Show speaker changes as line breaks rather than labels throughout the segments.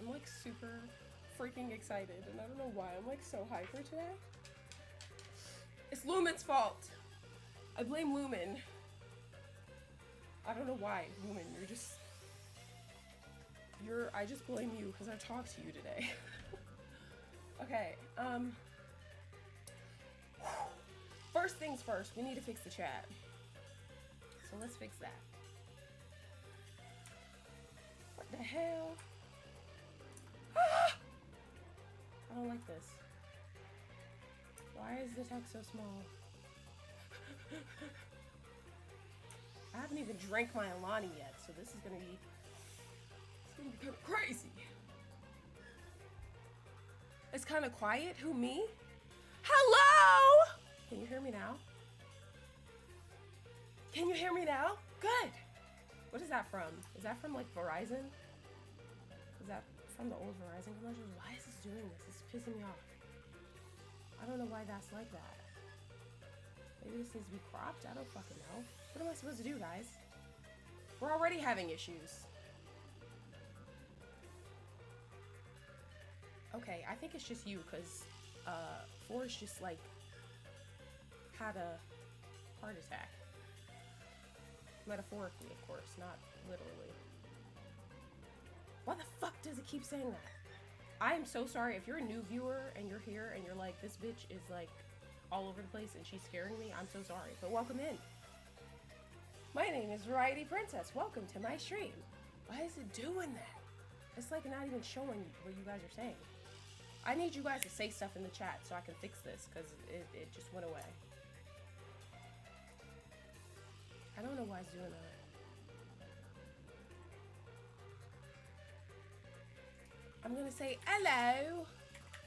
I'm like super freaking excited, and I don't know why. I'm like so hyper today. It's Lumen's fault. I blame Lumen. I don't know why, Lumen. I just blame you because I talked to you today. Okay, first things first, we need to fix the chat. So let's fix that. What the hell? Ah! I don't like this. Why is the text so small? I haven't even drank my Alani yet, so this is gonna be kind of crazy. It's kind of quiet. Who, me? Hello? Can you hear me now? Can you hear me now? Good. What is that from? Is that from like Verizon? Is that from the old Verizon commercials? Why is this doing this? It's pissing me off. I don't know why that's like that. Maybe this needs to be cropped? I don't fucking know. What am I supposed to do, guys? We're already having issues. Okay, I think it's just you, because Forrest just like had a heart attack. Metaphorically, of course, not literally. Why the fuck does it keep saying that? I am so sorry. If you're a new viewer and you're here and you're like, this bitch is like all over the place and she's scaring me, I'm so sorry. But welcome in. My name is Variety Princess. Welcome to my stream. Why is it doing that? It's like not even showing what you guys are saying. I need you guys to say stuff in the chat so I can fix this, because it just went away. I don't know why it's doing that. I'm gonna say hello.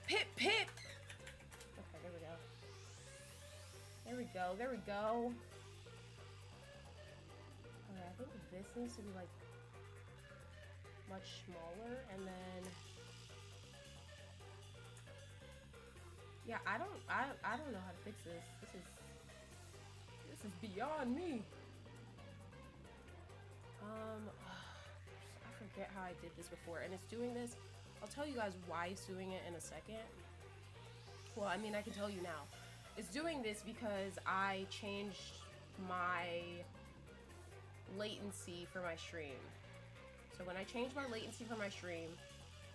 Pip pip. Okay, there we go. There we go. There we go. Okay, I think this needs to be like much smaller, and then yeah, I don't know how to fix this. This is beyond me. I forget how I did this before, and it's doing this. I'll tell you guys why it's doing it in a second. Well, I mean, I can tell you now. It's doing this because I changed my latency for my stream. So when I change my latency for my stream,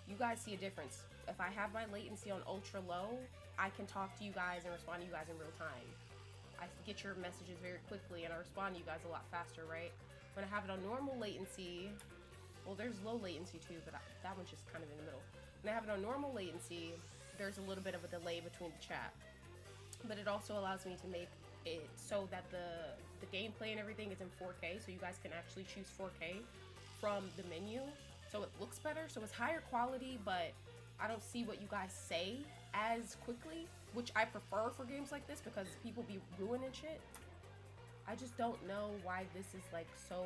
you guys see a difference. If I have my latency on ultra low, I can talk to you guys and respond to you guys in real time. I get your messages very quickly and I respond to you guys a lot faster, right? When I have it on normal latency, well, there's low latency too, but that one's just kind of in the middle. When I have it on normal latency, there's a little bit of a delay between the chat. But it also allows me to make it so that the gameplay and everything is in 4K, so you guys can actually choose 4K from the menu. So it looks better, so it's higher quality, but I don't see what you guys say as quickly, which I prefer for games like this because people be ruining shit. I just don't know why this is like so,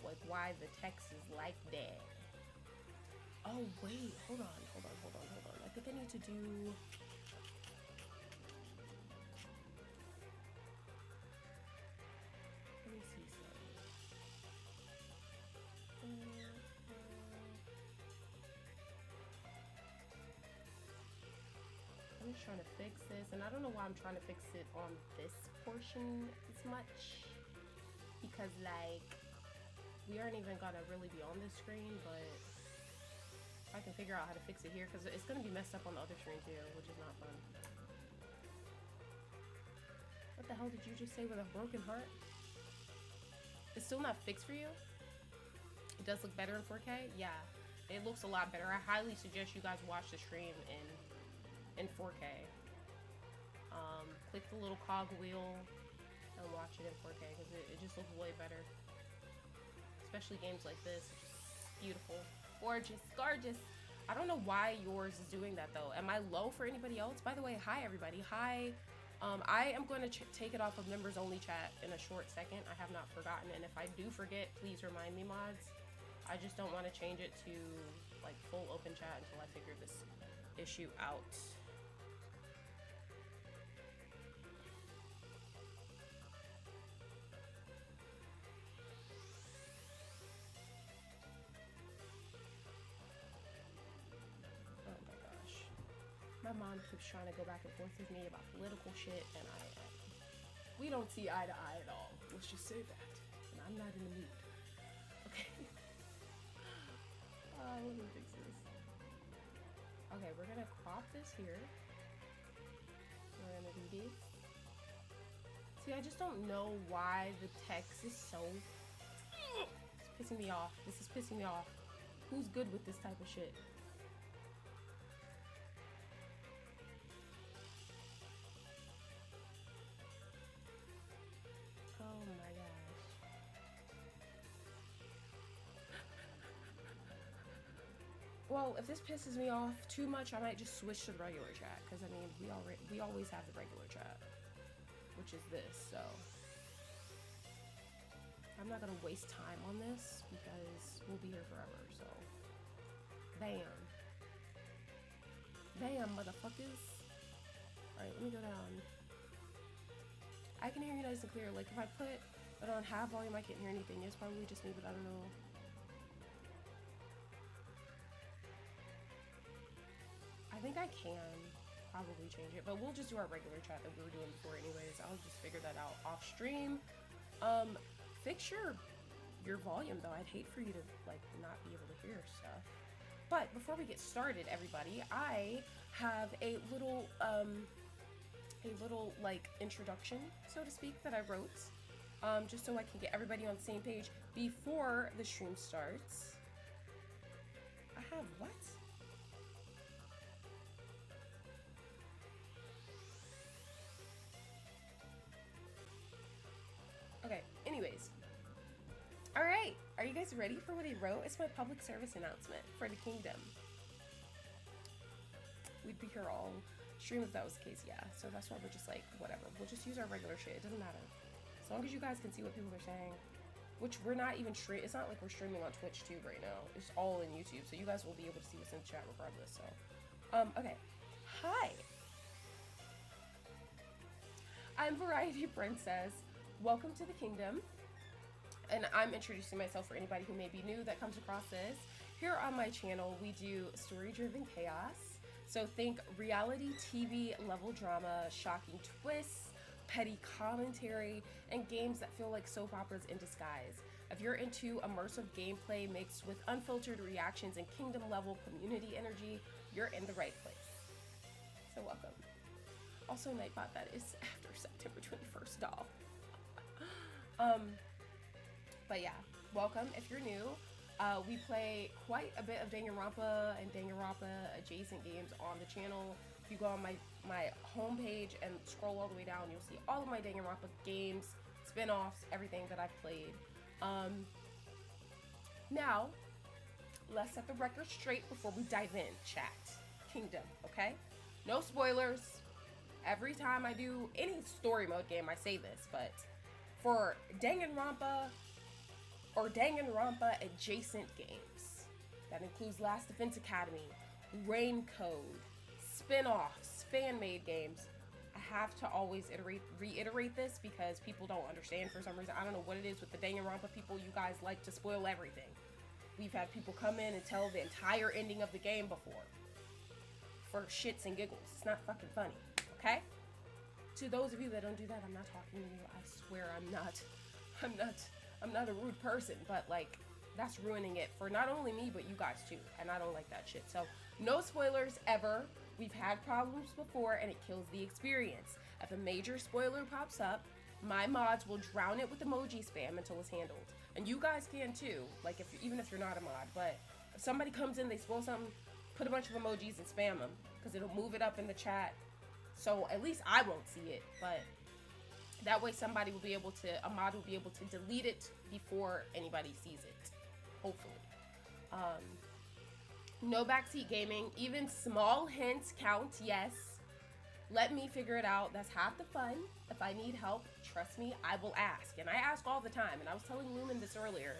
like why the text is like that. Oh wait, hold on. I think I need to do, let me see something. I'm just trying to fix this, and I don't know why I'm trying to fix it on this portion as much, because like we aren't even gonna really be on this screen, but I can figure out how to fix it here, because it's gonna be messed up on the other screen too, which is not fun. What the hell did you just say with a broken heart? It's still not fixed for you? It does look better in 4K? Yeah, it looks a lot better. I highly suggest you guys watch the stream in 4K. Click the little cog wheel and watch it in 4K, because it just looks way better. Especially games like this. Just beautiful. Gorgeous. Gorgeous. I don't know why yours is doing that though. Am I low for anybody else? By the way, hi everybody. Hi. I am going to take it off of members only chat in a short second. I have not forgotten, and if I do forget, please remind me, mods. I just don't want to change it to like full open chat until I figure this issue out. My mom keeps trying to go back and forth with me about political shit, and we don't see eye to eye at all. Let's just say that. And I'm not in the mood. Okay. Let me fix this. Okay, we're gonna crop this here. We're gonna do this. See, I just don't know why the text is so... It's pissing me off. This is pissing me off. Who's good with this type of shit? Oh my gosh. Well, if this pisses me off too much, I might just switch to the regular chat, because I mean, we always have the regular chat, which is this, so I'm not gonna waste time on this because we'll be here forever, so bam. Bam, motherfuckers. Alright, let me go down. I can hear you nice and clear. Like, if I put it on half volume, I can't hear anything. It's probably just me, but I don't know. I think I can probably change it, but we'll just do our regular chat that we were doing before anyways. I'll just figure that out off stream. Fix your volume though. I'd hate for you to like not be able to hear stuff. But before we get started, everybody, I have a little like introduction, so to speak, that I wrote, just so I can get everybody on the same page before the stream starts. I have what? Okay, anyways. Alright, are you guys ready for what he wrote? It's my public service announcement for the kingdom. We'd be here all stream if that was the case, yeah. So that's why we're just like, whatever. We'll just use our regular shit. It doesn't matter. As long as you guys can see what people are saying. Which we're not even it's not like we're streaming on Twitch too right now. It's all in YouTube. So you guys will be able to see what's in the chat regardless. So, okay. Hi. I'm Variety Princess. Welcome to the kingdom. And I'm introducing myself for anybody who may be new that comes across this. Here on my channel, we do story-driven chaos. So think reality TV level drama, shocking twists, petty commentary, and games that feel like soap operas in disguise. If you're into immersive gameplay mixed with unfiltered reactions and kingdom level community energy, you're in the right place. So welcome. Also, Nightbot, that is after September 21st, doll. But yeah, welcome if you're new. We play quite a bit of Danganronpa and Danganronpa adjacent games on the channel. If you go on my homepage and scroll all the way down, you'll see all of my Danganronpa games, spin-offs, everything that I've played. Now, let's set the record straight before we dive in, chat. Kingdom, okay? No spoilers. Every time I do any story mode game, I say this, but for Danganronpa or Danganronpa adjacent games, that includes Last Defense Academy, Raincode, spin-offs, fan-made games, I have to always reiterate this because people don't understand for some reason. I don't know what it is with the Danganronpa people. You guys like to spoil everything. We've had people come in and tell the entire ending of the game before for shits and giggles. It's not fucking funny, okay? To those of you that don't do that, I'm not talking to you. I swear I'm not a rude person, but like that's ruining it for not only me but you guys too, and I don't like that shit. So no spoilers ever. We've had problems before and it kills the experience. If a major spoiler pops up, my mods will drown it with emoji spam until it's handled, and you guys can too, like even if you're not a mod. But if somebody comes in, they spoil something, put a bunch of emojis and spam them because it'll move it up in the chat, so at least I won't see it, but that way somebody will be able to, a mod will be able to delete it before anybody sees it, hopefully. No backseat gaming, even small hints count, yes. Let me figure it out, that's half the fun. If I need help, trust me, I will ask. And I ask all the time, and I was telling Lumen this earlier.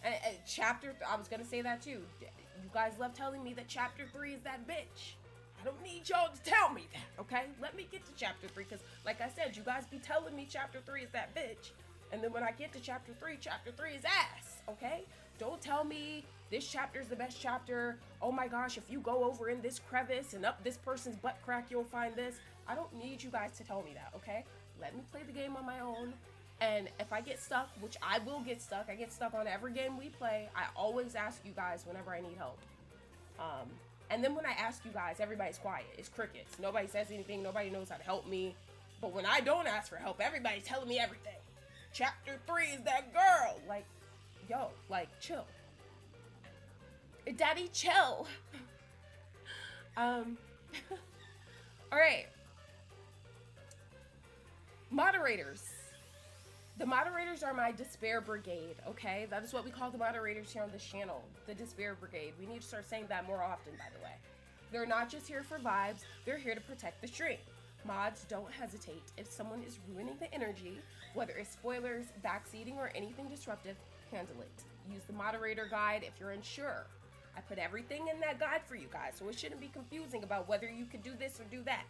I was gonna say that too. You guys love telling me that chapter 3 is that bitch. I don't need y'all to tell me that, okay? Let me get to chapter 3, because like I said, you guys be telling me chapter 3 is that bitch. And then when I get to chapter 3 is ass, okay? Don't tell me this chapter is the best chapter. Oh my gosh, if you go over in this crevice and up this person's butt crack, you'll find this. I don't need you guys to tell me that, okay? Let me play the game on my own. And if I get stuck, which I will get stuck, I get stuck on every game we play, I always ask you guys whenever I need help. And then when I ask you guys, everybody's quiet. It's crickets. Nobody says anything. Nobody knows how to help me. But when I don't ask for help, everybody's telling me everything. Chapter 3 is that girl. Like, yo, like, chill. Daddy, chill. All right. Moderators. The moderators are my despair brigade, okay? That is what we call the moderators here on this channel, the despair brigade. We need to start saying that more often, by the way. They're not just here for vibes, they're here to protect the stream. Mods, don't hesitate. If someone is ruining the energy, whether it's spoilers, backseating, or anything disruptive, handle it. Use the moderator guide if you're unsure. I put everything in that guide for you guys, so it shouldn't be confusing about whether you can do this or do that.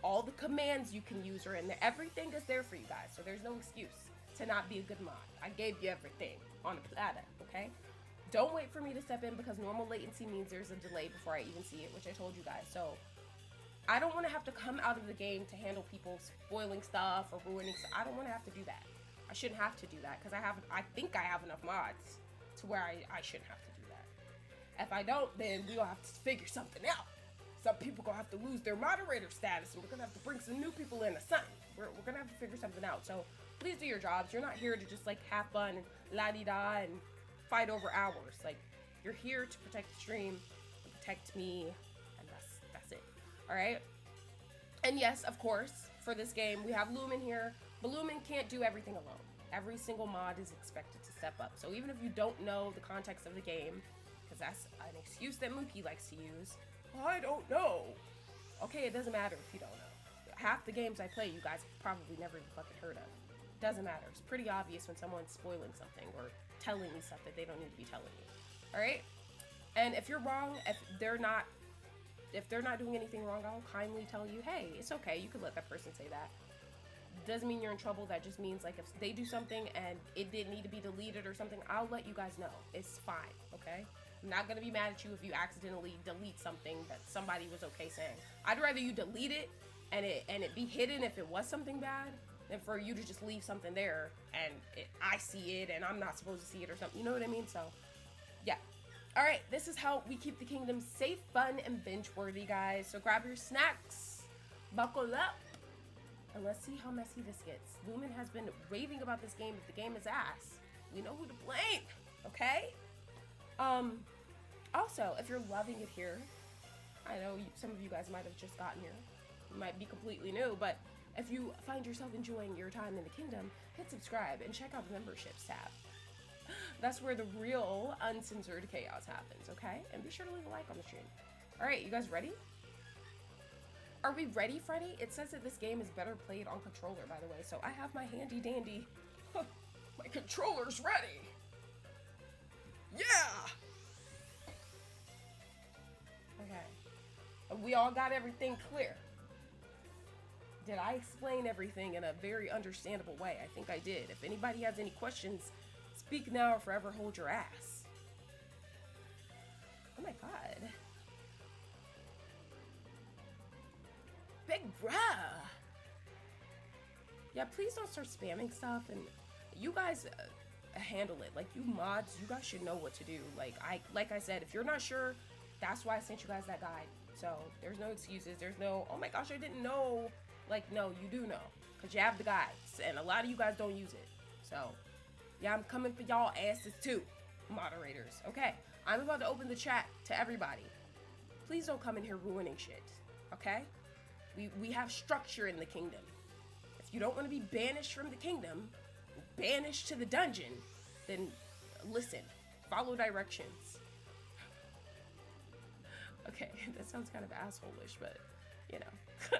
All the commands you can use are in there. Everything is there for you guys, so there's no excuse to not be a good mod. I gave you everything on a platter, okay? Don't wait for me to step in because normal latency means there's a delay before I even see it, which I told you guys. So I don't want to have to come out of the game to handle people spoiling stuff or ruining stuff. I don't want to have to do that. I shouldn't have to do that because I think I have enough mods to where I shouldn't have to do that. If I don't, then we'll have to figure something out. Some people gonna have to lose their moderator status, and we're gonna have to bring some new people in or something. We're gonna have to figure something out. So please do your jobs. You're not here to just like have fun and la-di-da and fight over hours. Like, you're here to protect the stream, and protect me, and that's it. All right. And yes, of course, for this game we have Lumen here, but Lumen can't do everything alone. Every single mod is expected to step up. So even if you don't know the context of the game, because that's an excuse that Mookie likes to use. I don't know. Okay, it doesn't matter if you don't know. Half the games I play, you guys have probably never even fucking heard of. Doesn't matter. It's pretty obvious when someone's spoiling something or telling me stuff that they don't need to be telling you. All right? And if you're wrong, if they're not doing anything wrong, I'll kindly tell you, hey, it's okay. You could let that person say that. Doesn't mean you're in trouble. That just means like if they do something and it didn't need to be deleted or something, I'll let you guys know. It's fine, okay? I'm not gonna be mad at you if you accidentally delete something that somebody was okay saying. I'd rather you delete it and it be hidden if it was something bad than for you to just leave something there and I see it and I'm not supposed to see it or something. You know what I mean? So, yeah. All right, this is how we keep the kingdom safe, fun, and binge-worthy, guys. So grab your snacks, buckle up, and let's see how messy this gets. Lumen has been raving about this game. If the game is ass, we know who to blame, okay? Also, if you're loving it here, I know some of you guys might have just gotten here. You might be completely new, but if you find yourself enjoying your time in the kingdom, hit subscribe and check out the memberships tab. That's where the real uncensored chaos happens, okay? And be sure to leave a like on the stream. All right, you guys ready? Are we ready, Freddy? It says that this game is better played on controller, by the way, so I have my handy dandy, my controller's ready. Yeah! Okay. We all got everything clear. Did I explain everything in a very understandable way? I think I did. If anybody has any questions, speak now or forever hold your ass. Oh my god. Big bruh. Yeah, please don't start spamming stuff, and you guys handle it. Like, you mods, you guys should know what to do. Like I said, if you're not sure, that's why I sent you guys that guide. So there's no excuses. There's no, oh my gosh, I didn't know. Like, no, you do know, because you have the guides, and a lot of you guys don't use it. So yeah, I'm coming for y'all asses too, moderators. Okay, I'm about to open the chat to everybody. Please don't come in here ruining shit, okay? We have structure in the kingdom. If you don't want to be banished from the kingdom, banished to the dungeon, then listen, follow directions. Okay, that sounds kind of asshole-ish, but you know.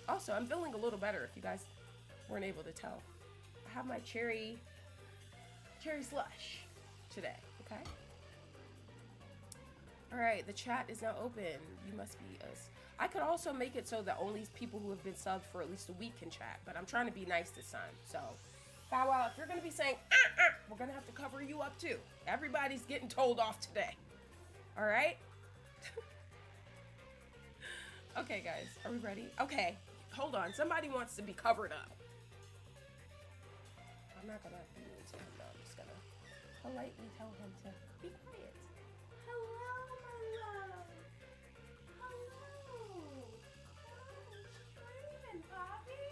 Also, I'm feeling a little better if you guys weren't able to tell. I have my cherry slush today, okay? All right, the chat is now open. You must be us. I could also make it so that only people who have been subbed for at least a week can chat, but I'm trying to be nice this time. So Bow Wow, if you're gonna be saying, we're gonna have to cover you up too. Everybody's getting told off today. All right? Okay, guys, are we ready? Okay, hold on. Somebody wants to be covered up. I'm not gonna be mean to him, though. I'm just gonna politely tell him to be quiet. Hello, my love. Hello. Screaming, Bobby.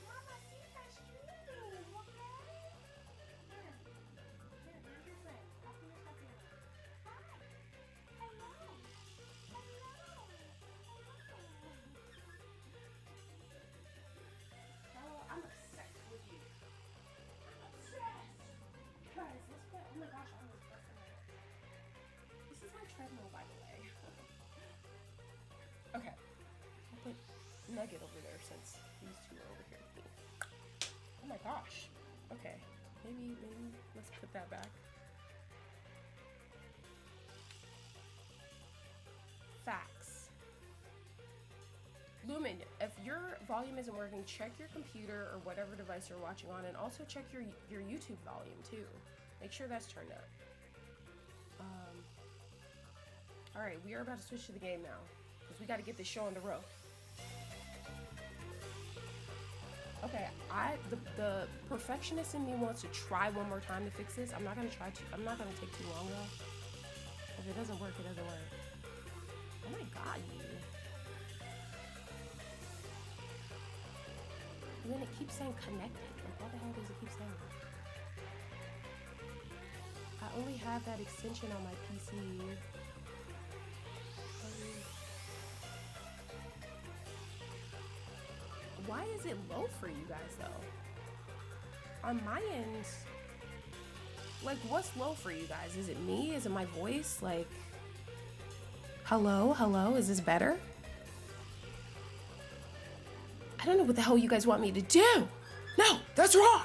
Mama, see that screaming, okay? Here, here's your friend. I'll put your stuff in. Hi. Hello. Hello. I'm obsessed with you. I'm obsessed. Guys, let's put, oh my gosh, I almost busted my head. This is my treadmill, by the way. Okay. I'll put Nugget over there since these two are over here with me. Oh my gosh. Okay. Maybe let's put that back. Facts. Lumen, if your volume isn't working, check your computer or whatever device you're watching on, and also check your YouTube volume too. Make sure that's turned up. All right, we are about to switch to the game now because we got to get this show on the road. Okay, the perfectionist in me wants to try one more time to fix this. I'm not gonna take too long though. If it doesn't work, it doesn't work. Oh my god, you. And then it keeps saying connected. Like, why the hell does it keep saying that? I only have that extension on my PC. Why is it low for you guys though? On my end, like, what's low for you guys? Is it me? Is it my voice? Like, hello, is this better? I don't know what the hell you guys want me to do. No, that's wrong.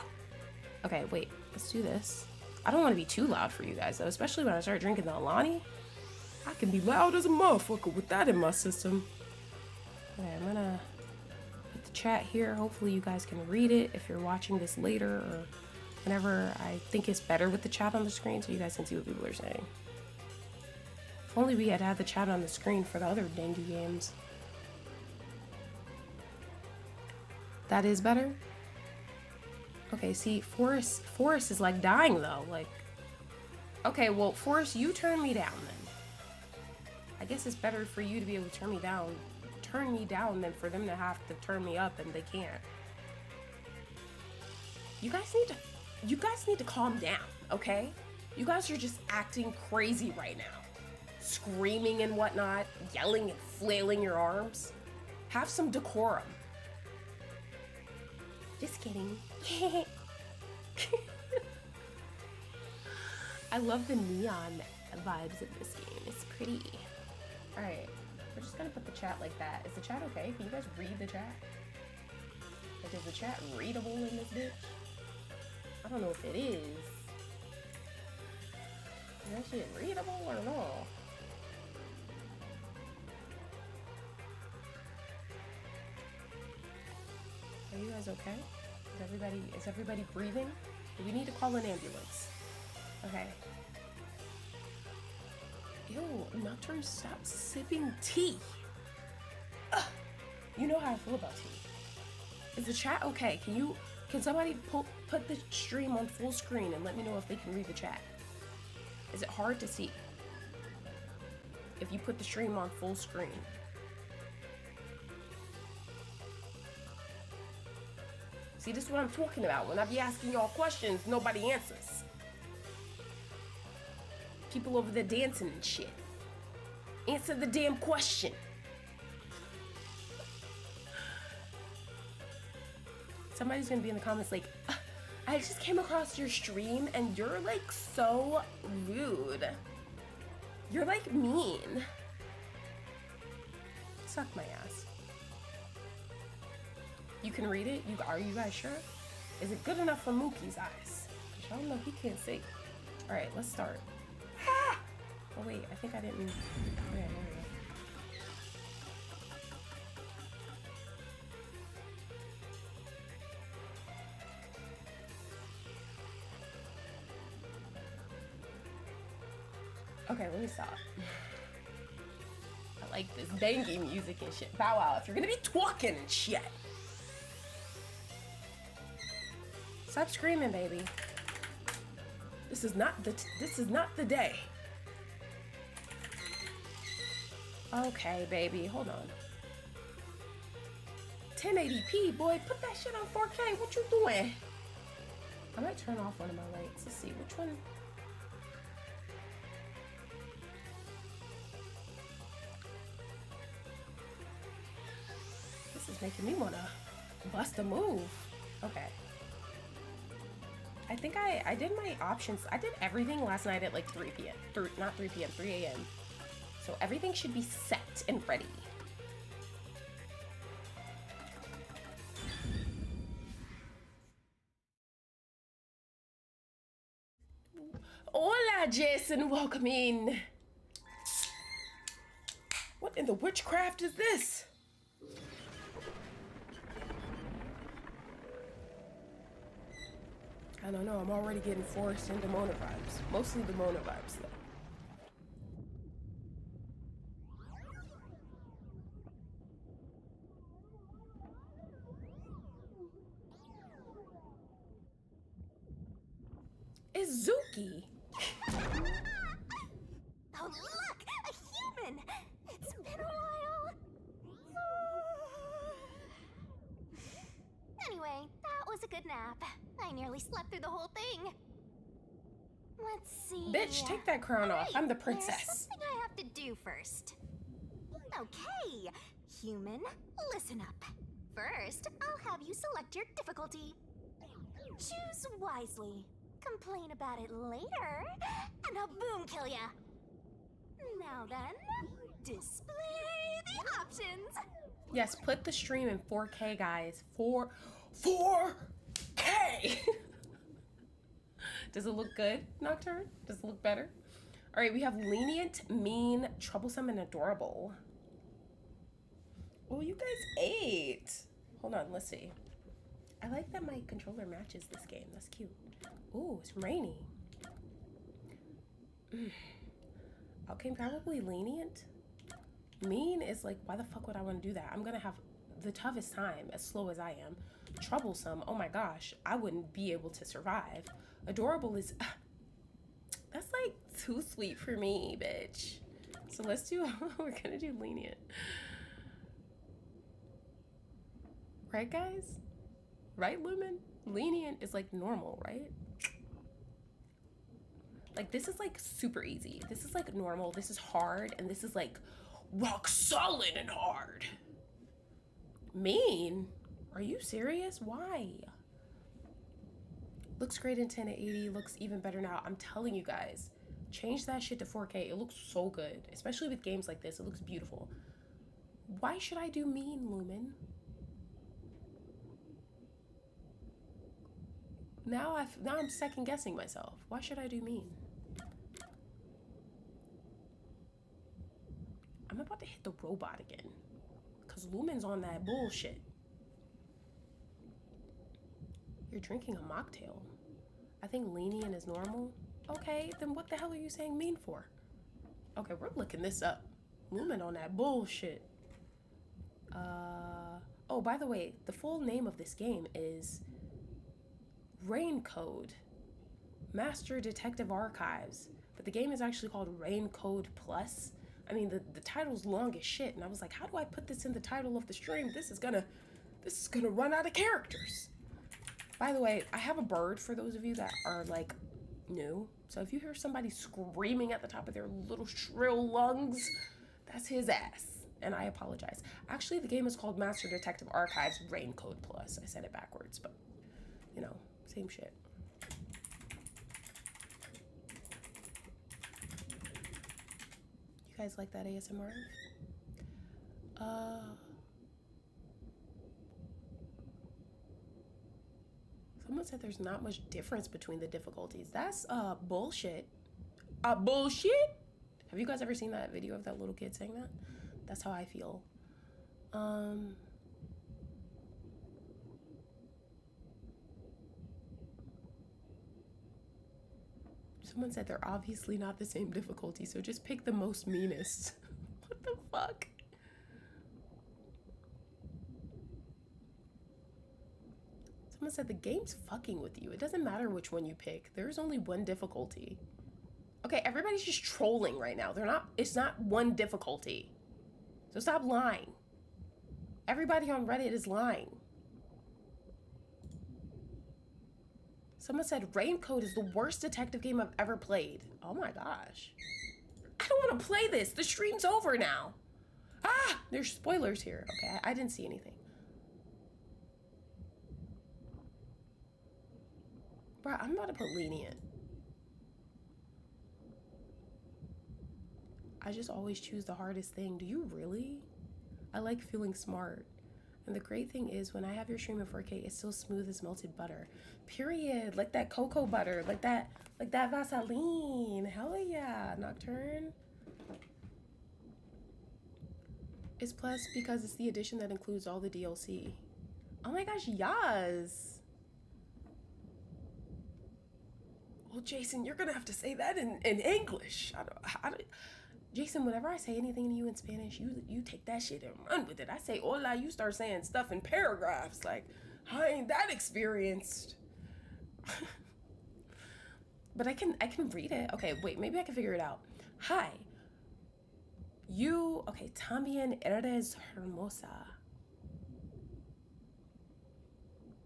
Okay, wait, let's do this. I don't want to be too loud for you guys though, especially when I start drinking the Alani. I can be loud as a motherfucker with that in my system. Okay, I'm gonna put the chat here. Hopefully you guys can read it if you're watching this later or whenever. I think it's better with the chat on the screen so you guys can see what people are saying. If only we had the chat on the screen for the other dengue games. That is better? Okay, see, Forrest is like dying though, like, okay, well, Forrest, you turn me down then. I guess it's better for you to be able to turn me down than for them to have to turn me up and they can't. You guys need to calm down, okay? You guys are just acting crazy right now. Screaming and whatnot, yelling and flailing your arms. Have some decorum. Just kidding. I love the neon vibes of this game. It's pretty. Alright, we're just gonna put the chat like that. Is the chat okay? Can you guys read the chat? Like, is the chat readable in this bitch? I don't know if it is. Is that shit readable or no? Are you guys okay? Is everybody breathing? Do we need to call an ambulance? Okay. Ew, Nocturne, stop sipping tea. Ugh. You know how I feel about tea. Is the chat okay? Can somebody put the stream on full screen and let me know if they can read the chat? Is it hard to see if you put the stream on full screen? See, this is what I'm talking about. When I be asking y'all questions, nobody answers. People over there dancing and shit. Answer the damn question. Somebody's gonna be in the comments like, I just came across your stream and you're like so rude. You're like mean. Suck my ass. You can read it? Are you guys sure? Is it good enough for Mookie's eyes? I don't know, he can't see. Alright, let's start. Ah! Oh wait, I think I didn't. Okay, there we go. Okay, let me stop. I like this banging music and shit. Bow wow, if you're gonna be talking and shit. Stop screaming, baby. This is not the day. Okay, baby, hold on. 1080p, boy, put that shit on 4K. What you doing? I might turn off one of my lights. Let's see which one. This is making me wanna bust a move. Okay. I think I did my options. I did everything last night at like 3 p.m. Not 3 p.m., 3 a.m. So everything should be set and ready. Hola, Jason, welcome in. What in the witchcraft is this? I don't know, I'm already getting forced into Mona vibes. Mostly the Mona vibes, though. It's Zuki.
Oh, look! A human! It's been a while. Anyway, that was a good nap. I nearly slept through the whole thing. Let's see.
Bitch, take that crown off. I'm the princess.
There's something I have to do first. Okay, human, listen up. First, I'll have you select your difficulty. Choose wisely. Complain about it later, and I'll boom kill ya. Now then, display the options.
Yes, put the stream in 4K, guys. 4K! Does it look good, Nocturne? Does it look better? All right, we have lenient, mean, troublesome, and adorable. Oh, you guys ate. Hold on, let's see. I like that my controller matches this game. That's cute. Ooh, it's rainy. Okay, probably lenient. Mean is like, why the fuck would I want to do that? I'm gonna have the toughest time, as slow as I am. Troublesome, oh my gosh, I wouldn't be able to survive. Adorable is, that's like too sweet for me, bitch. So let's do, we're gonna do lenient. Right, guys? Right, Lumen? Lenient is like normal, right? Like, this is like super easy. This is like normal, this is hard, and this is like rock solid and hard. Mean? Are you serious? Why? Looks great in 1080, looks even better now. I'm telling you guys, change that shit to 4K. It looks so good, especially with games like this. It looks beautiful. Why should I do mean, Lumen? Now I'm second guessing myself. Why should I do mean? I'm about to hit the robot again, because Lumen's on that bullshit. You're drinking a mocktail. I think lenient is normal. Okay, then what the hell are you saying mean for? Okay, we're looking this up. Lumen on that bullshit. Oh, by the way, the full name of this game is Raincode, Master Detective Archives, but the game is actually called Raincode Plus. I mean, the title's long as shit, and I was like, how do I put this in the title of the stream? This is gonna run out of characters. By the way, I have a bird for those of you that are like new. So if you hear somebody screaming at the top of their little shrill lungs, that's his ass. And I apologize. Actually, the game is called Master Detective Archives Raincode Plus. I said it backwards, but you know, same shit. You guys like that ASMR? Someone said there's not much difference between the difficulties. That's bullshit. Bullshit? Have you guys ever seen that video of that little kid saying that? That's how I feel. Someone said they're obviously not the same difficulty, so just pick the most meanest. What the fuck? Someone said the game's fucking with you. It doesn't matter which one you pick. There's only one difficulty. Okay, everybody's just trolling right now. It's not one difficulty. So stop lying. Everybody on Reddit is lying. Someone said Raincode is the worst detective game I've ever played. Oh my gosh. I don't want to play this. The stream's over now. Ah, there's spoilers here. Okay, I didn't see anything. Bro, I'm about to put lenient. I just always choose the hardest thing. Do you really? I like feeling smart. And the great thing is when I have your stream in 4K, it's still smooth as melted butter. Period. Like that cocoa butter. Like that Vaseline. Hell yeah. Nocturne. It's plus because it's the edition that includes all the DLC. Oh my gosh, yes. Well, Jason, you're gonna have to say that in English. Jason, whenever I say anything to you in Spanish, you take that shit and run with it. I say hola, you start saying stuff in paragraphs. Like, I ain't that experienced. But I can read it. Okay, wait, maybe I can figure it out. Hi. Okay, también eres hermosa.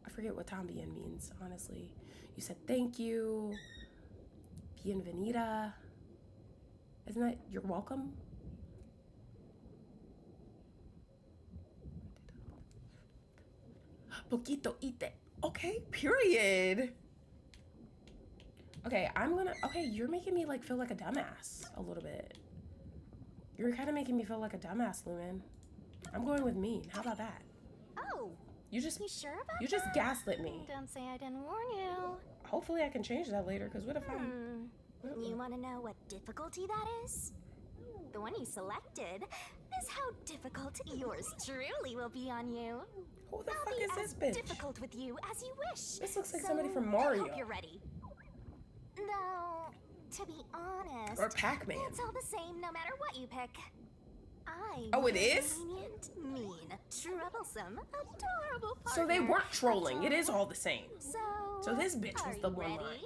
I forget what también means, honestly. You said thank you. Bienvenida. Isn't that you're welcome? Poquito ite. Okay, period. Okay, you're making me like feel like a dumbass a little bit. You're kind of making me feel like a dumbass, Lumen. I'm going with mean. How about that?
Oh.
You sure about that? You just gaslit me.
Don't say I didn't warn you.
Hopefully I can change that later, because what if
You want to know what difficulty that is? The one you selected is how difficult yours truly will be on you.
Who the fuck is this bitch?
Difficult with you as you wish.
This looks like somebody from Mario.
I hope you're ready. Though, to be honest,
or Pac-Man.
It's all the same no matter what you pick.
It is?
Lenient, mean, troublesome, adorable partner.
So they weren't trolling. It is all the same. So this bitch was the one line.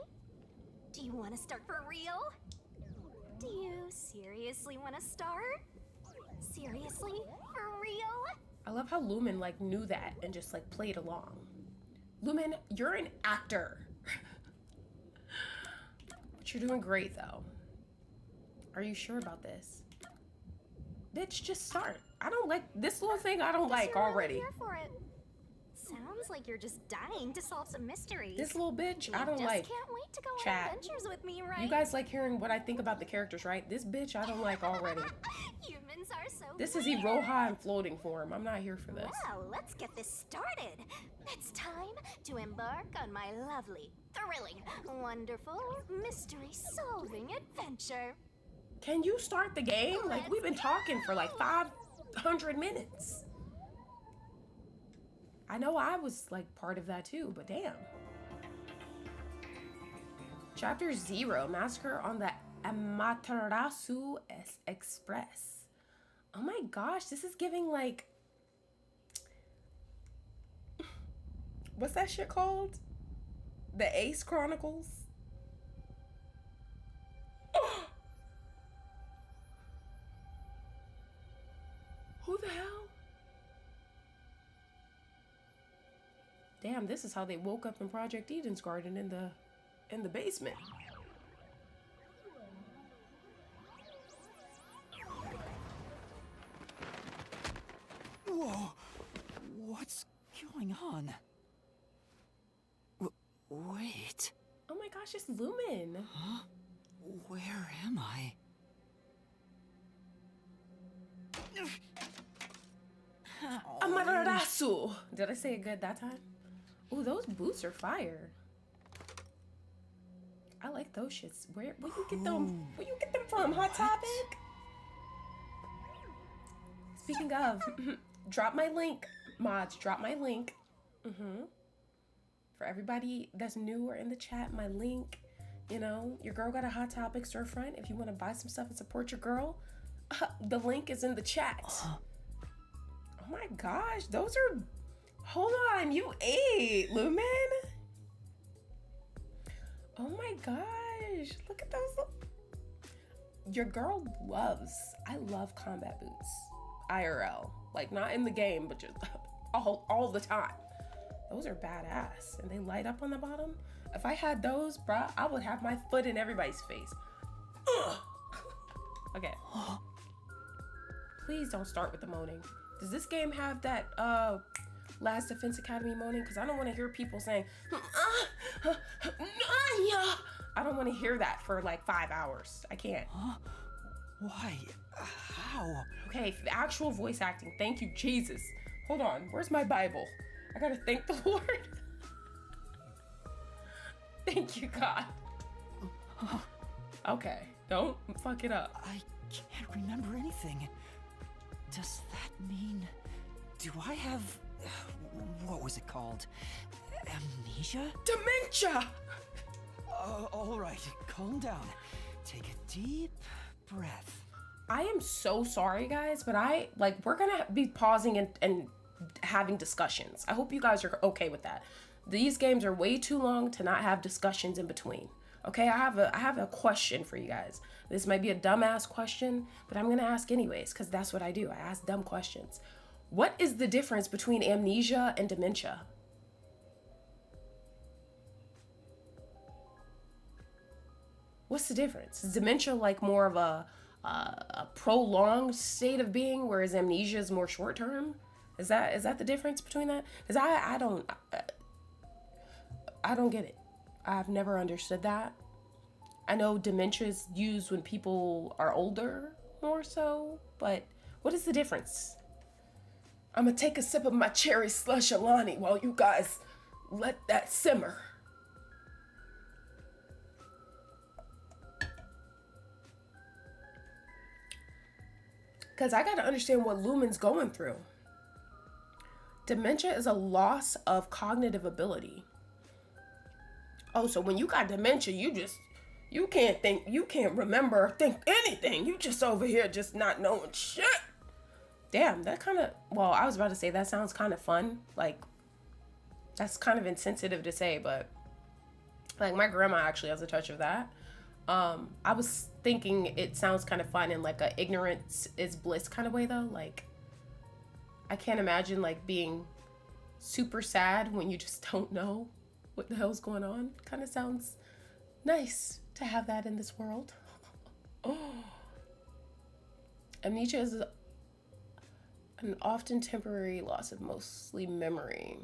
Do you want to start for real? Do you seriously want to start? Seriously? For real?
I love how Lumen like knew that and just like played along. Lumen, you're an actor. But you're doing great though. Are you sure about this? Bitch, just start. I don't like this little thing. I don't like already.
Here for it. Sounds like you're just dying to solve some mysteries.
This little bitch, I don't like.
Can't wait to go
chat.
on adventures with me, right?
You guys like hearing what I think about the characters, right? This bitch, I don't like already.
Humans are so
This is Iroha in floating form. I'm not here for this.
Well, let's get this started. It's time to embark on my lovely, thrilling, wonderful, mystery-solving adventure.
Can you start the game? Like, we've been talking for like 500 minutes. I know I was like part of that too, but damn. Chapter 0, Massacre on the Amaterasu Express. Oh my gosh, this is giving like... What's that shit called? The Ace Chronicles? Who the hell? Damn, this is how they woke up in Project Eden's garden in the basement.
Whoa! What's going on? Wait.
Oh my gosh, it's Lumen.
Huh? Where am I?
Amaterasu! Did I say it good that time? Ooh, those boots are fire. I like those shits. Where you get them? Where you get them from? Hot Topic? Speaking of, drop my link, mods. Drop my link. For everybody that's new or in the chat, my link You know, your girl got a Hot Topic storefront. If you want to buy some stuff and support your girl, the link is in the chat. Oh my gosh, those are... Hold on, you ate, Lumen? Oh my gosh, look at those. Your girl loves... I love combat boots. IRL. Like, not in the game, but just all the time. Those are badass. And they light up on the bottom. If I had those, bruh, I would have my foot in everybody's face. Ugh. Okay. Please don't start with the moaning. Does this game have that Last Defense Academy moaning? Because I don't want to hear people saying, I don't want to hear that for like 5 hours. I can't.
Why? How?
Okay, the actual voice acting. Thank you, Jesus. Hold on. Where's my Bible? I gotta thank the Lord. Thank you, God. Okay, don't fuck it up.
I can't remember anything. Does that mean... Do I have... what was it called? Amnesia?
Dementia!
All right, calm down. Take a deep breath.
I am so sorry, guys, but we're gonna be pausing and having discussions. I hope you guys are okay with that. These games are way too long to not have discussions in between. Okay, I have a question for you guys. This might be a dumbass question, but I'm gonna ask anyways, because that's what I do. I ask dumb questions. What is the difference between amnesia and dementia? What's the difference? Is dementia like more of a prolonged state of being, whereas amnesia is more short term? Is that the difference between that? Because I don't get it. I've never understood that. I know dementia is used when people are older more so, but what is the difference? I'm gonna take a sip of my cherry slush Alani while you guys let that simmer. Because I gotta understand what Lumen's going through. Dementia is a loss of cognitive ability. Oh, so when you got dementia, you can't think, you can't remember or think anything. You just over here just not knowing shit. Damn, that kind of, well, I was about to say that sounds kind of fun. Like, that's kind of insensitive to say, but like my grandma actually has a touch of that. I was thinking it sounds kind of fun in like a ignorance is bliss kind of way though. Like, I can't imagine like being super sad when you just don't know what the hell's going on. Kind of sounds nice to have that in this world. Oh. Amnesia is an often temporary loss of mostly memory.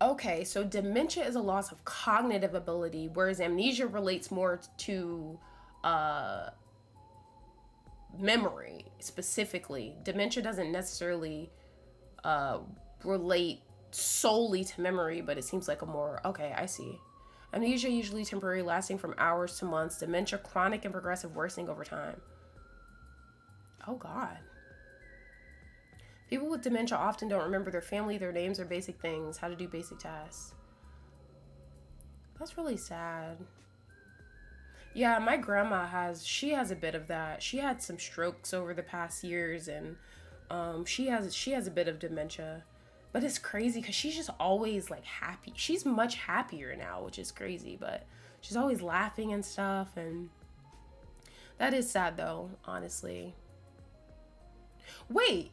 Okay, so dementia is a loss of cognitive ability, whereas amnesia relates more to memory specifically. Dementia doesn't necessarily relate solely to memory, but it seems like a more, okay, I see. Amnesia usually temporary, lasting from hours to months. Dementia, chronic and progressive, worsening over time. Oh God. People with dementia often don't remember their family, their names, or basic things, how to do basic tasks. That's really sad. Yeah, my grandma has a bit of that. She had some strokes over the past years, and she has a bit of dementia. But it's crazy because she's just always like happy. She's much happier now, which is crazy, but she's always laughing and stuff, and that is sad though, honestly. Wait.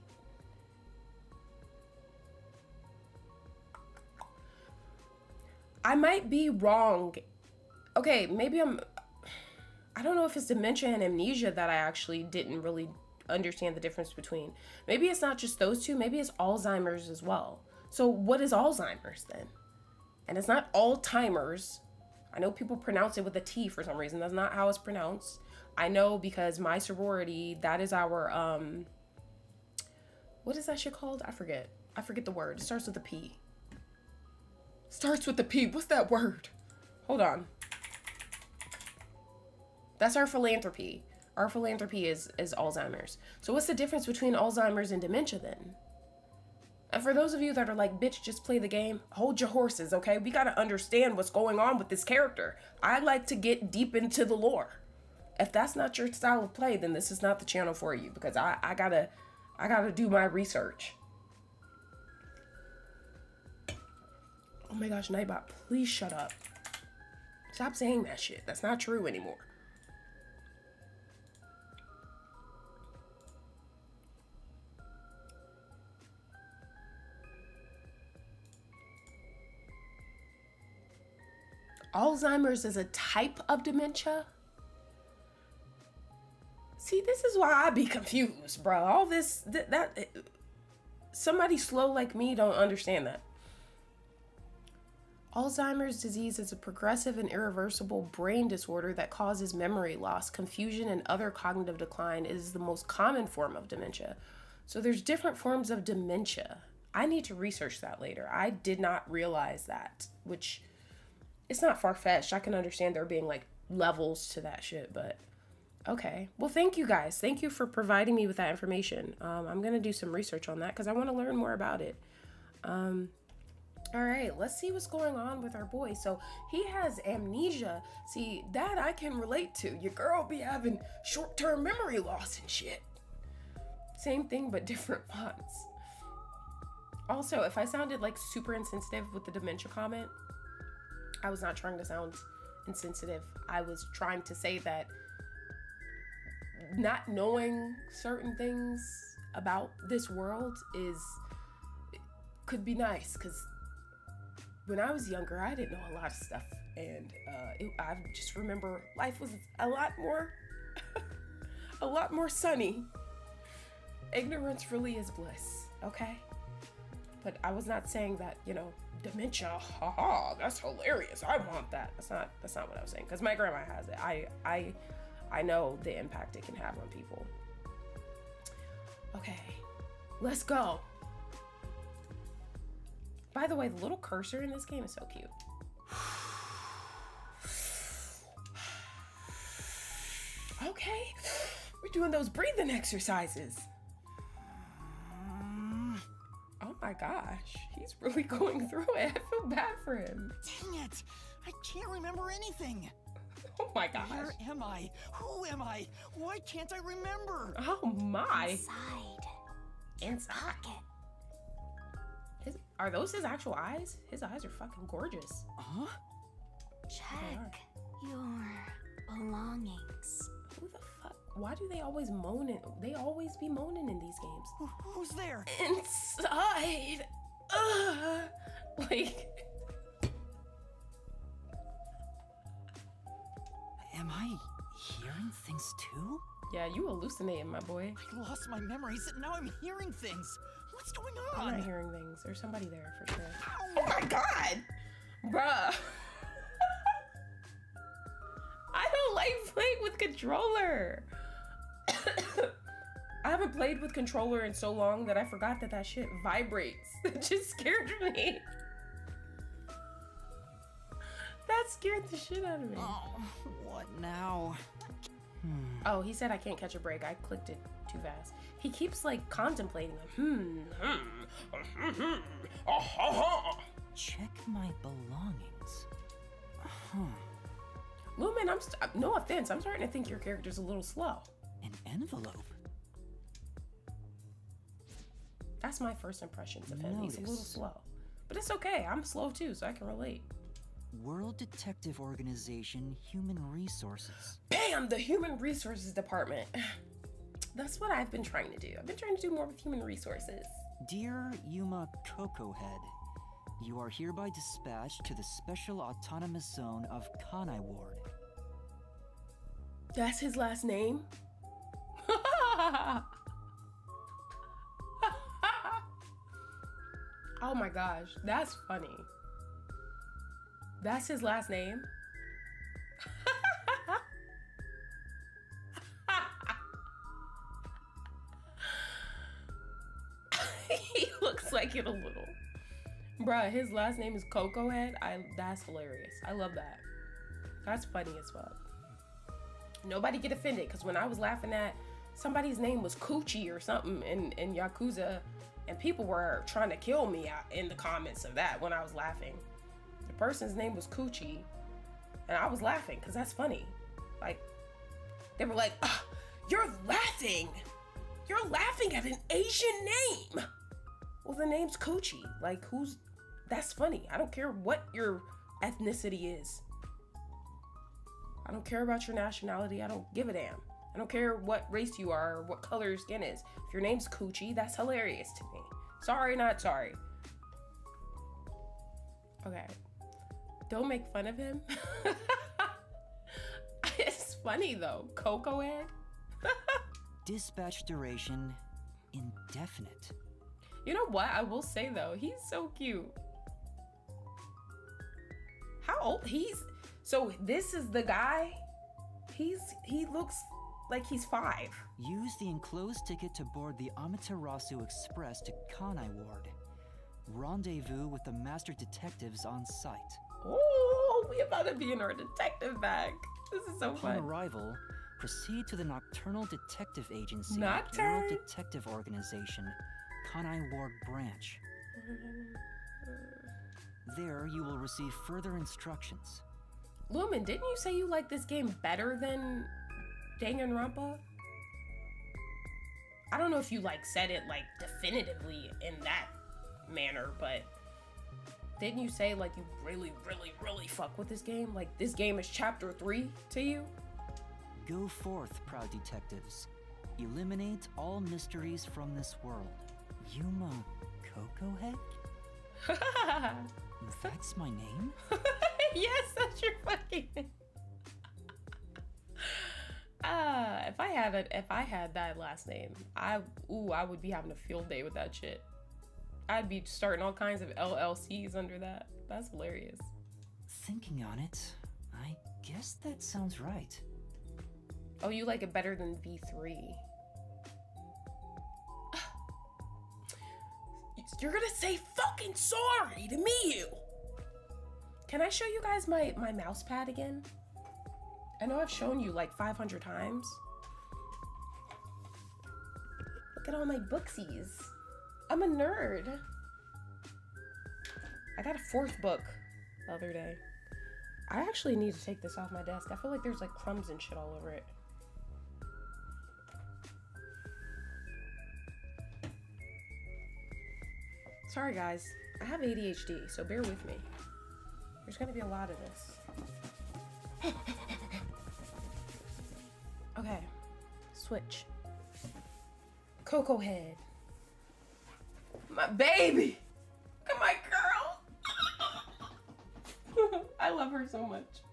I might be wrong. Okay, maybe I don't know if it's dementia and amnesia that I actually didn't really understand the difference between. Maybe it's not just those two, maybe it's Alzheimer's as well. So what is Alzheimer's then? And it's not Alzheimer's. I know people pronounce it with a T for some reason. That's not how it's pronounced. I know because my sorority, that is our what is that shit called? I forget the word. It starts with a P. Starts with the P. What's that word? Hold on. That's our philanthropy. Our philanthropy is Alzheimer's. So what's the difference between Alzheimer's and dementia then? And for those of you that are like, bitch, just play the game, hold your horses, okay? We gotta understand what's going on with this character. I like to get deep into the lore. If that's not your style of play, then this is not the channel for you, because I gotta do my research. Oh my gosh, Nightbot, please shut up. Stop saying that shit. That's not true anymore. Alzheimer's is a type of dementia? See, this is why I be confused, bro. All this, somebody slow like me don't understand that. Alzheimer's disease is a progressive and irreversible brain disorder that causes memory loss, confusion, and other cognitive decline. It is the most common form of dementia. So there's different forms of dementia. I need to research that later. I did not realize that, which it's not far-fetched. I can understand there being like levels to that shit, but okay. Well, thank you guys. Thank you for providing me with that information. I'm going to do some research on that because I want to learn more about it. All right, let's see what's going on with our boy. So he has amnesia. See, that I can relate to. Your girl be having short-term memory loss and shit. Same thing, but different fonts. Also, if I sounded like super insensitive with the dementia comment, I was not trying to sound insensitive. I was trying to say that not knowing certain things about this world could be nice, because when I was younger, I didn't know a lot of stuff, and I just remember life was a lot more sunny. Ignorance really is bliss, okay? But I was not saying that, you know, dementia, haha, that's hilarious. I want that. That's not what I was saying, because my grandma has it. I know the impact it can have on people. Okay, let's go. By the way, the little cursor in this game is so cute. Okay, we're doing those breathing exercises. Oh my gosh, he's really going through it. I feel bad for him.
Dang it! I can't remember anything.
Oh my gosh.
Where am I? Who am I? Why can't I remember?
Oh my.
Inside. Pocket.
Are those his actual eyes? His eyes are fucking gorgeous.
Huh?
Check your belongings.
Who the fuck? Why do they always moan? They always be moaning in these games.
Who's there?
Inside. Like.
Am I hearing things too?
Yeah, you hallucinating, my boy.
I lost my memories and now I'm hearing things. What's going on?
I'm not hearing things. There's somebody there for sure.
Ow.
Oh my god! Bruh. I don't like playing with controller. I haven't played with controller in so long that I forgot that shit vibrates. It just scared me. That scared the shit out of me.
Oh, what now?
Oh, he said I can't catch a break. I clicked it too fast. He keeps like contemplating.
Check my belongings.
Lumen, no offense. I'm starting to think your character's a little slow.
An envelope.
That's my first impressions of him.
Notice.
He's a little slow. But it's okay. I'm slow too, so I can relate.
World Detective Organization Human Resources.
Bam! The Human Resources Department. That's what I've been trying to do. I've been trying to do more with human resources.
Dear Yuma Cocohead, you are hereby dispatched to the Special Autonomous Zone of Kanai Ward.
That's his last name? Oh my gosh, that's funny. That's his last name? He looks like it a little. Bruh, his last name is Coco Head. That's hilarious. I love that. That's funny as fuck. Nobody get offended, because when I was laughing at somebody's name was Coochie or something in Yakuza, and people were trying to kill me in the comments of that when I was laughing. The person's name was Coochie, and I was laughing because that's funny. Like, they were like, oh, you're laughing at an Asian name. Well, the name's Coochie. Like, that's funny. I don't care what your ethnicity is. I don't care about your nationality. I don't give a damn. I don't care what race you are or what color your skin is. If your name's Coochie, that's hilarious to me. Sorry, not sorry. Okay. Don't make fun of him. It's funny though. Coco Head.
Dispatch duration indefinite.
You know what? I will say though, he's so cute. How old? So this is the guy. He looks like he's 5.
Use the enclosed ticket to board the Amaterasu Express to Kanai Ward. Rendezvous with the master detectives on site.
Oh, we about to be in our detective bag. This is so fun.
Upon arrival, proceed to the Nocturnal Detective Agency,
Nocturne.
World Detective Organization, Kanai Ward Branch. There, you will receive further instructions.
Lumen, didn't you say you like this game better than Danganronpa? I don't know if you like said it like definitively in that manner, but didn't you say like you really, really, really fuck with this game? Like this game is chapter 3 to you?
Go forth, proud detectives. Eliminate all mysteries from this world. Yuma Coco Head? That's my name?
Yes, that's your fucking name. If I had that last name, I would be having a field day with that shit. I'd be starting all kinds of LLCs under that. That's hilarious.
Thinking on it, I guess that sounds right.
Oh, you like it better than V3? You're gonna say fucking sorry to me, you. Can I show you guys my mouse pad again? I know I've shown you like 500 times. Look at all my booksies. I'm a nerd. I got a 4th book the other day. I actually need to take this off my desk. I feel like there's like crumbs and shit all over it. Sorry guys, I have ADHD, so bear with me. There's gonna be a lot of this. Okay, switch. Coco Head. My baby! Look at my girl! I love her so much.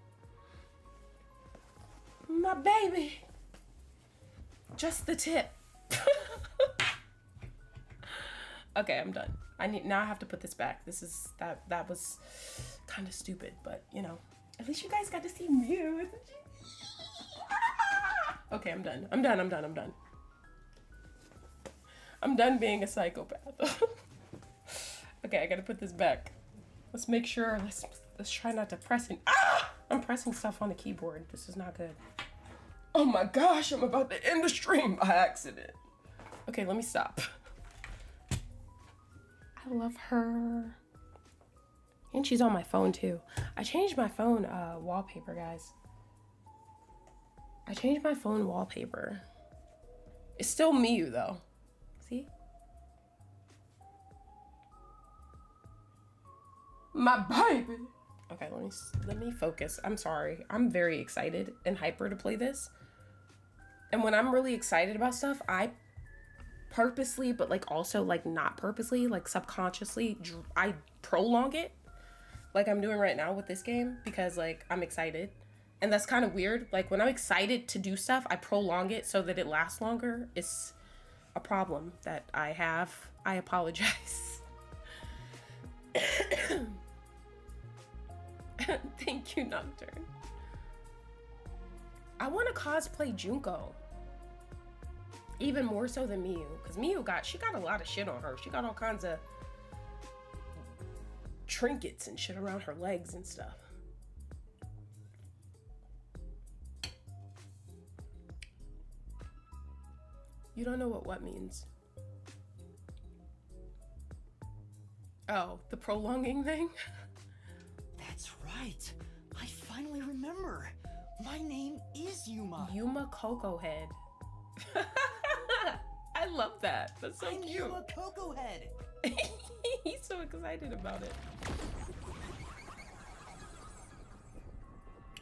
My baby! Just the tip. Okay, I'm done. Now I have to put this back. That was kind of stupid, but you know, at least you guys got to see Mew. Okay, I'm done. I'm done. I'm done being a psychopath. Okay, I gotta put this back. Let's make sure, let's try not to press it. I'm pressing stuff on the keyboard. This is not good. Oh my gosh, I'm about to end the stream by accident. Okay, let me stop. I love her. And she's on my phone too. I changed my phone wallpaper, guys. I changed my phone wallpaper. It's still Miyu though. See? My baby. Okay, let me focus. I'm sorry. I'm very excited and hyper to play this. And when I'm really excited about stuff, I purposely, but like also like not purposely, like subconsciously, I prolong it, like I'm doing right now with this game, because like I'm excited. And that's kind of weird. Like when I'm excited to do stuff, I prolong it so that it lasts longer. It's a problem that I have. I apologize. Thank you, Nocturne. I want to cosplay Junko. Even more so than Miyu, because Miyu she got a lot of shit on her. She got all kinds of trinkets and shit around her legs and stuff. You don't know what means. Oh, the prolonging thing?
That's right. I finally remember. My name is Yuma.
Yuma Coco Head. I love that. That's so cute.
Yuma Coco Head.
He's so excited about it.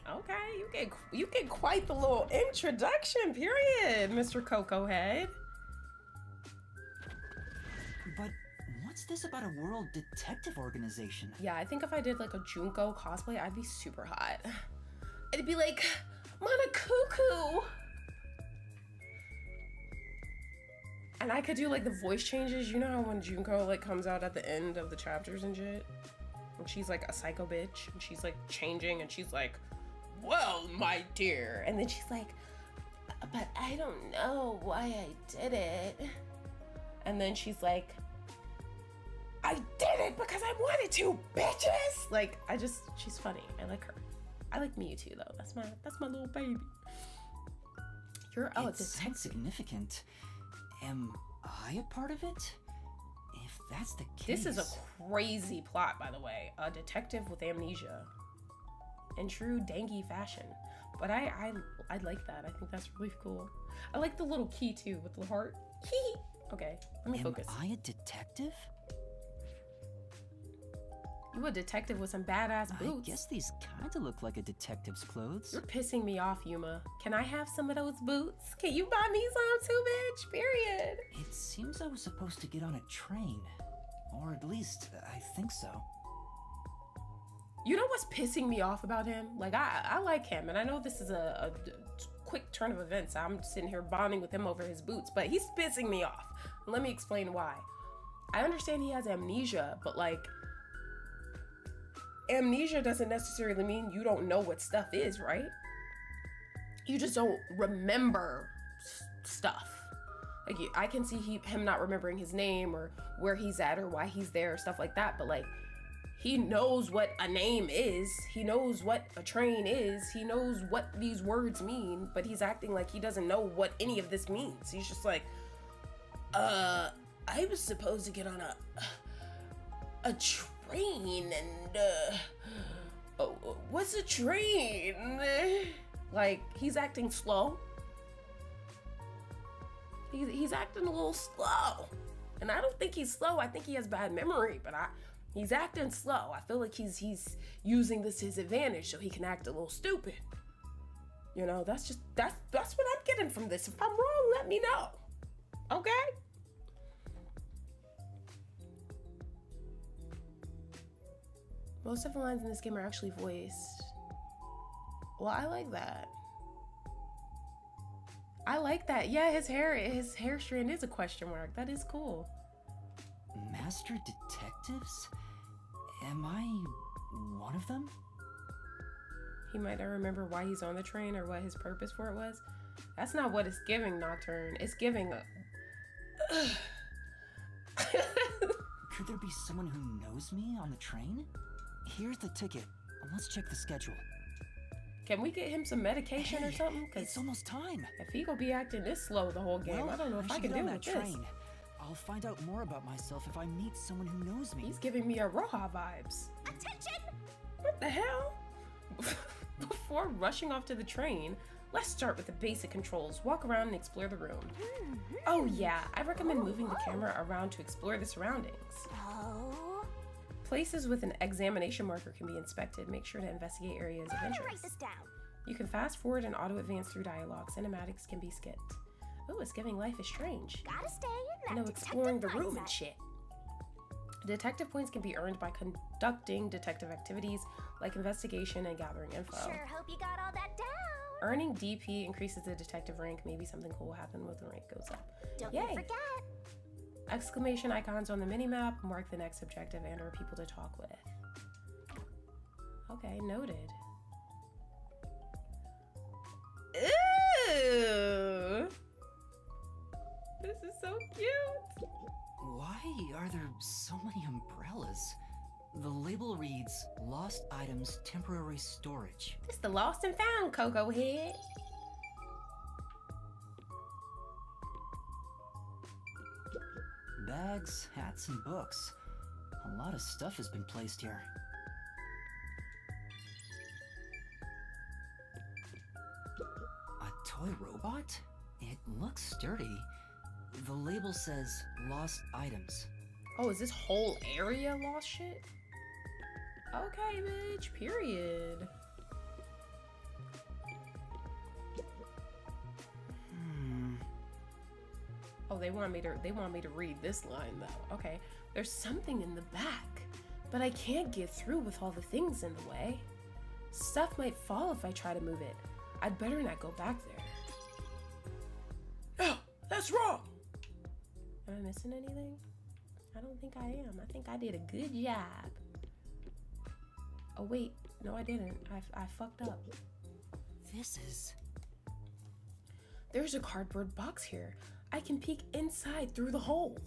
Okay, you get quite the little introduction, period, Mr. Coco Head.
But what's this about a world detective organization?
Yeah, I think if I did like a Junko cosplay, I'd be super hot. It'd be like, Mana Cuckoo! And I could do like the voice changes. You know how when Junko like comes out at the end of the chapters and shit? And she's like a psycho bitch, and she's like changing, and she's like, well, my dear. And then she's like, but I don't know why I did it. And then she's like, I did it because I wanted to, bitches. Like, she's funny. I like her. I like Mewtwo though. That's my little baby. You're a
detective. Sounds significant. Am I a part of it? If that's the case.
This is a crazy plot, by the way. A detective with amnesia. In true Dangy fashion. But I like that. I think that's really cool. I like the little key too with the heart. Okay, let me focus.
Am I a detective?
You a detective with some badass boots.
I guess these kind of look like a detective's clothes.
You're pissing me off, Yuma. Can I have some of those boots? Can you buy me some too, bitch? Period.
It seems I was supposed to get on a train. Or at least, I think so.
You know what's pissing me off about him? Like, I like him, and I know this is a quick turn of events. I'm sitting here bonding with him over his boots, but he's pissing me off. Let me explain why. I understand he has amnesia, but like, amnesia doesn't necessarily mean you don't know what stuff is, right? You just don't remember stuff. Like, I can see him not remembering his name or where he's at or why he's there or stuff like that, but like, he knows what a name is. He knows what a train is. He knows what these words mean, but he's acting like he doesn't know what any of this means. He's just like, I was supposed to get on a train and, what's a train? Like, he's acting slow. He's acting a little slow. And I don't think he's slow. I think he has bad memory, but he's acting slow. I feel like he's using this to his advantage so he can act a little stupid. You know, that's what I'm getting from this. If I'm wrong, let me know. Okay? Most of the lines in this game are actually voiced. Well, I like that. I like that. Yeah, his hair strand is a question mark. That is cool.
Master detectives? Am I one of them?
He might not remember why he's on the train or what his purpose for it was. That's not what it's giving, Nocturne. It's giving a...
Could there be someone who knows me on the train? Here's the ticket. Let's check the schedule.
Can we get him some medication or something?
It's almost time.
If he gonna be acting this slow the whole game, I don't know if I can deal with this.
I'll find out more about myself if I meet someone who knows me.
He's giving me a Roja vibes.
Attention!
What the hell? Before rushing off to the train, let's start with the basic controls. Walk around and explore the room. Oh yeah, I recommend moving the camera around to explore the surroundings.
Oh.
Places with an examination marker can be inspected. Make sure to investigate areas of interest.
Write this down. You
can fast forward and auto advance through dialogue. Cinematics can be skipped. Oh, it's giving Life is Strange.
Gotta stay in
that. No, exploring the room
mindset.
and shit. Detective points can be earned by conducting detective activities like investigation and gathering info.
Sure hope you got all that down.
Earning DP increases the detective rank. Maybe something cool will happen when the rank goes up.
Don't
Yay.
forget.
Exclamation icons on the minimap mark the next objective and or people to talk with. Okay, noted. Ew! This is so cute!
Why are there so many umbrellas? The label reads, Lost Items Temporary Storage.
It's the lost and found, Coco Head.
bags, hats, and books. A lot of stuff has been placed here. A toy robot? It looks sturdy. The label says lost items.
Oh, is this whole area lost shit? Okay, bitch. Period. Oh, they want me to read this line though. Okay. There's something in the back, but I can't get through with all the things in the way. Stuff might fall if I try to move it. I'd better not go back there. Oh, that's wrong. Am I missing anything? I don't think I am. I think I did a good job. Oh wait, no I didn't. I fucked up.
This is...
There's a cardboard box here. I can peek inside through the hole.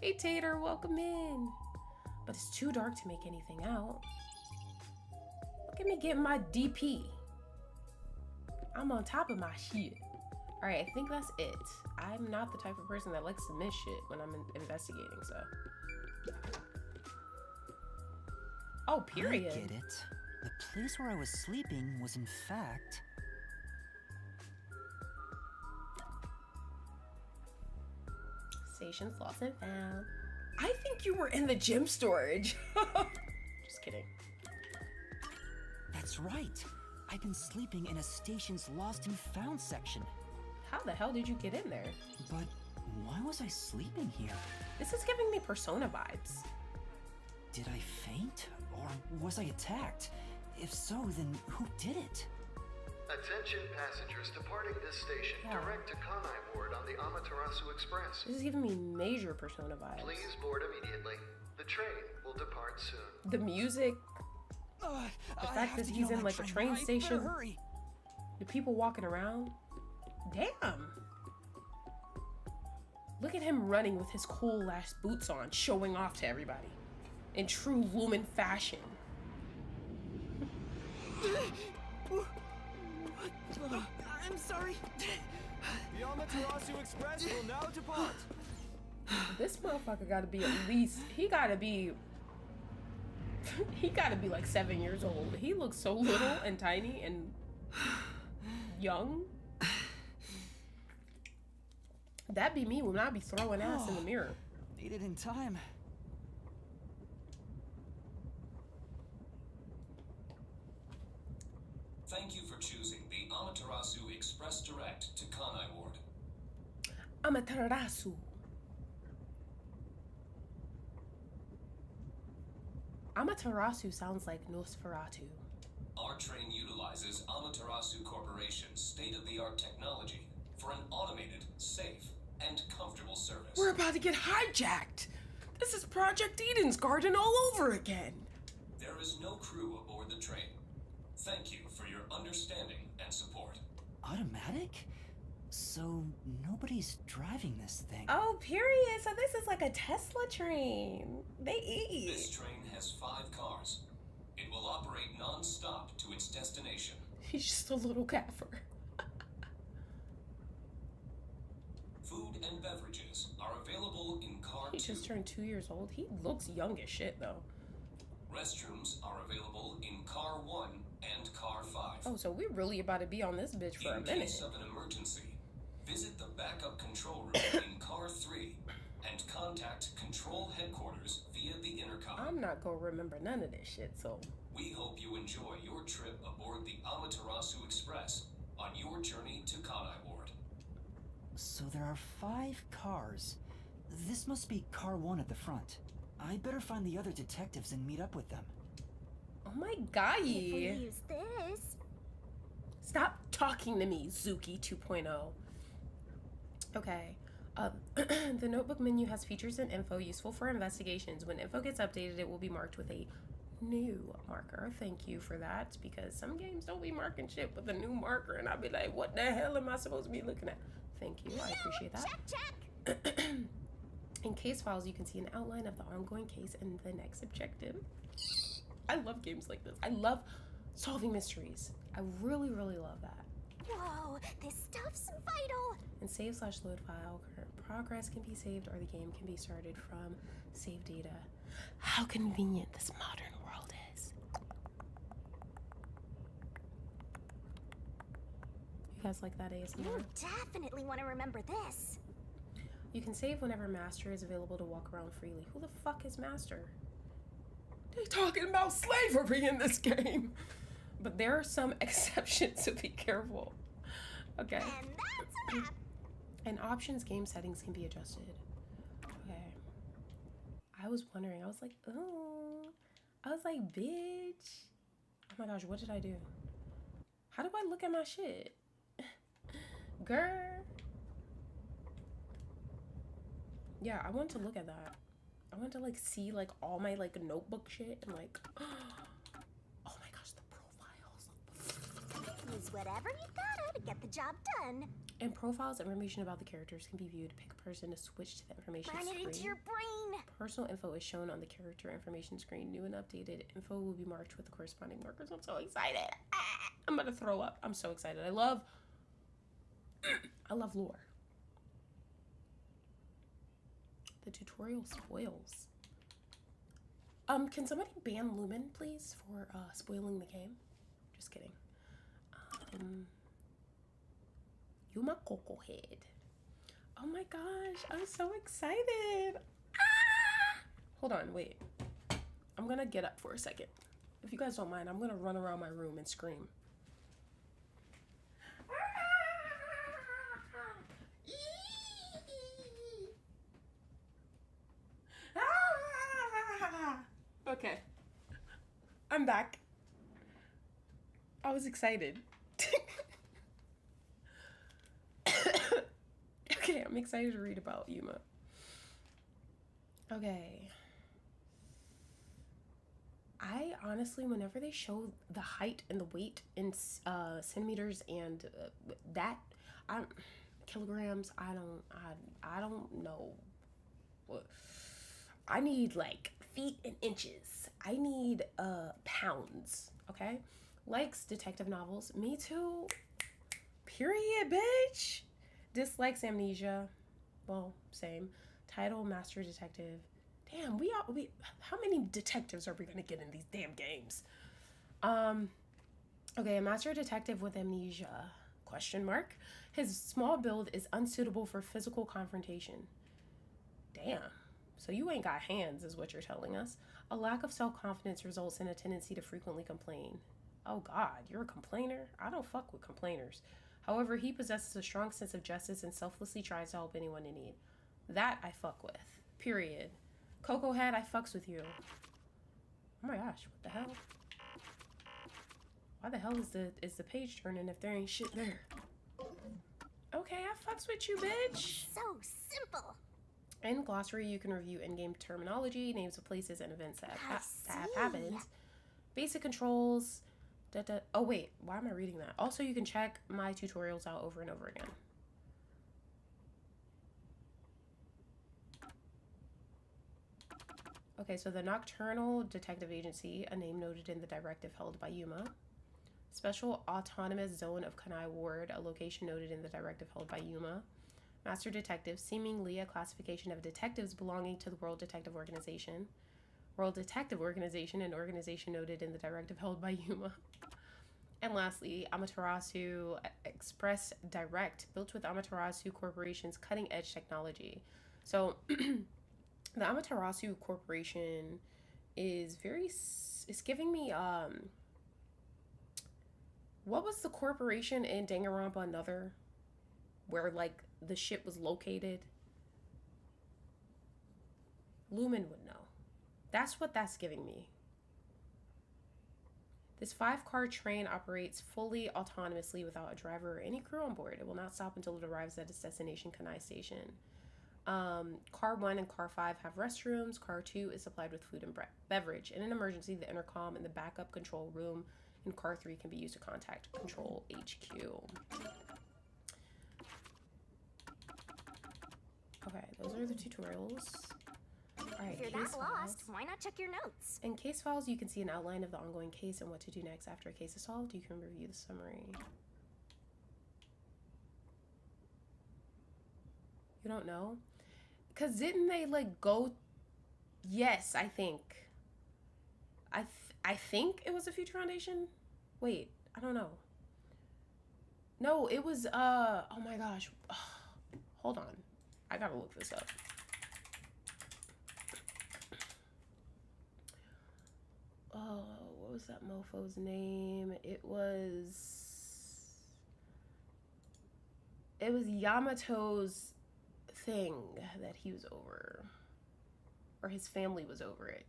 Hey Tater, welcome in. But it's too dark to make anything out. Look at me getting my DP. I'm on top of my shit. Alright, I think that's it. I'm not the type of person that likes to miss shit when I'm investigating, so. Oh, period.
I get it. The place where I was sleeping was in fact...
Stations lost and found. I think you were in the gym storage. Just kidding.
That's right. I've been sleeping in a station's lost and found section.
How the hell did you get in there?
But why was I sleeping here?
This is giving me Persona vibes.
Did I faint? Or was I attacked? If so, then who did it?
Attention passengers departing this station.
Yeah.
Direct to Kanai Ward on the Amaterasu Express.
This is giving me major Persona vibes.
Please board immediately. The train will depart soon.
The music, the fact that he's in like a train station,
Hurry.
the people walking around. Damn. Look at him running with his cool ass boots on, showing off to everybody. In true Lumen fashion.
I'm sorry.
The Amaterasu Express will now depart.
This motherfucker gotta be at least, he gotta be like 7 years old. He looks so little and tiny and young. That'd be me when I'd be throwing ass in the mirror.
Made it in time.
Thank you for choosing the Amaterasu Express Direct to Kanai Ward.
Amaterasu. Amaterasu sounds like Nosferatu.
Our train utilizes Amaterasu Corporation's state-of-the-art technology for an automated, safe, and comfortable service.
We're about to get hijacked. This is Project Eden's Garden all over again.
There is no crew aboard the train. Thank you for your understanding and support.
Automatic? So nobody's driving this thing.
Oh, period. So this is like a Tesla train. They eat.
This train has 5 cars. It will operate non-stop to its destination.
He's just a little gaffer.
Food and beverages are available in car
He
2.
just turned 2 years old. He looks young as shit, though.
Restrooms are available in car 1 and car 5.
Oh, so we really about to be on this bitch for a
In
minute.
case of an emergency, visit the backup control room in car 3 and contact control headquarters via the intercom.
I'm not gonna remember none of this shit, so.
We hope you enjoy your trip aboard the Amaterasu Express on your journey to Kanai Ward.
So there are 5 cars. This must be car 1 at the front. I better find the other detectives and meet up with them.
Oh my god.
If we use this,
Stop talking to me, Zuki 2.0. Okay. The notebook menu has features and info useful for investigations. When info gets updated, it will be marked with a new marker. Thank you for that, because some games don't be marking shit with a new marker, and I'll be like, what the hell am I supposed to be looking at? Thank you. I appreciate that.
check.
In case files, you can see an outline of the ongoing case and the next objective. I love games like this. I love solving mysteries. I really, really love that.
Whoa, this stuff's vital.
And save/load file. Current progress can be saved or the game can be started from save data. How convenient this modern world is. You guys like that ASMR?
You definitely want to remember this.
You can save whenever Master is available to walk around freely. Who the fuck is Master? They talking about slavery in this game. But there are some exceptions, so be careful. Okay.
And that's a wrap.
And options game settings can be adjusted. Okay. I was wondering, I was like, oh. I was like, bitch. Oh my gosh, what did I do? How do I look at my shit? Girl. Yeah, I want to look at that. I want to like see like all my like notebook shit and like, oh my gosh, the profiles.
Use whatever you gotta to get the job done.
In profiles, information about the characters can be viewed. Pick a person to switch to the information
Burn
screen.
it into your brain.
Personal info is shown on the character information screen. New and updated info will be marked with the corresponding markers. I'm so excited. I'm gonna throw up. I'm so excited. I love lore. The tutorial spoils. Can somebody ban Lumen, please, for spoiling the game? Just kidding. Yuma Coco Head. Oh my gosh, I'm so excited. Ah! Hold on, wait. I'm gonna get up for a second. If you guys don't mind, I'm gonna run around my room and scream. Okay. I'm back. I was excited. Okay, I'm excited to read about Yuma. Okay. I honestly, whenever they show the height and the weight in centimeters and kilograms, I don't know. I need like feet and inches. I need pounds. Okay. Likes detective novels. Me too. Period, bitch. Dislikes Amnesia. Well, same. Title, Master Detective. Damn, we how many detectives are we gonna get in these damn games? Okay, a Master Detective with Amnesia, question mark. His small build is unsuitable for physical confrontation. Damn. So you ain't got hands, is what you're telling us. A lack of self-confidence results in a tendency to frequently complain. Oh God, you're a complainer? I don't fuck with complainers. However, he possesses a strong sense of justice and selflessly tries to help anyone in need. That I fuck with. Period. Coco Head, I fucks with you. Oh my gosh, what the hell? Why the hell is the page turning if there ain't shit there? Okay, I fucks with you, bitch.
So simple.
In Glossary, you can review in-game terminology, names of places, and events that have happened. Basic controls. Oh wait, why am I reading that? Also, you can check my tutorials out over and over again. Okay, so the Nocturnal Detective Agency, a name noted in the directive held by Yuma. Special Autonomous Zone of Kanai Ward, a location noted in the directive held by Yuma. Master Detective, seemingly a classification of detectives belonging to the World Detective Organization. World Detective Organization, an organization noted in the directive held by Yuma. And lastly, Amaterasu Express Direct, built with Amaterasu Corporation's cutting-edge technology. So, the Amaterasu Corporation is it's giving me, what was the corporation in Danganronpa Another? Where, like, the shit was located? Lumen would know. That's what that's giving me. This 5-car train operates fully autonomously without a driver or any crew on board. It will not stop until it arrives at its destination, Kanai Station. Car 1 and Car 5 have restrooms. Car 2 is supplied with food and beverage. In an emergency, the intercom in the backup control room in Car 3 can be used to contact Control HQ. Okay, those are the tutorials. Alright,
If you're that lost, why not check your notes?
In case files, you can see an outline of the ongoing case and what to do next after a case is solved. You can review the summary. You don't know? Because didn't they, like, go... Yes, I think. I think it was the Future Foundation? Wait, I don't know. No, it was, oh my gosh. Hold on. I gotta look this up. Oh, what was that mofo's name? It was Yamato's thing that he was over. Or his family was over it.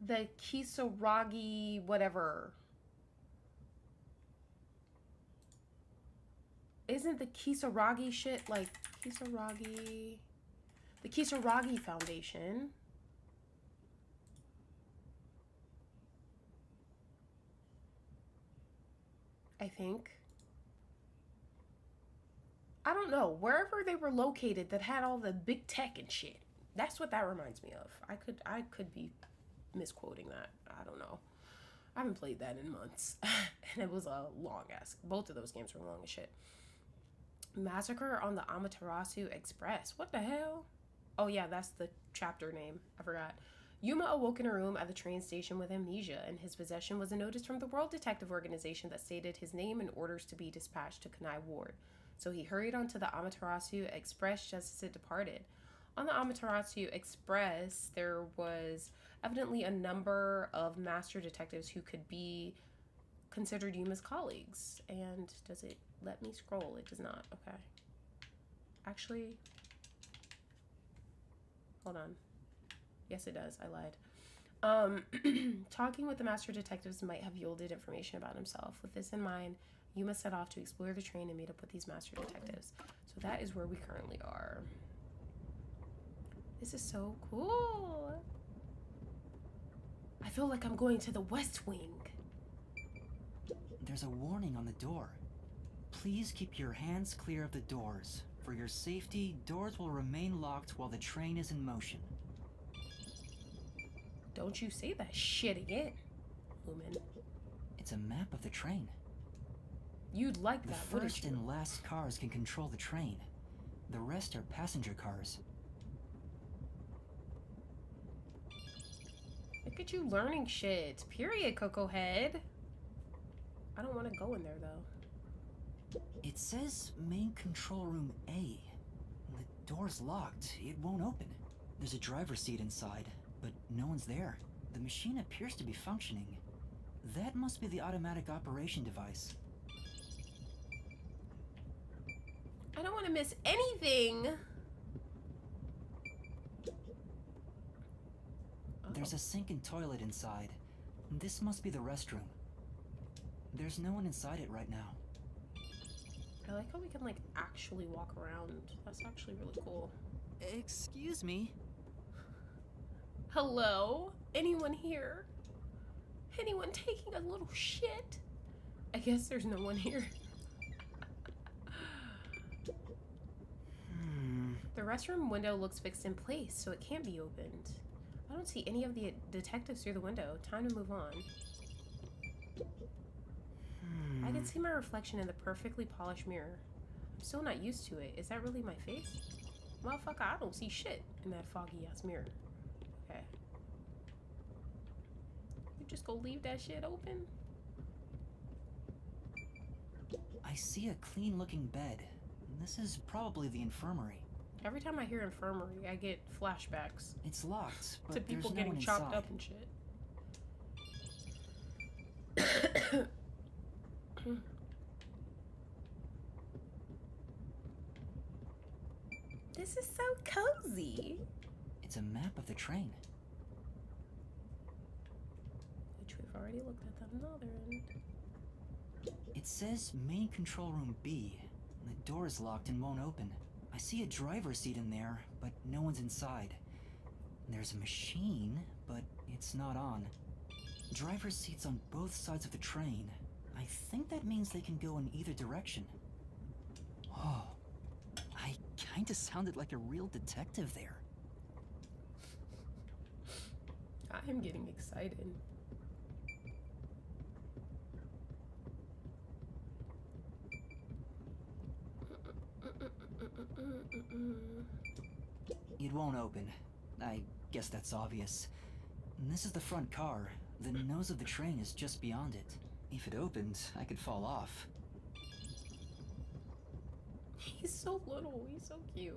The Kisaragi whatever. Isn't the Kisaragi shit like Kisaragi? The Kisaragi Foundation. I think. I don't know. Wherever they were located that had all the big tech and shit. That's what that reminds me of. I could be misquoting that. I don't know. I haven't played that in months. And it was a long ass. Both of those games were long as shit. Massacre on the Amaterasu Express. What the hell? Oh yeah, that's the chapter name. I forgot. Yuma awoke in a room at the train station with amnesia, and his possession was a notice from the World Detective Organization that stated his name and orders to be dispatched to Kanai Ward. So he hurried onto the Amaterasu Express just as it departed. On the Amaterasu Express, there was evidently a number of master detectives who could be considered Yuma's colleagues. And does it let me scroll? It does not. Okay. Actually, hold on. Yes, it does. I lied. Talking with the master detectives might have yielded information about himself. With this in mind, Yuma set off to explore the train and meet up with these master detectives. So that is where we currently are. This is so cool. I feel like I'm going to the West Wing.
There's a warning on the door. Please keep your hands clear of the doors. For your safety, doors will remain locked while the train is in motion.
Don't you say that shit again, Lumen.
It's a map of the train.
You'd like
The
that, wouldn't
first
you?
and last cars can control the train. The rest are passenger cars.
Look at you learning shit. Period, Coco Head. I don't want to go in there, though.
It says main control room A. The door's locked. It won't open. There's a driver's seat inside, but no one's there. The machine appears to be functioning. That must be the automatic operation device.
I don't want to miss anything.
There's a sink and toilet inside. This must be the restroom. There's no one inside it right now.
I like how we can, like, actually walk around. That's actually really cool.
Excuse me?
Hello? Anyone here? Anyone taking a little shit? I guess there's no one here. The restroom window looks fixed in place, so it can't be opened. I don't see any of the detectives through the window. Time to move on. I can see my reflection in the perfectly polished mirror. I'm still not used to it. Is that really my face? Motherfucker, I don't see shit in that foggy-ass mirror. Okay. You just go leave that shit open?
I see a clean-looking bed. This is probably the infirmary.
Every time I hear infirmary, I get flashbacks
It's locked, but
to people
there's no
getting
one
chopped
inside.
up and shit. This is so cozy.
It's a map of the train.
Which we've already looked at that other end.
It says main control room B. The door is locked and won't open. I see a driver's seat in there, but no one's inside. There's a machine, but it's not on. Driver's seats on both sides of the train. I think that means they can go in either direction. Oh, I kinda sounded like a real detective there.
I am getting excited.
It won't open. I guess that's obvious. And this is the front car. The nose of the train is just beyond it. If it opened, I could fall off.
He's so little. He's so cute.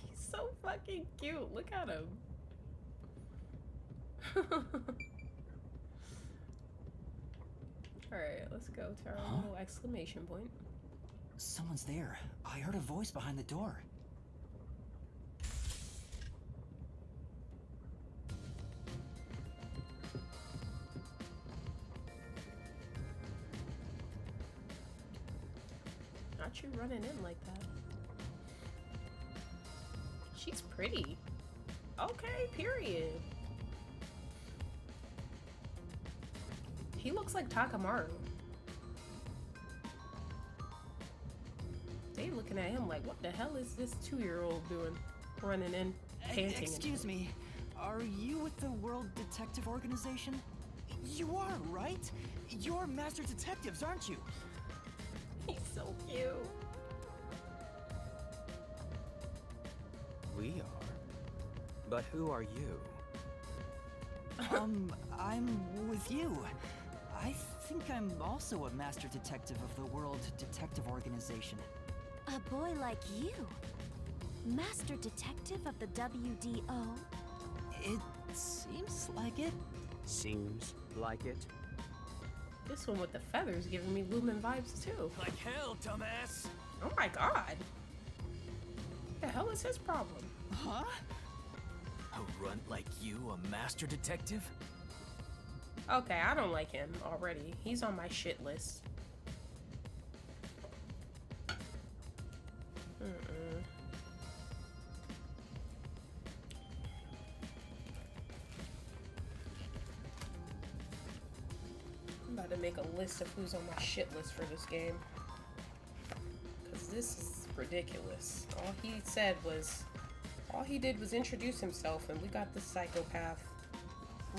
He's so fucking cute. Look at him. Alright, let's go to our little exclamation point.
Someone's there. I heard a voice behind the door.
Not you running in like that. She's pretty. Okay, period. He looks like Takamaru. They looking at him like, what the hell is this 2-year-old doing? Running in, panting.
Excuse me. Are you with the World Detective Organization? You are, right? You're master detectives, aren't you?
He's so cute.
We are. But who are you?
I'm with you. I think I'm also a master detective of the World Detective Organization.
A boy like you? Master detective of the WDO?
It seems like it.
Seems like it.
This one with the feathers giving me Lumen vibes too.
Like hell, dumbass.
Oh my god. What the hell is his problem?
Huh?
A runt like you, a master detective?
Okay, I don't like him already. He's on my shit list. I'm about to make a list of who's on my shit list for this game. Because this is ridiculous. All he did was introduce himself and we got this psychopath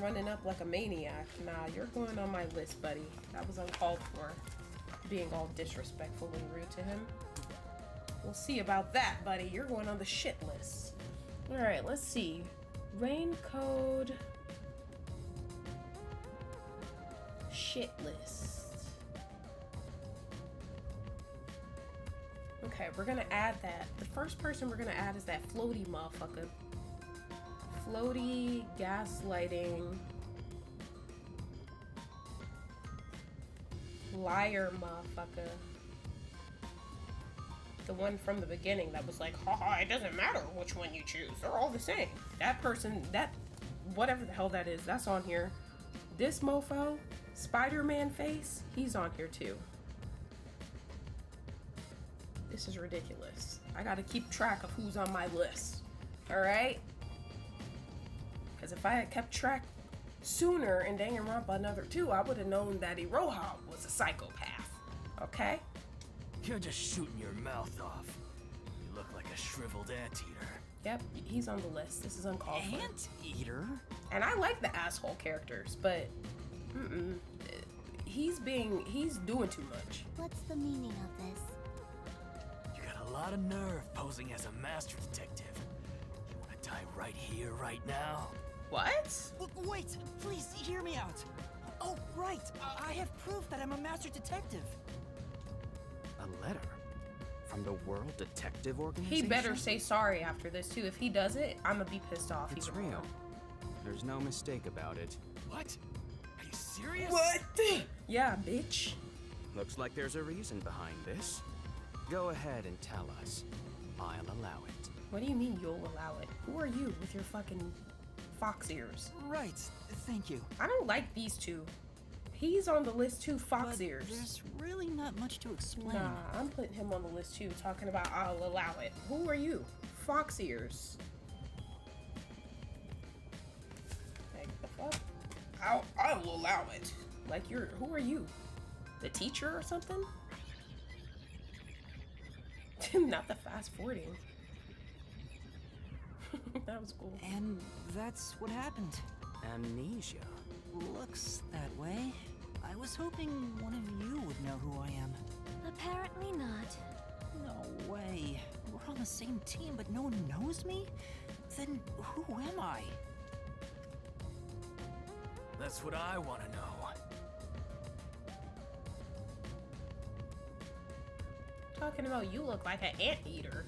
running up like a maniac. Nah, you're going on my list, buddy. That was uncalled for. Being all disrespectful and rude to him. We'll see about that, buddy. You're going on the shit list. Alright, let's see. Raincode. Shit list. Okay, we're gonna add that. The first person we're gonna add is that floaty motherfucker. Floaty, gaslighting, liar motherfucker. The one from the beginning that was like, haha, it doesn't matter which one you choose. They're all the same. That person, whatever the hell that is, that's on here. This mofo, Spider-Man face, he's on here too. This is ridiculous. I gotta keep track of who's on my list. Alright? Because if I had kept track sooner in Danganronpa Another 2, I would have known that Iroha was a psychopath. Okay?
You're just shooting your mouth off. You look like a shriveled anteater.
Yep, he's on the list. This is uncalled for.
Anteater?
And I like the asshole characters, but he's doing too much.
What's the meaning of this?
You got a lot of nerve posing as a master detective. You wanna die right here, right now?
What?
Wait, please hear me out. Oh, right. I have proof that I'm a master detective.
A letter? From the World Detective Organization?
He better say sorry after this too. If he does it, I'm gonna be pissed off.
It's
even
real.
more.
There's no mistake about it.
What? Are you serious?
What? Yeah, bitch.
Looks like there's a reason behind this. Go ahead and tell us. I'll allow it.
What do you mean you'll allow it? Who are you with your fucking fox ears?
Right, thank you.
I don't like these two. He's on the list too, fox
But
ears.
there's really not much to explain.
Nah, I'm putting him on the list too, talking about I'll allow it. Who are you? Fox ears. Like, the fuck? I'll allow it. Like, who are you? The teacher or something? Not the fast forwarding. That was cool.
And that's what happened.
Amnesia.
Looks that way. I was hoping one of you would know who I am.
Apparently not.
No way. We're on the same team, but no one knows me? Then who am I?
That's what I want to know.
Talking about you look like an anteater.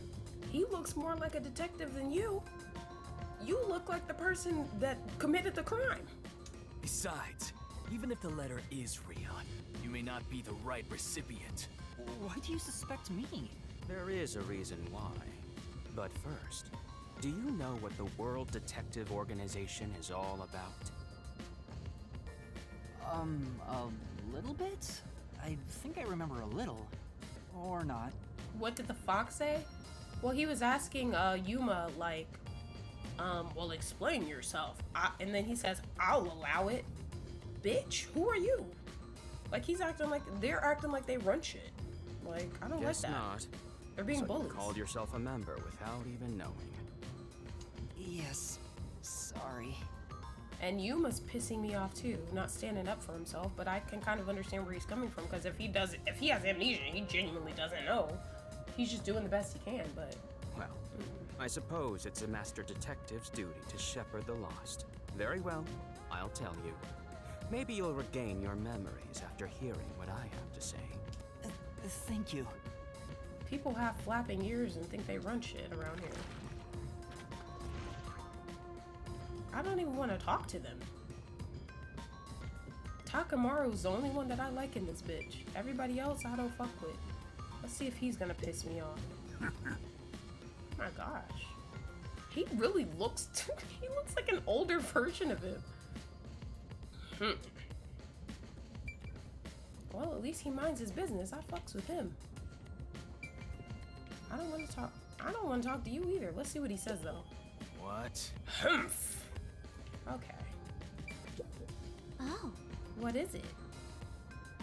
He looks more like a detective than you. You look like the person that committed the crime.
Besides, even if the letter is real, you may not be the right recipient.
Why do you suspect me?
There is a reason why. But first, do you know what the World Detective Organization is all about?
A little bit? I think I remember a little. Or not.
What did the fox say? Well, he was asking Yuma, like, well, explain yourself. And then he says, I'll allow it. Bitch, who are you? Like, they're acting like they run shit. Like, I don't
Guess
like that.
not.
They're being
So
bullies.
you called yourself a member without even knowing.
Yes. Sorry.
And Yuma's pissing me off too, not standing up for himself, but I can kind of understand where he's coming from, because if he has amnesia, he genuinely doesn't know. He's just doing the best he can, but...
Well, I suppose it's a master detective's duty to shepherd the lost. Very well, I'll tell you. Maybe you'll regain your memories after hearing what I have to say.
Thank you.
People have flapping ears and think they run shit around here. I don't even want to talk to them. Takamaru's the only one that I like in this bitch. Everybody else I don't fuck with. Let's see if he's gonna piss me off. My gosh. He really looks... he looks like an older version of him. Well, at least he minds his business. I fucks with him. I don't want to talk to you either. Let's see what he says though.
What?
Humph. Okay.
Oh.
What is it?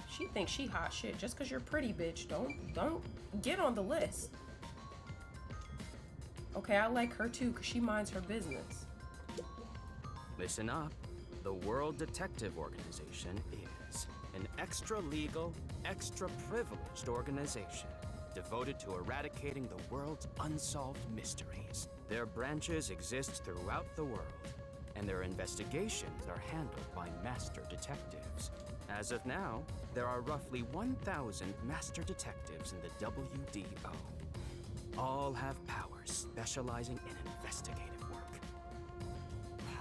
She thinks she hot shit just because you're pretty, bitch. Don't get on the list. Okay, I like her too because she minds her business.
Listen up. The World Detective Organization is an extra-legal, extra-privileged organization devoted to eradicating the world's unsolved mysteries. Their branches exist throughout the world, and their investigations are handled by master detectives. As of now, there are roughly 1,000 master detectives in the WDO. All have powers specializing in investigative work.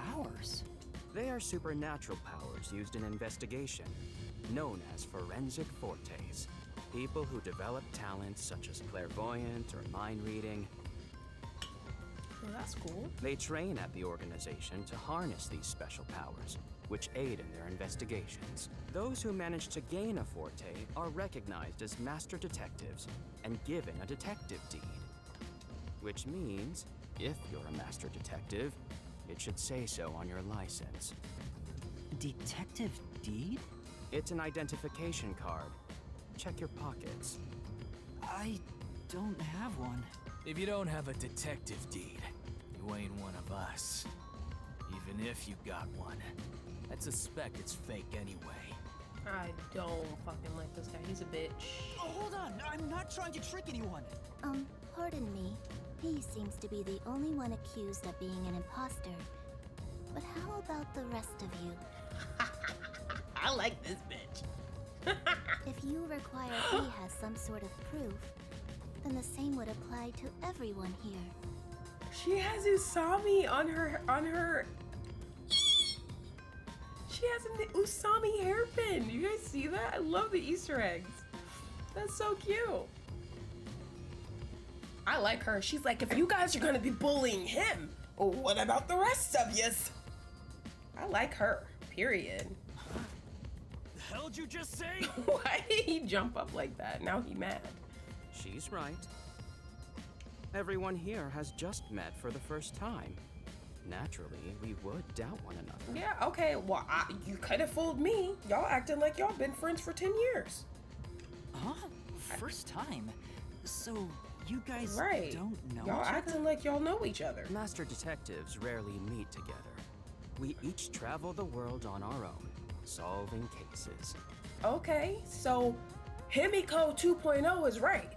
Powers?
They are supernatural powers used in investigation, known as forensic fortes. People who develop talents such as clairvoyant or mind reading.
Well, that's cool.
They train at the organization to harness these special powers, which aid in their investigations. Those who manage to gain a forte are recognized as master detectives and given a detective deed. Which means, if you're a master detective, it should say so on your license.
Detective deed?
It's an identification card. Check your pockets.
I don't have one.
If you don't have a detective deed, you ain't one of us. Even if you got one, I'd suspect it's fake anyway.
I don't fucking like this guy. He's a bitch.
Oh, hold on. I'm not trying to trick anyone.
Pardon me. He seems to be the only one accused of being an imposter. But how about the rest of you?
I like this bitch.
If you require he has some sort of proof, then the same would apply to everyone here.
She has Usami on her. She has an Usami hairpin. You guys see that? I love the Easter eggs. That's so cute. I like her. She's like, if you guys are gonna be bullying him, what about the rest of yous? I like her. Period.
The hell'd you just say?
Why did he jump up like that? Now he mad.
She's right. Everyone here has just met for the first time. Naturally, we would doubt one another.
Yeah, okay. Well, you could have fooled me. Y'all acting like y'all been friends for 10 years.
Huh? First time? So, you guys
Right.
don't know
Y'all
each other?
acting like y'all know each other.
Master detectives rarely meet together. We each travel the world on our own, solving cases.
Okay, so Himiko 2.0 is right.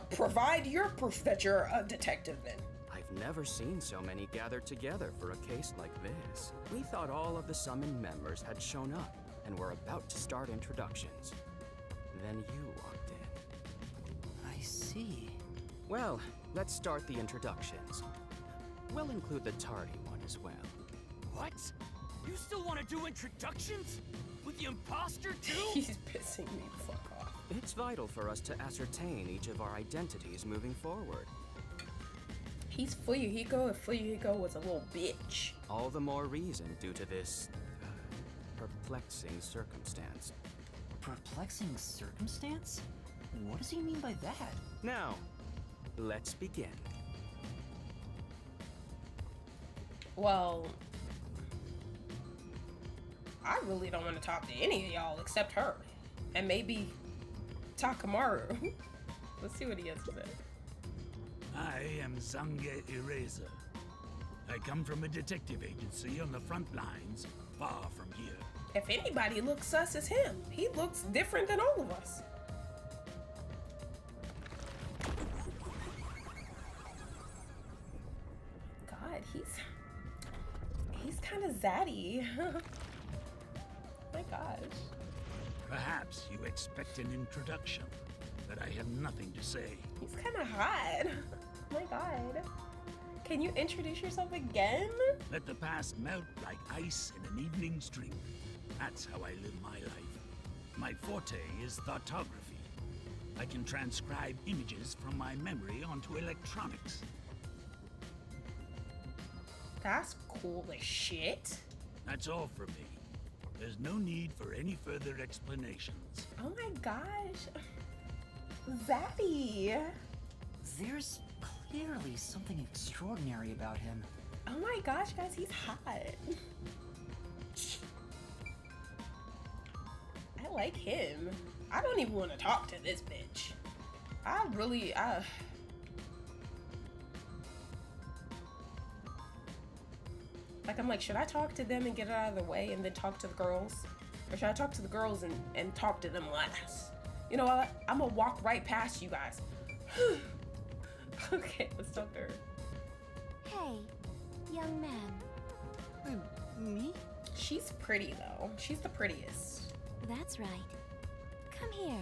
provide your proof that you're a detective then.
I've never seen so many gathered together for a case like this. We thought all of the summoned members had shown up and were about to start introductions. Then you walked in.
I see.
Well, let's start the introductions. We'll include the tardy one as well.
What? You still want to do introductions? With the imposter too?
He's pissing me the fuck off.
It's vital for us to ascertain each of our identities moving forward.
He's Fuyuhiko if Fuyuhiko was a little bitch.
All the more reason due to this perplexing circumstance.
Perplexing circumstance? What does he mean by that?
Now, let's begin.
Well, I really don't want to talk to any of y'all except her. And maybe Takamaru. Let's see what he has to say.
I am Zange Eraser. I come from a detective agency on the front lines, far from here.
If anybody looks sus, it's him. He looks different than all of us. God, he's kind of zaddy. My gosh.
Perhaps you expect an introduction, but I have nothing to say.
He's kind of hot. Oh my god. Can you introduce yourself again?
Let the past melt like ice in an evening stream. That's how I live my life. My forte is thoughtography. I can transcribe images from my memory onto electronics.
That's cool as shit.
That's all for me. There's no need for any further explanations.
Oh my gosh. Zaddy.
There's clearly something extraordinary about him.
Oh my gosh, guys, he's hot. I like him. I don't even want to talk to this bitch. I'm like, should I talk to them and get it out of the way and then talk to the girls? Or should I talk to the girls and talk to them last? You know what? I'm gonna walk right past you guys. Okay, let's talk to her.
Hey, young man.
Me?
She's pretty though. She's the prettiest.
That's right. Come here.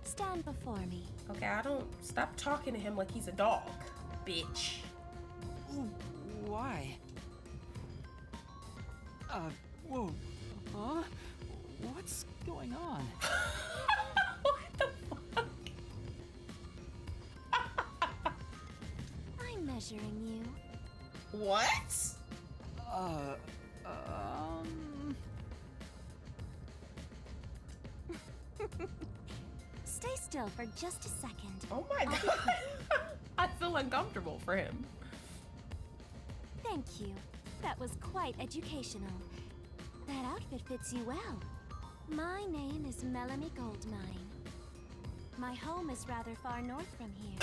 Stand before me.
Okay, I don't stop talking to him like he's a dog, bitch.
Why? Whoa. Huh? What's going on?
What the fuck?
I'm measuring you.
What?
Stay still for just a second.
Oh my god. I feel uncomfortable for him.
Thank you. That was quite educational. That outfit fits you well. My name is Melanie Goldmine. My home is rather far north from here.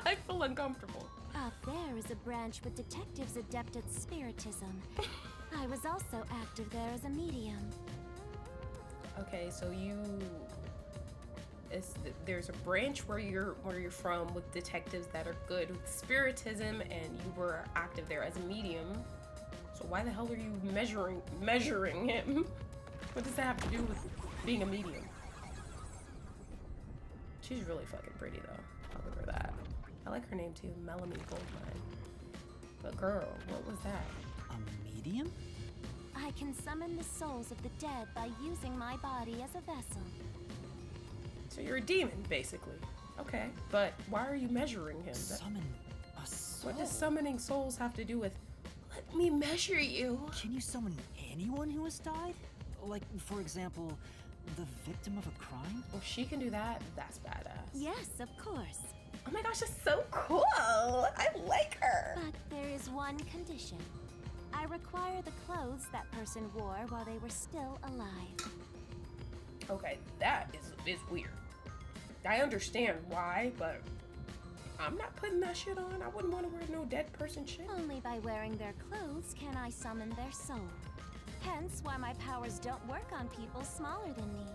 I feel uncomfortable.
Up there is a branch with detectives adept at spiritism. I was also active there as a medium.
Okay, so there's a branch where you're from with detectives that are good with spiritism, and you were active there as a medium. So why the hell are you measuring him? What does that have to do with being a medium? She's really fucking pretty though. I'll give her that. I like her name too, Melanie Goldmine. But girl, what was that?
A medium?
I can summon the souls of the dead by using my body as a vessel.
So you're a demon, basically. Okay, but why are you measuring him?
Summon a soul?
What does summoning souls have to do with, let me measure you?
Can you summon anyone who has died? Like, for example, the victim of a crime?
If she can do that, that's badass.
Yes, of course.
Oh my gosh, that's so cool. I like her.
But there is one condition. I require the clothes that person wore while they were still alive.
Okay, that is weird. I understand why, but I'm not putting that shit on. I wouldn't want to wear no dead person shit.
Only by wearing their clothes can I summon their soul. Hence why my powers don't work on people smaller than me.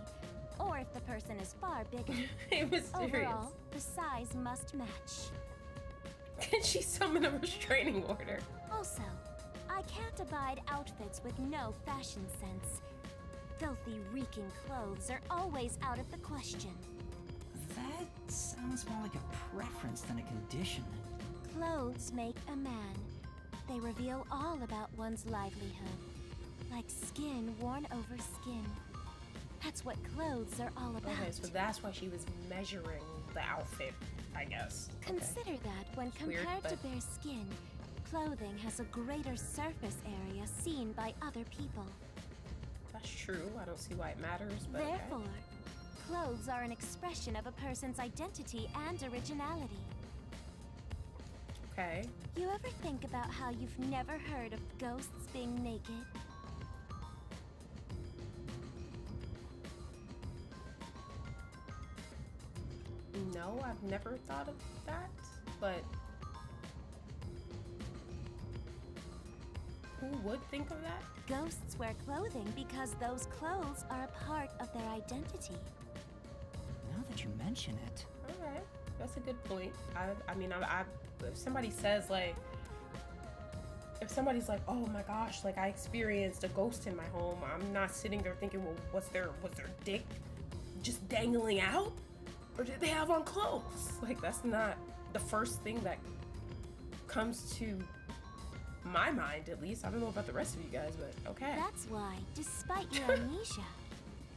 or if the person is far bigger.
It was serious.
Overall, the size must match.
Can she summon a restraining order?
Also, I can't abide outfits with no fashion sense. Filthy, reeking clothes are always out of the question.
That sounds more like a preference than a condition.
Clothes make a man. They reveal all about one's livelihood. Like skin worn over skin. That's what clothes are all about.
Okay, so that's why she was measuring the outfit, I guess.
Consider that when
Weird,
compared to
but-
bare skin, clothing has a greater surface area seen by other people.
That's true. I don't see why it matters, but okay.
Therefore, clothes are an expression of a person's identity and originality.
Okay.
You ever think about how you've never heard of ghosts being naked?
No, I've never thought of that, but who would think of that?
Ghosts wear clothing because those clothes are a part of their identity.
Now that you mention it,
Alright, that's a good point. I mean, if somebody says like, if somebody's like, oh my gosh, like I experienced a ghost in my home, I'm not sitting there thinking, well, was their dick just dangling out? Or did they have on clothes? Like, that's not the first thing that comes to my mind, at least. I don't know about the rest of you guys, but okay.
That's why, despite your amnesia,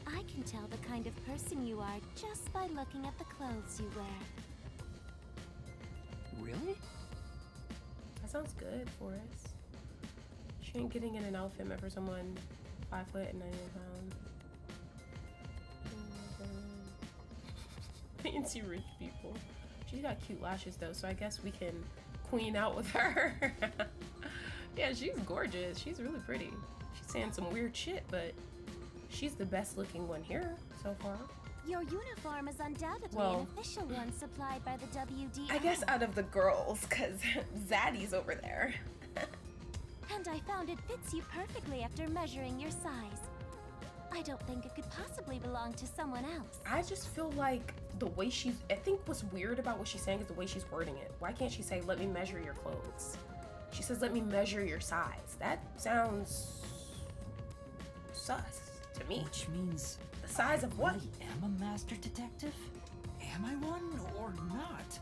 I can tell the kind of person you are just by looking at the clothes you wear.
really?
That sounds good for us. She ain't getting in an outfit meant for someone 5 foot and 91 pounds. Fancy rich people. She's got cute lashes though, so I guess we can queen out with her. Yeah, she's gorgeous. She's really pretty. She's saying some weird shit, but she's the best looking one here so far.
Your uniform is undoubtedly
Well,
an official one supplied by the WD.
I guess out of the girls, cause Zaddy's over there.
And I found it fits you perfectly after measuring your size. I don't think it could possibly belong to someone else.
I just feel like the way I think what's weird about what she's saying is the way she's wording it. Why can't she say, let me measure your clothes? She says, let me measure your size. That sounds sus to me.
Which means
The size of what?
I am a master detective? Am I one or not?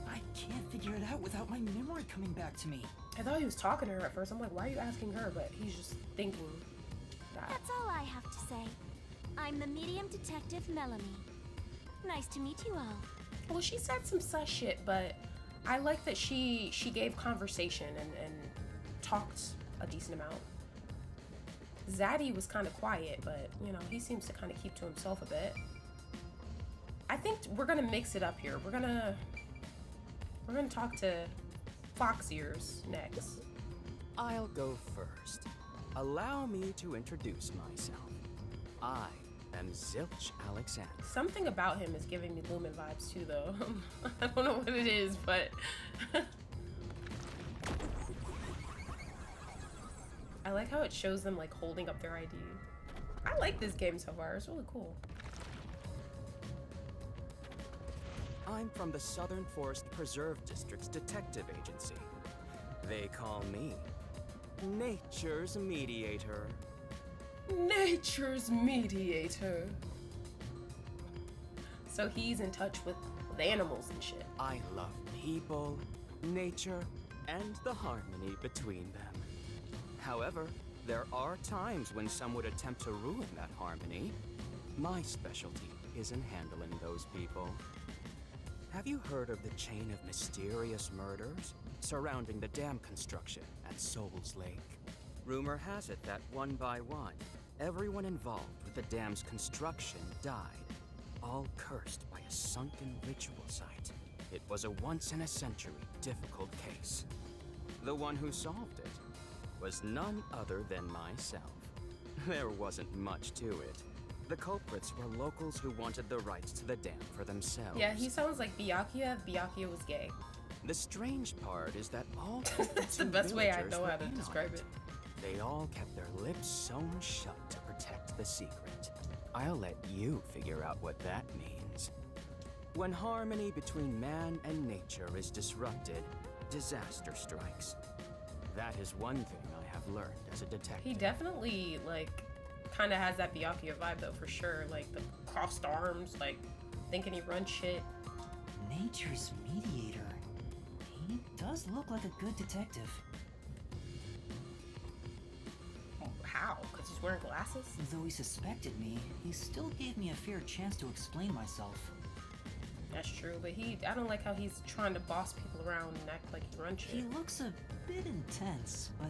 I can't figure it out without my memory coming back to me.
I thought he was talking to her at first. I'm like, why are you asking her? But he's just thinking that.
That's all I have to say. I'm the medium detective Melanie. Nice to meet you all.
Well, she said some sus shit, but I like that she gave conversation and talked a decent amount. Zaddy was kind of quiet, but you know, he seems to kind of keep to himself a bit. I think we're gonna mix it up here. We're gonna talk to Fox Ears next.
I'll go first. Allow me to introduce myself. I am Zilch Alexander.
Something about him is giving me Lumen vibes too, though. I don't know what it is, but I like how it shows them like holding up their ID. I like this game so far. It's really cool.
I'm from the Southern Forest Preserve District's detective agency. They call me Nature's Mediator.
Nature's mediator. So he's in touch with animals and shit.
I love people, nature, and the harmony between them. However, there are times when some would attempt to ruin that harmony. My specialty is in handling those people. Have you heard of the chain of mysterious murders surrounding the dam construction at Souls Lake? Rumor has it that one by one, everyone involved with the dam's construction died, all cursed by a sunken ritual site. It was a once-in-a-century difficult case. The one who solved it was none other than myself. There wasn't much to it. The culprits were locals who wanted the rights to the dam for themselves.
Yeah, he sounds like Byakuya if Byakuya was gay.
The strange part is that all
That's the best way I
villagers
know
were
how to
in on
describe it.
They all kept their lips sewn shut to protect the secret. I'll let you figure out what that means. When harmony between man and nature is disrupted, disaster strikes. That is one thing I have learned as a detective.
He definitely, like, kind of has that Byakuya vibe, though, for sure. Like, the crossed arms, like, thinking he runs shit.
Nature's mediator. He does look like a good detective.
How? Because he's wearing glasses?
Though he suspected me, he still gave me a fair chance to explain myself.
That's true, but I don't like how he's trying to boss people around and act like he runs shit.
He looks a bit intense, but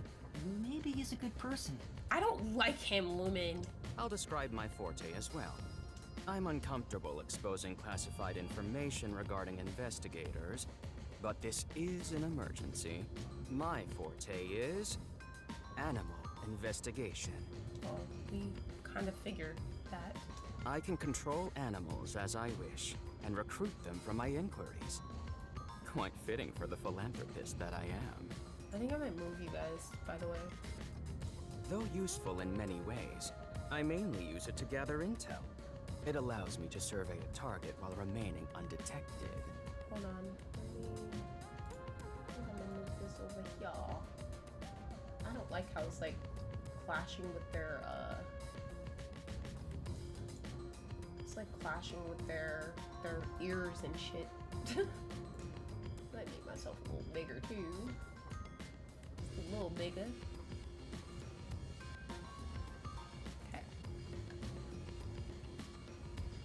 maybe he's a good person.
I don't like him, Lumen.
I'll describe my forte as well. I'm uncomfortable exposing classified information regarding investigators, but this is an emergency. My forte is animal investigation.
Well, we kind of figured that.
I can control animals as I wish and recruit them from my inquiries. Quite fitting for the philanthropist that I am.
I think I might move you guys, by the way.
Though useful in many ways, I mainly use it to gather intel. It allows me to survey a target while remaining undetected.
Hold on. I'm gonna move this over here. I don't like how it's like clashing with their it's like clashing with their ears and shit. Might make myself a little bigger too. Just a little bigger. Okay.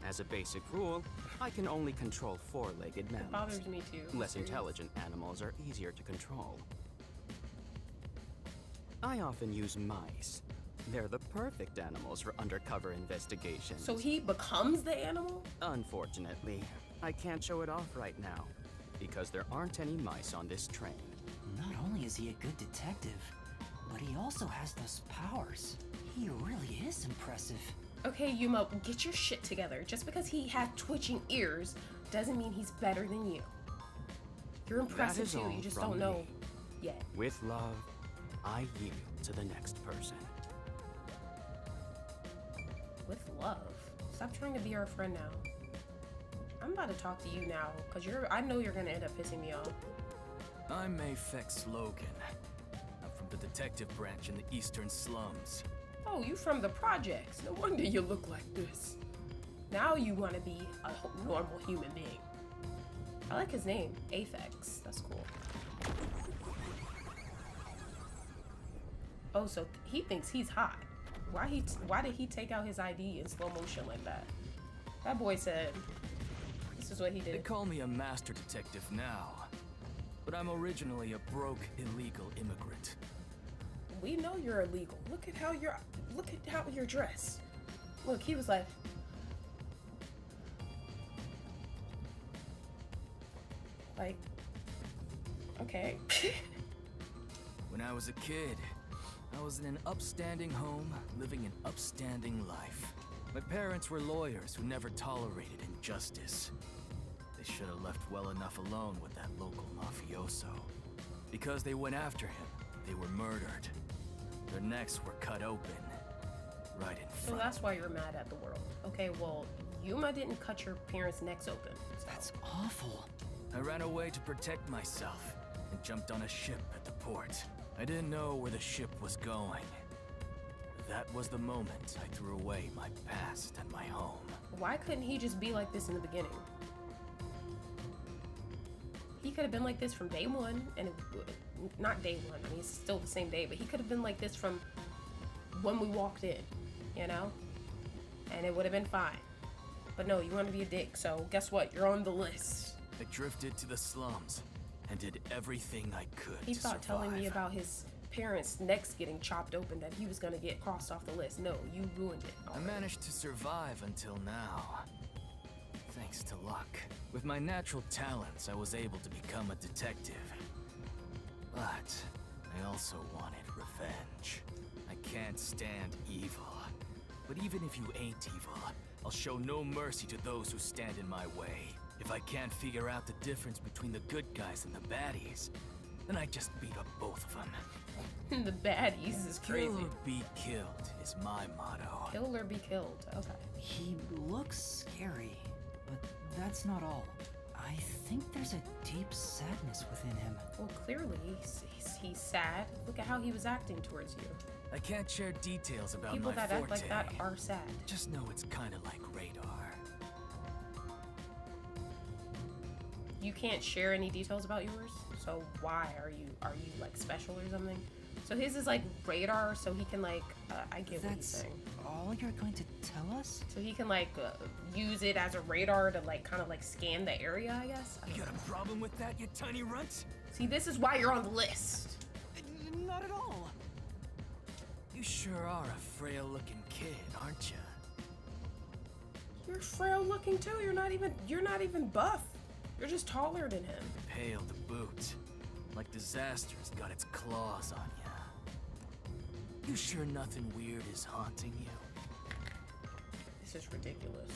As a basic rule, I can only control four-legged
It
mammals.
bothers me too.
Less
Serious.
intelligent animals are easier to control. I often use mice. They're the perfect animals for undercover investigations.
So he becomes the animal?
Unfortunately, I can't show it off right now, because there aren't any mice on this train.
Not only is he a good detective, but he also has those powers. He really is impressive.
Okay, Yuma, get your shit together. Just because he had twitching ears doesn't mean he's better than you. You're impressive
is
too,
all
you just
from
don't know
me.
yet.
With love, I yield to the next person.
With love. Stop trying to be our friend now. I'm about to talk to you now, because I know you're gonna end up pissing me off.
I'm Mayfex Logan. I'm from the detective branch in the eastern slums.
Oh, you from the projects. No wonder you look like this. Now you want to be a normal human being. I like his name, Aphex. That's cool. Oh, so he thinks he's hot. Why did he take out his ID in slow motion like that? That boy said, this is what he
They
did.
call me a master detective now, but I'm originally a broke, illegal immigrant.
We know you're illegal. Look at how you're dressed. Look, he was like, okay.
When I was a kid, I was in an upstanding home, living an upstanding life. My parents were lawyers who never tolerated injustice. They should have left well enough alone with that local mafioso. Because they went after him, they were murdered. Their necks were cut open, right in
So
front.
that's why you're mad at the world. Okay, well, Yuma didn't cut your parents' necks open. So.
That's awful.
I ran away to protect myself and jumped on a ship at the port. I didn't know where the ship was going. That was the moment I threw away my past and my home.
Why couldn't he just be like this in the beginning? He could have been like this from day one, and not day one, I mean, it's still the same day, but he could have been like this from when we walked in, you know? And it would have been fine. But no, you want to be a dick, so guess what? You're on the list.
I drifted to the slums and did everything I could
He
to
thought telling me
survive.
about his parents' necks getting chopped open that he was gonna get crossed off the list. No, you ruined it.
I managed to survive until now. Thanks to luck. With my natural talents, I was able to become a detective. But I also wanted revenge. I can't stand evil. But even if you ain't evil, I'll show no mercy to those who stand in my way. If I can't figure out the difference between the good guys and the baddies, then I just beat up both of them.
The baddies is crazy.
Kill or be killed is my motto.
Kill or be killed. Okay.
He looks scary, but that's not all. I think there's a deep sadness within him.
Well, clearly he's sad. Look at how he was acting towards you.
I can't share details about
People
my
that
forte.
act like that are sad.
Just know it's kind of like radar.
You can't share any details about yours. So why are you like special or something? So his is like radar, so he can like I get what he's saying.
All you're going to tell us?
So he can like use it as a radar to like kind of like scan the area, I guess.
You got a problem with that, you tiny runt?
See, this is why you're on the list.
Not at all.
You sure are a frail-looking kid, aren't you?
You're frail looking too. You're not even buff. You're just taller than him.
Pale to boot. Like disaster's got its claws on ya. You sure nothing weird is haunting you?
This is ridiculous.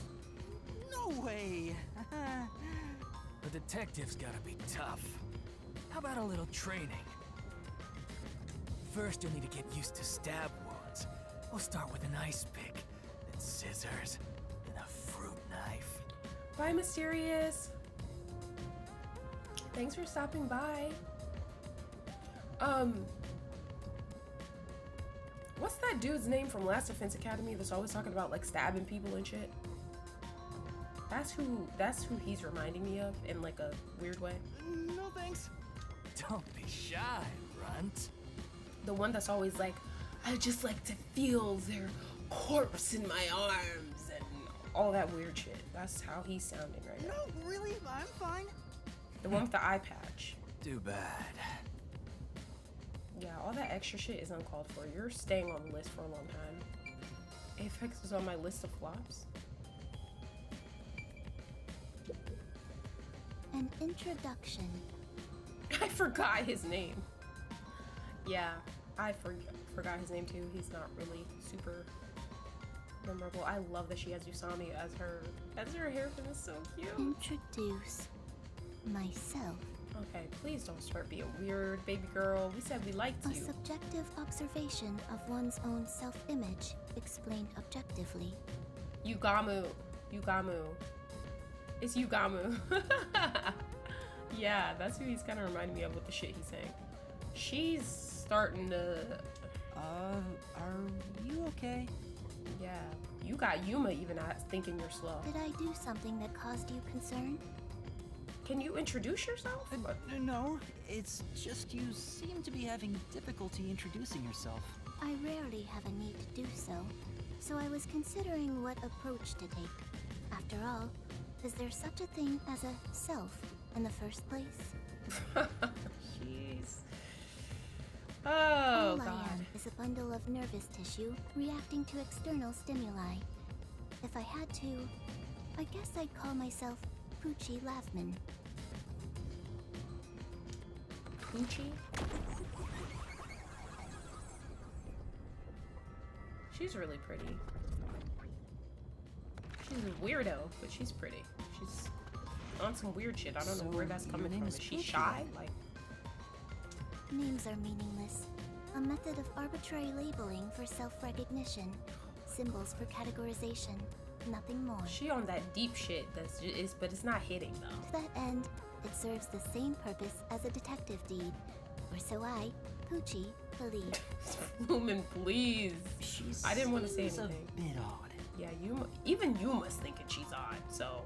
No way.
The detective's gotta be tough. How about a little training? First, you'll need to get used to stab wounds. We'll start with an ice pick, then scissors, then a fruit knife.
Bye, Mysterious. Thanks for stopping by. What's that dude's name from Last Defense Academy that's always talking about like stabbing people and shit? That's who he's reminding me of in like a weird way.
No thanks. Don't be shy, runt.
The one that's always like, I just like to feel their corpse in my arms and all that weird shit. That's how he's sounding right now.
No, really? I'm fine.
The one with the eye patch.
Too bad.
Yeah, all that extra shit is uncalled for. You're staying on the list for a long time. Apex is on my list of flops.
An introduction.
I forgot his name. Yeah, I forgot his name too. He's not really super memorable. I love that she has Usami as her hairpin is so cute.
Introduce myself.
Okay, please don't start being weird, baby girl. We said we liked
A
you.
subjective observation of one's own self-image, explained objectively.
Yugamu. It's Yugamu. Yeah, that's who he's kind of reminding me of with the shit he's saying. She's starting to...
Are you okay?
Yeah, you got Yuma even thinking you're slow.
Did I do something that caused you concern?
Can you introduce yourself?
No, it's just you seem to be having difficulty introducing yourself.
I rarely have a need to do so, so I was considering what approach to take. After all, is there such a thing as a self in the first place?
Jeez. Oh,
All
God.
I am is a bundle of nervous tissue reacting to external stimuli. If I had to, I guess I'd call myself Poochie Lavman.
Poochie? She's really pretty. She's a weirdo, but she's pretty. She's on some weird shit. I don't know where that's coming from. Is she shy? Like,
Names are meaningless. A method of arbitrary labeling for self-recognition. Symbols for categorization. Nothing more.
she on that deep shit but it's not hitting though.
To that end, it serves the same purpose as a detective deed. Or so I, Poochie, believe.
Lumen, please. I didn't want to say
Seems
anything.
a bit odd.
Yeah, even Yuma's thinking she's odd, so.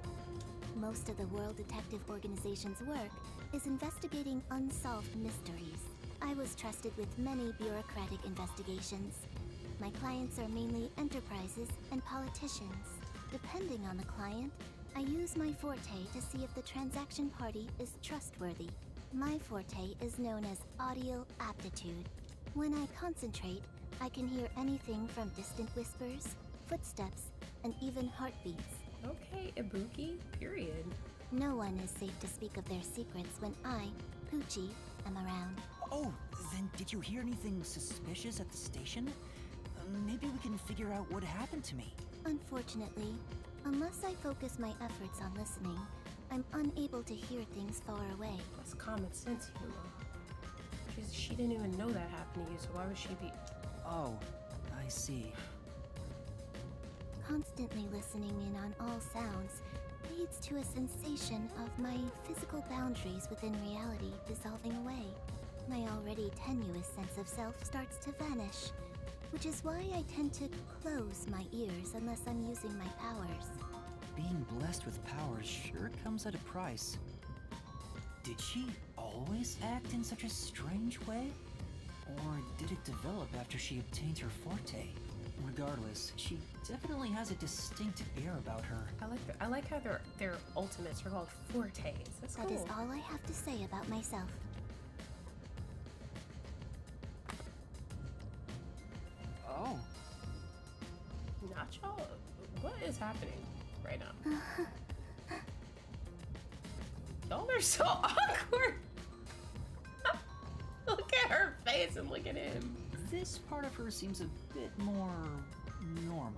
Most of the World Detective Organization's work is investigating unsolved mysteries. I was trusted with many bureaucratic investigations. My clients are mainly enterprises and politicians. Depending on the client, I use my forte to see if the transaction party is trustworthy. My forte is known as audio aptitude. When I concentrate, I can hear anything from distant whispers, footsteps, and even heartbeats.
Okay, Ibuki, period.
No one is safe to speak of their secrets when I, Poochie, am around.
Oh, then did you hear anything suspicious at the station? Maybe we can figure out what happened to me.
Unfortunately, unless I focus my efforts on listening, I'm unable to hear things far away.
That's common sense, Yuma. She's she didn't even know that happened to you, so why would she be?
Oh, I see.
Constantly listening in on all sounds leads to a sensation of my physical boundaries within reality dissolving away. My already tenuous sense of self starts to vanish, which is why I tend to close my ears unless I'm using my powers.
Being blessed with powers sure comes at a price. Did she always act in such a strange way? Or did it develop after she obtained her forte? Regardless, she definitely has a distinct air about her.
I like how their ultimates are called fortes. That's cool.
That is all I have to say about myself.
Oh.
Nacho, what is happening right now? Y'all are so awkward. Look at her face and look at him.
This part of her seems a bit more normal.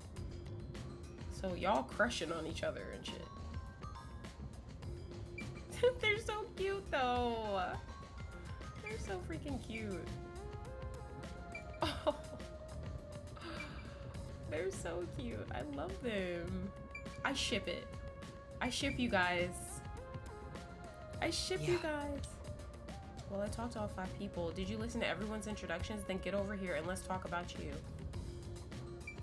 So y'all crushing on each other and shit. They're so cute though. They're so freaking cute. Oh. They're so cute. I love them. I ship it. I ship you guys. I ship you guys. Well, I talked to all 5 people. Did you listen to everyone's introductions? Then get over here and let's talk about you.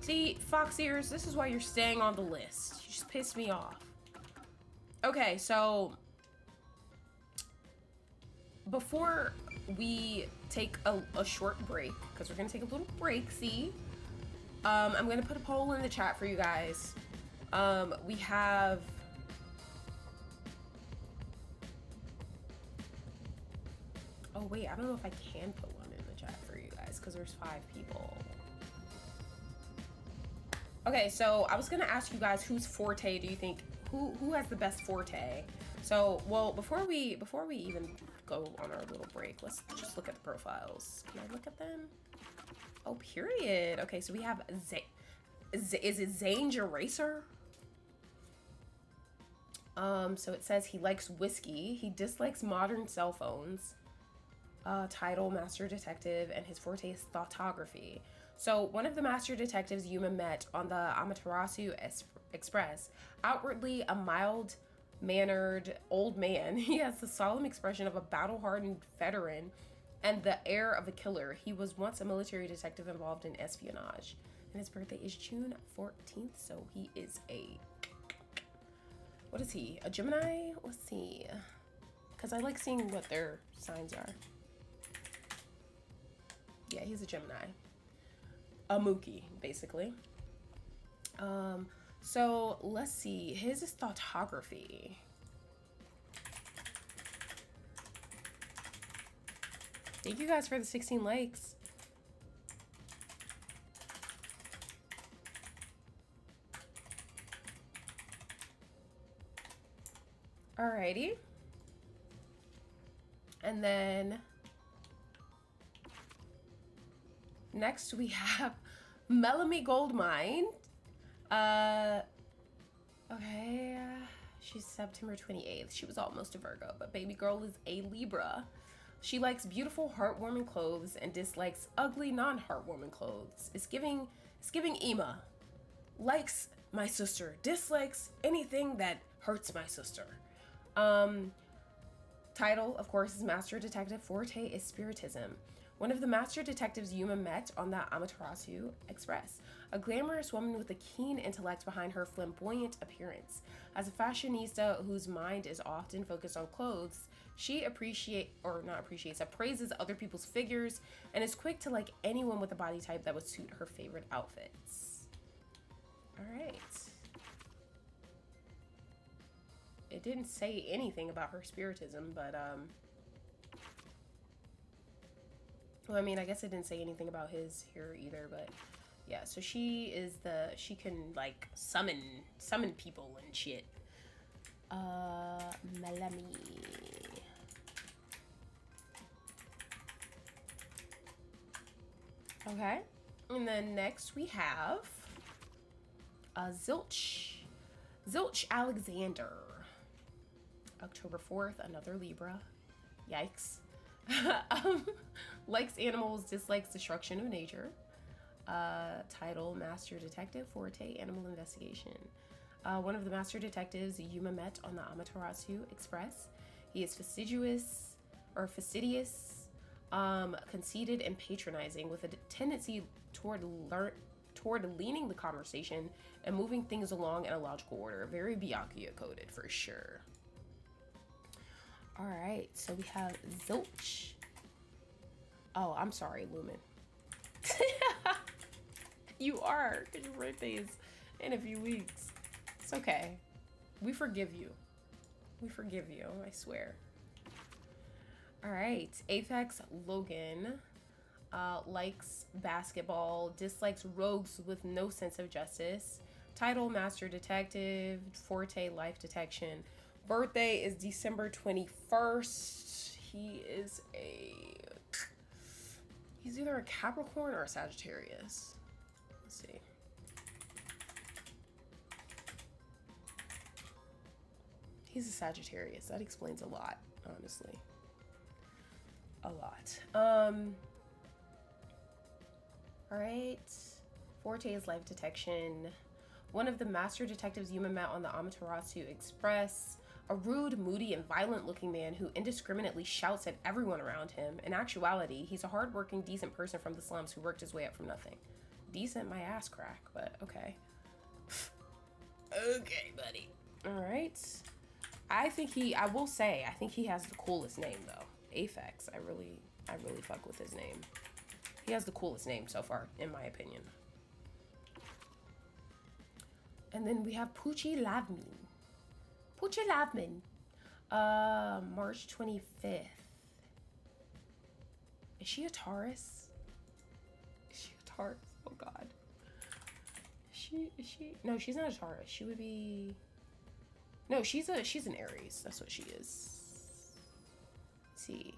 See, Fox Ears, this is why you're staying on the list. You just pissed me off. Okay, so before we take a short break, because we're gonna take a little break, see? I'm gonna put a poll in the chat for you guys. We have oh wait, I don't know if I can put one in the chat for you guys because there's 5 people. Okay, so I was gonna ask you guys whose forte do you think, who has the best forte? So, well, before we even go on our little break, let's just look at the profiles. Can I look at them? Oh, period. Okay, so we have is it Zanger Racer? So it says he likes whiskey, he dislikes modern cell phones, title Master Detective, and his forte is thoughtography. So one of the Master Detectives Yuma met on the Amaterasu Express, outwardly a mild-mannered old man, he has the solemn expression of a battle-hardened veteran and the air of a killer. He was once a military detective involved in espionage, and his birthday is June 14th, so he is a... What is he? A Gemini? Let's see. Because I like seeing what their signs are. Yeah, he's a Gemini. A Mookie, basically. So let's see. His is thoughtography. Thank you guys for the 16 likes. Alrighty. And then next we have Melanie Goldmine. Okay, she's September 28th. She was almost a Virgo, but baby girl is a Libra. She likes beautiful, heartwarming clothes and dislikes ugly, non-heartwarming clothes. It's giving Ema. Likes my sister, dislikes anything that hurts my sister. Title, of course, is Master Detective. Forte is Spiritism. One of the Master Detectives Yuma met on the Amaterasu Express, a glamorous woman with a keen intellect behind her flamboyant appearance. As a fashionista whose mind is often focused on clothes, she appraises other people's figures and is quick to like anyone with a body type that would suit her favorite outfits. All right. It didn't say anything about her spiritism, but well, I mean, I guess it didn't say anything about his here either, but yeah, so she can like summon people and shit. Melanie. Okay, and then next we have Zilch Alexander. October 4th, another Libra. Yikes. Likes animals, dislikes destruction of nature. Title, Master Detective, Forte, Animal Investigation. One of the Master Detectives Yuma met on the Amaterasu Express. He is fastidious, conceited, and patronizing, with a tendency toward leaning the conversation and moving things along in a logical order. Very Byakuya coded for sure. All right, so we have Zilch. Oh, I'm sorry, Lumen. You are, because your birthday is in a few weeks. It's okay. We forgive you. We forgive you, I swear. All right, Aphex Logan. Likes basketball, dislikes rogues with no sense of justice. Title, Master Detective, Forte, Life Detection. Birthday is December 21st. He's either a Capricorn or a Sagittarius. Let's see. He's a Sagittarius. That explains a lot, honestly. A lot. All right. Forte is Life Detection. One of the Master Detectives Yuma met on the Amaterasu Express. A rude, moody, and violent-looking man who indiscriminately shouts at everyone around him. In actuality, he's a hard-working, decent person from the slums who worked his way up from nothing. Decent, my ass crack, but okay. Okay, buddy. All right. I think he has the coolest name, though. Aphex. I really fuck with his name. He has the coolest name so far, in my opinion. And then we have Poochie Lavmin. Poochie Lavmin. March 25th. Is she a Taurus? Is she a Taurus? Oh God. Is she? No, she's not a Taurus. She would be. No, she's an Aries. That's what she is. Let's see.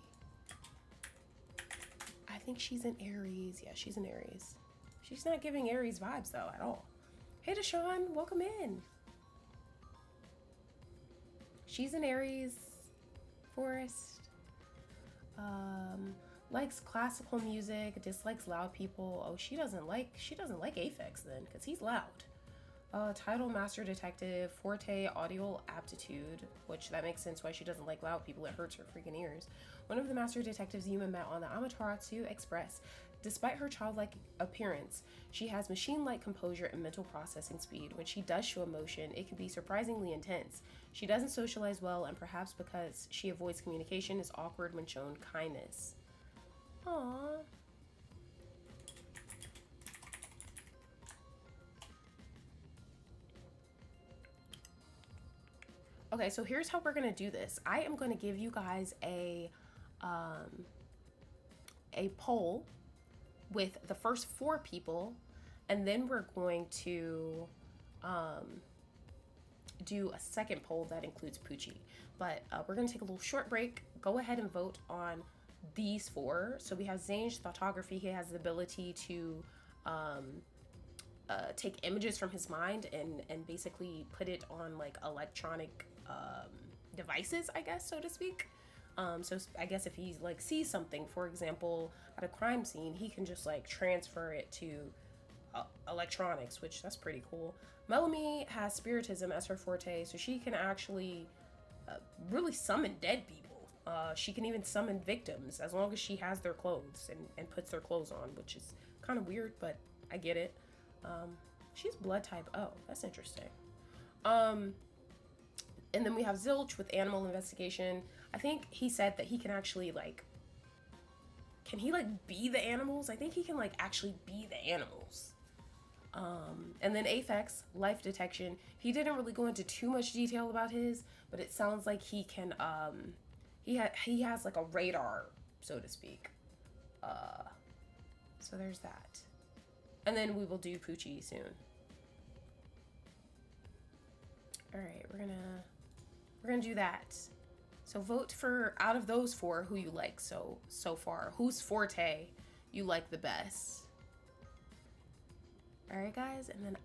I think she's an Aries. Yeah, she's an Aries. She's not giving Aries vibes though at all. Hey Deshaun, welcome in. She's an Aries. Forest. Likes classical music, dislikes loud people. Oh, she doesn't like Aphex then, because he's loud. Title, Master Detective, Forte, Audio Aptitude, which that makes sense why she doesn't like loud people. It hurts her freaking ears. One of the Master Detectives Yuma met on the Amaterasu Express. Despite her childlike appearance, she has machine-like composure and mental processing speed. When she does show emotion, it can be surprisingly intense. She doesn't socialize well, and perhaps because she avoids communication, is awkward when shown kindness. Aww. Okay, so here's how we're gonna do this. I am gonna give you guys a poll with the first 4 people, and then we're going to do a second poll that includes Poochie. But we're gonna take a little short break. Go ahead and vote on these 4. So we have Zange Thoughtography. He has the ability to take images from his mind and basically put it on like electronic devices, I guess, so to speak. So I guess if he like sees something, for example, at a crime scene, he can just like transfer it to electronics, which that's pretty cool. Melanie has spiritism as her forte, so she can actually really summon dead people. She can even summon victims as long as she has their clothes and puts their clothes on, which is kind of weird, but I get it. She's blood type O. That's interesting. And then we have Zilch with animal investigation. I think he said that he can actually like, can he like be the animals? I think he can like actually be the animals. And then Aphex, life detection. He didn't really go into too much detail about his, but it sounds like he can, he has like a radar, so to speak. So there's that. And then we will do Poochie soon. All right, we're gonna do that. So vote for, out of those 4, who you like so far. Whose forte you like the best. All right, guys, and then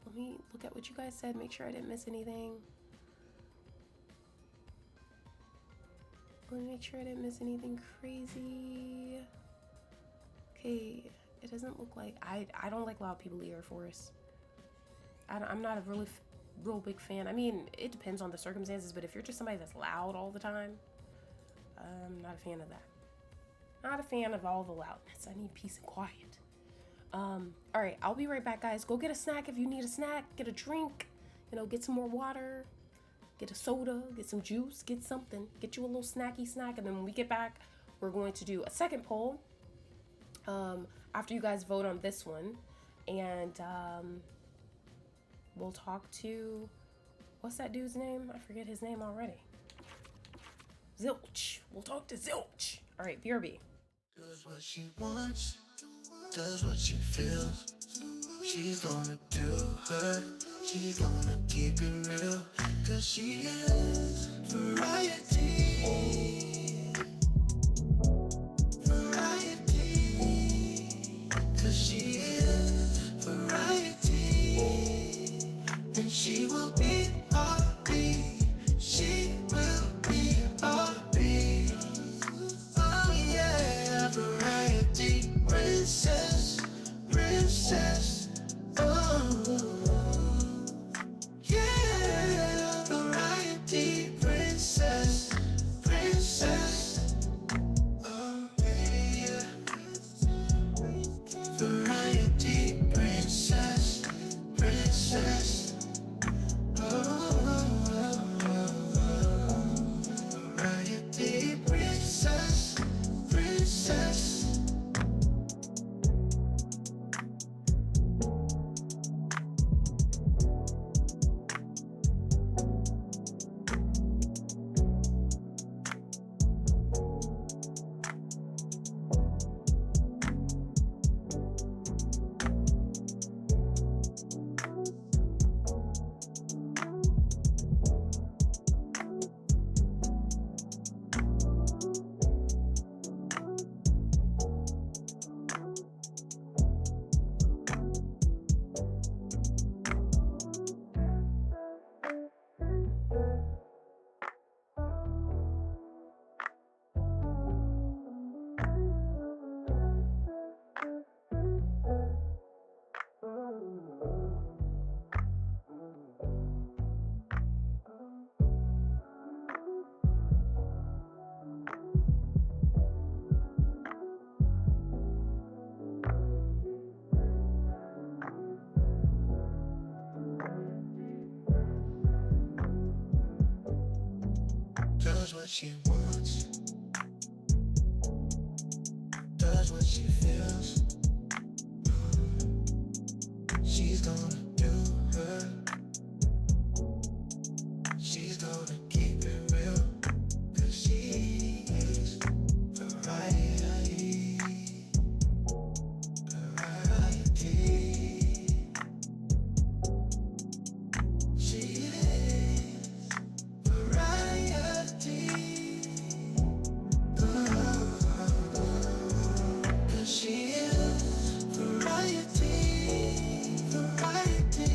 let me look at what you guys said, make sure I didn't miss anything. Let me make sure I didn't miss anything crazy. Okay, it doesn't look like I don't like loud people either, Forrest. I'm not a real big fan. I mean, it depends on the circumstances, but if you're just somebody that's loud all the time, I'm not a fan of that. Not a fan of all the loudness. I need peace and quiet. All right, I'll be right back, guys. Go get a snack if you need a snack. Get a drink. You know, get some more water. Get a soda. Get some juice. Get something. Get you a little snacky snack. And then when we get back, we're going to do a second poll. After you guys vote on this one. And we'll talk to... What's that dude's name? I forget his name already. Zilch. We'll talk to Zilch. All right, BRB.
Does what she wants, does what she feels. She's gonna do her, she's gonna keep it real. Cause she is variety. Variety. Cause she is variety. And she will be our bee. She will be our bee. Oh yeah, variety princess, princess. Oh yeah, variety princess, princess. Oh yeah, variety princess, princess. Variety princess, princess. Does what she wants, does what she feels. She's gonna do her, she's gonna keep it real. Cause she is variety, variety. She is variety. Cause she is variety, variety,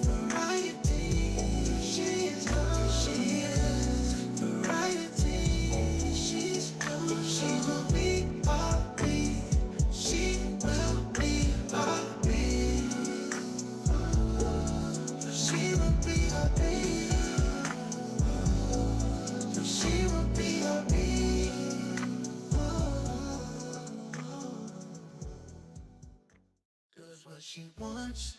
variety. She is variety. She will be our bee. She will be our bee. She will be our bee. She will be our bee. Does what she wants,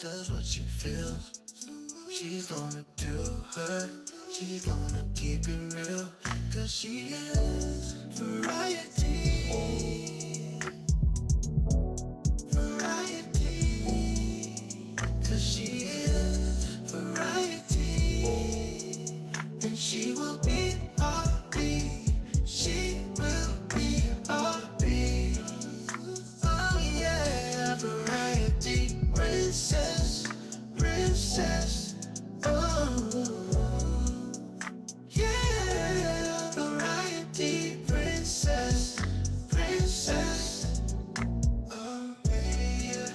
does what she feels. She's gonna do her, she's gonna keep it real. Cause she is variety. Variety. Cause she is variety. And she will be our bee. She will be our bee. Oh yeah, variety princess, princess. Oh yeah, variety princess, princess. Oh yeah,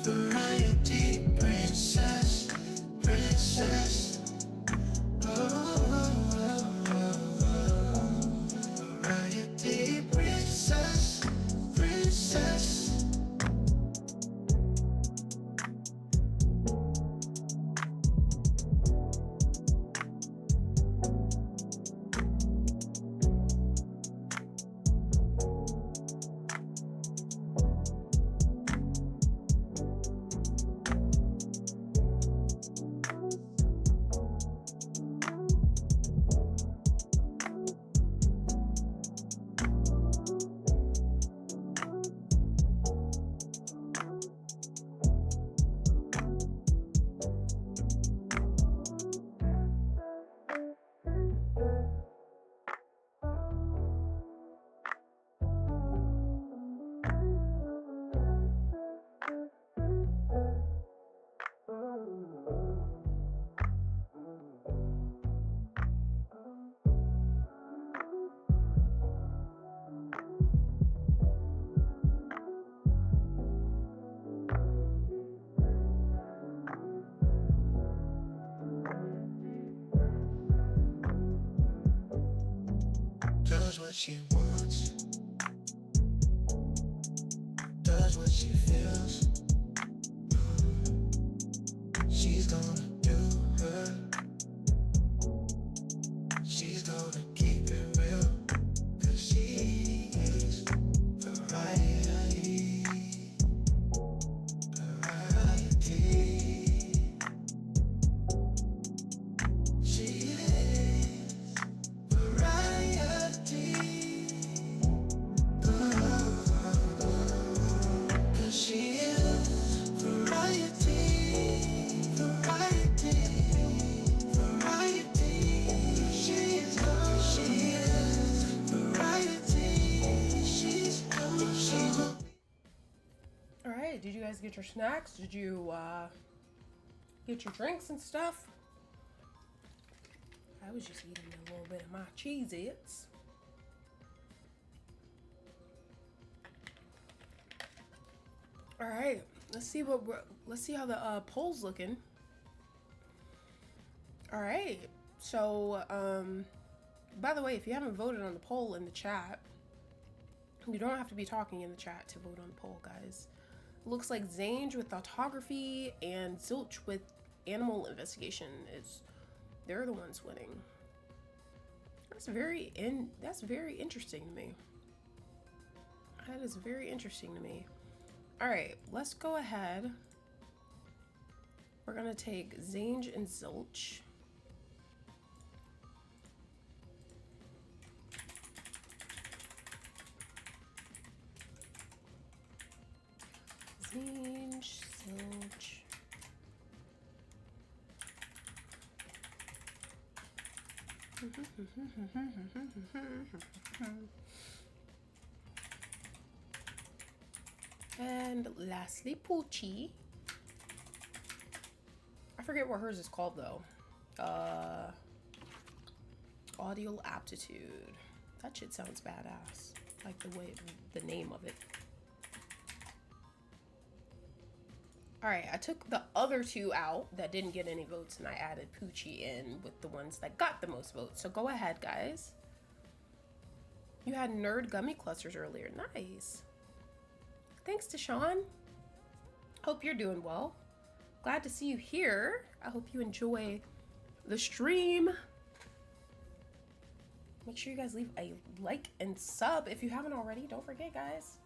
variety princess, princess. Oh. she wants, does what she feels. She's gonna do her. She's gonna keep it real. 'Cause she's variety. Variety. She is variety. 'Cause she is variety. Variety. Variety. She is variety. She's
All right, did you guys get your snacks? Did you get your drinks and stuff? I was just eating a little bit of my Cheez-Its. All right, let's see how the poll's looking. All right, so by the way, if you haven't voted on the poll in the chat, you don't have to be talking in the chat to vote on the poll, guys. Looks like Zange with photography and Zilch with animal investigation they're the ones winning. That's very interesting to me. That is very interesting to me. All right, let's go ahead. We're gonna take Zange and Zilch. Zange, Zilch. And lastly, Poochie. I forget what hers is called though. Audio aptitude. That shit sounds badass. Like the name of it. Alright, I took the other two out that didn't get any votes and I added Poochie in with the ones that got the most votes. So go ahead, guys. You had nerd gummy clusters earlier. Nice. Thanks to Sean. Hope you're doing well. Glad to see you here. I hope you enjoy the stream. Make sure you guys leave a like and sub if you haven't already. Don't forget, guys.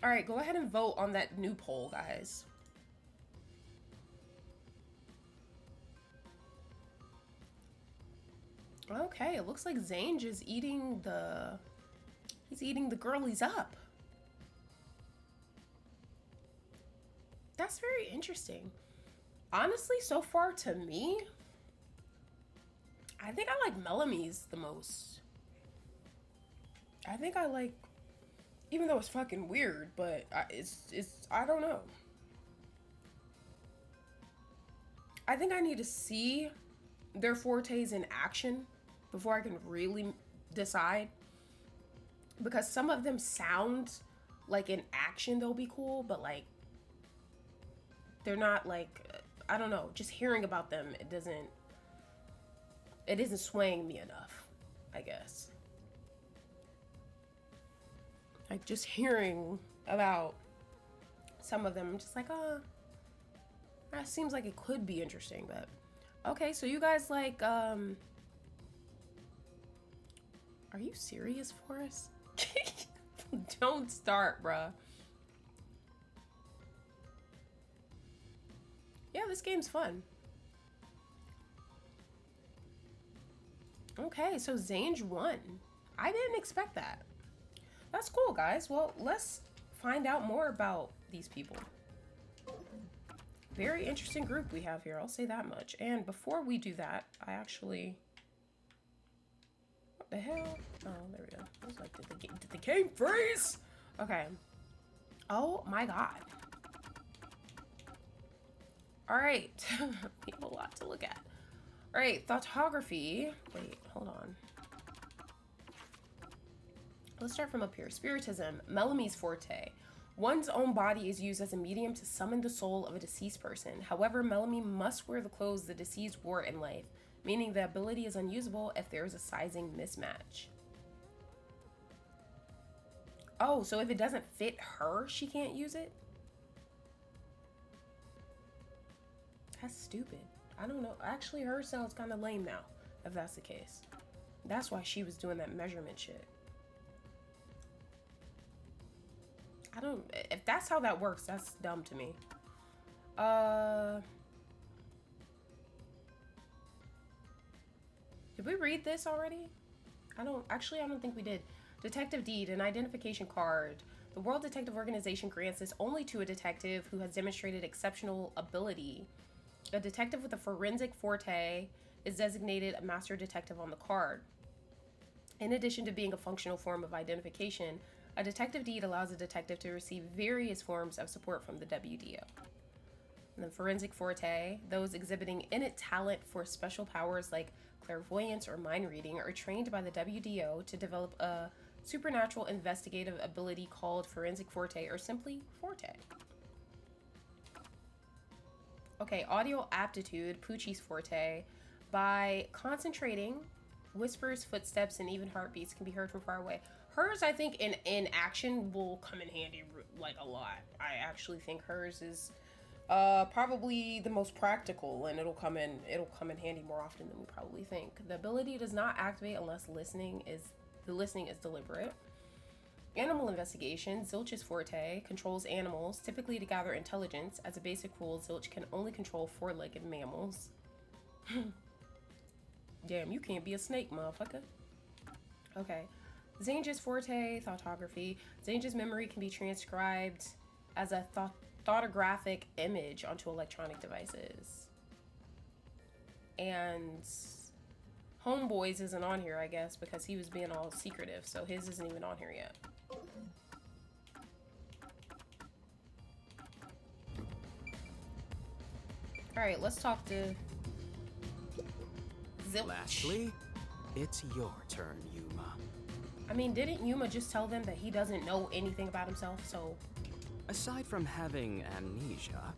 All right, go ahead and vote on that new poll, guys. Okay, it looks like Zange is eating the girlies up. That's very interesting. Honestly, so far to me, I think I like Melamie's the most. I think I like, even though it's fucking weird, but I don't know. I think I need to see their fortes in action before I can really decide. Because some of them sound like in action they'll be cool, but like, they're not like, I don't know, just hearing about them, it isn't swaying me enough, I guess. Like just hearing about some of them, I'm just like, oh, that seems like it could be interesting, but okay, so you guys like, are you serious, Forrest? Don't start, bruh. Yeah, this game's fun. Okay, so Zange won. I didn't expect that. That's cool, guys. Well, let's find out more about these people. Very interesting group we have here, I'll say that much. And before we do that, I actually... What the hell? Oh, there we go. I was like, did the game freeze? Okay. Oh my god. Alright. We have a lot to look at. Alright, photography. Wait, hold on. Let's start from up here. Spiritism, Melamie's forte. One's own body is used as a medium to summon the soul of a deceased person. However, Melamie must wear the clothes the deceased wore in life. meaning the ability is unusable if there is a sizing mismatch. Oh, so if it doesn't fit her, she can't use it? That's stupid. I don't know. Actually, her sounds kind of lame now, if that's the case. That's why she was doing that measurement shit. I don't... If that's how that works, that's dumb to me. Did we read this already? I don't think we did. Detective deed, an identification card. The World Detective Organization grants this only to a detective who has demonstrated exceptional ability. A detective with a forensic forte is designated a master detective on the card. In addition to being a functional form of identification, a detective deed allows a detective to receive various forms of support from the WDO. And then forensic forte, those exhibiting innate talent for special powers like clairvoyance or mind reading are trained by the WDO to develop a supernatural investigative ability called forensic forte or simply forte. Okay, audio aptitude, Poochie's forte. By concentrating, whispers, footsteps, and even heartbeats can be heard from far away. Hers, I think, in action will come in handy like a lot. I actually think hers is probably the most practical, and it'll come in handy more often than we probably think. The ability does not activate unless the listening is deliberate. Animal investigation, Zilch's forte, controls animals, typically to gather intelligence. As a basic rule, Zilch can only control four-legged mammals. Damn, you can't be a snake, motherfucker. Okay. Zange's forte, thoughtography. Zange's memory can be transcribed as a thoughtographic image onto electronic devices. And Homeboy's isn't on here, I guess, because he was being all secretive, so his isn't even on here yet. Alright, let's talk to Zilch.
Lastly, it's your turn, Yuma.
I mean, didn't Yuma just tell them that he doesn't know anything about himself, so...
Aside from having amnesia,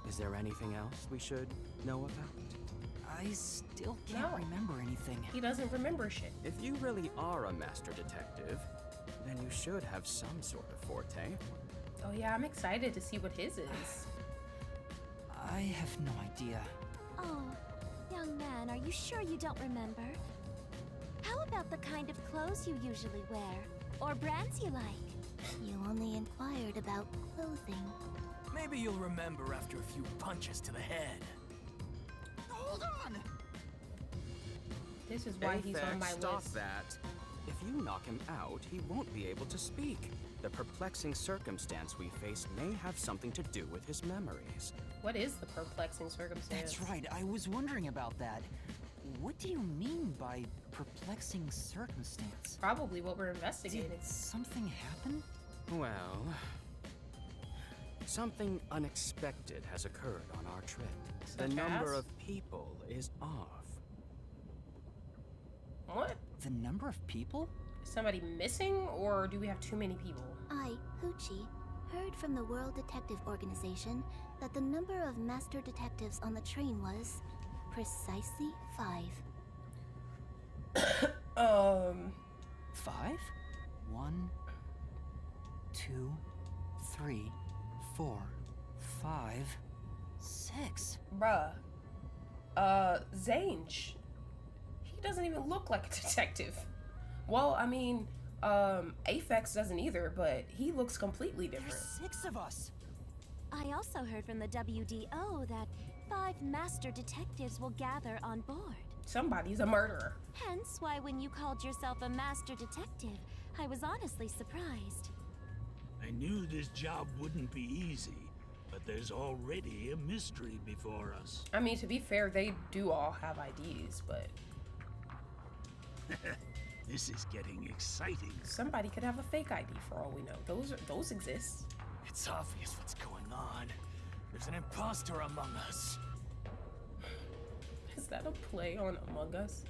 is there anything else we should know about?
I still can't remember anything.
He doesn't remember shit.
If you really are a master detective, then you should have some sort of forte.
Oh yeah, I'm excited to see what his is.
I have no idea.
Oh, young man, are you sure you don't remember? How about the kind of clothes you usually wear? Or brands you like?
You only inquired about clothing.
Maybe you'll remember after a few punches to the head.
Hold on!
This is why he's on my
Stop
list.
that. If you knock him out, he won't be able to speak. The perplexing circumstance we face may have something to do with his memories.
What is the perplexing circumstance?
That's right, I was wondering about that. What do you mean by perplexing circumstance?
Probably what we're investigating.
Did something happen?
Well, something unexpected has occurred on our trip. The number of people is off.
What?
The number of people?
Is somebody missing, or do we have too many people?
I, Hoochie, heard from the World Detective Organization that the number of master detectives on the train was precisely 5.
5? 1, 2, 3, 4, 5, 6.
Bruh. Zange. He doesn't even look like a detective. Well, I mean, Aphex doesn't either, but he looks completely different.
There's 6 of us.
I also heard from the WDO that 5 master detectives will gather on board.
Somebody's a murderer.
Hence why when you called yourself a master detective, I was honestly surprised.
I knew this job wouldn't be easy, but there's already a mystery before us.
I mean, to be fair, they do all have IDs, but...
This is getting exciting.
somebody could have a fake ID for all we know. Those exist.
It's obvious what's going on. There's an imposter among us.
Is that a play on Among Us?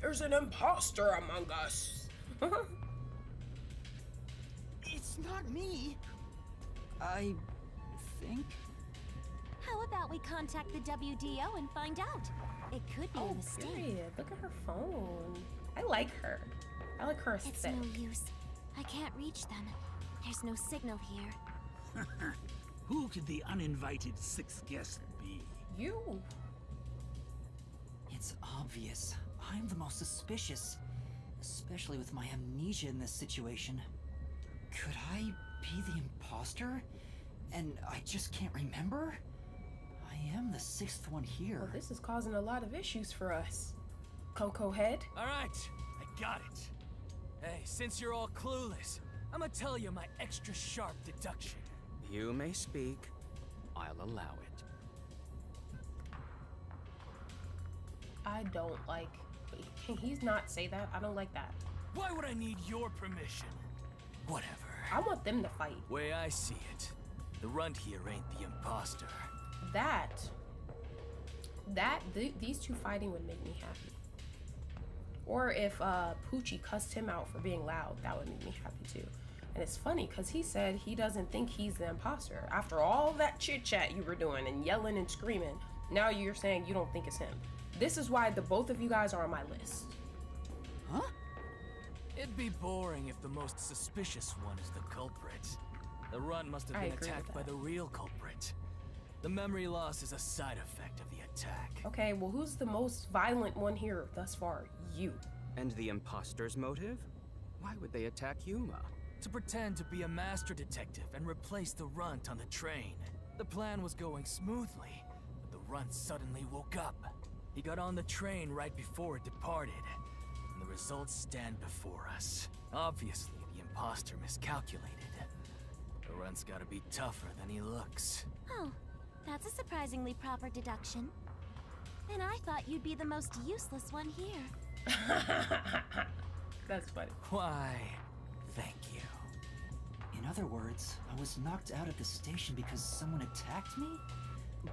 There's an imposter among us.
It's not me. I think.
How about we contact the WDO and find out? It could be a mistake.
Period. Look at her phone. I like her. I like her
It's
aesthetic.
no use. I can't reach them. There's no signal here.
Who could the uninvited sixth guest be?
You.
It's obvious. I'm the most suspicious. Especially with my amnesia in this situation. Could I be the imposter? And I just can't remember? I am the sixth one here.
Well, this is causing a lot of issues for us. Coco Head.
All right, I got it. Hey, since you're all clueless, I'm gonna tell you my extra sharp deduction.
You may speak. I'll allow it.
I don't like. Can he not say that? I don't like that.
Why would I need your permission? Whatever.
I want them to fight.
Way I see it, the runt here ain't the imposter.
These two fighting would make me happy. Or if Poochie cussed him out for being loud, that would make me happy too. And it's funny because he said he doesn't think he's the imposter. After all that chit chat you were doing and yelling and screaming, now you're saying you don't think it's him. This is why the both of you guys are on my list.
Huh?
It'd be boring if the most suspicious one is the culprit. The runt must have
I
been
agree with
attacked by
that.
the real culprit. The memory loss is a side effect of the attack.
Okay, well, who's the most violent one here thus far? You.
And the imposter's motive? Why would they attack Yuma?
To pretend to be a master detective and replace the runt on the train. The plan was going smoothly, but the runt suddenly woke up. He got on the train right before it departed, and the results stand before us. Obviously, the imposter miscalculated. The runt's gotta be tougher than he looks.
Oh, that's a surprisingly proper deduction. And I thought you'd be the most useless one here.
That's funny.
Why, thank you.
In other words, I was knocked out at the station because someone attacked me?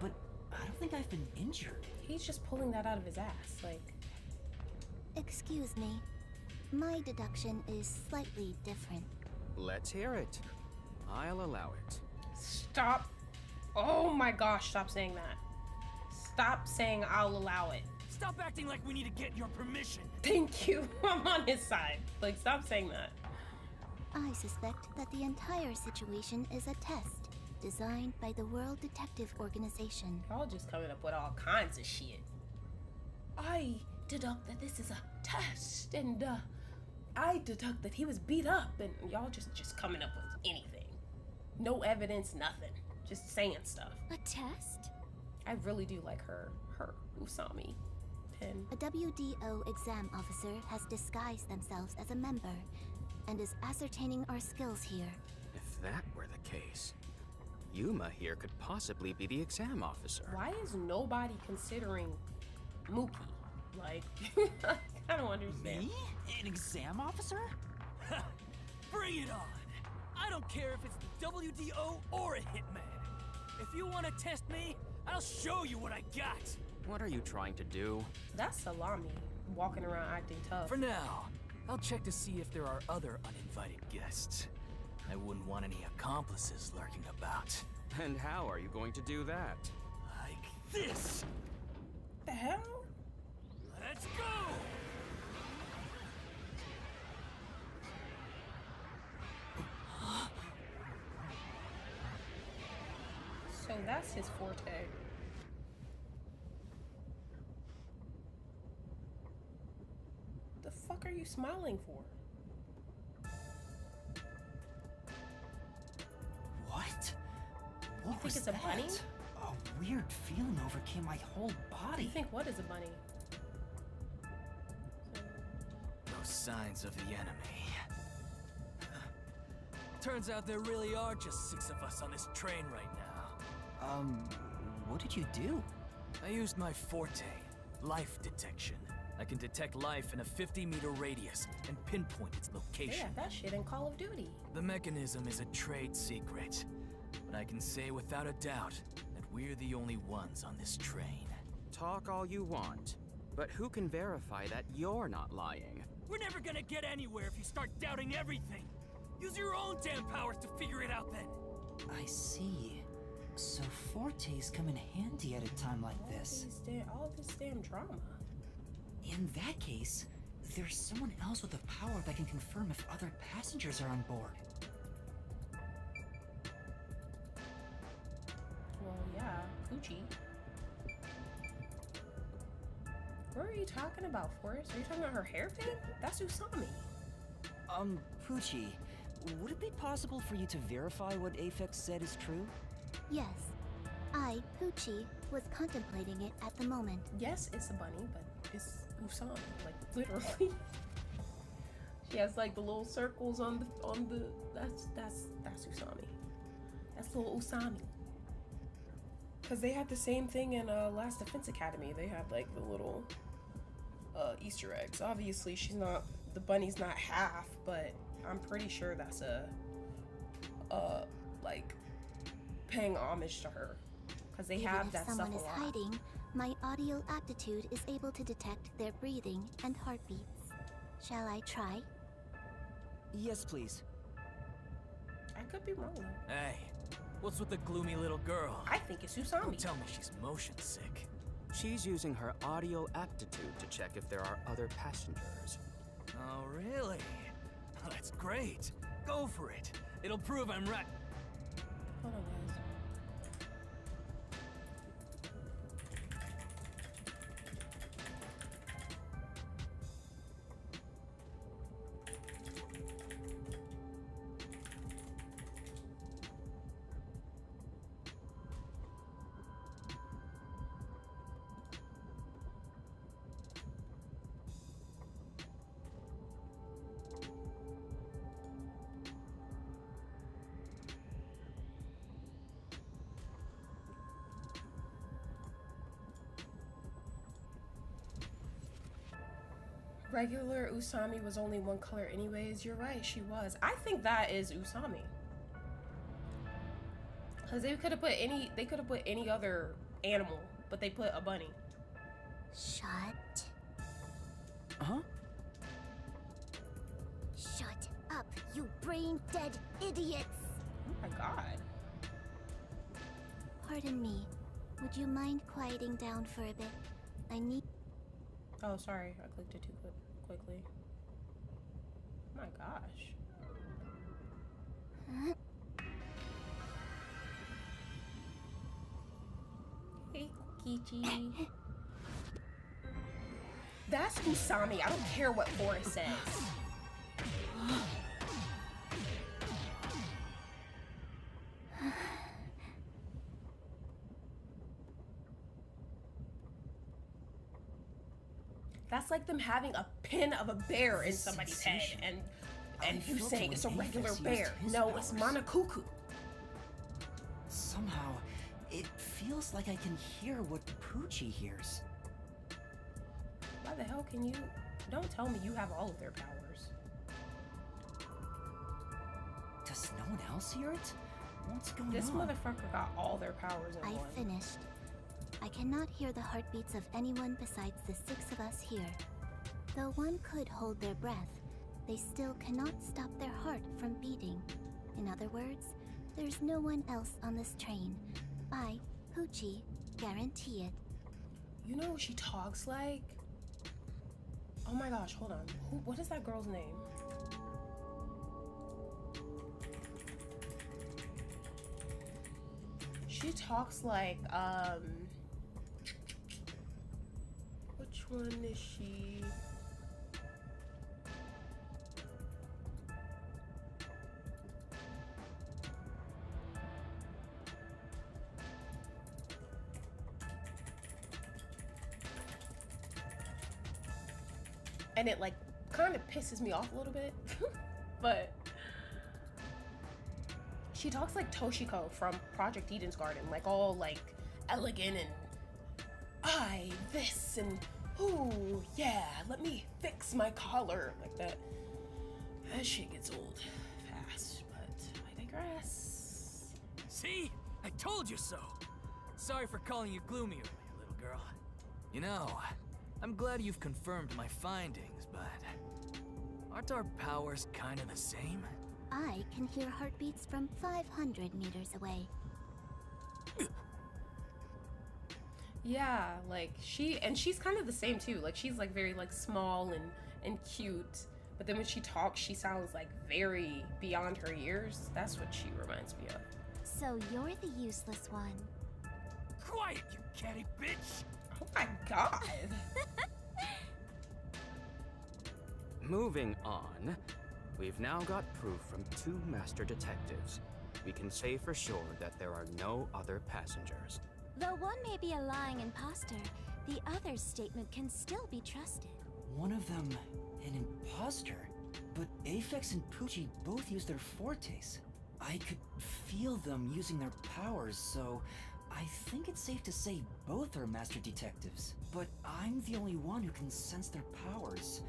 But I don't think I've been injured.
He's just pulling that out of his ass. Like,
Excuse me. My deduction is slightly different.
Let's hear it. I'll allow it.
stop. Oh my gosh, stop saying that. Stop saying I'll allow it.
Stop acting like we need to get your permission.
Thank you. I'm on his side. Like, stop saying that.
I suspect that the entire situation is a test designed by the World Detective Organization.
Y'all just coming up with all kinds of shit. I deduct that this is a test, and I deduct that he was beat up, and y'all just coming up with anything. No evidence, nothing. Just saying stuff.
A test?
I really do like her Usami pin.
A WDO exam officer has disguised themselves as a member and is ascertaining our skills here.
If that were the case, Yuma here could possibly be the exam officer.
Why is nobody considering Mookie? Like, I don't understand.
Me? An exam officer?
Bring it on! I don't care if it's the WDO or a hitman. If you want to test me, I'll show you what I got.
What are you trying to do?
That's Salami, walking around acting tough.
For now, I'll check to see if there are other uninvited guests. I wouldn't want any accomplices lurking about.
And how are you going to do that?
Like this!
The hell?
Let's go!
So that's his forte. The fuck are you smiling for?
What? What
think
was
it's a
that?
bunny?
A weird feeling overcame my whole body.
You think what is a bunny?
No signs of the enemy. Turns out there really are just 6 of us on this train right now.
What did you do?
I used my forte, life detection. I can detect life in a 50-meter radius and pinpoint its
They
location.
have that shit in Call of Duty.
The mechanism is a trade secret, but I can say without a doubt that we're the only ones on this train.
Talk all you want, but who can verify that you're not lying?
We're never gonna get anywhere if you start doubting everything. Use your own damn powers to figure it out then.
I see. So fortes come in handy at a time like this.
All this damn drama.
In that case, there's someone else with a power that can confirm if other passengers are on board.
Well, yeah, Poochie. What are you talking about, Forrest? Are you talking about her hair thing? That's Usami.
Poochie, would it be possible for you to verify what Aphex said is true?
Yes. I, Poochie, was contemplating it at the moment.
Yes, it's a bunny, but it's Usami, like literally. She has like the little circles on the that's Usami. That's little Usami. Cause they had the same thing in Last Defense Academy. They had like the little Easter eggs. Obviously, the bunny's not half, but I'm pretty sure that's like paying homage to her. Cause they have that stuff a lot.
Even if someone is hiding, my audio aptitude is able to detect their breathing and heartbeats. Shall I try?
Yes, please.
I could be wrong though.
Hey, what's with the gloomy little girl?
I think it's Usami.
Don't tell me she's motion sick.
She's using her audio aptitude to check if there are other passengers.
Oh, really? That's great. Go for it. It'll prove I'm right.
Hold on, guys. Regular Usami was only one color anyways. You're right, she was. I think that is Usami. Cause they could have put any other animal, but they put a bunny.
Shut.
Huh?
Shut up, you brain-dead idiots!
Oh my god.
Pardon me. Would you mind quieting down for a bit? I need...
Oh, sorry. I clicked it too quickly. Oh my gosh.
Huh?
Hey, Kichi. That's Usami. I don't care what Forrest says. That's like them having a pin of a bear in somebody's head and you saying it's a regular bear. No, it's Manakuku.
Somehow, it feels like I can hear what Poochie hears.
Why the hell can you? Don't tell me you have all of their powers.
Does no one else hear it? What's going
This
on?
motherfucker got all their powers in
I
one.
finished. I cannot hear the heartbeats of anyone besides the 6 of us here. Though one could hold their breath, they still cannot stop their heart from beating. In other words, there's no one else on this train. I, Poochie, guarantee it.
You know what she talks like? Oh my gosh, hold on. What is that girl's name? She talks like, which one is she? And it like kind of pisses me off a little bit, but she talks like Toshiko from Project Eden's Garden, like all like elegant and I this and ooh yeah, let me fix my collar like that. That shit gets old fast, but I digress.
See? I told you so. Sorry for calling you gloomy earlier, little girl. You know, I'm glad you've confirmed my findings, but aren't our powers kind of the same?
I can hear heartbeats from 500 meters away.
Yeah, like she's kind of the same too. Like she's like very like small and cute, but then when she talks, she sounds like very beyond her years. That's what she reminds me of.
So you're the useless one.
Quiet, you catty bitch!
Oh my god.
Moving on, we've now got proof from 2 master detectives. We can say for sure that there are no other passengers.
Though one may be a lying imposter, the other's statement can still be trusted.
One of them, an imposter? But Aphex and Poochie both use their fortes. I could feel them using their powers, so I think it's safe to say both are master detectives. But I'm the only one who can sense their powers.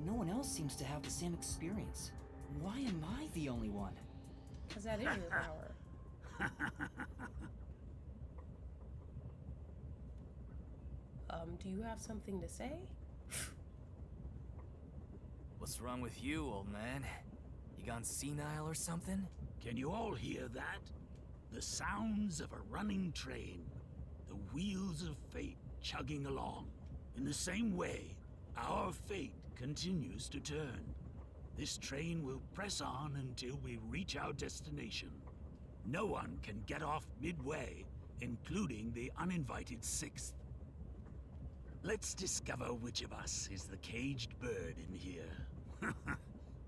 No one else seems to have the same experience. Why am I the only one?
Because that is your power. Do you have something to say?
What's wrong with you, old man? You gone senile or something?
Can you all hear that? The sounds of a running train. The wheels of fate chugging along. In the same way, our fate continues to turn. This train will press on until we reach our destination. No one can get off midway, including the uninvited 6th. Let's discover which of us is the caged bird in here.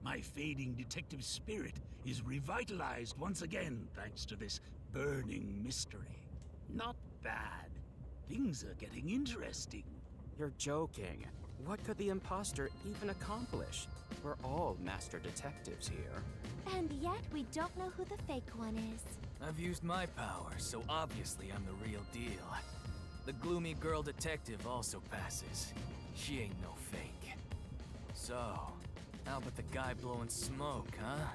My fading detective spirit is revitalized once again thanks to this burning mystery. Not bad. Things are getting interesting.
You're joking. What could the imposter even accomplish? We're all master detectives here.
And yet we don't know who the fake one is.
I've used my power, so obviously I'm the real deal. The gloomy girl detective also passes. She ain't no fake. So, how about the guy blowing smoke, huh?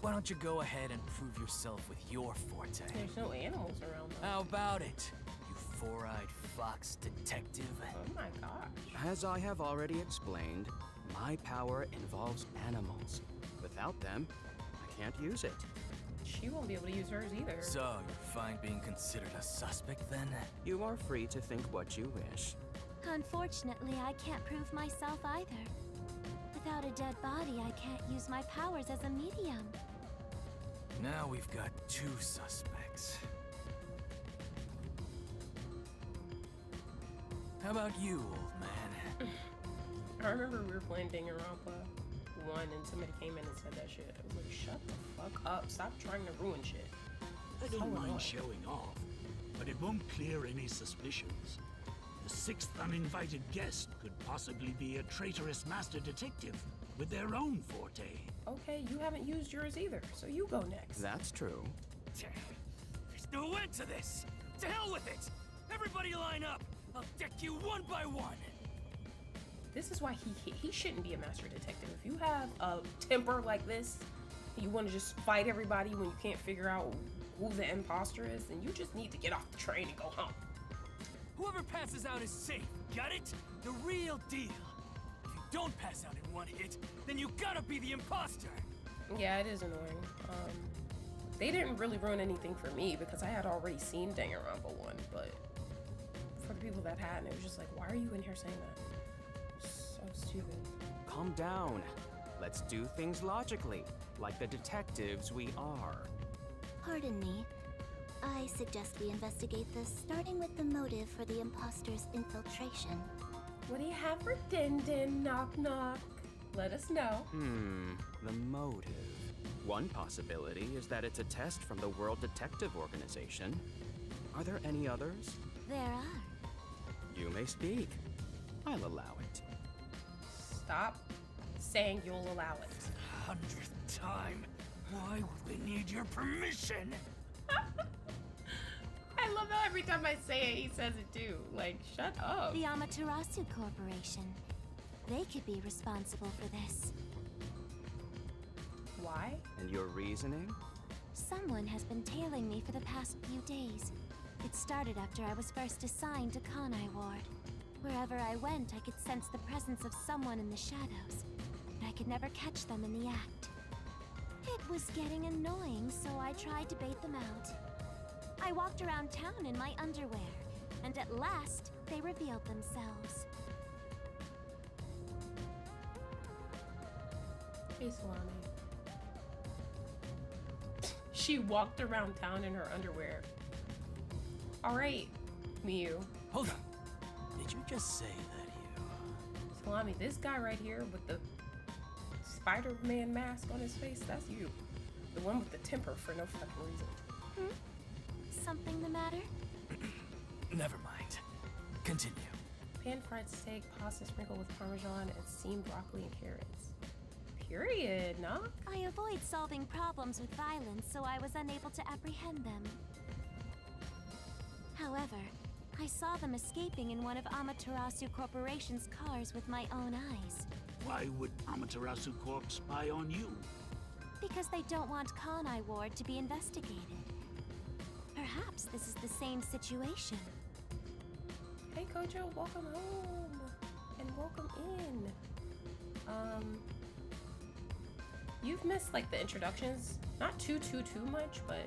Why don't you go ahead and prove yourself with your forte?
There's no animals around though.
How about it, you four-eyed fox detective?
Oh my gosh.
As I have already explained, my power involves animals. Without them, I can't use it.
She won't be able to use hers either.
So, you're fine being considered a suspect then?
You are free to think what you wish.
Unfortunately, I can't prove myself either. Without a dead body, I can't use my powers as a medium.
Now we've got 2 suspects. How about you, old man?
I remember we were playing Danganronpa 1 and somebody came in and said that shit. I was like, shut the fuck up. Stop trying to ruin shit.
I
So
don't mind
annoying.
showing off, but it won't clear any suspicions. The 6th uninvited guest could possibly be a traitorous master detective with their own forte.
Okay, you haven't used yours either, so you go next.
That's true.
There's no end to this! To hell with it! Everybody line up! I'll deck you one by one!
This is why he shouldn't be a master detective. If you have a temper like this, you want to just fight everybody when you can't figure out who the imposter is, then you just need to get off the train and go home.
Whoever passes out is safe, got it? The real deal. If you don't pass out in one hit, then you gotta be the imposter!
Yeah, it is annoying. They didn't really ruin anything for me because I had already seen Danganronpa 1, but for the people that hadn't, it was just like, why are you in here saying that? So stupid.
Calm down. Let's do things logically, like the detectives we are.
Pardon me. I suggest we investigate this, starting with the motive for the imposter's infiltration.
What do you have for Din Din? Knock knock. Let us know.
The motive. One possibility is that it's a test from the World Detective Organization. Are there any others?
There are.
You may speak. I'll allow it.
Stop saying you'll allow it.
100th time. Why would they need your permission?
I love how every time I say it, he says it too. Like, shut up.
The Amaterasu Corporation. They could be responsible for this.
Why?
And your reasoning?
Someone has been tailing me for the past few days. It started after I was first assigned to Kanai Ward. Wherever I went, I could sense the presence of someone in the shadows, but I could never catch them in the act. It was getting annoying, so I tried to bait them out. I walked around town in my underwear, and at last, they revealed themselves.
Hey, Salami. She walked around town in her underwear. Alright, Miyu.
Hold on. Did you just say that you...
Salami, this guy right here with the Spider-Man mask on his face, that's you. The one with the temper for no fucking reason.
Something the matter?
Never mind. Continue.
Pan-fried steak, pasta sprinkled with Parmesan, and steamed broccoli and carrots. Period, nah?
I avoid solving problems with violence, so I was unable to apprehend them. However, I saw them escaping in one of Amaterasu Corporation's cars with my own eyes.
Why would Amaterasu Corp spy on you?
Because they don't want Kanai Ward to be investigated. Perhaps this is the same situation.
Hey Kojo, welcome home. And welcome in. You've missed like the introductions. Not too much, but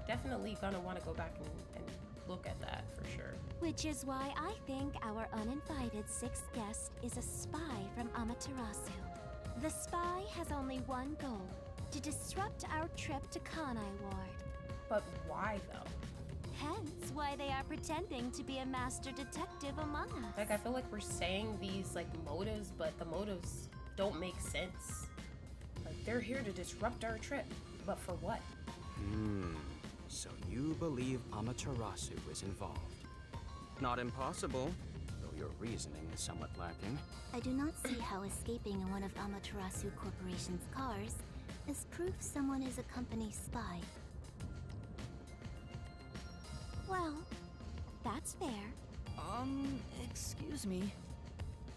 definitely gonna want to go back and look at that for sure.
Which is why I think our uninvited sixth guest is a spy from Amaterasu. The spy has only one goal, to disrupt our trip to Kanai Ward.
But why though?
Hence why they are pretending to be a master detective among us.
Like I feel like we're saying these like motives, but the motives don't make sense. Like they're here to disrupt our trip, but for what?
So you believe Amaterasu is involved. Not impossible, though your reasoning is somewhat lacking.
I do not see how escaping in one of Amaterasu Corporation's cars is proof someone is a company spy.
Well, that's fair.
Excuse me.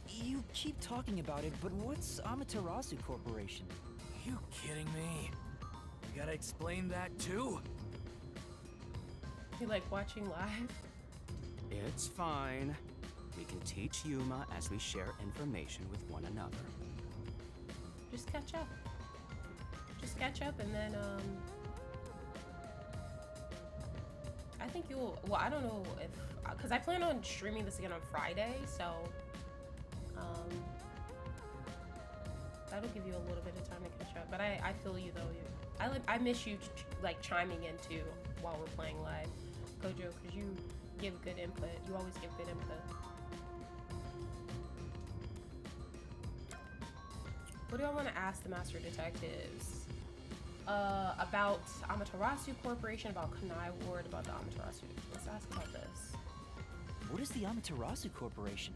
You keep talking about it, but what's Amaterasu Corporation?
You kidding me? You gotta explain that too?
You like watching live?
It's fine. We can teach Yuma as we share information with one another.
Just catch up. Just catch up and then I think you'll, well, I don't know if, because I plan on streaming this again on Friday, so that'll give you a little bit of time to catch up. But I feel you though. I miss you like chiming in too while we're playing live, Kojo, because you give good input. You always give good input. What do I want to ask the Master Detectives? About Amaterasu Corporation, about Kanai Ward, about the Amaterasu. Let's ask about this.
What is the Amaterasu Corporation?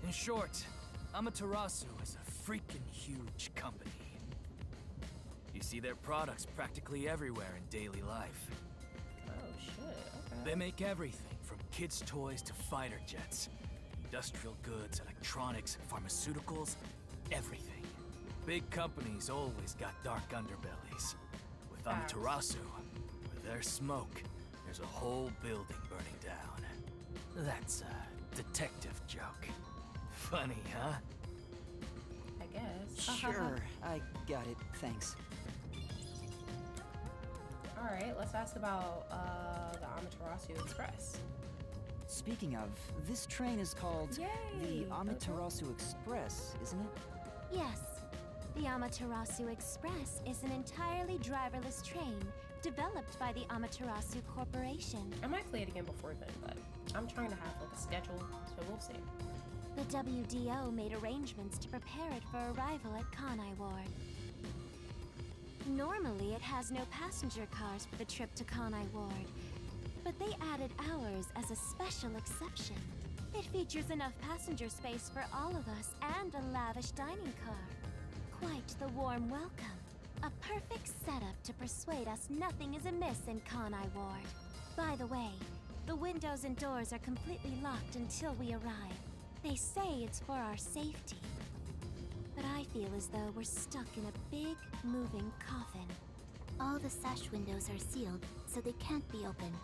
In short, Amaterasu is a freaking huge company. You see their products practically everywhere in daily life.
Oh shit, okay.
They make everything from kids' toys to fighter jets, industrial goods, electronics, pharmaceuticals, everything. Big companies always got dark underbellies. With Amaterasu, with their smoke, there's a whole building burning down. That's a detective joke. Funny, huh?
I guess.
Sure, I got it. Thanks.
Alright, let's ask about the Amaterasu Express.
Speaking of, this train is called
Yay!
the Amaterasu Express, isn't it?
Yes. The Amaterasu Express is an entirely driverless train developed by the Amaterasu Corporation.
I might play it again before then, but I'm trying to have like a schedule, so we'll see.
The WDO made arrangements to prepare it for arrival at Kanai Ward. Normally, it has no passenger cars for the trip to Kanai Ward, but they added ours as a special exception. It features enough passenger space for all of us and a lavish dining car. Quite the warm welcome. A perfect setup to persuade us nothing is amiss in Kanai Ward. By the way, the windows and doors are completely locked until we arrive. They say it's for our safety. But I feel as though we're stuck in a big, moving coffin.
All the sash windows are sealed, so they can't be opened.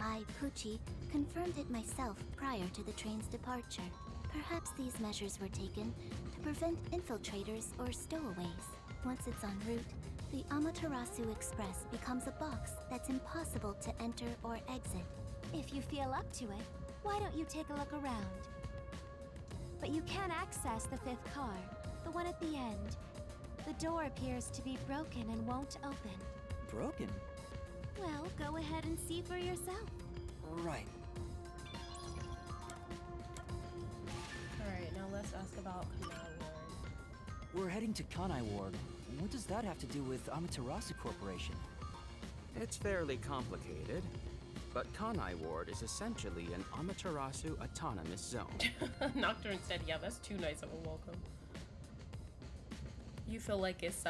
I, Pucci, confirmed it myself prior to the train's departure. Perhaps these measures were taken to prevent infiltrators or stowaways. Once it's en route, the Amaterasu Express becomes a box that's impossible to enter or exit.
If you feel up to it,
Why don't you take a look around? But you can access the 5th car, the one at the end. The door appears to be broken and won't open.
Broken?
Well, go ahead and see for yourself.
Right.
Alright, now let's ask about Kanai Ward.
We're heading to Kanai Ward. What does that have to do with Amaterasu Corporation?
It's fairly complicated, but Kanai Ward is essentially an Amaterasu autonomous zone.
Nocturne said, yeah, that's too nice of a welcome. You feel like it's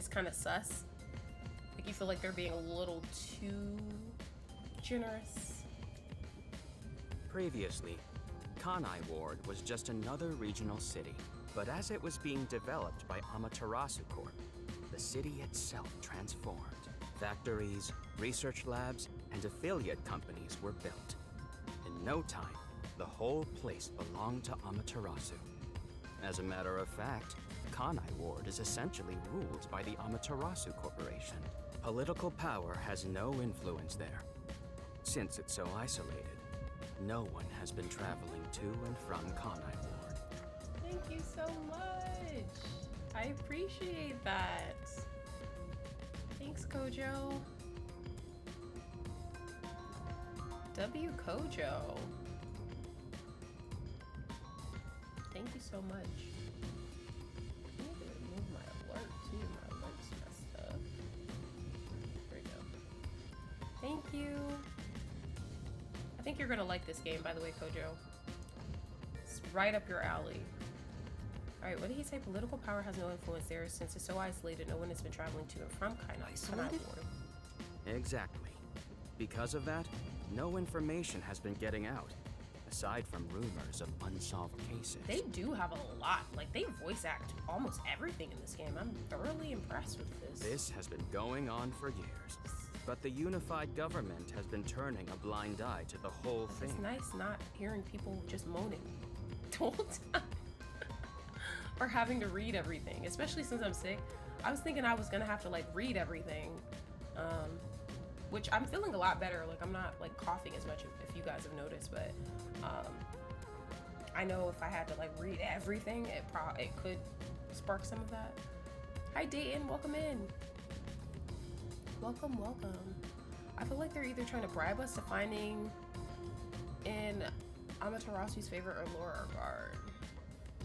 kind of sus? Like you feel like they're being a little too generous?
Previously, Kanai Ward was just another regional city, but as it was being developed by Amaterasu Corp, the city itself transformed. Factories, research labs, and affiliate companies were built. In no time, the whole place belonged to Amaterasu. As a matter of fact, Kanai Ward is essentially ruled by the Amaterasu Corporation. Political power has no influence there. Since it's so isolated, no one has been traveling to and from Kanai Ward.
Thank you so much. I appreciate that. Thanks, Kojo. W. Kojo. Thank you so much. I need to remove my alert too. My alert's messed up. There we go. Thank you. I think you're gonna like this game, by the way, Kojo. It's right up your alley. Alright, what did he say? Political power has no influence there since it's so isolated, no one has been traveling to and from Kanai Ward.
Exactly. Because of that, no information has been getting out, aside from rumors of unsolved cases.
They do have a lot. Like, they voice act almost everything in this game. I'm thoroughly impressed with this.
This has been going on for years, but the unified government has been turning a blind eye to the whole thing.
It's nice not hearing people just moaning the whole time. Or having to read everything, especially since I'm sick. I was thinking I was gonna have to like read everything, which I'm feeling a lot better. Like I'm not like coughing as much if you guys have noticed, but I know if I had to like read everything, it could spark some of that. Hi Dayton, welcome in. Welcome, welcome. I feel like they're either trying to bribe us to finding in Amaterasu's favor or Laura Guard.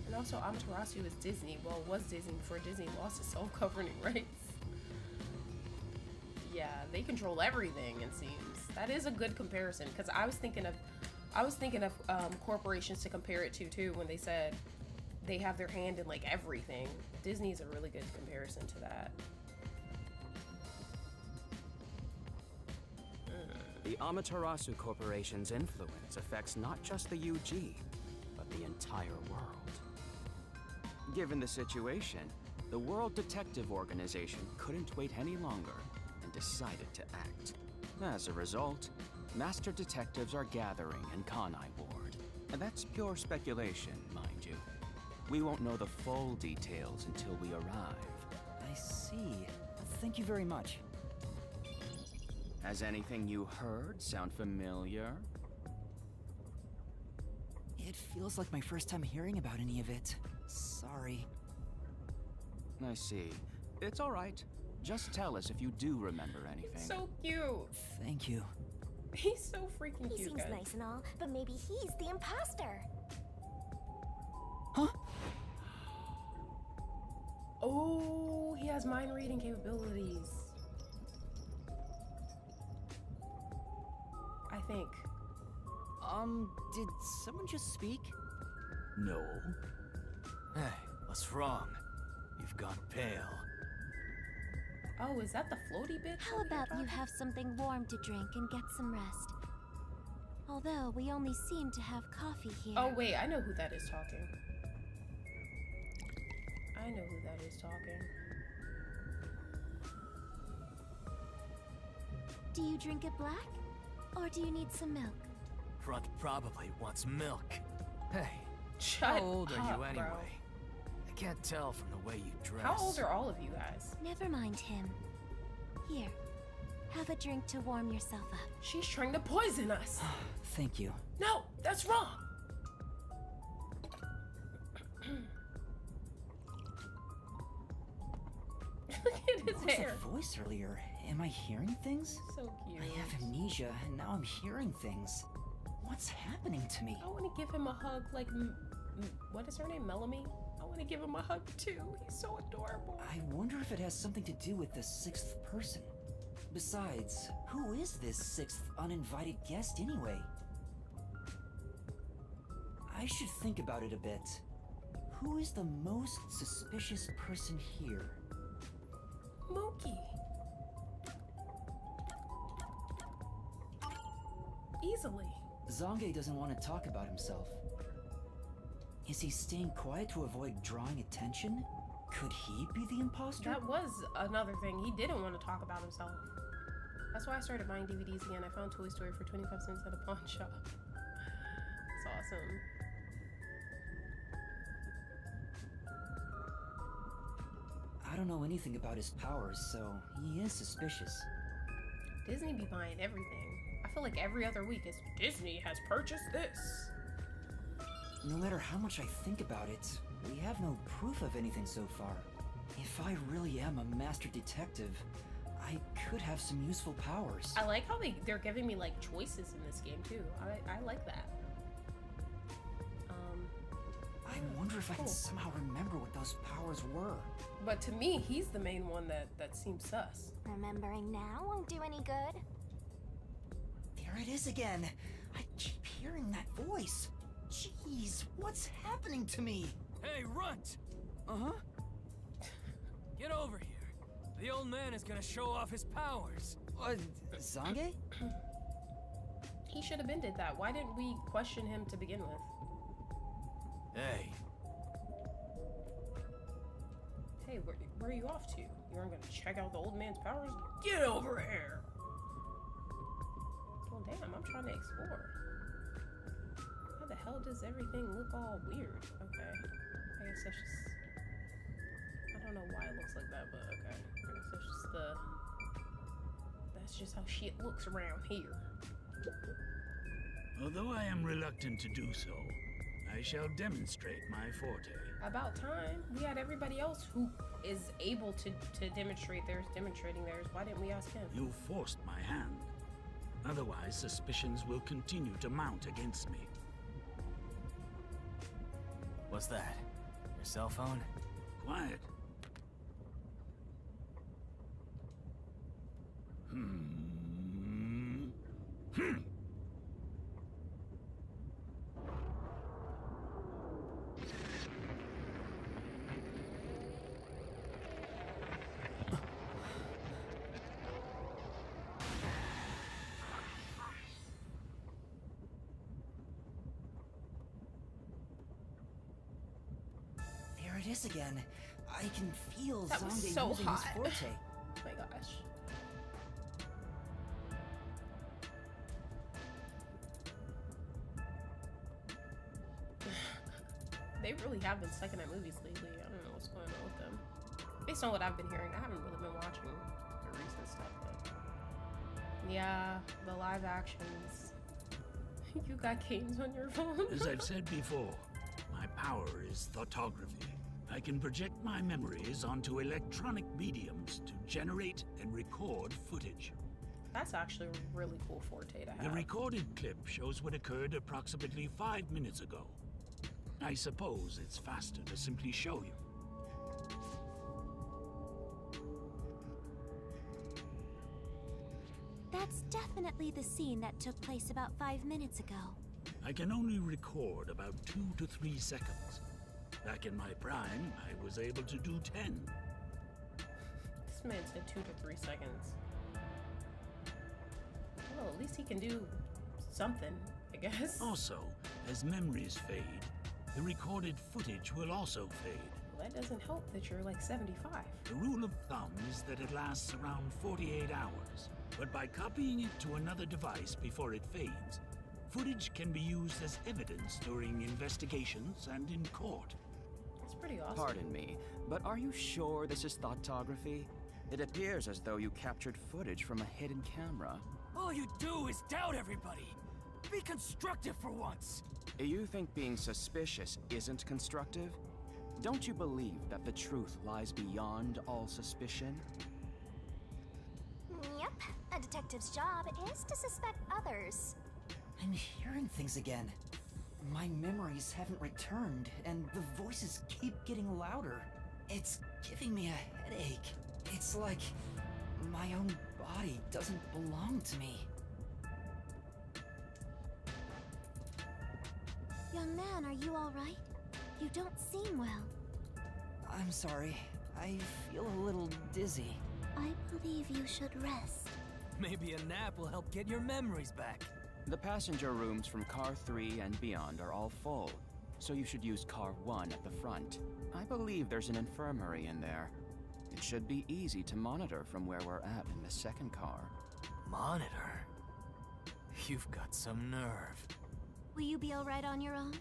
And also Amaterasu is Disney. Well, it was Disney before Disney lost its self-governing rights. Yeah, they control everything, it seems. That is a good comparison, because I was thinking of corporations to compare it to too when they said they have their hand in like everything. Disney's a really good comparison to that.
The Amaterasu Corporation's influence affects not just the UG, but the entire world. Given the situation, the World Detective Organization couldn't wait any longer and decided to act. As a result, master detectives are gathering in Kanai Ward. And that's pure speculation, mind you. We won't know the full details until we arrive.
I see. Thank you very much.
Has anything you heard sound familiar?
It feels like my first time hearing about any of it. Sorry.
I see. It's all right. Just tell us if you do remember anything.
So cute.
Thank you.
He's so freaking cute.
He seems
guys.
nice and all, but maybe he's the imposter.
Huh?
Oh, he has mind reading capabilities. I think.
Did someone just speak?
No.
Hey, what's wrong? You've gone pale.
Oh, is that the floaty bitch?
How about you have something warm to drink and get some rest? Although we only seem to have coffee here.
Oh wait, I know who that is talking. I know who that is talking.
Do you drink it black? Or do you need some milk?
Front probably wants milk. Hey,
Shut
how old are
up,
you anyway?
bro.
I can't tell from the way you dress.
How old are all of you guys?
Never mind him. Here, Have a drink to warm yourself up.
She's trying to poison us.
Thank you.
No, that's wrong. Look at his
What was
hair.
that voice earlier? Am I hearing things?
So cute.
I have amnesia, and now I'm hearing things. What's happening to me?
I want to give him a hug like, what is her name, Melanie? I want to give him a hug too. He's so adorable.
I wonder if it has something to do with the sixth person. Besides, who is this sixth uninvited guest anyway? I should think about it a bit. Who is the most suspicious person here?
Mookie. Easily.
Zange doesn't want to talk about himself. Is he staying quiet to avoid drawing attention? Could he be the imposter?
That was another thing. He didn't want to talk about himself. That's why I started buying DVDs again. I found Toy Story for 25 cents at a pawn shop. It's awesome.
I don't know anything about his powers, so he is suspicious.
Disney be buying everything. I feel like every other week is Disney has purchased this.
No matter how much I think about it, we have no proof of anything so far. If I really am a master detective, I could have some useful powers.
I like how they're giving me like choices in this game too. I like that.
I wonder if I can somehow remember what those powers were.
But to me, he's the main one that seems sus.
Remembering now won't do any good.
There it is again. I keep hearing that voice. Jeez, what's happening to me?
Hey, Runt!
Uh-huh?
Get over here. The old man is gonna show off his powers.
Zange?
He should have been did that. Why didn't we question him to begin with?
Hey.
Hey, where are you off to? You aren't gonna check out the old man's powers? Get over here! Well, damn, I'm trying to explore. How the hell does everything look all weird? Okay. I guess that's just... I don't know why it looks like that, but okay. I guess that's just the... That's just how shit looks around here.
Although I am reluctant to do so, I shall demonstrate my forte.
About time. We had everybody else who is able to demonstrate theirs, demonstrating theirs. Why didn't we ask him?
You forced my hand. Otherwise, suspicions will continue to mount against me.
What's that? Your cell phone?
Quiet.
There it is again. I can feel
That was
Zange
so
using
hot.
his forte.
Oh my gosh. They really have been sucking at movies lately. I don't know what's going on with them. Based on what I've been hearing, I haven't really been watching the recent stuff, but yeah, the live actions. You got games on your phone?
As I've said before, my power is thoughtography. I can project my memories onto electronic mediums to generate and record footage.
That's actually a really cool forte to have.
The recorded clip shows what occurred approximately 5 minutes ago. I suppose it's faster to simply show you.
That's definitely the scene that took place about 5 minutes ago.
I can only record about 2 to 3 seconds. Back in my prime, I was able to do 10.
This man said 2 to 3 seconds. Well, at least he can do something, I guess.
Also, as memories fade, the recorded footage will also fade.
Well, that doesn't help that you're like 75.
The rule of thumb is that it lasts around 48 hours, but by copying it to another device before it fades, footage can be used as evidence during investigations and in court.
That's pretty awesome.
Pardon me, but are you sure this is thoughtography? It appears as though you captured footage from a hidden camera.
All you do is doubt everybody. Be constructive for once.
You think being suspicious isn't constructive? Don't you believe that the truth lies beyond all suspicion?
Yep, a detective's job is to suspect others.
I'm hearing things again. My memories haven't returned, and the voices keep getting louder. It's giving me a headache. It's like my own body doesn't belong to me.
Young man, are you all right? You don't seem well.
I'm sorry. I feel a little dizzy.
I believe you should rest.
Maybe a nap will help get your memories back.
The passenger rooms from Car 3 and beyond are all full, so you should use Car 1 at the front. I believe there's an infirmary in there. It should be easy to monitor from where we're at in the second car.
Monitor? You've got some nerve.
Will you be all right on your own?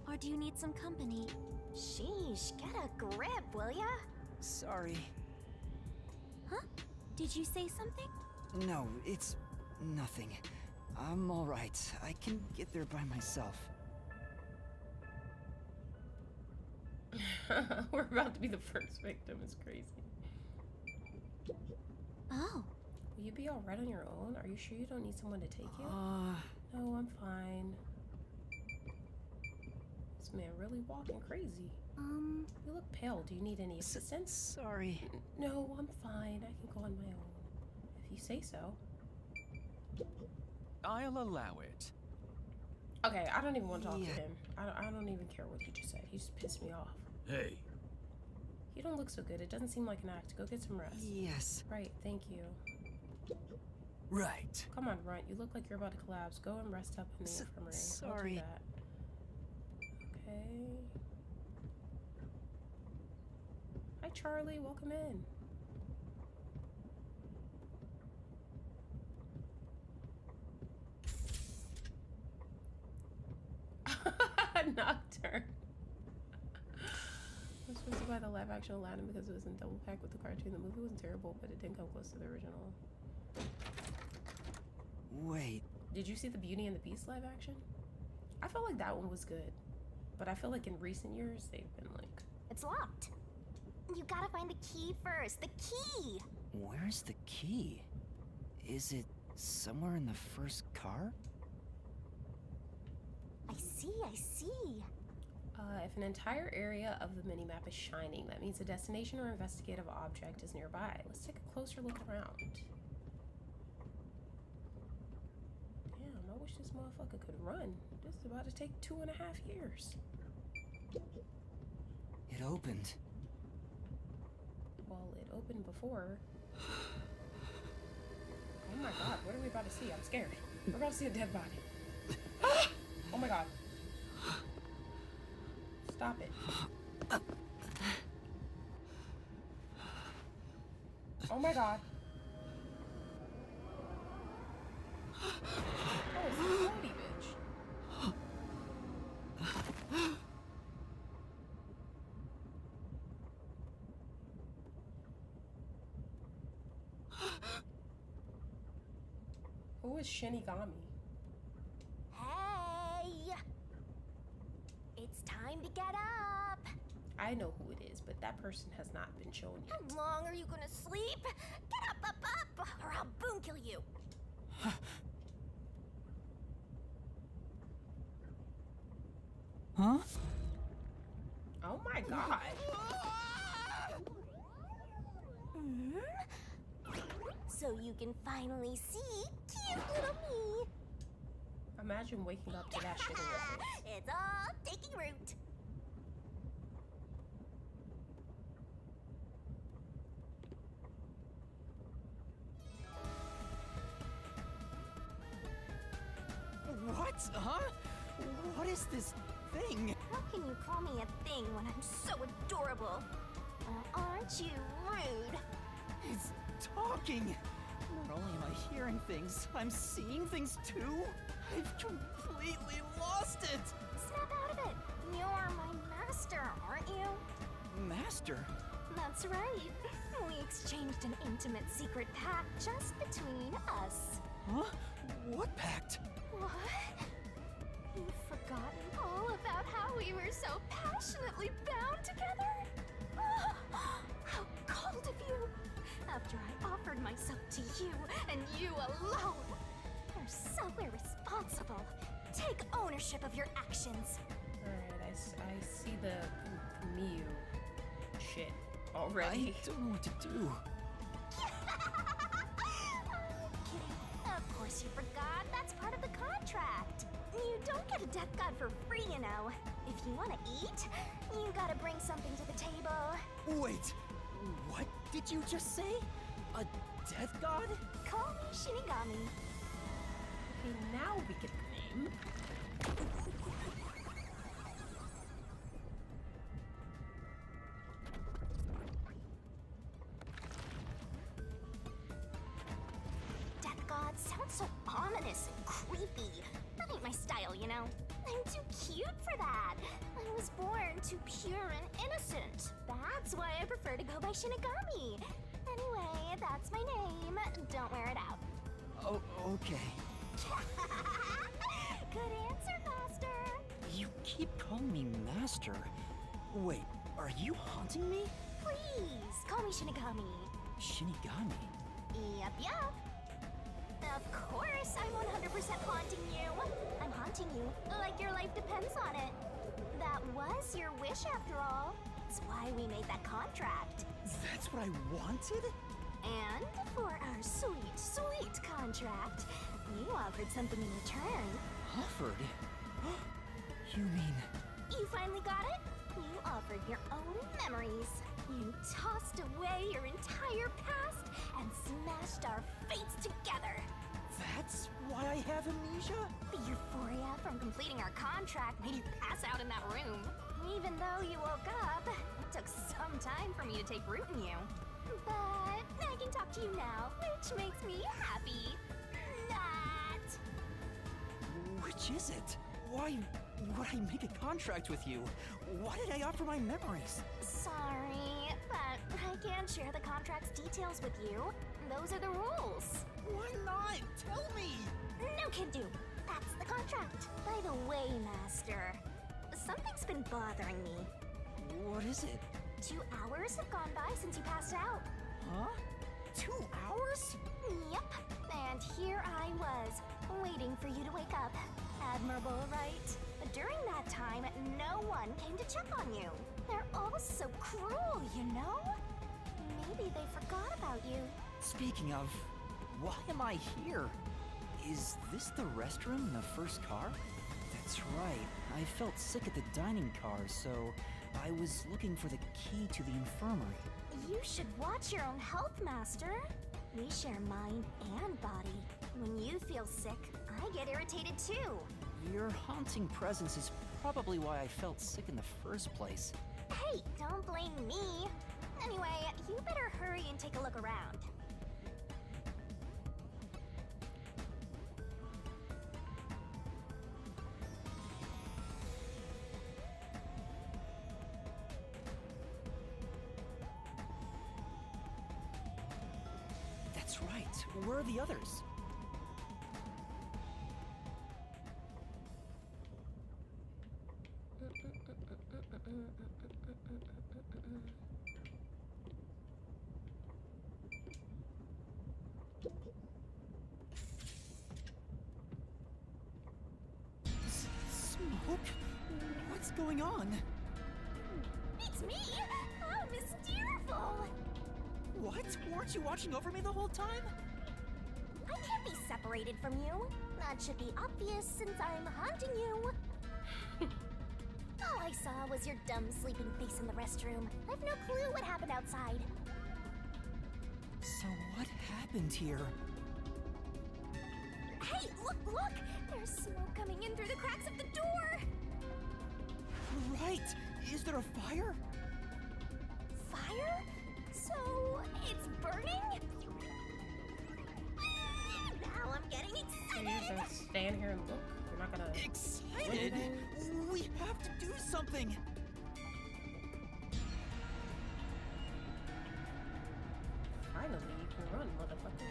Or do you need some company?
Sheesh, get a grip, will ya?
Sorry.
Huh? Did you say something?
No, it's nothing. I'm all right. I can get there by myself.
We're about to be the first victim. It's crazy.
Oh.
Will you be all right on your own? Are you sure you don't need someone to take you? No, I'm fine. This man really walking crazy. You look pale. Do you need any assistance?
Sorry.
No, I'm fine. I can go on my own. If you say so.
I'll allow it.
Okay, I don't even want to talk to him. I don't even care what he just said. He just pissed me off.
Hey.
You don't look so good. It doesn't seem like an act. Go get some rest.
Yes.
Right, thank you.
Right.
Come on, Runt. You look like you're about to collapse. Go and rest up in the infirmary.
Sorry.
I'll do that. Okay. Hi, Charlie. Welcome in. Nocturne. I was supposed to buy the live action Aladdin because it was in double pack with the cartoon. The movie wasn't terrible, but it didn't come close to the original.
Wait.
Did you see the Beauty and the Beast live action? I felt like that one was good, but I feel like in recent years they've been like...
It's locked. You gotta find the key first. The key!
Where's the key? Is it somewhere in the first car?
I see.
If an entire area of the minimap is shining, that means a destination or investigative object is nearby. Let's take a closer look around. Damn, I wish this motherfucker could run. This is about to take 2.5 years.
It opened.
Well, it opened before. Oh my god, what are we about to see? I'm scared. We're about to see a dead body. Oh my god. Stop it. Oh my god. Oh, it's a bloody bitch. Who is Shinigami?
Hey! It's time to get up!
I know who it is, but that person has not been shown yet.
How long are you gonna sleep? Get up, or I'll boom kill you!
Huh?
Oh my god.
So you can finally see cute little me.
Imagine waking up to that shit in your face.
It's all taking root.
What? Huh? What is this thing?
How can you call me a thing when I'm so adorable? Aren't you rude?
It's talking. Not only am I hearing things, I'm seeing things too. I've completely lost it.
Snap out of it. You're my master, aren't you?
Master?
That's right. We exchanged an intimate secret pact just between us.
Huh? What pact?
What? You've forgotten all about how we were so passionately bound together? How cold of you! After I offered myself to you, and you alone! You're so irresponsible. Take ownership of your actions.
Alright, I see the Miu shit already.
I don't know what to do.
Kidding. Of course you forgot. That's part of the contract. You don't get a death god for free, you know. If you want to eat, you gotta bring something to the table.
Wait, what did you just say? A death god?
Call me Shinigami.
Okay, now we get the name.
Death god sounds so ominous and creepy. That ain't my style, you know. I'm too cute for that. I was born too pure and innocent. That's why I prefer to go by Shinigami. Anyway, that's my name. Don't wear it out.
Oh, okay.
Good answer, Master.
You keep calling me Master. Wait, are you haunting me?
Please, call me Shinigami.
Shinigami?
Yup. Of course, I'm 100% haunting you. I'm haunting you like your life depends on it. That was your wish after all. That's why we made that contract.
That's what I wanted?
And for our sweet, sweet contract, you offered something in return.
Offered? You mean...
You finally got it? You offered your own memories. You tossed away your entire past and smashed our fates together.
That's why I have amnesia?
The euphoria from completing our contract made you pass out in that room. Even though you woke up, it took some time for me to take root in you. But I can talk to you now, which makes me happy. That.
Which is it? Why would I make a contract with you? Why did I offer my memories?
Sorry, but I can't share the contract's details with you. Those are the rules.
Why not? Tell me!
No can do. That's the contract. By the way, Master, something's been bothering me.
What is it?
2 hours have gone by since you passed out.
Huh? 2 hours?
Yep. And here I was, waiting for you to wake up. Admirable, right? During that time, no one came to check on you. They're all so cruel, you know? Maybe they forgot about you.
Speaking of, why am I here? Is this the restroom in the first car? That's right. I felt sick at the dining car, so I was looking for the key to the infirmary.
You should watch your own health, Master. We share mind and body. When you feel sick, I get irritated too.
Your haunting presence is probably why I felt sick in the first place.
Hey, don't blame me. Anyway, you better hurry and take a look around.
That's right. Where are the others? Smoke? What's going on?
It's me! How mysterious!
What? Weren't you watching over me the whole time?
I can't be separated from you. That should be obvious since I'm haunting you. All I saw was your dumb sleeping face in the restroom. I've no clue what happened outside.
So what happened here?
Hey, look! There's smoke coming in through the cracks of the door!
Right! Is there a fire?
Fire? So, it's burning? Now I'm getting
So you're
excited!
just gonna stand here and look? You're not gonna...
Excited? We have to do something!
Finally, you can run, motherfucker.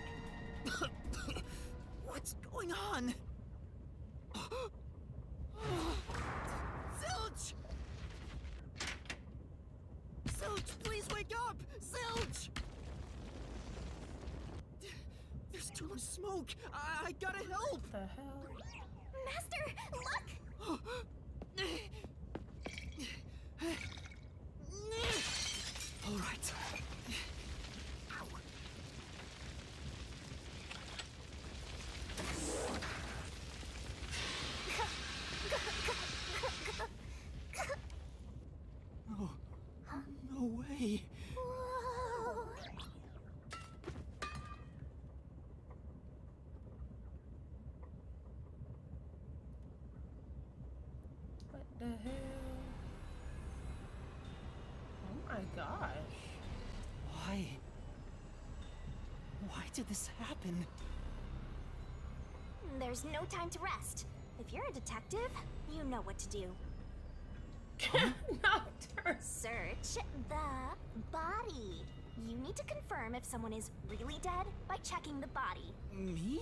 What's going on? Zilch! Zilch, please wake up! Zilch! There's too much smoke. I gotta help.
What the hell?
Master, look!
All right. Oh, no way.
Whoa.
What the hell? Oh my gosh.
Why? Why did this happen?
There's no time to rest. If you're a detective, you know what to do.
Nocturne.
Search the body. You need to confirm if someone is really dead by checking the body.
Me?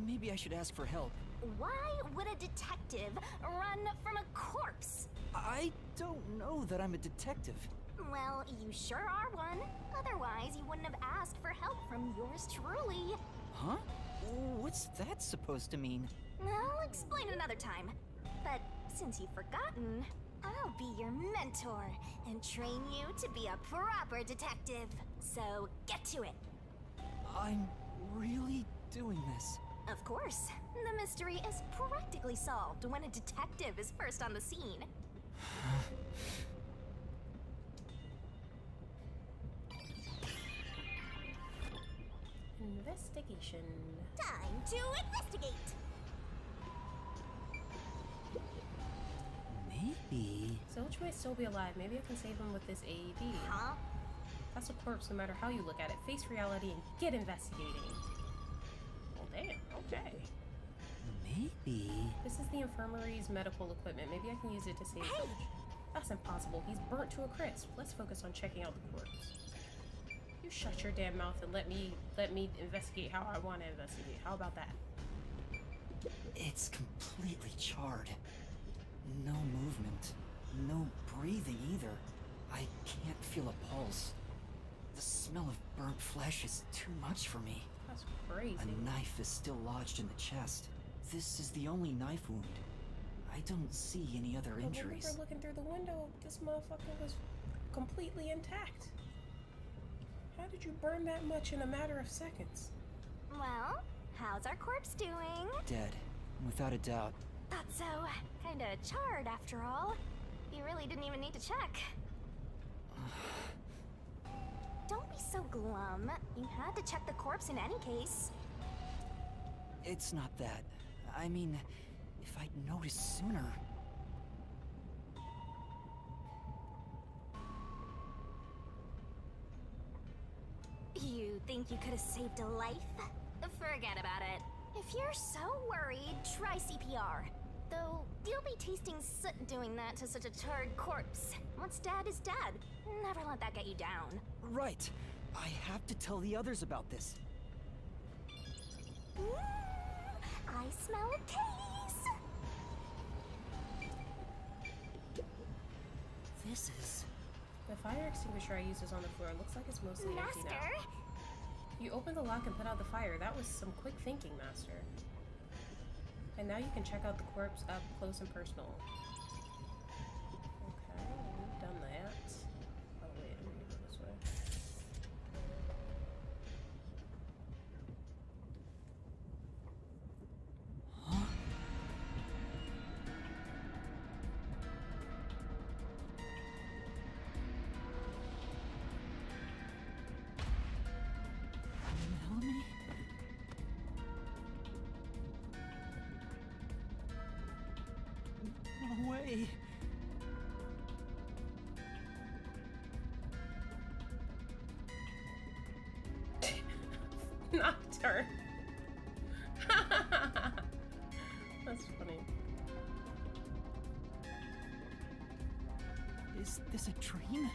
Maybe I should ask for help.
Why would a detective run from a corpse?
I don't know that I'm a detective.
Well, you sure are one. Otherwise, you wouldn't have asked for help from yours truly.
Huh? What's that supposed to mean?
I'll explain another time. But since you've forgotten, I'll be your mentor and train you to be a proper detective. So get to it.
I'm really doing this.
Of course, the mystery is practically solved when a detective is first on the scene.
Investigation.
Time to investigate.
Maybe.
Zilch might still be alive. Maybe I can save him with this AED.
Huh?
That's a corpse no matter how you look at it. Face reality and get investigating. Well, damn. Okay.
Maybe.
This is the infirmary's medical equipment. Maybe I can use it to save Zilch. That's impossible. He's burnt to a crisp. Let's focus on checking out the corpse. You shut your damn mouth and let me investigate how I want to investigate. How about that?
It's completely charred. No movement. No breathing either. I can't feel a pulse. The smell of burnt flesh is too much for me.
That's crazy.
A knife is still lodged in the chest. This is the only knife wound. I don't see any other
But
injuries.
when we were looking through the window, this motherfucker was completely intact. How did you burn that much in a matter of seconds?
Well, how's our corpse doing?
Dead, without a doubt.
Thought so. Kinda charred after all. You really didn't even need to check. Don't be so glum. You had to check the corpse in any case.
It's not that. I mean, if I'd noticed sooner.
You think you could have saved a life? Forget about it. If you're so worried, try CPR. Though, you'll be tasting soot doing that to such a charred corpse. What's dead is dead. Never let that get you down.
Right. I have to tell the others about this.
I smell a case!
This is...
The fire extinguisher I used is on the floor. It looks like it's mostly empty now.
Master?
You opened the lock and put out the fire. That was some quick thinking, Master. And now you can check out the corpse up close and personal. Okay, we've done that. Oh wait, I'm gonna go this way.
Huh? Melanie? No way.
Nocturne. That's funny.
Is this a dream?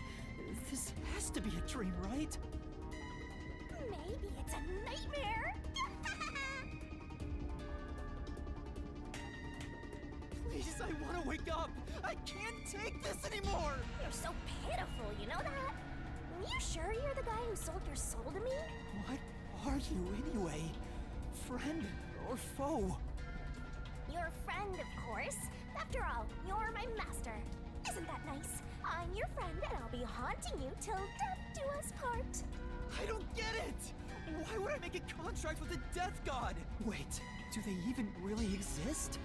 This has to be a dream, right?
maybe it's a nightmare.
Please, I want to wake up! I can't take this anymore!
You're so pitiful, you know that? You sure you're the guy who sold your soul to me?
What are you anyway? Friend or foe?
You're a friend, of course. After all, you're my master. Isn't that nice? I'm your friend and I'll be haunting you till death do us part.
I don't get it! Why would I make a contract with a death god? Wait, do they even really exist?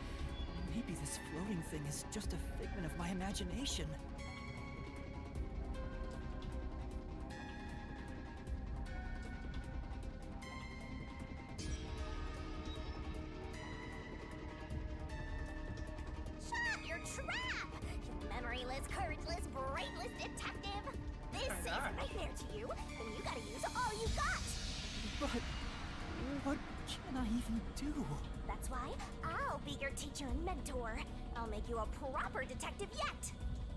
Maybe this floating thing is just a figment of my imagination.
Shut your trap! You memoryless, courageless, brainless detective! This is a nightmare to you, and you gotta use all you got!
But what can I even do?
That's why I'll be your teacher and mentor. I'll make you a proper detective yet.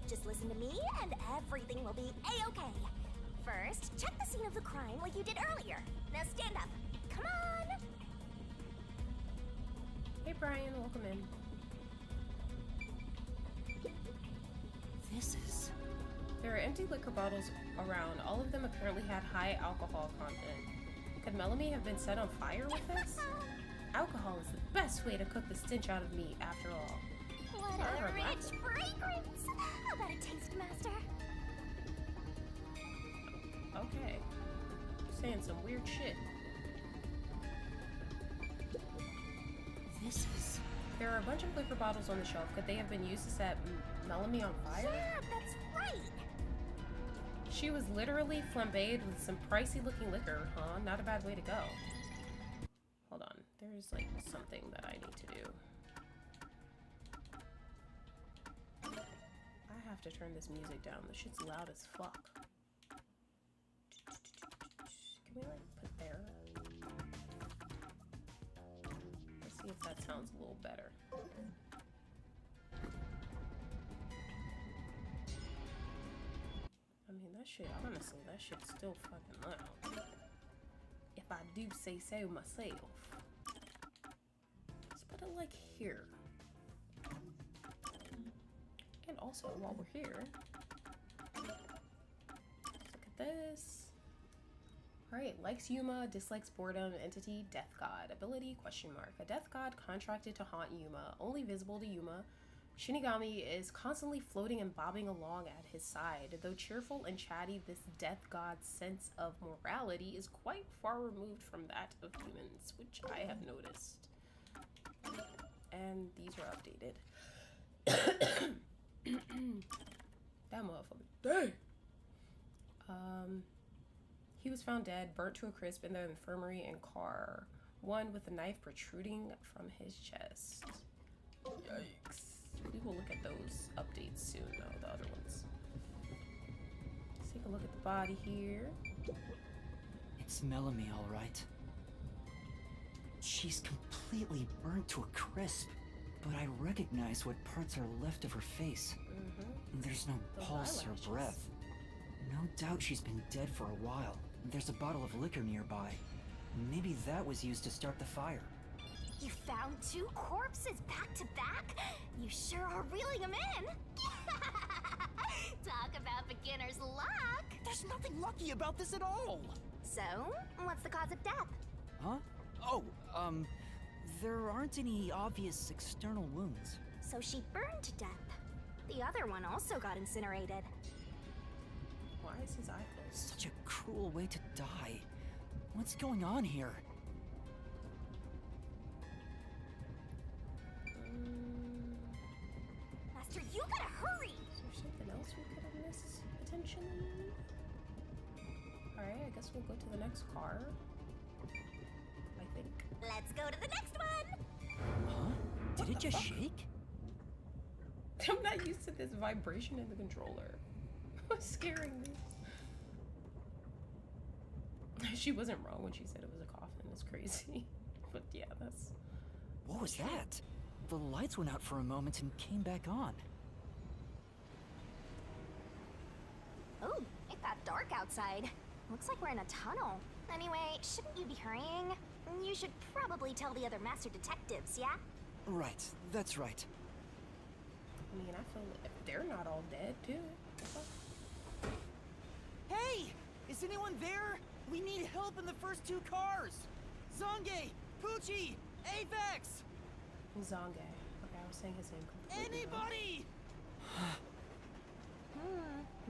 Just listen to me and everything will be a-okay. First, check the scene of the crime like you did earlier. Now stand up. Come on!
Hey Brian, welcome in.
This is...
There are empty liquor bottles around. All of them apparently had high alcohol content. Could Melanie have been set on fire with this? Alcohol is the best way to cook the stench out of meat, after all.
What a rich fragrance! How about a taste, Master?
Okay. You're saying some weird shit.
This is...
There are a bunch of liquor bottles on the shelf. Could they have been used to set Melanie on fire?
Yeah, that's right!
She was literally flambéed with some pricey looking liquor, huh? Not a bad way to go. Hold on. There's like something that I need to do. I have to turn this music down. This shit's loud as fuck. Can we like put there? Let's see if that sounds a little better. I mean, that shit, honestly, that shit's still fucking loud. If I do say so myself. Let's put it like here. And also, while we're here, let's look at this. Alright, likes Yuma, dislikes boredom, entity, death god. Ability, question mark. A death god contracted to haunt Yuma, only visible to Yuma. Shinigami is constantly floating and bobbing along at his side. Though cheerful and chatty, this death god's sense of morality is quite far removed from that of humans, which I have noticed. And these are updated. That motherfucker. Dang! He was found dead, burnt to a crisp in the infirmary and car. One with a knife protruding from his chest. Yikes. We will look at those updates soon, though, the other ones. Let's take a look at the body here.
It's Melanie, all right. She's completely burnt to a crisp, but I recognize what parts are left of her face. There's no pulse or breath. No doubt she's been dead for a while. There's a bottle of liquor nearby. Maybe that was used to start the fire.
You found 2 corpses back to back? You sure are reeling them in. Talk about beginner's luck.
There's nothing lucky about this at all!
So, what's the cause of death?
Huh? Oh, there aren't any obvious external wounds.
So she burned to death. The other one also got incinerated.
Why is his eye closed?
Such a cruel way to die. What's going on here?
Master, you gotta hurry!
Is there something else we could have missed, potentially? Alright, I guess we'll go to the next car. I think.
Let's go to the next one!
Huh? Did it just shake?
I'm not used to this vibration in the controller. It's scaring me. She wasn't wrong when she said it was a coffin. It's crazy. But yeah, that's...
What was that? The lights went out for a moment and came back on.
Oh, it got dark outside. Looks like we're in a tunnel. Anyway, shouldn't you be hurrying? You should probably tell the other master detectives, yeah?
Right, that's right.
I mean, I feel like they're not all dead, too.
Hey! Is anyone there? We need help in the first 2 cars! Zange! Poochie! Avex!
Zange. Okay, I was saying his name completely wrong.
Anybody!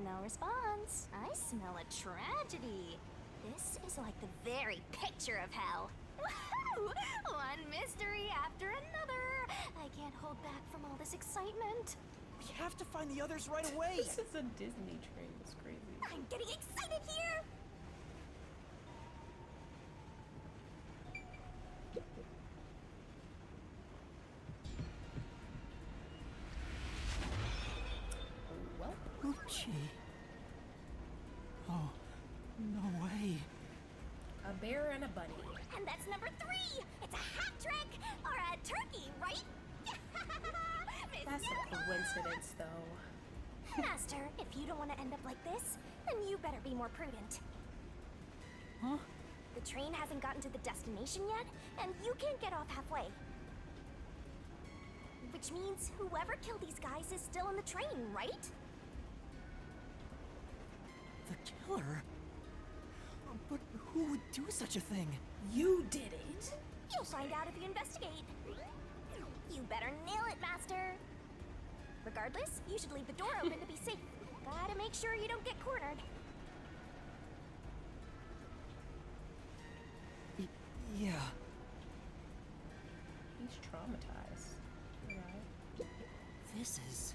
No response. I smell a tragedy. This is like the very picture of hell. Woohoo! One mystery after another. I can't hold back from all this excitement.
We have to find the others right away!
This is a Disney train. It's crazy.
I'm getting excited here.
Well,
Poochie. Oh, no way.
a bear and a bunny.
And that's number 3. It's a hat trick or a turkey, right?
That's a coincidence, though.
Master, if you don't want to end up like this, then you better be more prudent.
Huh?
The train hasn't gotten to the destination yet, and you can't get off halfway. Which means whoever killed these guys is still in the train, right?
The killer? But who would do such a thing?
You did it.
You'll find out if you investigate. You better nail it, Master. Regardless, you should leave the door open to be safe. Gotta make sure you don't get cornered.
Yeah.
He's traumatized. Right.
This is...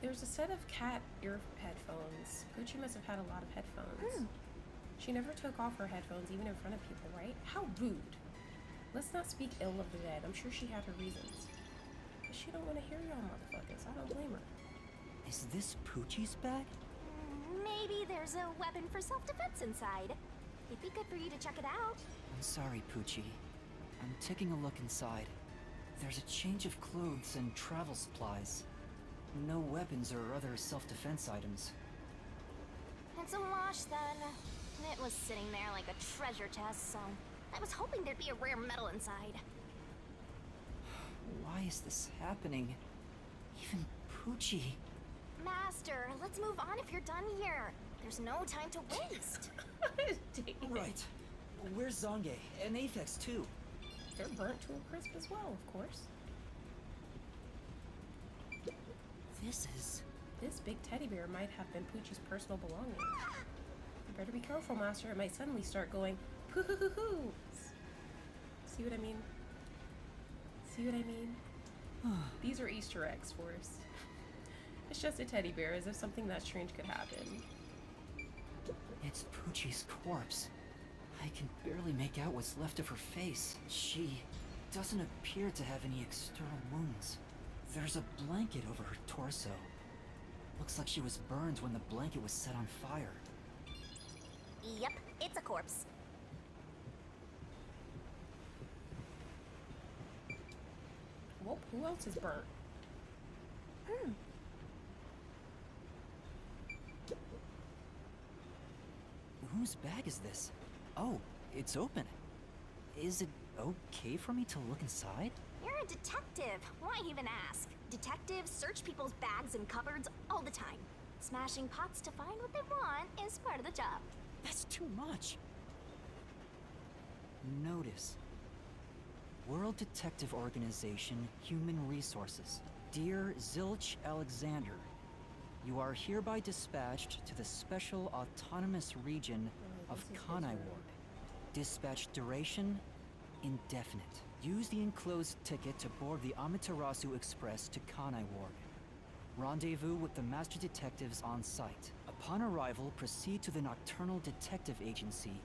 There's a set of cat ear headphones. Gucci must have had a lot of headphones. She never took off her headphones, even in front of people, right? How rude. Let's not speak ill of the dead. I'm sure she had her reasons. But she don't want to hear y'all motherfuckers. I don't blame her.
Is this Poochie's bag?
Maybe there's a weapon for self-defense inside. It'd be good for you to check it out.
I'm sorry, Poochie. I'm taking a look inside. There's a change of clothes and travel supplies. No weapons or other self-defense items.
It's a wash, then. It was sitting there like a treasure chest, so I was hoping there'd be a rare metal inside.
Why is this happening? Even Poochie.
Master, let's move on if you're done here. There's no time to waste.
Right. Where's Zange? And Aphex, too.
They're burnt to a crisp as well, of course. This big teddy bear might have been Poochie's personal belongings. You better be careful, Master. It might suddenly start going poo-hoo-hoo-hoo. See what I mean? See what I mean? These are Easter eggs, Forrest. It's just a teddy bear, as if something that strange could happen.
It's Poochie's corpse. I can barely make out what's left of her face. She doesn't appear to have any external wounds. There's a blanket over her torso. Looks like she was burned when the blanket was set on fire.
Yep, it's a corpse.
Well, who else is burnt?
Whose bag is this? Oh, it's open. Is it okay for me to look inside?
You're a detective. Why even ask? Detectives search people's bags and cupboards all the time. Smashing pots to find what they want is part of the job.
That's too much. Notice. World Detective Organization, Human Resources. Dear Zilch Alexander, you are hereby dispatched to the Special Autonomous Region of Kanai Ward. Dispatch duration, indefinite. Use the enclosed ticket to board the Amaterasu Express to Kanai Ward. Rendezvous with the Master Detectives on site. Upon arrival, proceed to the Nocturnal Detective Agency,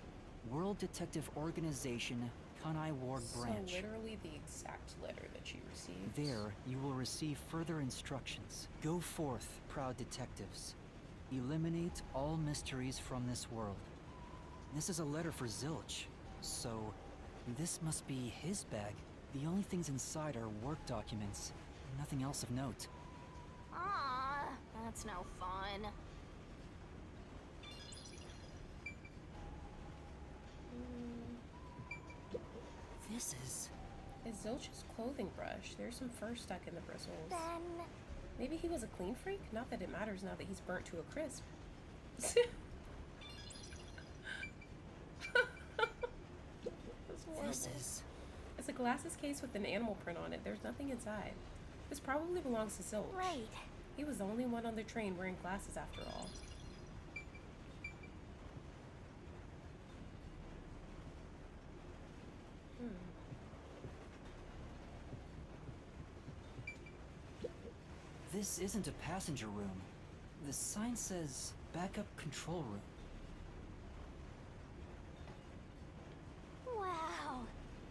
World Detective Organization, Kanai Ward Branch.
So literally the exact letter that you received.
There, you will receive further instructions. Go forth, proud detectives. Eliminate all mysteries from this world. This is a letter for Zilch, so this must be his bag. The only things inside are work documents, nothing else of note.
Aw, that's no fun.
This is...
It's Zilch's clothing brush. There's some fur stuck in the bristles.
Then...
Maybe he was a clean freak? Not that it matters now that he's burnt to a crisp.
This is...
It's a glasses case with an animal print on it. There's nothing inside. This probably belongs to Zilch.
Right.
He was the only one on the train wearing glasses after all.
This isn't a passenger room. The sign says backup control room.
Wow.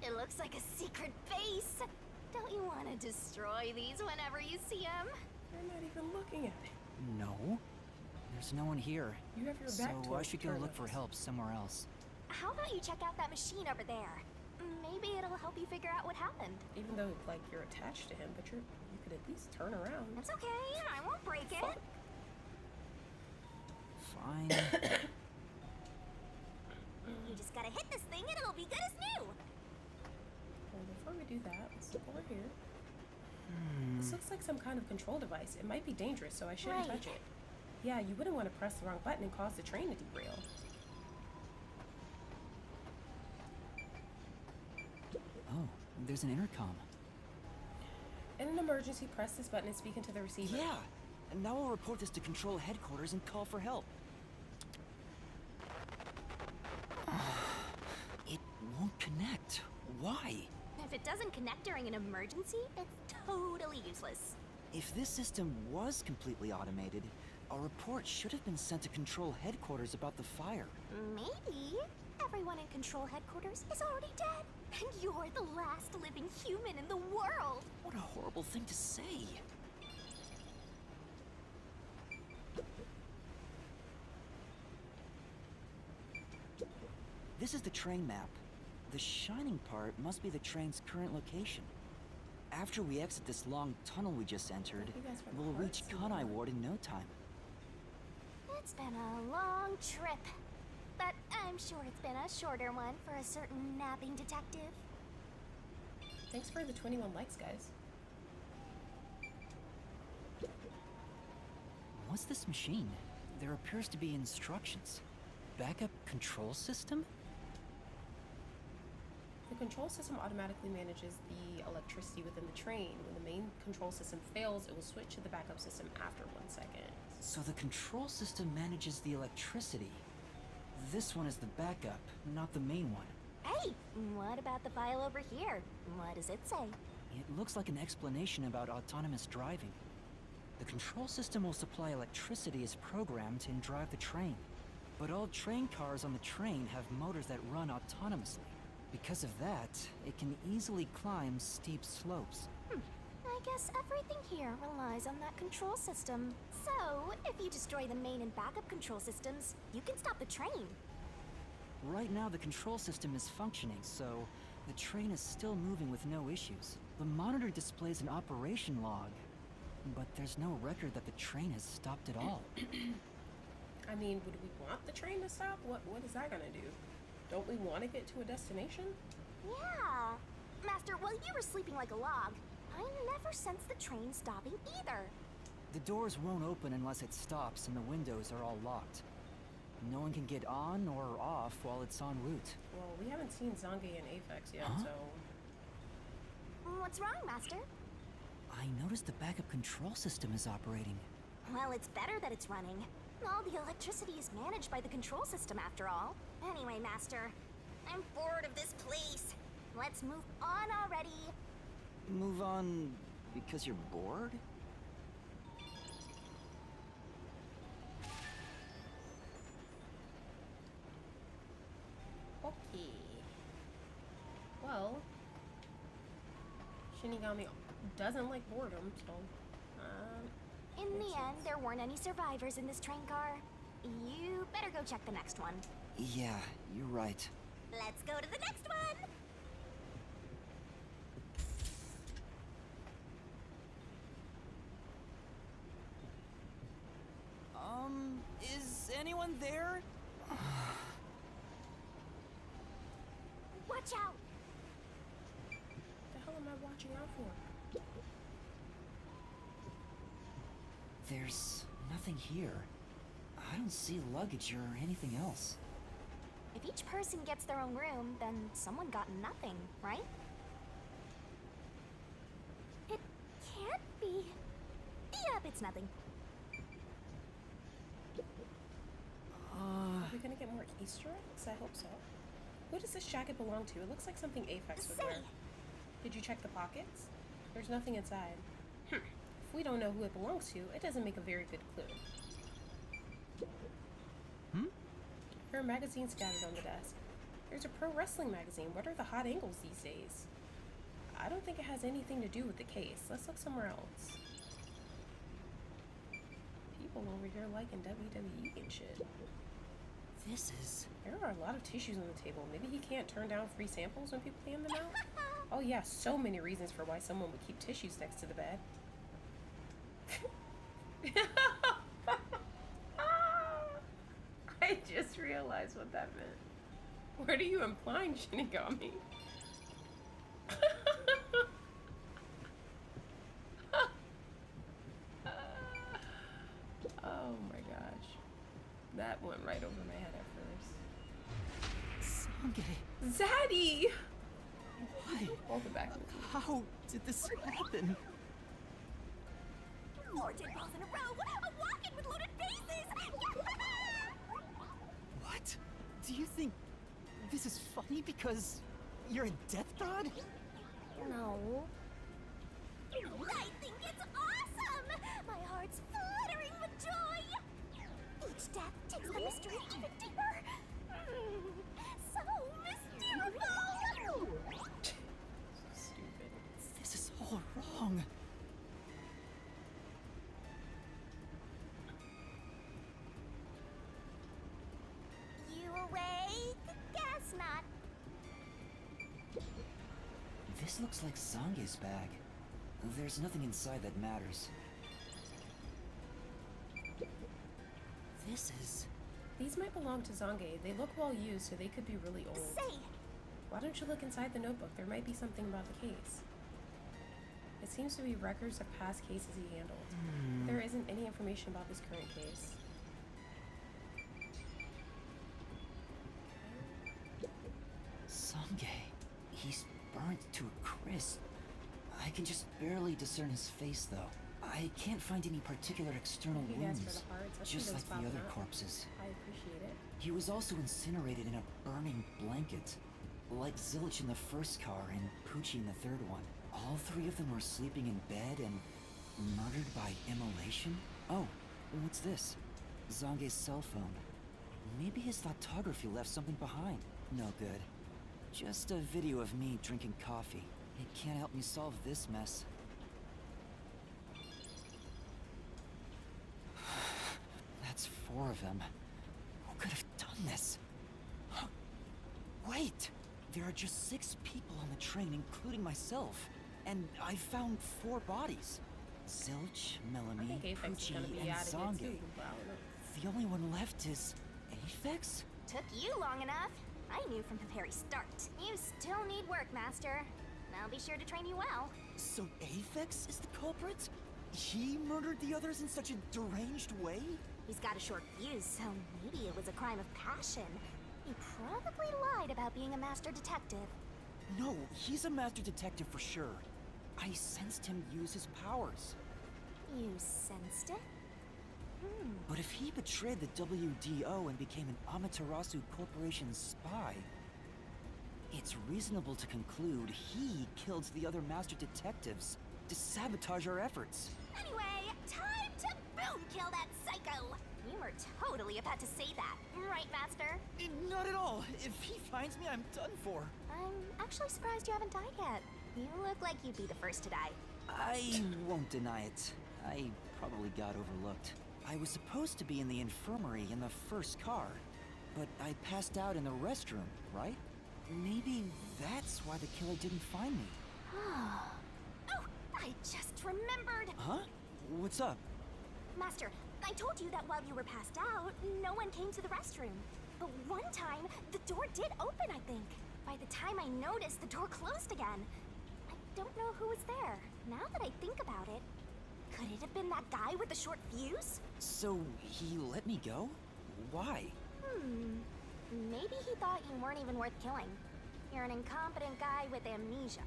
It looks like a secret base. Don't you want to destroy these whenever you see them?
You're not even looking at it.
No. There's no one here.
You have your back to
So I
us,
should go look for
Turtles.
help somewhere else.
How about you check out that machine over there? Maybe it'll help you figure out what happened.
Even though, like, you're attached to him, but you could at least turn around.
It's okay. I won't break it.
Fine.
You just gotta hit this thing and it'll be good as new.
Well, before we do that, let's look over here. This looks like some kind of control device. It might be dangerous, so I shouldn't touch it. Yeah, you wouldn't want to press the wrong button and cause the train to derail.
Oh, there's an intercom.
In an emergency, press this button and speak into the receiver.
Yeah! And now I'll report this to Control Headquarters and call for help. It won't connect. Why?
If it doesn't connect during an emergency, it's totally useless.
If this system was completely automated, a report should have been sent to Control Headquarters about the fire.
Maybe everyone in Control Headquarters is already dead, and you're the last living human in the world.
What a horrible thing to say. This is the train map. The shining part must be the train's current location. After we exit this long tunnel we just entered, we'll reach Kanai Ward in no time.
It's been a long trip, but I'm sure it's been a shorter one for a certain napping detective.
Thanks for the 21 likes, guys.
What's this machine? There appears to be instructions. Backup control system?
The control system automatically manages the electricity within the train. When the main control system fails, it will switch to the backup system after 1 second.
So the control system manages the electricity. This one is the backup, not the main one.
Hey, what about the file over here? What does it say?
It looks like an explanation about autonomous driving. The control system will supply electricity as programmed and drive the train. But all train cars on the train have motors that run autonomously. Because of that, it can easily climb steep slopes.
I guess everything here relies on that control system. So, if you destroy the main and backup control systems, you can stop the train.
Right now the control system is functioning, so the train is still moving with no issues. The monitor displays an operation log, but there's no record that the train has stopped at all.
I mean, would we want the train to stop? What is that gonna do? Don't we want to get to a destination?
Yeah. Master, while you were sleeping like a log, I never sensed the train stopping either.
The doors won't open unless it stops and the windows are all locked. No one can get on or off while it's en route.
Well, we haven't seen Zange and Aphex yet, so...
What's wrong, Master?
I noticed the backup control system is operating.
Well, it's better that it's running. All the electricity is managed by the control system after all. Anyway, Master, I'm bored of this place. Let's move on already.
Move on because you're bored?
Okay. Well, Shinigami doesn't like boredom, so...
In the end, there weren't any survivors in this train car. You better go check the next one.
Yeah, you're right.
Let's go to the next one!
Is anyone there?
Watch out!
am I watching out for?
There's nothing here. I don't see luggage or anything else.
If each person gets their own room, then someone got nothing, right? It can't be. Yep, it's nothing.
Are we gonna get more Easter eggs? I hope so. Who does this jacket belong to? It looks like something Aphex would wear. Did you check the pockets? There's nothing inside. If we don't know who it belongs to, it doesn't make a very good clue. There are magazines scattered on the desk. There's a pro wrestling magazine. What are the hot angles these days? I don't think it has anything to do with the case. Let's look somewhere else. People over here liking WWE and shit.
This is...
There are a lot of tissues on the table. Maybe he can't turn down free samples when people hand them out? Oh yeah, so many reasons for why someone would keep tissues next to the bed. I just realized what that meant. What are you implying, Shinigami? Oh my gosh. That went right over my head at first.
Sange.
Zaddy!
Why?
Welcome back.
How did this happen?
4 dead balls in a row! A walk-in with loaded faces!
What? Do you think this is funny because you're a death god?
No. I think it's awesome! My heart's fluttering with joy! Each death takes the mystery even deeper. So mystical!
Stupid.
This is all wrong.
You awake? Guess not.
This looks like Sange's bag. There's nothing inside that matters. This is...
These might belong to Zange. They look well used, so they could be really old.
Say,
Why don't you look inside the notebook? There might be something about the case. It seems to be records of past cases he handled. There isn't any information about this current case.
Sange. He's burnt to a crisp. I can just barely discern his face, though. I can't find any particular external
Thank you guys for
wounds,
the hearts. Let's
just
see those
like the
popping
other
up.
corpses.
I appreciate it.
He was also incinerated in a burning blanket, like Zilch in the first car and Poochie in the third one. All three of them were sleeping in bed and murdered by immolation? Oh, what's this? Zange's cell phone. Maybe his photography left something behind. No good. Just a video of me drinking coffee. It can't help me solve this mess. That's 4 of them. Who could have done this? Wait! There are just 6 people on the train, including myself. And I found 4 bodies. Zilch,
I
Melanie,
think Aphex is
Poochie,
gonna be
and
out of here
Zange.
too. But I don't know.
The only one left is... Aphex?
took you long enough. I knew from the very start. You still need work, Master. I'll be sure to train you well.
So Aphex is the culprit? He murdered the others in such a deranged way?
He's got a short fuse, so maybe it was a crime of passion. He probably lied about being a master detective.
No, he's a master detective for sure. I sensed him use his powers.
You sensed it?
But if he betrayed the WDO and became an Amaterasu Corporation spy, it's reasonable to conclude he killed the other master detectives to sabotage our efforts.
Anyway, time to boom kill that psycho! You were totally about to say that, right, Master?
Not at all. If he finds me, I'm done for.
I'm actually surprised you haven't died yet. You look like you'd be the first to die.
I won't deny it. I probably got overlooked. I was supposed to be in the infirmary in the first car, but I passed out in the restroom, right? Maybe that's why the killer didn't find me.
Oh, I just remembered!
Huh? What's up?
Master, I told you that while you were passed out, no one came to the restroom. But one time, the door did open, I think. By the time I noticed, the door closed again. I don't know who was there. Now that I think about it, could it have been that guy with the short fuse?
So, he let me go? Why?
Maybe he thought you weren't even worth killing. You're an incompetent guy with amnesia.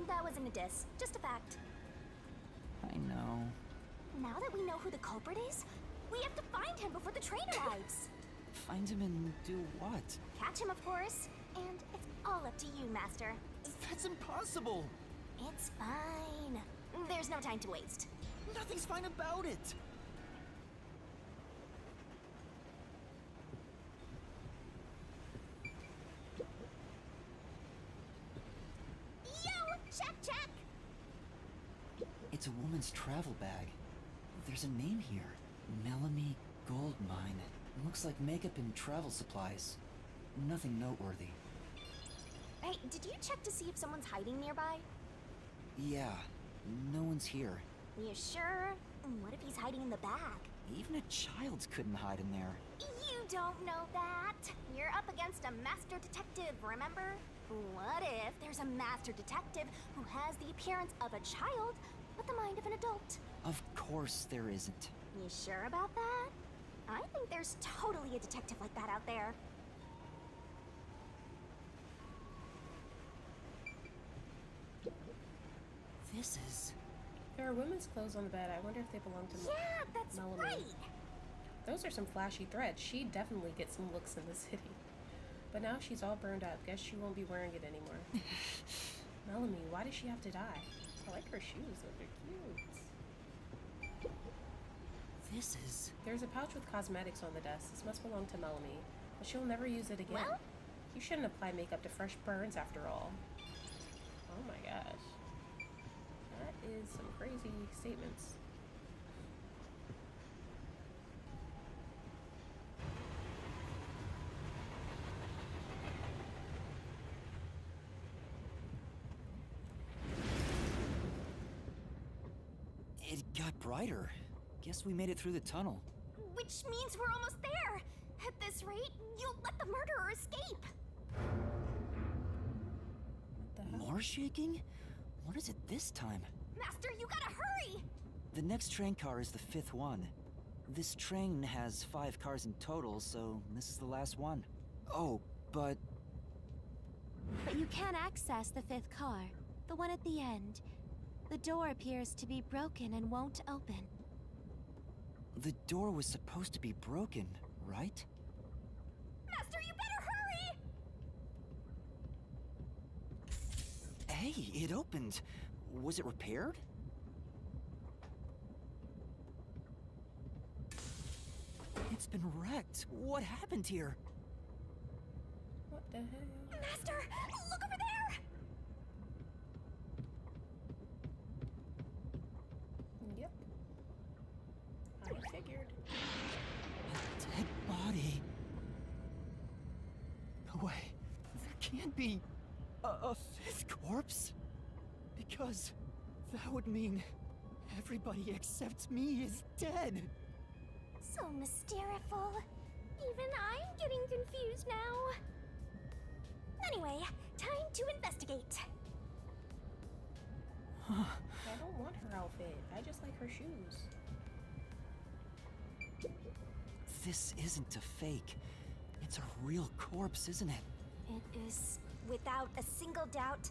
That wasn't a diss, just a fact.
I know.
Now that we know who the culprit is, we have to find him before the train arrives.
Find him and do what?
Catch him, of course. And it's all up to you, Master.
That's impossible!
It's fine. There's no time to waste.
Nothing's fine about it!
Yo! Check!
It's a woman's travel bag. There's a name here. Melanie Goldmine. Looks like makeup and travel supplies. Nothing noteworthy.
Hey, did you check to see if someone's hiding nearby?
Yeah, no one's here.
You sure? What if he's hiding in the bag?
Even a child couldn't hide in there.
You don't know that. You're up against a master detective, remember? What if there's a master detective who has the appearance of a child, but the mind of an adult?
Of course there isn't.
You sure about that? I think there's totally a detective like that out there.
This is...
There are women's clothes on the bed. I wonder if they belong to
Yeah, that's
Melanie.
right.
Those are some flashy threads. She definitely gets some looks in the city. But now she's all burned up. Guess she won't be wearing it anymore. Melanie, why does she have to die? I like her shoes. Those are cute.
This is...
There's a pouch with cosmetics on the desk. This must belong to Melanie. But she'll never use it again.
Well?
You shouldn't apply makeup to fresh burns after all. Oh my gosh. That is some crazy statements.
It got brighter. Guess we made it through the tunnel.
Which means we're almost there. At this rate, you'll let the murderer escape.
What the hell?
More shaking? What is it this time?
Master, you gotta hurry!
The next train car is the 5th one. This train has 5 cars in total, so this is the last one. Oh, but...
But you can access the 5th car, the one at the end. The door appears to be broken and won't open.
The door was supposed to be broken, right?
Master, you better hurry!
Hey, it opened. Was it repaired? It's been wrecked. What happened here?
What the hell?
Master, look over there!
Yep. I figured.
A dead body. No way. There can't be a 5th corpse. Because that would mean everybody except me is dead.
So mysteriful. Even I'm getting confused now. Anyway, time to investigate.
I don't want her outfit. I just like her shoes.
This isn't a fake. It's a real corpse, isn't it?
It is, without a single doubt,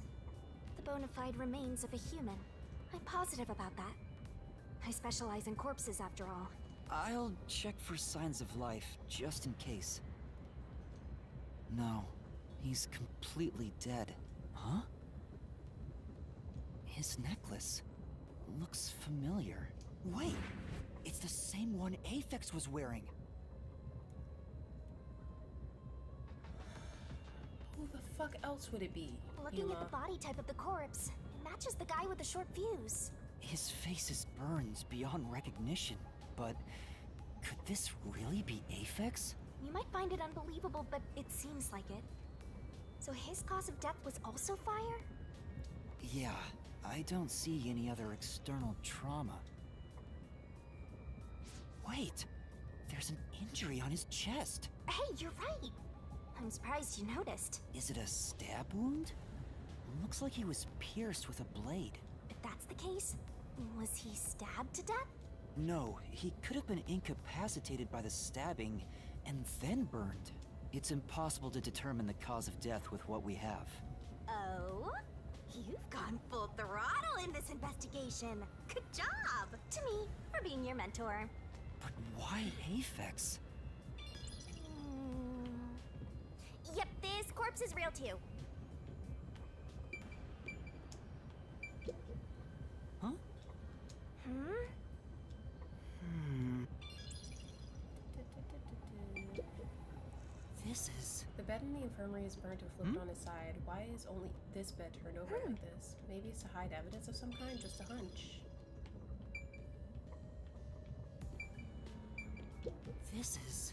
the bona fide remains of a human. I'm positive about that. I specialize in corpses, after all.
I'll check for signs of life, just in case. No, he's completely dead. Huh? His necklace looks familiar. Wait, it's the same one Aphex was wearing.
Who the fuck else would it be?
Looking at the body type of the corpse, it matches the guy with the short fuse.
His face is burned beyond recognition, but could this really be Aphex?
You might find it unbelievable, but it seems like it. So his cause of death was also fire?
Yeah, I don't see any other external trauma. Wait, there's an injury on his chest.
Hey, you're right. I'm surprised you noticed.
Is it a stab wound? Looks like he was pierced with a blade.
If that's the case, was he stabbed to death?
No, he could have been incapacitated by the stabbing and then burned. It's impossible to determine the cause of death with what we have.
Oh? You've gone full throttle in this investigation. Good job! To me, for being your mentor.
But why Aphex?
Yep, this corpse is real too.
Huh? This is...
The bed in the infirmary is burnt or flipped on its side. Why is only this bed turned over like this? Maybe it's to hide evidence of some kind, just a hunch.
This is...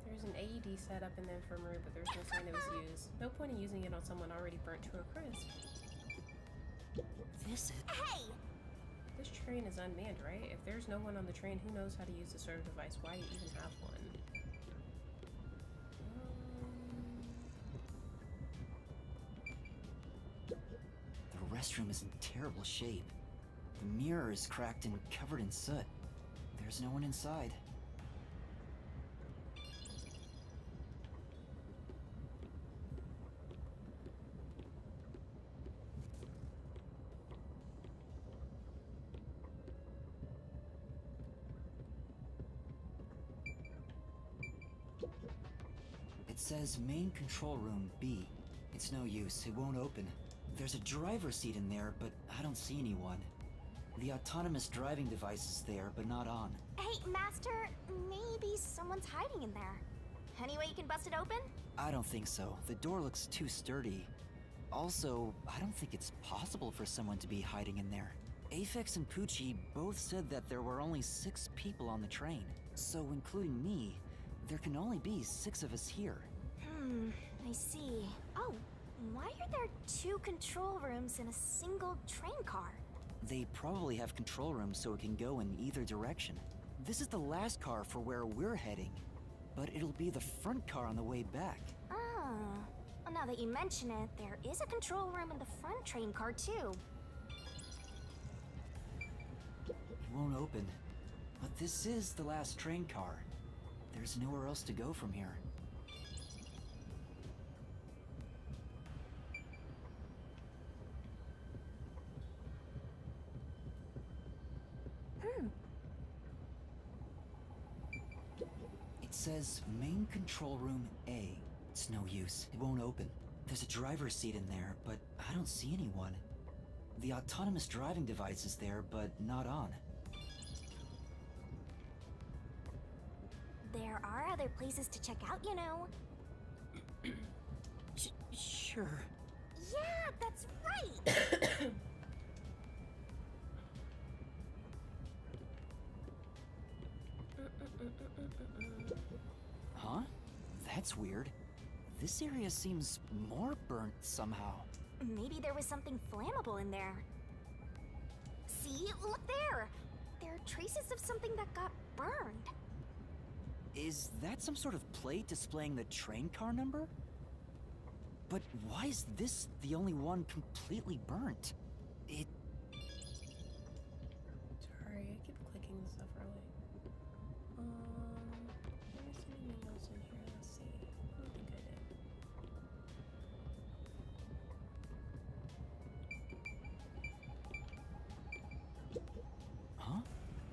There's an AED set up in the infirmary, but there's no sign it was used. No point in using it on someone already burnt to a crisp.
This is...
Hey!
This train is unmanned, right? If there's no one on the train, who knows how to use the sort of device? Why even have one?
The restroom is in terrible shape. The mirror is cracked and covered in soot. There's no one inside. It says main control room B. It's no use, it won't open. There's a driver's seat in there, but I don't see anyone. The autonomous driving device is there, but not on.
Hey, Master, maybe someone's hiding in there. Any way you can bust it open?
I don't think so. The door looks too sturdy. Also, I don't think it's possible for someone to be hiding in there. Aphex and Poochie both said that there were only 6 people on the train. So, including me, there can only be 6 of us here.
I see. Oh, why are there 2 control rooms in a single train car?
They probably have control rooms so it can go in either direction. This is the last car for where we're heading, but it'll be the front car on the way back.
Oh. Well, now that you mention it, there is a control room in the front train car, too.
It won't open, but this is the last train car. There's nowhere else to go from here. It says main control room A. It's no use. It won't open. There's a driver's seat in there, but I don't see anyone. The autonomous driving device is there, but not on.
There are other places to check out, you know.
Sure.
Yeah, that's right!
Huh? That's weird. This area seems more burnt somehow.
Maybe there was something flammable in there. See? Look there! There are traces of something that got burned.
Is that some sort of plate displaying the train car number? But why is this the only one completely burnt? It...
Sorry, I keep clicking this stuff early. Did I see anything else in here? Let's see. I don't think I did.
Huh?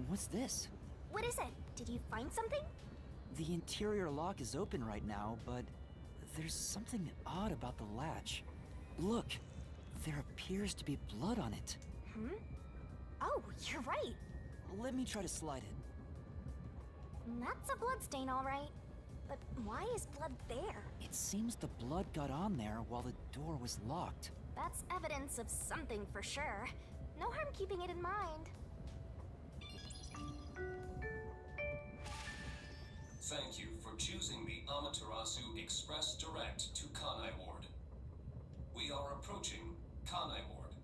What's this?
What is it? Did you find something?
The interior lock is open right now, but there's something odd about the latch. Look, there appears to be blood on it.
Oh, you're right.
Let me try to slide it.
That's a blood stain, all right. But why is blood there?
It seems the blood got on there while the door was locked.
That's evidence of something for sure. No harm keeping it in mind.
Thank you for choosing the Amaterasu Express Direct to Kanai Ward. We are approaching Kanai Ward.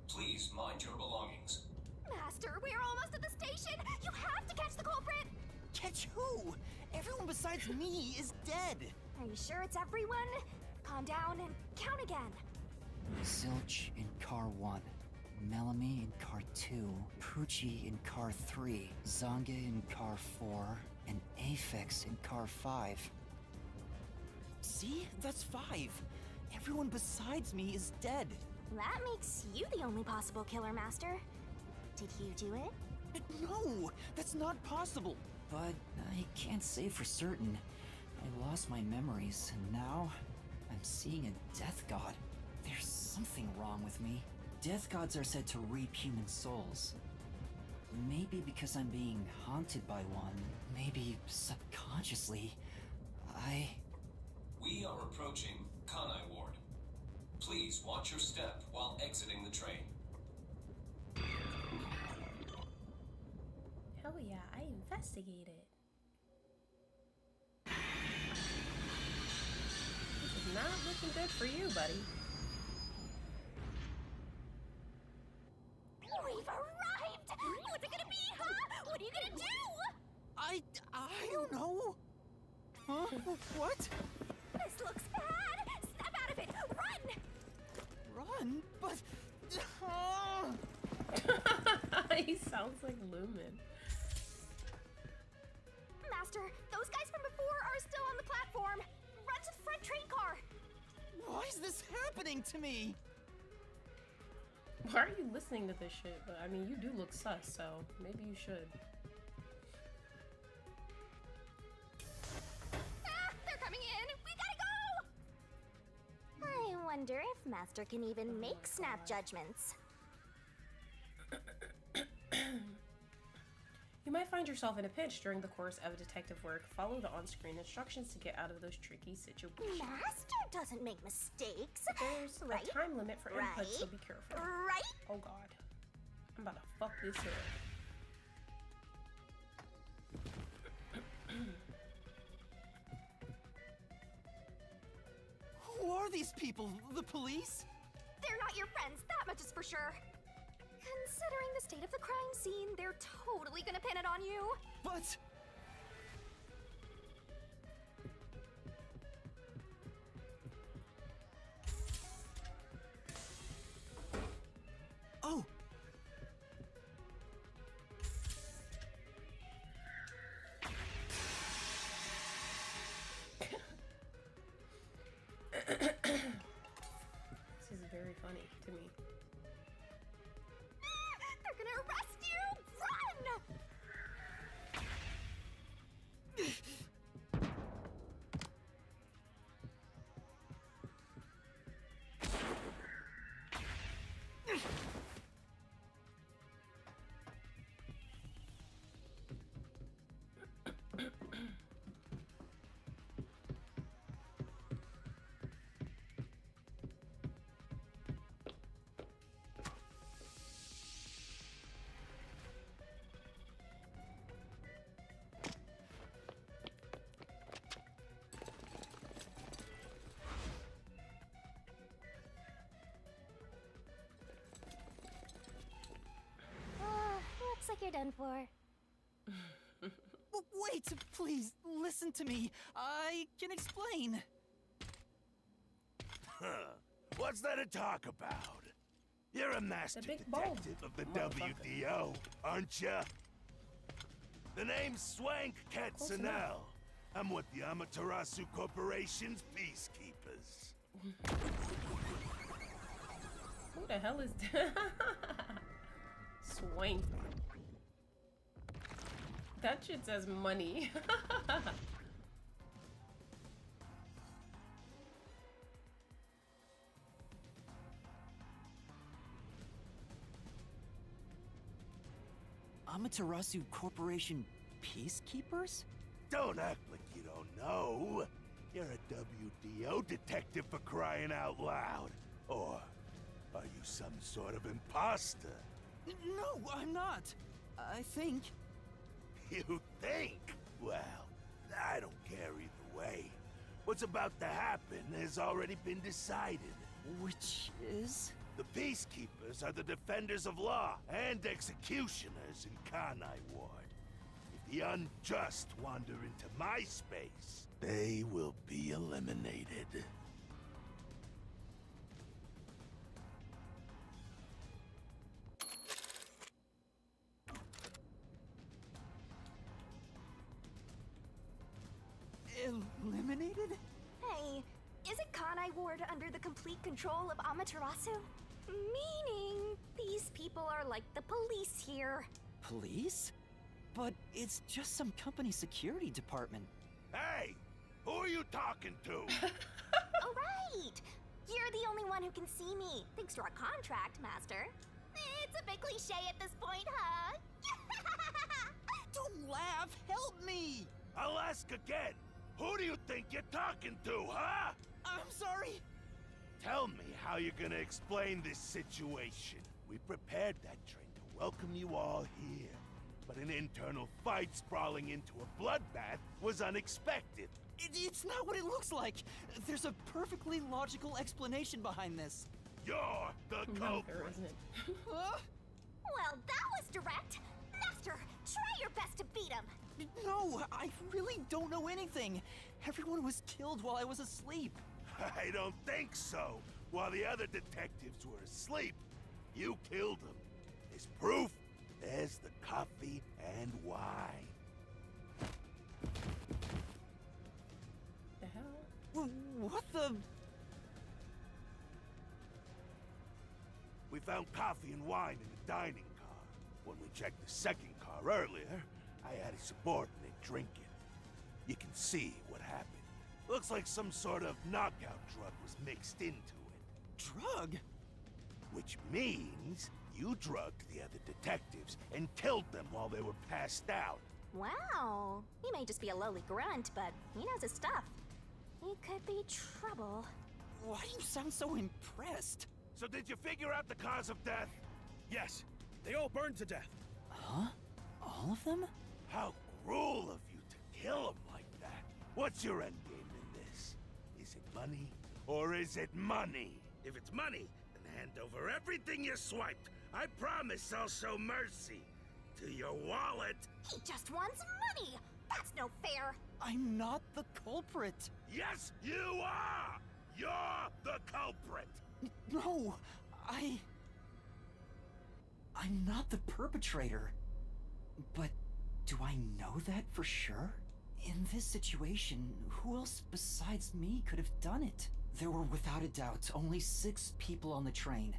Please mind your belongings.
Master, we're almost at the station! You have to catch the culprit!
Catch who? Everyone besides me is dead.
Are you sure it's everyone? Calm down and count again.
Zilch in car 1. Melanie in car 2. Poochie in car 3. Zange in car 4. And Aphex in car 5. See? That's 5. Everyone besides me is dead.
That makes you the only possible killer, Master. Did you do it?
No! That's not possible! But I can't say for certain. I lost my memories, and now I'm seeing a death god. There's something wrong with me. Death gods are said to reap human souls. Maybe because I'm being haunted by one. Maybe subconsciously.
We are approaching Kanai Ward. Please watch your step while exiting the train.
Hell yeah, I investigated. This is not looking good for you, buddy.
We've arrived! What's it gonna be, huh? What are you gonna do?
I don't know. Huh? What?
This looks bad! Snap out of it! Run!
Run? But...
He sounds like Lumen.
Master, those guys from before are still on the platform. Run to the front train car.
Why is this happening to me?
Why are you listening to this shit? But I mean, you do look sus, so maybe you should.
Ah, they're coming in. We gotta go. I wonder if Master can even make snap judgments.
You might find yourself in a pinch during the course of detective work. Follow the on-screen instructions to get out of those tricky situations.
Master doesn't make mistakes.
There's
right?
a time limit for input,
Right?
so be careful.
Right?
Oh god. I'm about to fuck this up.
Who are these people? The police?
They're not your friends, that much is for sure. Considering the state of the crime scene, they're totally gonna pin it on you.
But... Oh!
This is very funny to me.
They're gonna arrest you! Run! Looks like you're done for.
Wait, please, listen to me. I can explain.
Huh. What's there to talk about? You're a master
big bulb,
detective of the
motherfucker.
WDO, aren't ya? The name's Swank Katsunel. I'm with the Amaterasu Corporation's peacekeepers.
Who the hell is that? Swank. That shit says money.
Amaterasu Corporation peacekeepers?
Don't act like you don't know. You're a WDO detective for crying out loud. Or are you some sort of imposter?
No, I'm not. I think...
You think? Well, I don't care either way. What's about to happen has already been decided.
Which is?
The peacekeepers are the defenders of law and executioners in Kanai Ward. If the unjust wander into my space, they will be eliminated.
Eliminated?
Hey, isn't Kanai Ward under the complete control of Amaterasu? Meaning, these people are like the police here.
Police? But it's just some company security department.
Hey! Who are you talking to?
Oh, right! You're the only one who can see me, thanks to our contract, Master. It's a bit cliche at this point, huh?
Don't laugh! Help me!
I'll ask again. Who do you think you're talking to, huh?
I'm sorry!
Tell me how you're gonna explain this situation. We prepared that train to welcome you all here. But an internal fight sprawling into a bloodbath was unexpected.
It's not what it looks like! There's a perfectly logical explanation behind this.
You're the
No, there
culprit.
isn't.
Huh?
Well, that was direct. Master, try your best to beat him.
No, I really don't know anything. Everyone was killed while I was asleep.
I don't think so. While the other detectives were asleep, you killed them. As proof, there's the coffee and wine.
The hell?
What the?
We found coffee and wine in the dining car. When we checked the second car earlier, I had a subordinate drink it. You can see what happened. Looks like some sort of knockout drug was mixed into it.
Drug?
Which means you drugged the other detectives and killed them while they were passed out.
Wow. He may just be a lowly grunt, but he knows his stuff. He could be trouble.
Why do you sound so impressed?
So did you figure out the cause of death?
Yes, they all burned to death.
Huh? All of them?
How cruel of you to kill them like that. What's your end game in this? Is it money or is it money?
If it's money, then hand over everything you swiped. I promise I'll show mercy. To your wallet.
He just wants money. That's no fair.
I'm not the culprit.
Yes, you are! You're the culprit!
No, I'm not the perpetrator. But do I know that for sure? In this situation, who else besides me could have done it? There were without a doubt only 6 people on the train,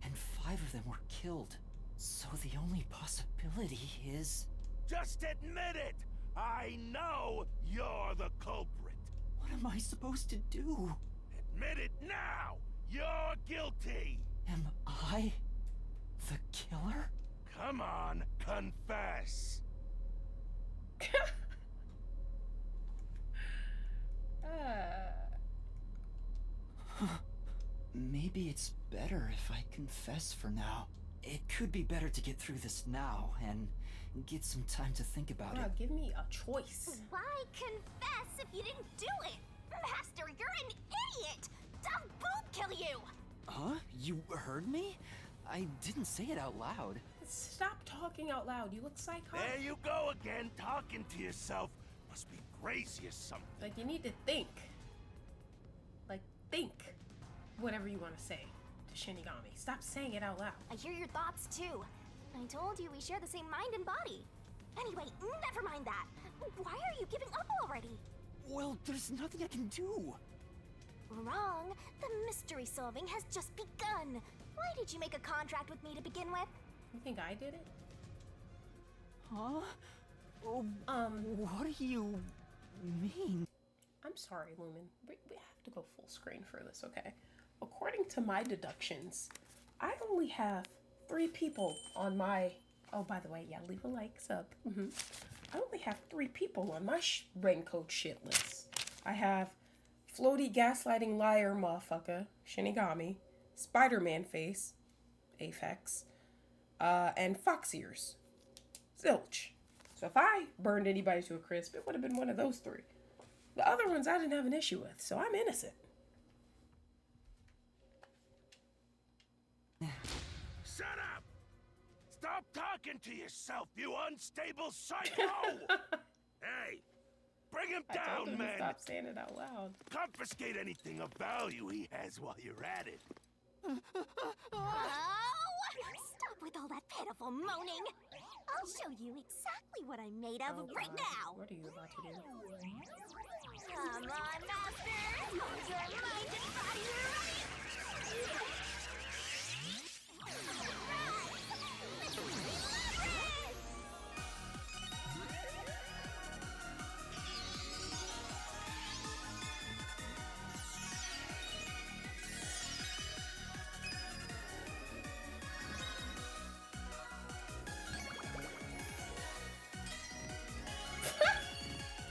and 5 of them were killed. So the only possibility is...
Just admit it! I know you're the culprit!
What am I supposed to do?
Admit it now! You're guilty!
Am I the killer?
Come on, confess!
Maybe it's better if I confess for now. It could be better to get through this now and get some time to think about it.
Give me a choice.
Why confess if you didn't do it? Master, you're an idiot! Dumb boob kill you!
Huh? You heard me? I didn't say it out loud.
Stop talking out loud. You look psychotic.
There you go again, talking to yourself. Must be crazy or something.
Like, you need to think. Like, think whatever you want to say to Shinigami. Stop saying it out loud.
I hear your thoughts too. I told you we share the same mind and body. Anyway, never mind that. Why are you giving up already?
Well, there's nothing I can do.
Wrong. The mystery solving has just begun. Why did you make a contract with me to begin with?
You think I did it?
Huh? Oh, what do you mean?
I'm sorry, Lumen. We have to go full screen for this, okay? According to my deductions, I only have 3 people on my... Oh, by the way, yeah, leave a like, sub. I only have 3 people on my Raincode shit list. I have Floaty Gaslighting Liar Motherfucker, Shinigami, Spider-Man Face, Aphex, and Fox Ears, Zilch. So if I burned anybody to a crisp, it would have been one of those 3. The other ones I didn't have an issue with, so I'm innocent.
Shut up! Stop talking to yourself, you unstable psycho! Hey, bring him
I told
down,
him to
man!
stop saying it out loud.
Confiscate anything of value he has while you're at it.
Oh! Stop with all that pitiful moaning. I'll show you exactly what I'm made of right now.
What are you about to do?
Come on, Masters! Hold your mind and body right!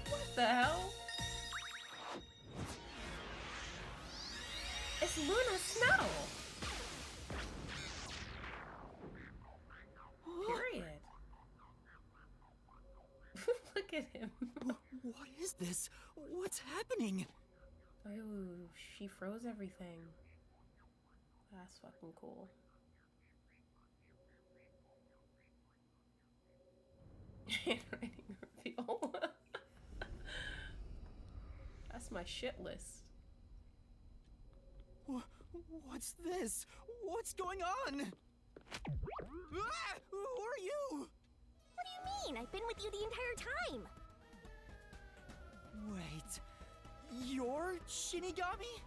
What the hell? It's lunar snow. Period. Look at him.
What is this? What's happening?
Oh, she froze everything. That's fucking cool. Handwriting reveal. That's my shit list.
What's this? What's going on? Ah! Who are you?
What do you mean? I've been with you the entire time.
Wait, you're Shinigami?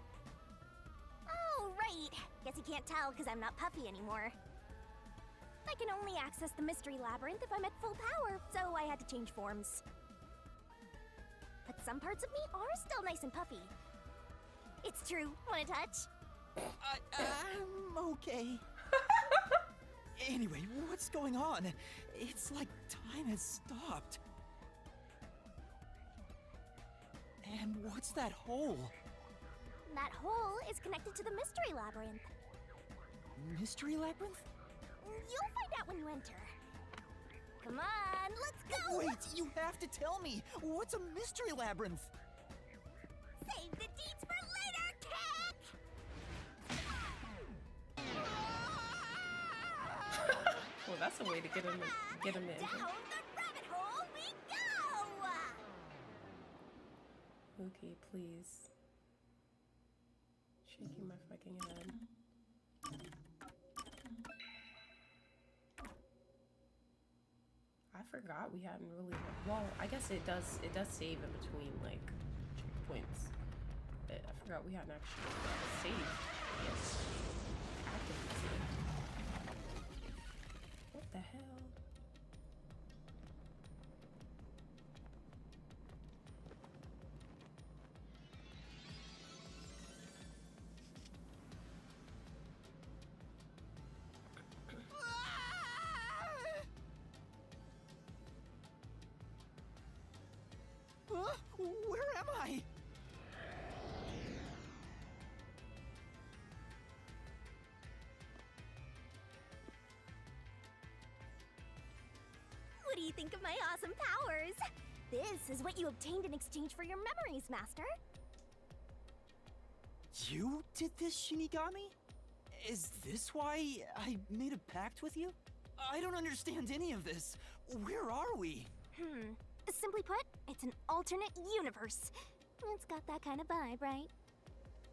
Oh, right. Guess you can't tell because I'm not puffy anymore. I can only access the Mystery Labyrinth if I'm at full power, so I had to change forms. But some parts of me are still nice and puffy. It's true. Want a touch?
I'm okay. Anyway, what's going on? It's like time has stopped. And what's that hole?
That hole is connected to the Mystery Labyrinth.
Mystery Labyrinth?
You'll find out when you enter. Come on, let's go!
Wait, you have to tell me! What's a Mystery Labyrinth?
Save the deeds for later, kick!
Well, that's a way to get him in.
Down the rabbit hole we go!
Okay, please. Shaking my fucking head. I forgot we hadn't really. Well, I guess it does save in between like checkpoints. But I forgot we hadn't actually saved. Yes. Actively saved. What the hell?
Where am I?
What do you think of my awesome powers? This is what you obtained in exchange for your memories, Master.
You did this, Shinigami? Is this why I made a pact with you? I don't understand any of this. Where are we?
Simply put, it's an alternate universe. It's got that kind of vibe, right?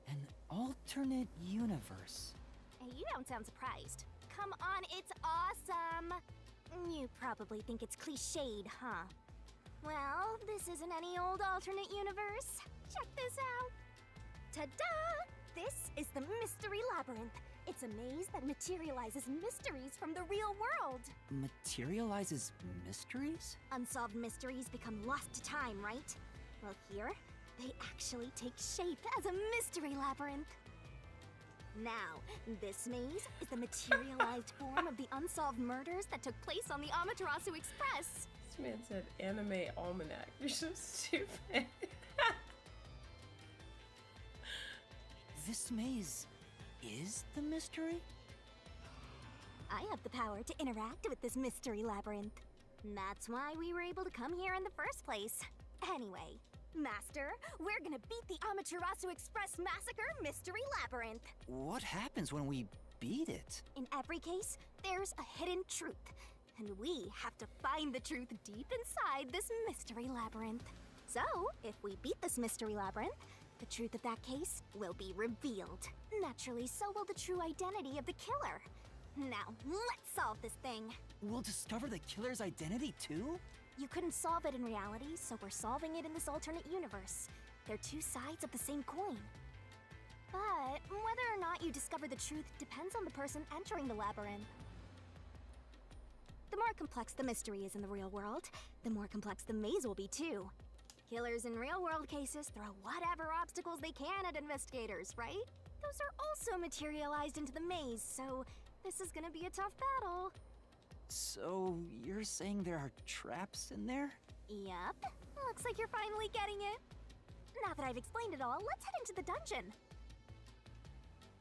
An alternate universe.
You don't sound surprised. Come on, it's awesome! You probably think it's cliched, huh? Well, this isn't any old alternate universe. Check this out. Ta-da! This is the Mystery Labyrinth. It's a maze that materializes mysteries from the real world.
Materializes mysteries?
Unsolved mysteries become lost to time, right? Well, here, they actually take shape as a mystery labyrinth. Now, this maze is the materialized form of the unsolved murders that took place on the Amaterasu Express.
This man said anime almanac. You're so stupid.
This maze is the mystery?
I have the power to interact with this mystery labyrinth. That's why we were able to come here in the first place. Anyway, Master, we're gonna beat the Amaterasu Express Massacre Mystery Labyrinth.
What happens when we beat it?
In every case, there's a hidden truth, and we have to find the truth deep inside this mystery labyrinth. So, if we beat this mystery labyrinth, the truth of that case will be revealed. Naturally, so will the true identity of the killer. Now, let's solve this thing.
We'll discover the killer's identity too?
You couldn't solve it in reality, so we're solving it in this alternate universe. They're two sides of the same coin. But whether or not you discover the truth depends on the person entering the labyrinth. The more complex the mystery is in the real world, the more complex the maze will be too. Killers in real-world cases throw whatever obstacles they can at investigators, right? Those are also materialized into the maze, so this is gonna be a tough battle.
So, you're saying there are traps in there?
Yep. Looks like you're finally getting it. Now that I've explained it all, let's head into the dungeon.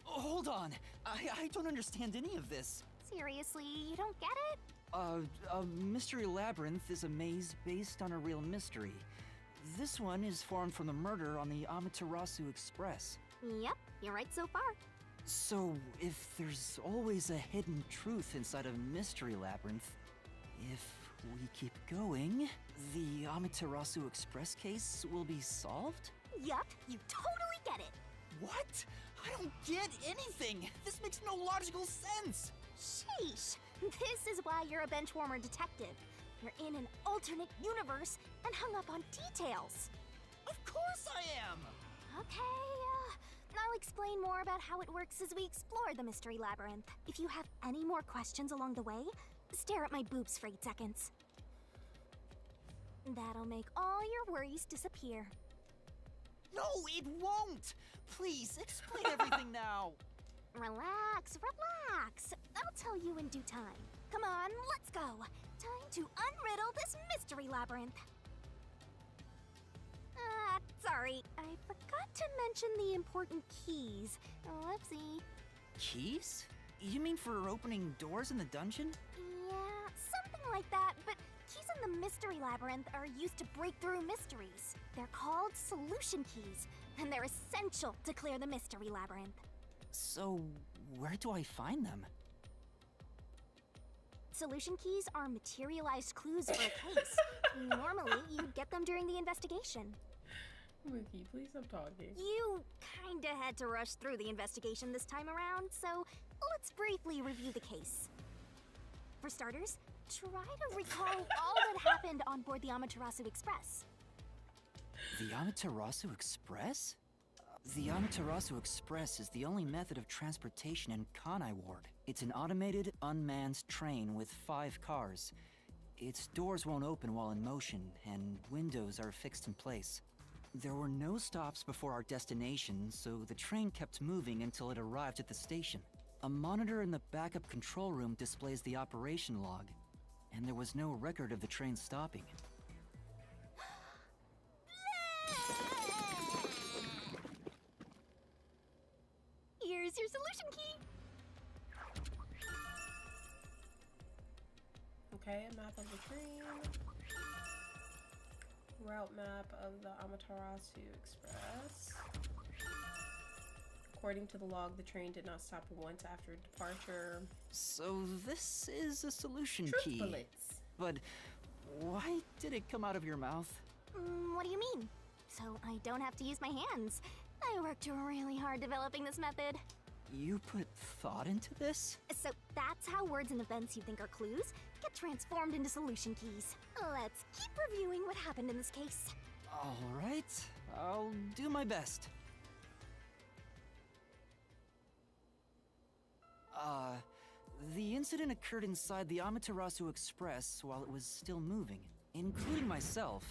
Oh, hold on. I don't understand any of this.
Seriously, you don't get it?
A mystery labyrinth is a maze based on a real mystery. This one is formed from the murder on the Amaterasu Express.
Yep, you're right so far.
So, if there's always a hidden truth inside a mystery labyrinth, if we keep going, the Amaterasu Express case will be solved?
Yup, you totally get it.
What? I don't get anything! This makes no logical sense!
Sheesh. This is why you're a benchwarmer detective. You're in an alternate universe and hung up on details.
Of course I am!
Okay, I'll explain more about how it works as we explore the mystery labyrinth. If you have any more questions along the way, stare at my boobs for 8 seconds. That'll make all your worries disappear.
No, it won't! Please, explain everything now!
Relax, relax. I'll tell you in due time. Come on, let's go. Time to unriddle this mystery labyrinth. Sorry, I forgot to mention the important keys. Whoopsie.
Keys? You mean for opening doors in the dungeon?
Yeah, something like that, but keys in the mystery labyrinth are used to break through mysteries. They're called solution keys, and they're essential to clear the mystery labyrinth.
So, where do I find them?
Solution keys are materialized clues for a case. Normally, you'd get them during the investigation.
Mookie, please stop talking.
You kinda had to rush through the investigation this time around, so let's briefly review the case. For starters, try to recall all that happened on board the Amaterasu Express.
The Amaterasu Express? The Amaterasu Express is the only method of transportation in Kanai Ward. It's an automated, unmanned train with 5 cars. Its doors won't open while in motion, and windows are fixed in place. There were no stops before our destination, so the train kept moving until it arrived at the station. A monitor in the backup control room displays the operation log, and there was no record of the train stopping.
Here's your solution key.
Okay, a map of the train. Route map of the Amaterasu Express. According to the log, the train did not stop once after departure.
So this is a solution key.
Bullets.
But why did it come out of your mouth?
What do you mean? So I don't have to use my hands. I worked really hard developing this method.
You put thought into this?
So that's how words and events you think are clues get transformed into solution keys. Let's keep reviewing what happened in this case.
All right, I'll do my best. The incident occurred inside the Amaterasu Express while it was still moving. Including myself,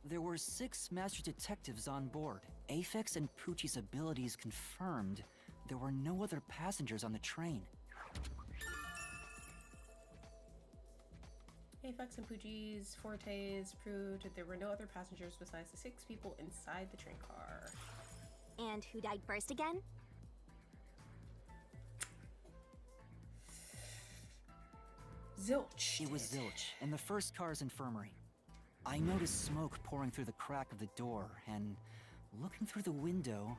there were 6 master detectives on board. Aphex and Poochie's abilities confirmed there were no other passengers on the train.
Aphex and Poochie's fortes proved that there were no other passengers besides the 6 people inside the train car.
And who died first again?
Zilch.
It was Zilch, in the first car's infirmary. I noticed smoke pouring through the crack of the door, and looking through the window...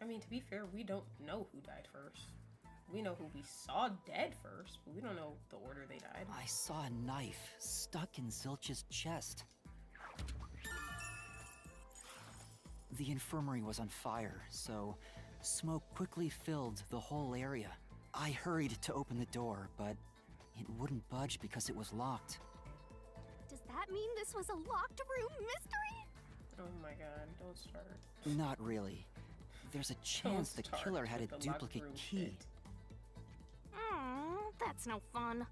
I mean, to be fair, we don't know who died first. We know who we saw dead first, but we don't know the order they died.
I saw a knife stuck in Zilch's chest. The infirmary was on fire, so smoke quickly filled the whole area. I hurried to open the door, but it wouldn't budge because it was locked.
Does that mean this was a locked room mystery?
Oh my god, don't start.
Not really. There's a chance the
start
killer had
with
a
the locker
duplicate
room
key.
shit.
That's no fun.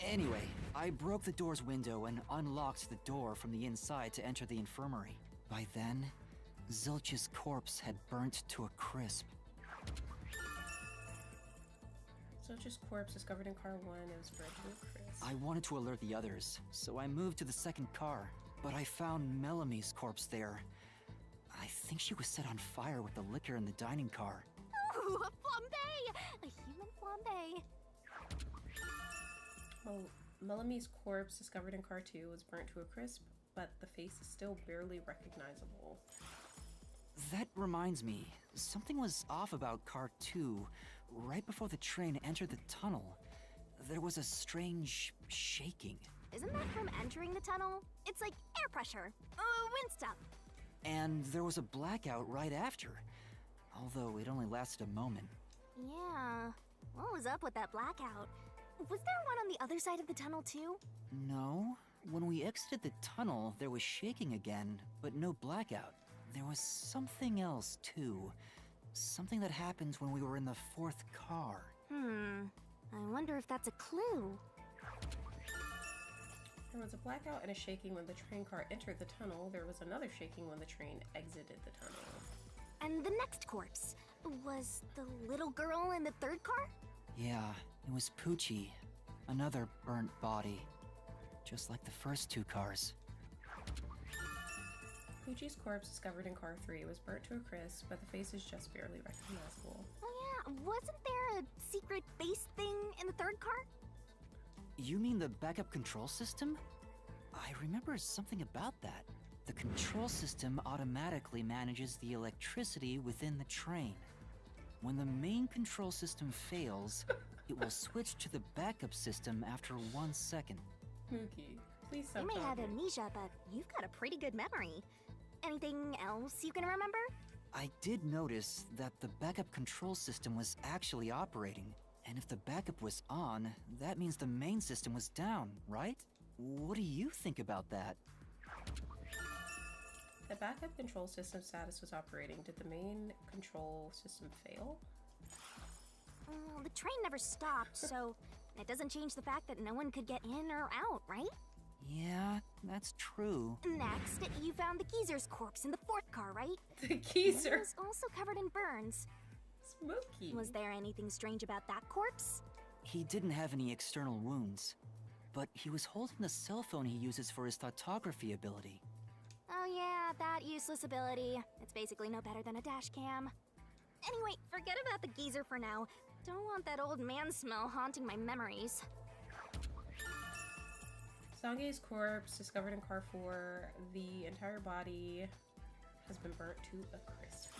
Anyway, I broke the door's window and unlocked the door from the inside to enter the infirmary. By then, Zilch's corpse had burnt to a crisp.
Zilch's corpse discovered in car 1. It was burned to a crisp.
I wanted to alert the others, so I moved to the second car, but I found Mellamy's corpse there. I think she was set on fire with the liquor in the dining car.
Ooh, a flambe! A human flambe.
Well, Mellamy's corpse discovered in car 2 was burnt to a crisp, but the face is still barely recognizable.
That reminds me, something was off about car 2. Right before the train entered the tunnel, there was a strange shaking.
Isn't that from entering the tunnel? It's like air pressure. Wind stuff.
And there was a blackout right after, although it only lasted a moment.
Yeah. What was up with that blackout? Was there one on the other side of the tunnel too?
No, when we exited the tunnel, there was shaking again, but no blackout. There was something else too. Something that happened when we were in the fourth car.
I wonder if that's a clue.
There was a blackout and a shaking when the train car entered the tunnel. There was another shaking when the train exited the tunnel.
And the next corpse was the little girl in the third car?
Yeah, it was Poochie. Another burnt body. Just like the first two cars.
Poochie's corpse discovered in car 3 was burnt to a crisp, but the face is just barely recognizable.
Oh yeah, wasn't there a secret base thing in the third car?
You mean the backup control system? I remember something about that. The control system automatically manages the electricity within the train. When the main control system fails, it will switch to the backup system after 1 second.
Mookie, please stop
You may have
talking.
amnesia, but you've got a pretty good memory. Anything else you can remember?
I did notice that the backup control system was actually operating. And if the backup was on, that means the main system was down, right? What do you think about that?
The backup control system status was operating. Did the main control system fail?
Well, the train never stopped, so it doesn't change the fact that no one could get in or out, right?
Yeah, that's true.
Next, you found the geezer's corpse in the fourth car, right?
The geezer!
He was also covered in burns.
Smokey!
Was there anything strange about that corpse?
He didn't have any external wounds, but he was holding the cell phone he uses for his photography ability.
Oh yeah, that useless ability. It's basically no better than a dash cam. Anyway, forget about the geezer for now. Don't want that old man smell haunting my memories.
Zange's corpse discovered in car 4. The entire body has been burnt to a crisp.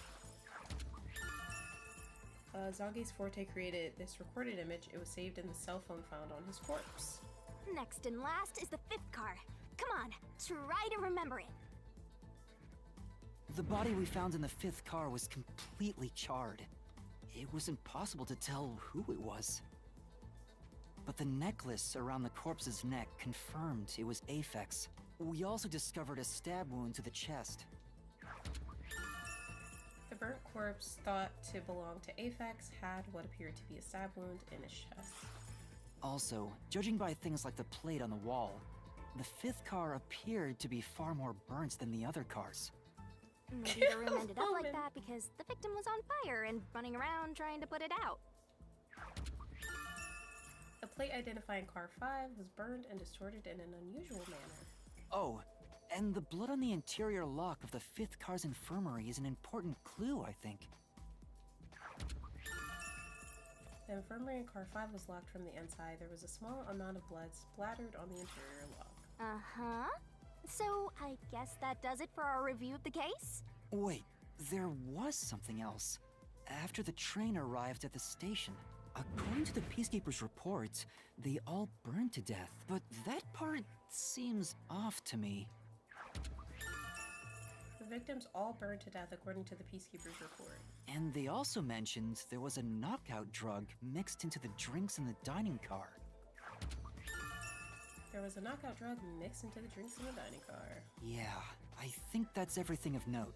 Zange's Forte created this recorded image. It was saved in the cell phone found on his corpse.
Next and last is the fifth car. Come on, try to remember it.
The body we found in the fifth car was completely charred. It was impossible to tell who it was. But the necklace around the corpse's neck confirmed it was Aphex. We also discovered a stab wound to the chest.
The burnt corpse, thought to belong to Aphex, had what appeared to be a stab wound in his chest.
Also, judging by things like the plate on the wall, the fifth car appeared to be far more burnt than the other cars.
Maybe the room ended up like that because the victim was on fire and running around trying to put it out.
The plate identifying car 5 was burned and distorted in an unusual manner.
Oh, and the blood on the interior lock of the fifth car's infirmary is an important clue, I think.
The infirmary in car 5 was locked from the inside. There was a small amount of blood splattered on the interior lock.
Uh-huh. So, I guess that does it for our review of the case?
Wait, there was something else. After the train arrived at the station, according to the Peacekeeper's reports, they all burned to death. But that part seems off to me.
The victims all burned to death according to the Peacekeeper's report.
And they also mentioned there was a knockout drug mixed into the drinks in the dining car.
There was a knockout drug mixed into the drinks in the dining car.
Yeah, I think that's everything of note.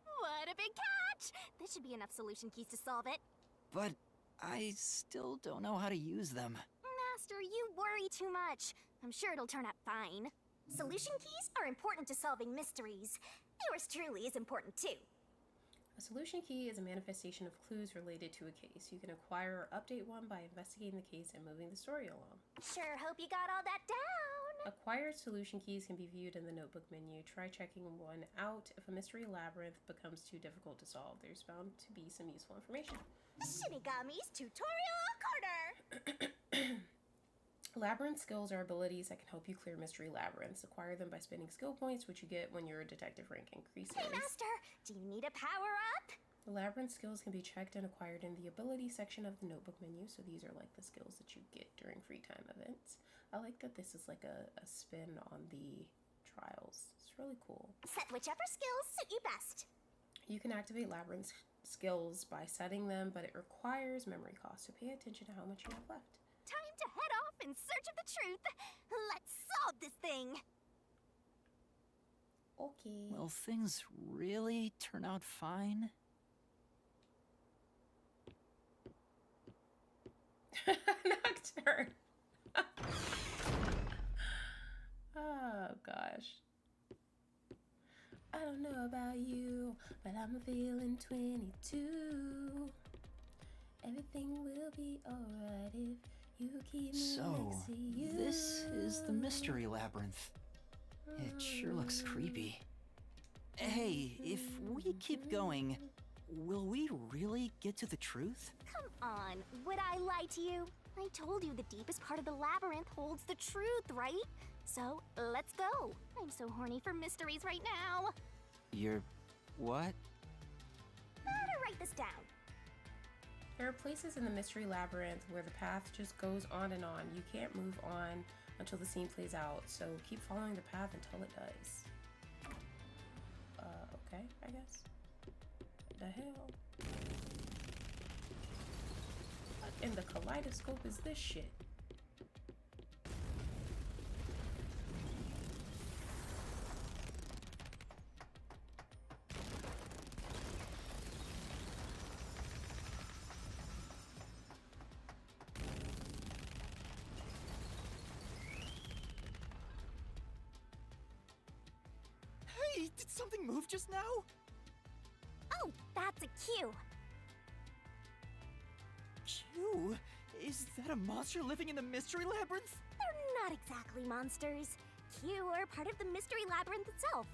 What a big catch! This should be enough solution keys to solve it.
But I still don't know how to use them.
Master, you worry too much. I'm sure it'll turn out fine. Solution keys are important to solving mysteries. Yours truly is important too.
A solution key is a manifestation of clues related to a case. You can acquire or update one by investigating the case and moving the story along.
Sure hope you got all that down.
Acquired solution keys can be viewed in the notebook menu. Try checking one out. If a mystery labyrinth becomes too difficult to solve, there's bound to be some useful information.
Shinigami's Tutorial Corner!
Labyrinth skills are abilities that can help you clear mystery labyrinths. Acquire them by spending skill points, which you get when your detective rank increases.
Hey, Master! Do you need a power-up?
The labyrinth skills can be checked and acquired in the ability section of the notebook menu, so these are like the skills that you get during free time events. I like that this is like a spin on the trials. It's really cool.
Set whichever skills suit you best.
You can activate labyrinth skills by setting them, but it requires memory cost, so pay attention to how much you have left.
Time to head off in search of the truth. Let's solve this thing.
Okay.
Will things really turn out fine?
Nocturne. Oh gosh. I don't know about you, but I'm feeling 22. Everything will be alright if you keep me
So,
next to you.
this is the mystery labyrinth. It sure looks creepy. Hey, if we keep going, will we really get to the truth?
Come on, would I lie to you? I told you the deepest part of the labyrinth holds the truth, right? So, let's go. I'm so horny for mysteries right now.
You're... what?
Better write this down.
There are places in the mystery labyrinth where the path just goes on and on. You can't move on until the scene plays out, so keep following the path until it does. Okay, I guess. The hell? What in the kaleidoscope is this shit?
Hey, did something move just now?
Oh, that's a cue.
Q? Is that a monster living in the mystery labyrinth?
They're not exactly monsters. Q are part of the mystery labyrinth itself.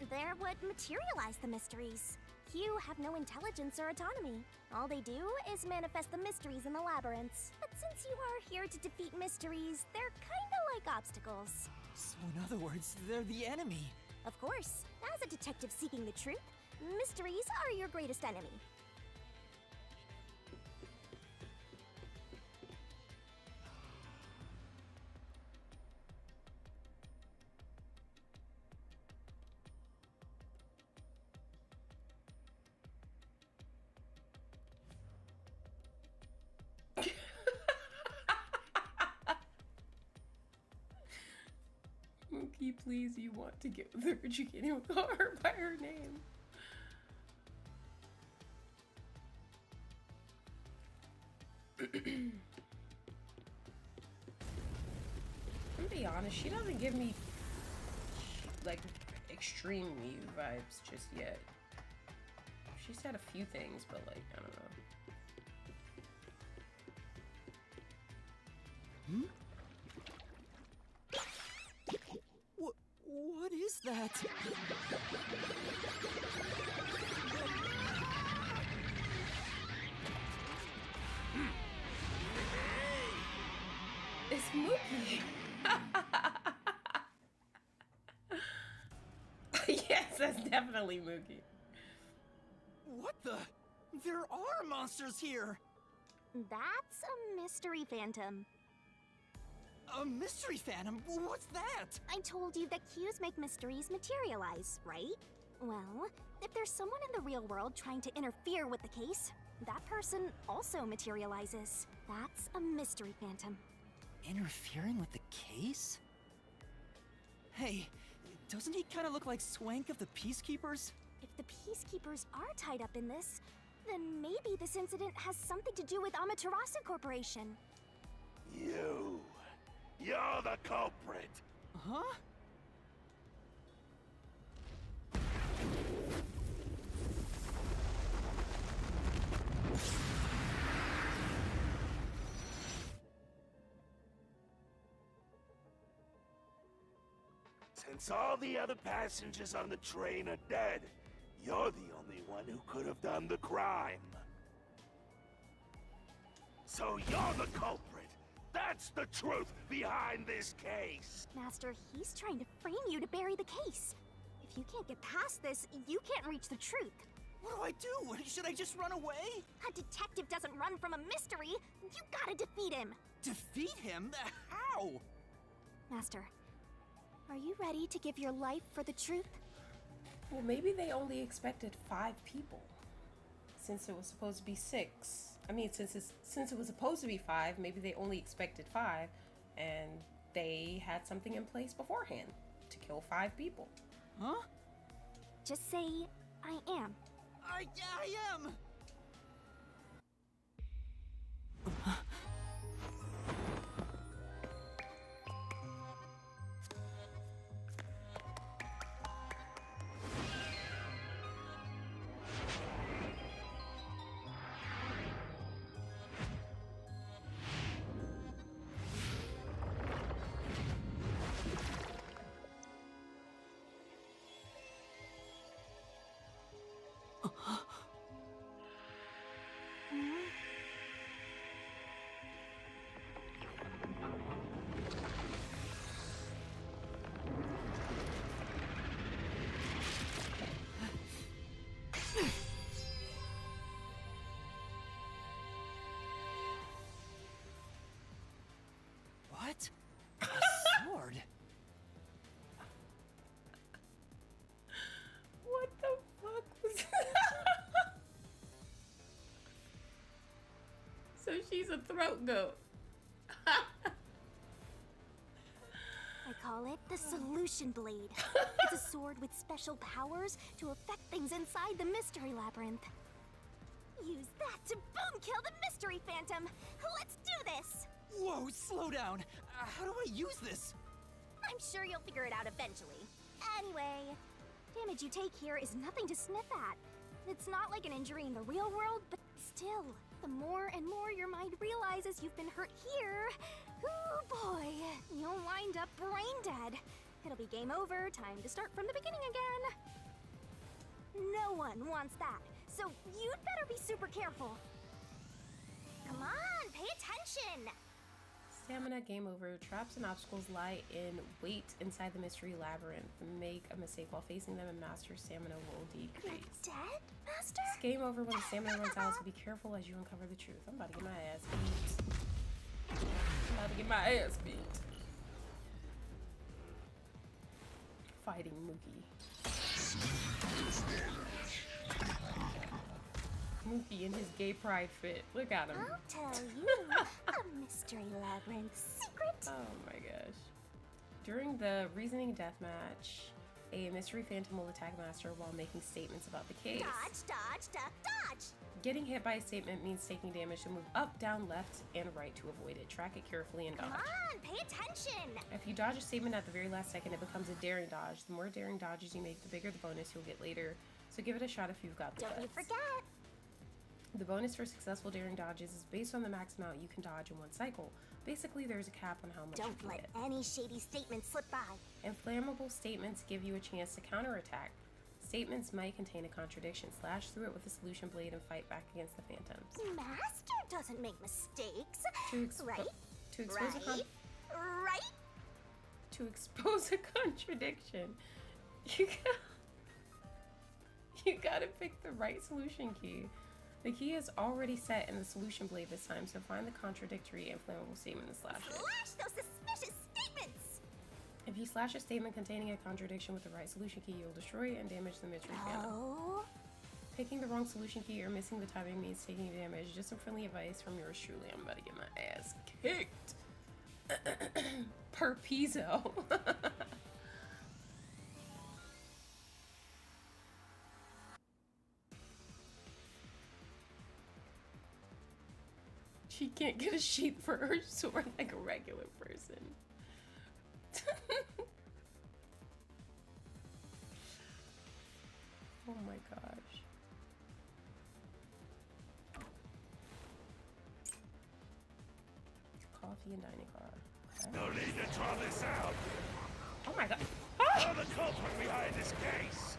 They're what materialize the mysteries. Q have no intelligence or autonomy. All they do is manifest the mysteries in the labyrinths. But since you are here to defeat mysteries, they're kinda like obstacles.
So in other words, they're the enemy.
Of course, as a detective seeking the truth, mysteries are your greatest enemy.
Mookie, please, you want to get with her, but you can't even call her by her name. I'm gonna be honest, she doesn't give me like extreme Mew vibes just yet. She said a few things, but like, I don't know.
What is that?
It's Mookie. Yes, that's definitely Mookie.
What the? There are monsters here!
That's a mystery phantom.
A mystery phantom? What's that?
I told you that cues make mysteries materialize, right? Well, if there's someone in the real world trying to interfere with the case, that person also materializes. That's a mystery phantom.
Interfering with the case? Hey, doesn't he kind of look like Swank of the Peacekeepers?
If the Peacekeepers are tied up in this, then maybe this incident has something to do with Amaterasu Corporation.
You're the culprit.
Huh?
Since all the other passengers on the train are dead, you're the only one who could have done the crime. So you're the culprit. That's the truth behind this case.
Master, he's trying to frame you to bury the case. If you can't get past this, you can't reach the truth.
What do I do? Should I just run away?
A detective doesn't run from a mystery. You gotta defeat him.
Defeat him? How?
Master, are you ready to give your life for the truth?
Well, maybe they only expected 5 people. Since it was supposed to be 6. I mean, since it was supposed to be 5, maybe they only expected 5, and they had something in place beforehand to kill 5 people.
Huh?
Just say, I am.
I am! What? A sword?
What the fuck was that? So she's a throat goat.
I call it the Solution Blade. It's a sword with special powers to affect things inside the Mystery Labyrinth. Use that to boom kill the Mystery Phantom. Let's do this.
Whoa, slow down. How do I use this?
I'm sure you'll figure it out eventually. Anyway, damage you take here is nothing to sniff at. It's not like an injury in the real world, but still, the more and more your mind realizes you've been hurt here, oh boy, you'll wind up brain dead. It'll be game over, time to start from the beginning again. No one wants that, so you'd better be super careful. Come on, pay attention!
Stamina, game over. Traps and obstacles lie in wait inside the mystery labyrinth. Make a mistake while facing them and Master stamina will decrease.
Dead, Master?
It's game over when the stamina runs out, so be careful as you uncover the truth. I'm about to get my ass beat. I'm about to get my ass beat. Fighting Mookie. Mookie in his gay pride fit. Look at him.
I'll tell you a mystery labyrinth secret.
Oh my gosh. During the reasoning deathmatch, a mystery phantom will attack Master while making statements about the case.
Dodge, dodge, duck, dodge.
Getting hit by a statement means taking damage, so move up, down, left, and right to avoid it. Track it carefully and dodge.
Come on, pay attention.
If you dodge a statement at the very last second, it becomes a daring dodge. The more daring dodges you make, the bigger the bonus you'll get later. So give it a shot if you've got the
Don't you
guts.
forget.
The bonus for successful daring dodges is based on the max amount you can dodge in one cycle. Basically, there's a cap on how much you
Don't
can
let
get.
any shady statement slip by.
Inflammable statements give you a chance to counterattack. Statements might contain a contradiction. Slash through it with a solution blade and fight back against the phantoms.
Master doesn't make mistakes. Right?
To expose
Right? Right?
To expose a contradiction, you gotta pick the right solution key. The key is already set in the solution blade this time, so find the contradictory and flammable statement and slash it.
Slash those suspicious statements!
If If you slash a statement containing a contradiction with the right solution key, you'll destroy it and damage the mystery fandom.
Oh.
Picking the wrong solution key or missing the timing means taking damage. Just some friendly advice from yours truly. I'm about to get my ass kicked. Per piso. She can't get a sheath for her sword like a regular person. Oh my gosh. Coffee and dining car. Okay.
No need to draw this out.
Oh my god.
You're the culprit behind this case.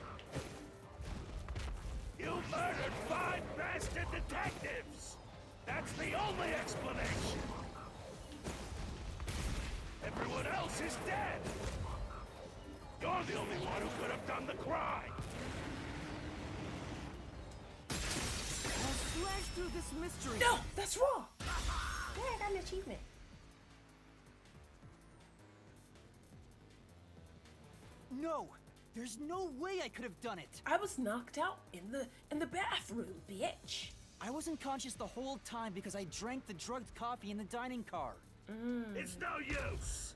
You murdered 5 bastard detectives. That's the only explanation. Everyone else is dead. You're the only one who could have done the crime.
I'll slash through this mystery.
No, that's wrong. Yeah, I got an achievement.
No! There's no way I could have done it!
I was knocked out in the bathroom, bitch.
I wasn't conscious the whole time because I drank the drugged coffee in the dining car.
It's no use.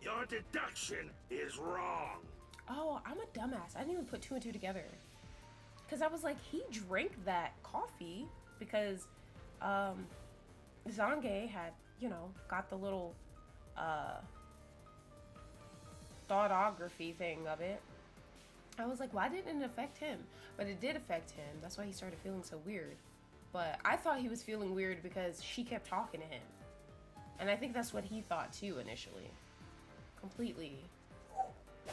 Your deduction is wrong.
Oh, I'm a dumbass. I didn't even put 2 and 2 together. Because I was like, he drank that coffee because Zange had, you know, got the little thoughtography thing of it. I was like, why didn't it affect him? But it did affect him. That's why he started feeling so weird. But I thought he was feeling weird because she kept talking to him. And I think that's what he thought too initially. Completely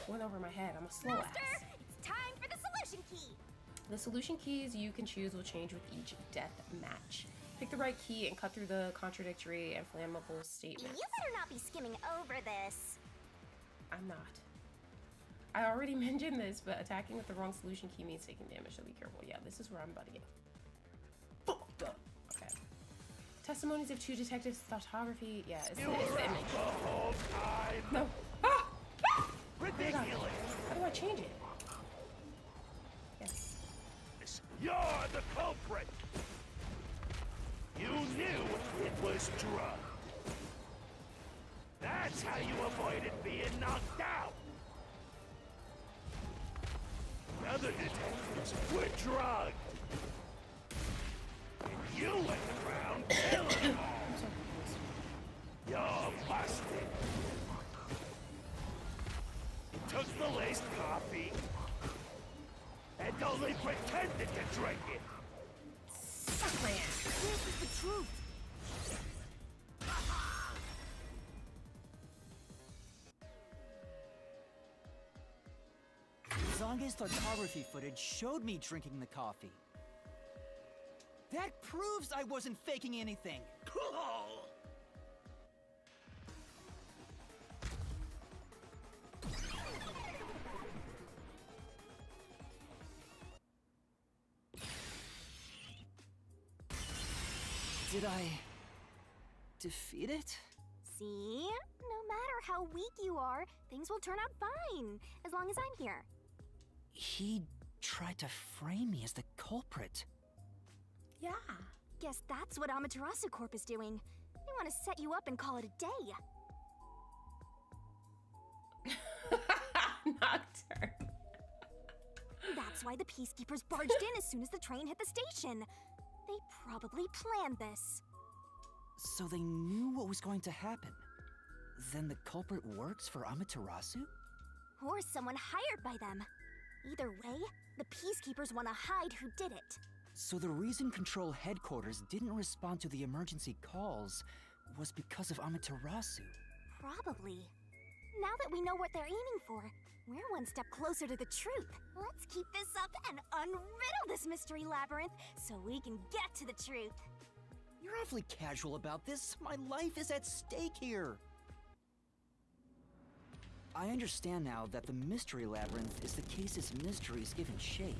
went over my head. I'm a slow
Master,
ass.
it's time for the solution key.
The solution keys you can choose will change with each death match. Pick the right key and cut through the contradictory and flammable statements.
You better not be skimming over this.
I'm not. I already mentioned this, but attacking with the wrong solution key means taking damage, so be careful. Yeah, this is where I'm about to get fucked up. Okay. Testimonies of 2 detectives' thoughtography. Yeah, it's the image.
The whole time.
No. Ah! Ah!
Ridiculous.
How do I change it? Yes.
You're the culprit. You knew it was drugged. That's how you avoided being knocked out. The other detectives were drugged. And you went around killing them all. You're busted. You took the laced coffee and only pretended to drink it.
Suck my ass.
This is the truth.
Zange's photography footage showed me drinking the coffee. That proves I wasn't faking anything! Did I defeat it?
See? No matter how weak you are, things will turn out fine, as long as I'm here.
He tried to frame me as the culprit.
Yeah.
Guess that's what Amaterasu Corp is doing. They want to set you up and call it a day.
Knocked her.
That's why the peacekeepers barged in as soon as the train hit the station. They probably planned this.
So they knew what was going to happen. Then the culprit works for Amaterasu?
Or someone hired by them. Either way, the peacekeepers want to hide who did it.
So the reason Control Headquarters didn't respond to the emergency calls was because of Amaterasu.
Probably. Now that we know what they're aiming for, we're one step closer to the truth. Let's keep this up and unriddle this mystery labyrinth so we can get to the truth.
You're awfully casual about this. My life is at stake here. I understand now that the mystery labyrinth is the case's mysteries given shape.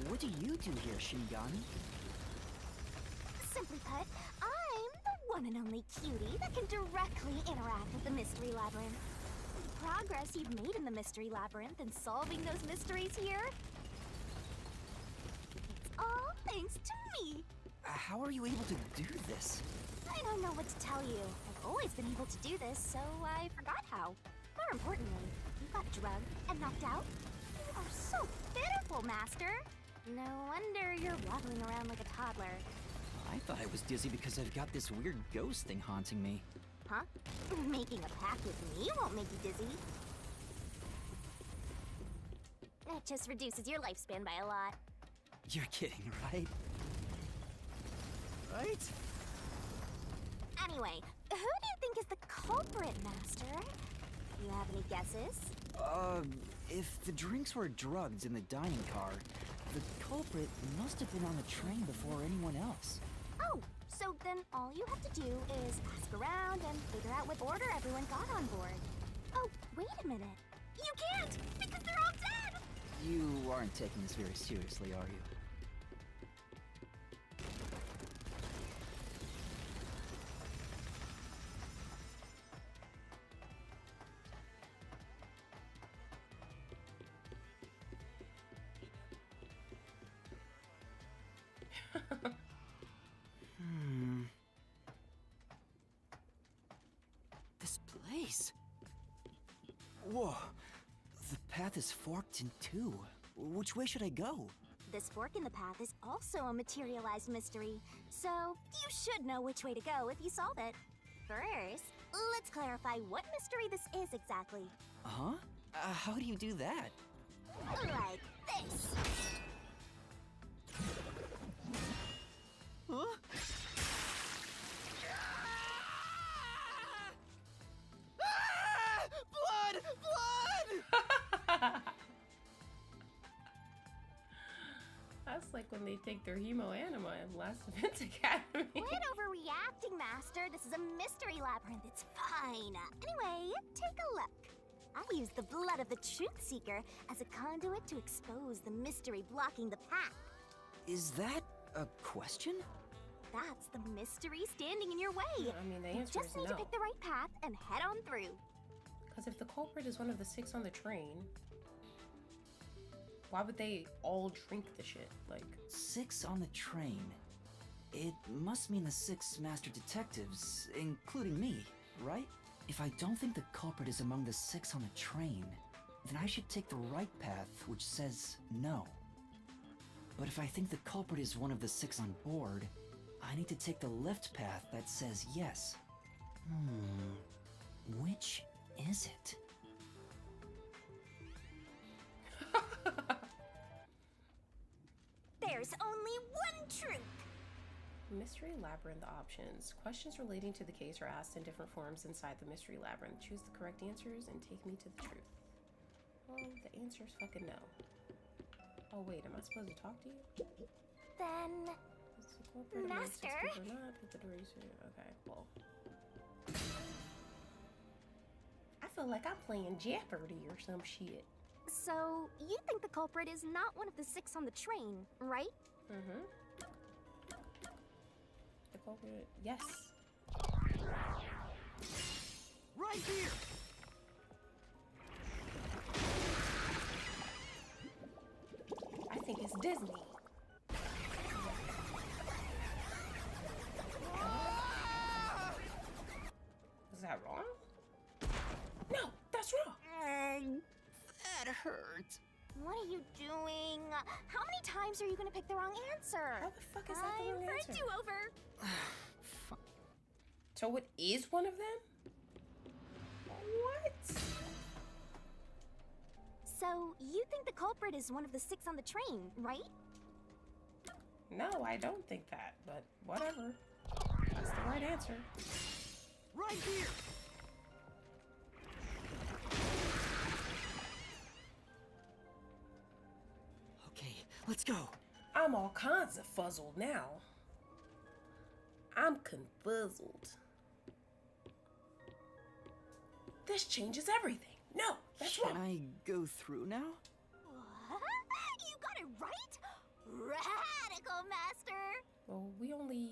What do you do here, Shingani?
Simply put, I'm the one and only cutie that can directly interact with the Mystery Labyrinth. The progress you've made in the Mystery Labyrinth and solving those mysteries here, it's all thanks to me.
How are you able to do this?
I don't know what to tell you. I've always been able to do this, so I forgot how. More importantly, you got drugged and knocked out. You are so pitiful, Master. No wonder you're waddling around like a toddler.
I thought I was dizzy because I've got this weird ghost thing haunting me.
Huh? Making a pact with me won't make you dizzy. That just reduces your lifespan by a lot.
You're kidding, right? Right?
Anyway, who do you think is the culprit, Master? You have any guesses?
If the drinks were drugged in the dining car, the culprit must have been on the train before anyone else.
Oh, so then all you have to do is ask around and figure out what order everyone got on board. Oh, wait a minute. You can't, because they're all dead!
You aren't taking this very seriously, are you? This place. Whoa. The path is forked in two. Which way should I go?
This fork in the path is also a materialized mystery, so you should know which way to go if you solve it. First, let's clarify what mystery this is exactly.
Uh-huh? How do you do that?
Like this.
Huh? Blood! Blood!
That's like when they take their hemo anima in Last Defense Academy.
Quit overreacting, Master. This is a mystery labyrinth. It's fine. Anyway, take a look. I used the blood of the Truth Seeker as a conduit to expose the mystery blocking the path.
Is that a question?
That's the mystery standing in your way.
I mean, the
You
answer
just
is
need
no.
to pick the right path and head on through.
Because if the culprit is one of the 6 on the train, why would they all drink the shit? Like,
6 on the train. It must mean the 6 master detectives, including me, right? If I don't think the culprit is among the 6 on the train, then I should take the right path, which says no. But if I think the culprit is one of the 6 on board, I need to take the left path that says yes. Which is it?
There's only one truth.
mystery labyrinth options. Questions relating to the case are asked in different forms inside the mystery labyrinth. Choose the correct answers and take me to the truth. Well, the answer is fucking no. Oh wait, am I supposed to talk to you?
Then, Master?
Okay, well. I feel like I'm playing Jeopardy or some shit.
So, you think the culprit is not one of the 6 on the train, right?
Mm-hmm. The culprit, yes.
Right here!
I think it's Disney. Is that wrong? No, that's wrong.
That hurt.
What are you doing? How many times are you gonna pick the wrong answer?
How the fuck is that the wrong
Time
answer?
for a do-over.
So it is one of them? What?
So, you think the culprit is one of the 6 on the train, right?
No, I don't think that, but whatever. That's the right answer.
Right here! Okay, let's go.
I'm all kinds of fuzzled now. I'm confuzzled. This changes everything. No, that's
Can
wrong.
I go through now?
What? You got it right? Radical, Master!
Well, we only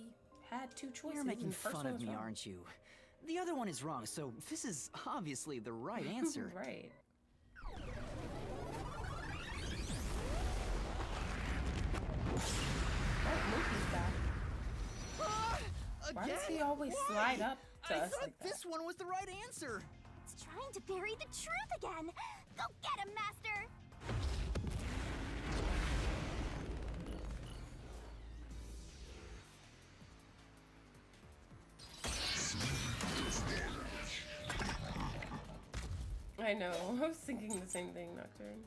had two choices.
You're making
and the first
fun
one
of
was
me,
wrong.
aren't you? The other one is wrong, so this is obviously the right answer.
Right. Oh, Mookie's back. Why does he always slide up to us like that?
This one was the right answer.
It's trying to bury the truth again. Go get him, Master!
I know. I was thinking the same thing, Nocturne.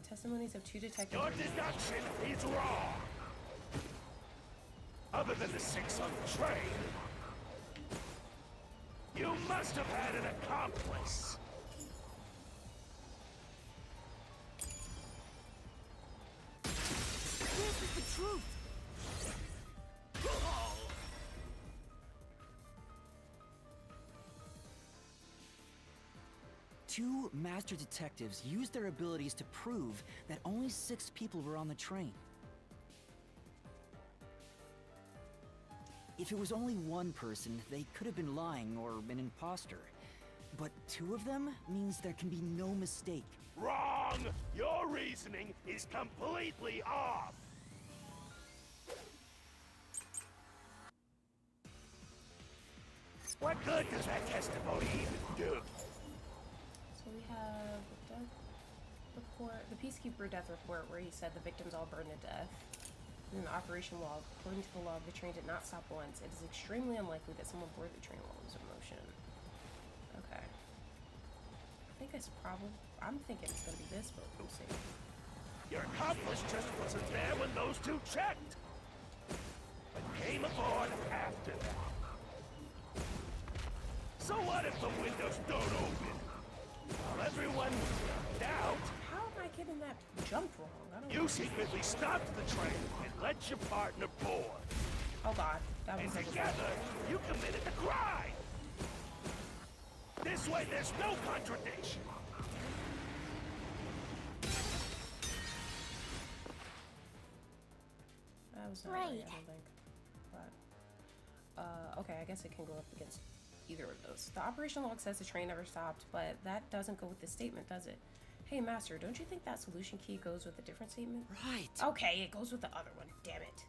Testimonies of two detectives.
Your deduction is wrong. Other than the 6 on the train, you must have had an accomplice.
This is the truth.
Two master detectives used their abilities to prove that only 6 people were on the train. If it was only one person, they could have been lying or an imposter. But 2 of them means there can be no mistake.
Wrong! Your reasoning is completely off. What good does that testimony even do?
So we have the death report, the Peacekeeper death report, where he said the victims all burned to death. And then the operation log. According to the log, the train did not stop once. It is extremely unlikely that someone boarded the train while it was in motion. Okay. I think it's probably. I'm thinking it's gonna be this, but we'll see.
Your accomplice just wasn't there when those 2 checked, but came aboard after that. So what if the windows don't open? While everyone out,
How am I getting that jump wrong? I don't
you
know.
secretly stopped the train and let your partner board.
Oh God, that
And
was like
together, you committed the crime. This way, there's no contradiction.
That was not right, I don't think. But, okay, I guess it can go up against either of those. The operation log says the train never stopped, but that doesn't go with the statement, does it? Hey, Master, don't you think that solution key goes with a different statement?
Right.
Okay, it goes with the other one. Damn it.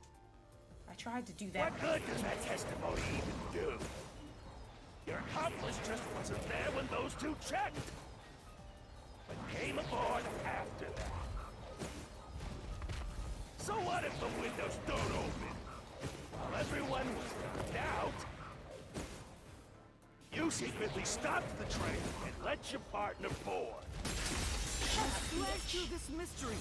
I tried to do that.
What good does that testimony even do? Your accomplice just wasn't there when those 2 checked, but came aboard after that. So what if the windows don't open? While everyone was knocked out, you secretly stopped the train and let your partner board.
Let's do this mystery.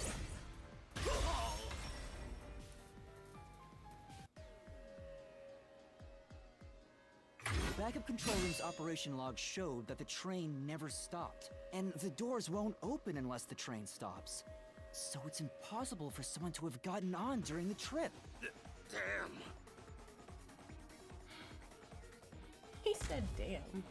The backup control room's operation log showed that the train never stopped, and the doors won't open unless the train stops. So it's impossible for someone to have gotten on during the trip.
Damn.
He said, damn.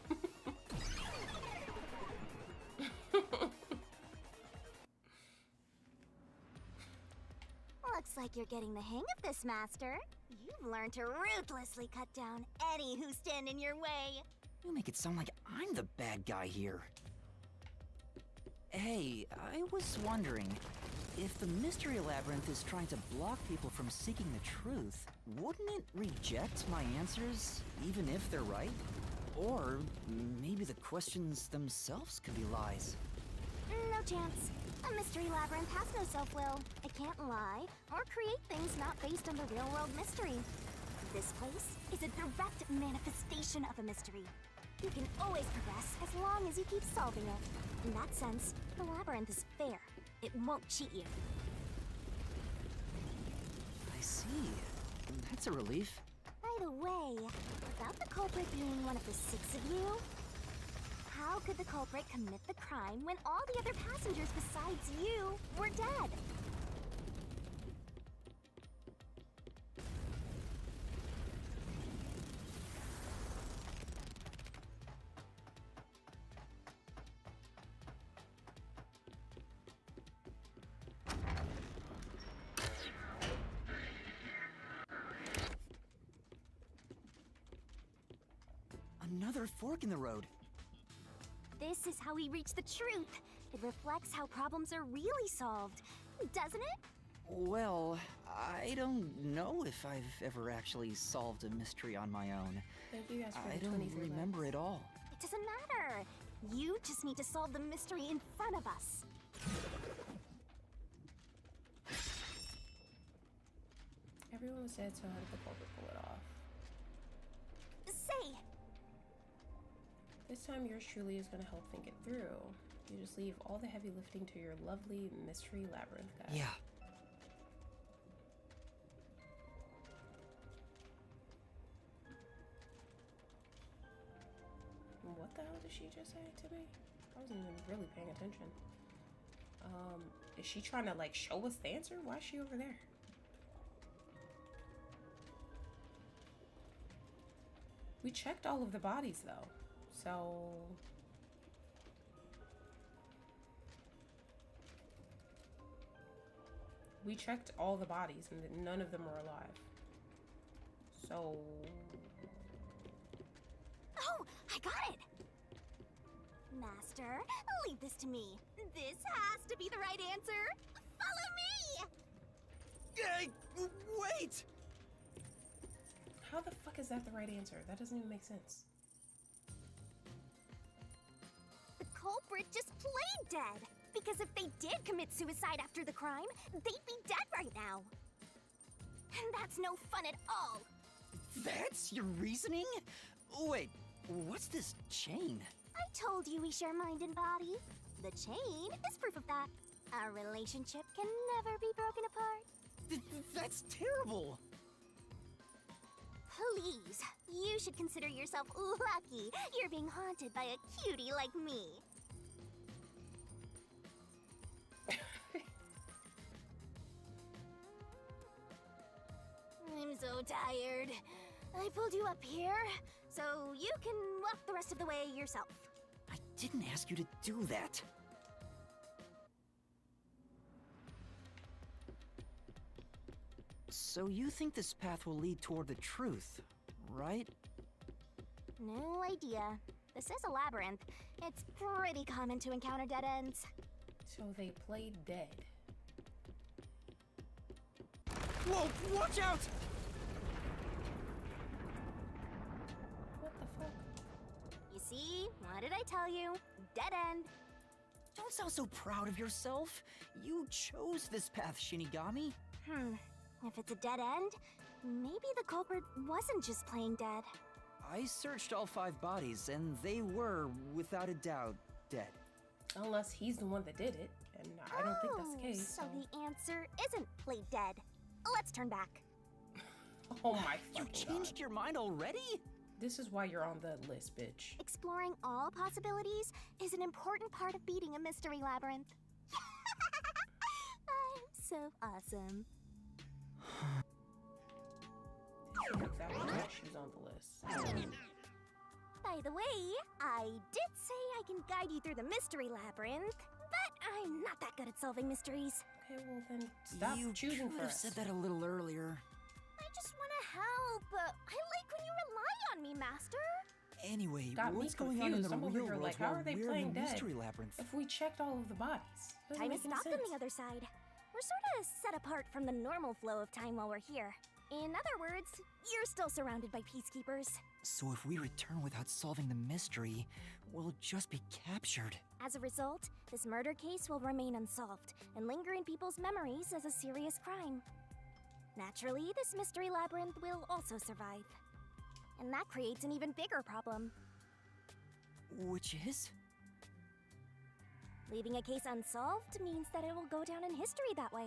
Looks like you're getting the hang of this, Master. You've learned to ruthlessly cut down any who stand in your way.
You make it sound like I'm the bad guy here. Hey, I was wondering, if the Mystery Labyrinth is trying to block people from seeking the truth, wouldn't it reject my answers, even if they're right? Or maybe the questions themselves could be lies.
No chance. A mystery labyrinth has no self-will. It can't lie or create things not based on the real-world mystery. This place is a direct manifestation of a mystery. You can always progress as long as you keep solving it. In that sense, the labyrinth is fair. It won't cheat you.
I see. That's a relief.
By the way, without the culprit being one of the 6 of you, how could the culprit commit the crime when all the other passengers besides you were dead?
fork in the road.
This is how we reach the truth. It reflects how problems are really solved, doesn't it?
Well, I don't know if I've ever actually solved a mystery on my own.
Thank you guys for
I
the
don't
23
remember
likes.
it all.
It doesn't matter. You just need to solve the mystery in front of us.
Everyone was dead, so how did the culprit pull it off?
Say,
This time yours truly is going to help think it through. You just leave all the heavy lifting to your lovely mystery labyrinth guy.
Yeah.
What the hell did she just say to me? I wasn't even really paying attention. Is she trying to like show us the answer? Why is she over there? We checked all of the bodies though, so we checked all the bodies and none of them were alive. So
oh, I got it! Master, leave this to me. This has to be the right answer. Follow me!
Hey, wait!
how the fuck is that the right answer? That doesn't even make sense.
The culprit just played dead. Because if they did commit suicide after the crime, they'd be dead right now. And that's no fun at all.
That's your reasoning? Wait, what's this chain?
I told you we share mind and body. The chain is proof of that. Our relationship can never be broken apart.
That's terrible!
Please, you should consider yourself lucky you're being haunted by a cutie like me. I'm so tired. I pulled you up here, so you can walk the rest of the way yourself.
I didn't ask you to do that. So you think this path will lead toward the truth, right?
No idea. This is a labyrinth. It's pretty common to encounter dead ends.
So they played dead.
Whoa, watch out!
What the fuck?
You see? What did I tell you? Dead end.
Don't sound so proud of yourself. You chose this path, Shinigami.
If it's a dead end, maybe the culprit wasn't just playing dead.
I searched all 5 bodies, and they were, without a doubt, dead.
Unless he's the one that did it, and I don't think that's the case.
So the answer isn't played dead. Let's turn back.
Oh my
You
fucking
changed
God.
your mind already?
This is why you're on the list, bitch.
Exploring all possibilities is an important part of beating a mystery labyrinth. I'm so awesome.
This is exactly why she's on the list.
By the way, I did say I can guide you through the mystery labyrinth, but I'm not that good at solving mysteries.
Okay, well then stop
You
choosing
could
for
have
us.
said that a little earlier.
I just want to help. I like when you rely on me, Master.
Anyway,
Got me
what's going on in
confused.
the
I'm over
real
here
world
like, how
while
are they
we're in
playing
the
dead?
mystery labyrinth?
If we checked all of the bodies, doesn't
Time
make
is
any
stopped on
sense.
the other side. We're sort of set apart from the normal flow of time while we're here. In other words, you're still surrounded by peacekeepers.
So if we return without solving the mystery, we'll just be captured.
As a result, this murder case will remain unsolved and linger in people's memories as a serious crime. Naturally, this mystery labyrinth will also survive. And that creates an even bigger problem.
Which is?
Leaving a case unsolved means that it will go down in history that way.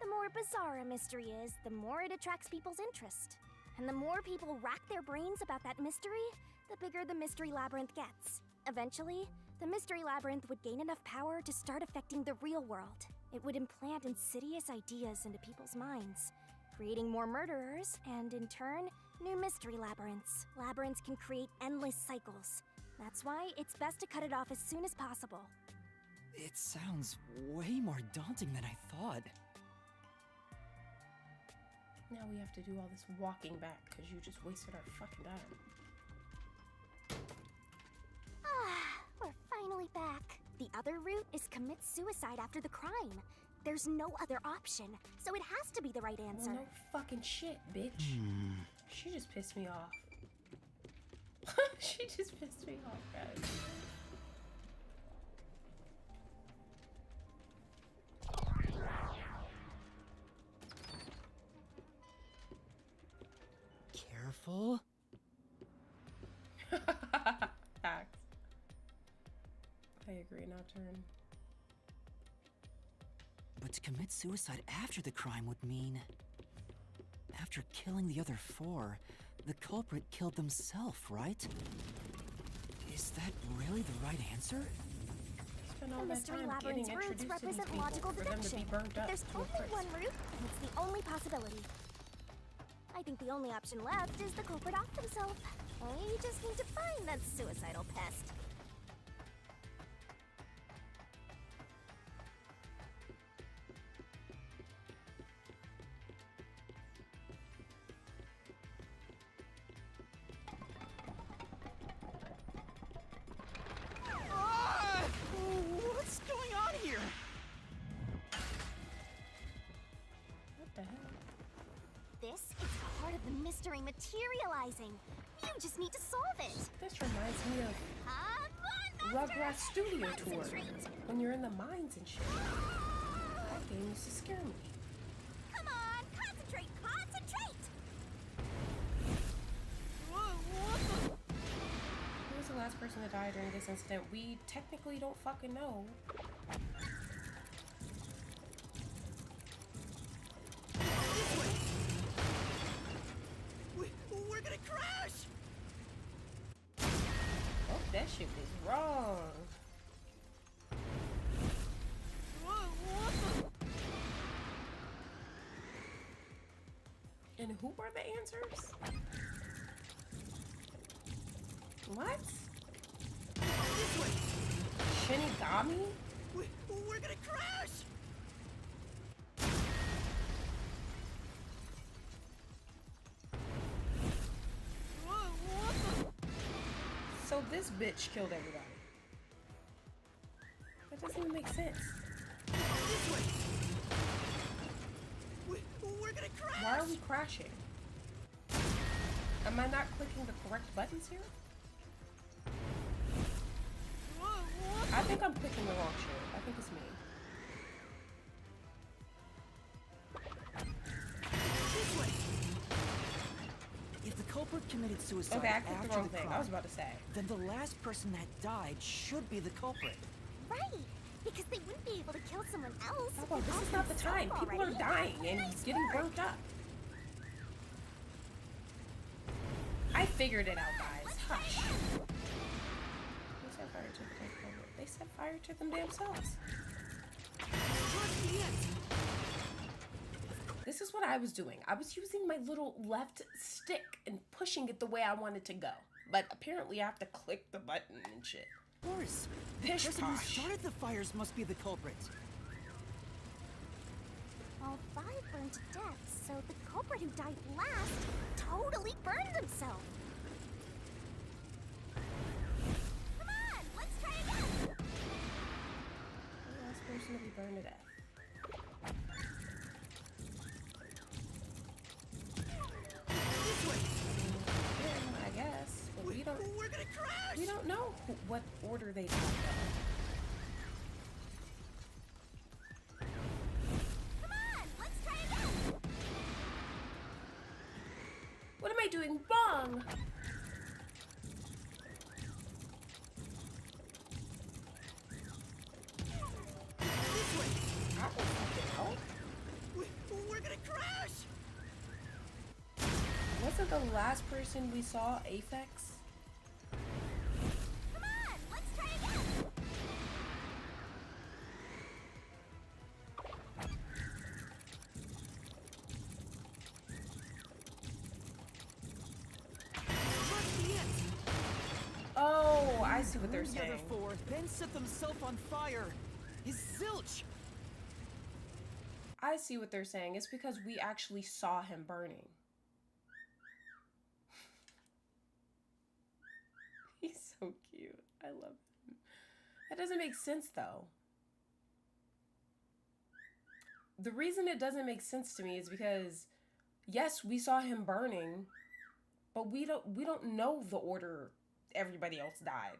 The more bizarre a mystery is, the more it attracts people's interest. And the more people rack their brains about that mystery, the bigger the mystery labyrinth gets. Eventually, the mystery labyrinth would gain enough power to start affecting the real world. It would implant insidious ideas into people's minds, creating more murderers, and in turn, new mystery labyrinths. Labyrinths can create endless cycles. That's why it's best to cut it off as soon as possible.
It sounds way more daunting than I thought.
Now we have to do all this walking back because you just wasted our fucking time.
finally back. The other route is commit suicide after the crime. There's no other option, so it has to be the right answer.
Well, no fucking shit, bitch. She just pissed me off. She just pissed me off, guys.
Careful.
Facts. I agree, now turn.
But to commit suicide after the crime would mean... After killing the other 4, the culprit killed themselves, right? Is that really the right answer?
Spend all
The
that
mystery
time getting
labyrinth's roots
introduced to these
represent
people
logical
for them to
deduction.
be burnt up.
There's
to a
only
crisp.
one route, and it's the only possibility. I think the only option left is the culprit off themselves. We just need to find that suicidal pest.
What's going on here?
What the hell?
This is part of the mystery materializing. You just need to solve it.
This reminds me of
Come on,
Rugrats Studio Tour.
Concentrate.
When you're in the mines and shit. That game used to scare me.
Come on, concentrate, concentrate!
Who was the last person to die during this incident? We technically don't fucking know.
We're gonna crash!
Oh, that shit was wrong. And who were the answers? What? Shinigami?
We're gonna crash!
So this bitch killed everybody. That doesn't even make sense.
We're gonna crash!
Why are we crashing? Am I not clicking the correct buttons here? I think I'm clicking the wrong shit. I think it's me.
If the culprit committed suicide
Okay, I clicked
after
the wrong
the
thing.
crime,
I was about to say.
then the last person that died should be the culprit.
Right, because they wouldn't be able to kill someone else.
Papa, this is not the time. People are dying and getting burnt up. I figured it out, guys. Hush. They set fire to the damn culprit. They set fire to them damn selves. This is what I was doing. I was using my little left stick and pushing it the way I wanted to go. But apparently I have to click the button and shit.
Of course. The
Pish
person who
posh.
started the fires must be the culprit.
All 5 burned to death, so the culprit who died last totally burned themselves. Come on, let's try again.
The last person to be burned to death. Yeah, I guess. But we don't.
We're gonna crash!
We don't know what order they died.
Come on, let's try again.
What am I doing wrong? I don't fucking know.
We're gonna crash!
Wasn't the last person we saw Aphex?
Come on, let's try again.
Oh, I see what they're
The other
saying.
4 then set themselves on fire. His zilch!
I see what they're saying. It's because we actually saw him burning. He's so cute. I love him. That doesn't make sense, though. The reason it doesn't make sense to me is because, yes, we saw him burning, but we don't know the order everybody else died.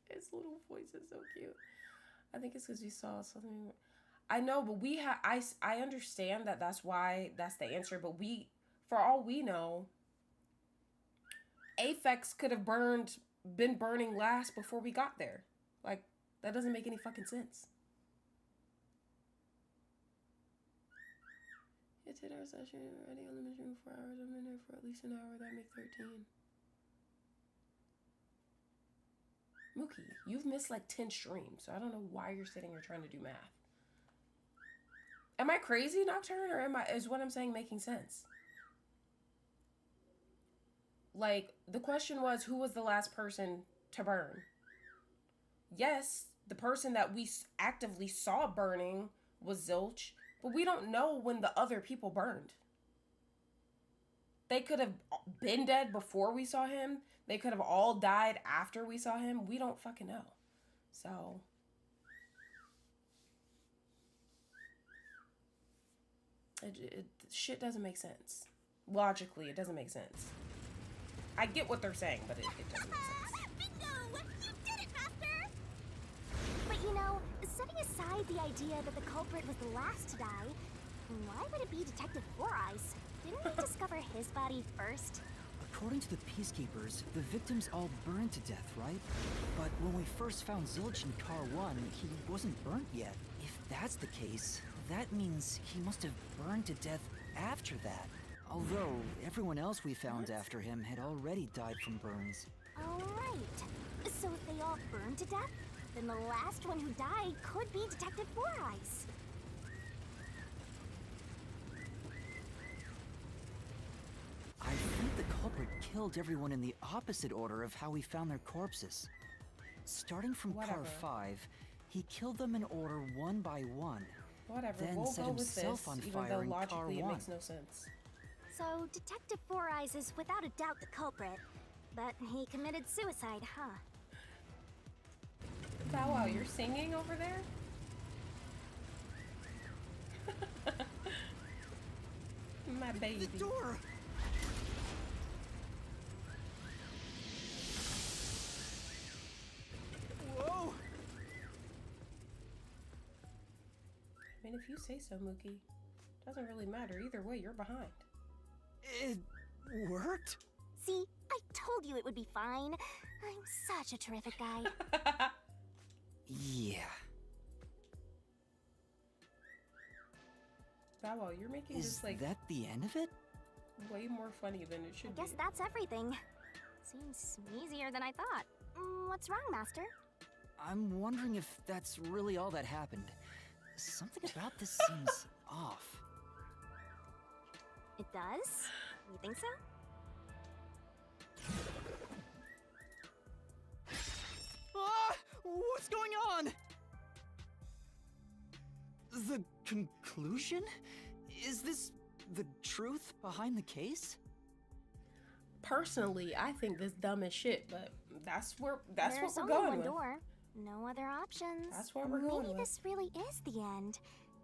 His little voice is so cute. I think it's because we saw something. I know, but I understand that that's why that's the answer, but for all we know, Aphex could have been burning last before we got there. Like, that doesn't make any fucking sense. It did our session already on the mission for 4 hours. I've been there for at least an hour. That makes 13. Mookie, you've missed like 10 streams, so I don't know why you're sitting here trying to do math. Am I crazy, Nocturne, or is what I'm saying making sense? Like, the question was, who was the last person to burn? Yes, the person that we actively saw burning was Zilch, but we don't know when the other people burned. They could have been dead before we saw him. They could have all died after we saw him. We don't fucking know. So... shit doesn't make sense. Logically, it doesn't make sense. I get what they're saying, but it doesn't make sense.
Bingo! You did it, Master! But you know, setting aside the idea that the culprit was the last to die, why would it be Detective Four Eyes? Didn't we discover his body first?
According to the Peacekeepers, the victims all burned to death, right? But when we first found Zilch in Car 1, he wasn't burnt yet. If that's the case, that means he must have burned to death after that. Although, everyone else we found after him had already died from burns.
Alright. So if they all burned to death, then the last one who died could be Detective Four Eyes.
I think the culprit killed everyone in the opposite order of how we found their corpses. Starting from Car 5, he killed them in order one by one.
Whatever,
then
we'll
set
go with
himself
this,
on
even
fire
though
in Car
logically
1.
it makes no sense.
So Detective Four Eyes is without a doubt the culprit, but he committed suicide, huh?
Bow Wow, you're singing over there? My baby.
The door! Whoa!
I mean, if you say so, Mookie. Doesn't really matter. Either way, you're behind.
It worked?
See, I told you it would be fine. I'm such a terrific guy.
Yeah.
Bow Wow, you're making
Is
this, like,
that the end of it?
way more funny than it should
I guess
be.
that's everything. Seems easier than I thought. What's wrong, Master?
I'm wondering if that's really all that happened. Something about this seems off.
It does? You think so?
Ah! What's going on? The conclusion? Is this the truth behind the case?
Personally, I think this dumb as shit, but that's what
There's
we're
only
going
one
with.
door. No other options.
That's what we're going
Maybe
with.
this really is the end.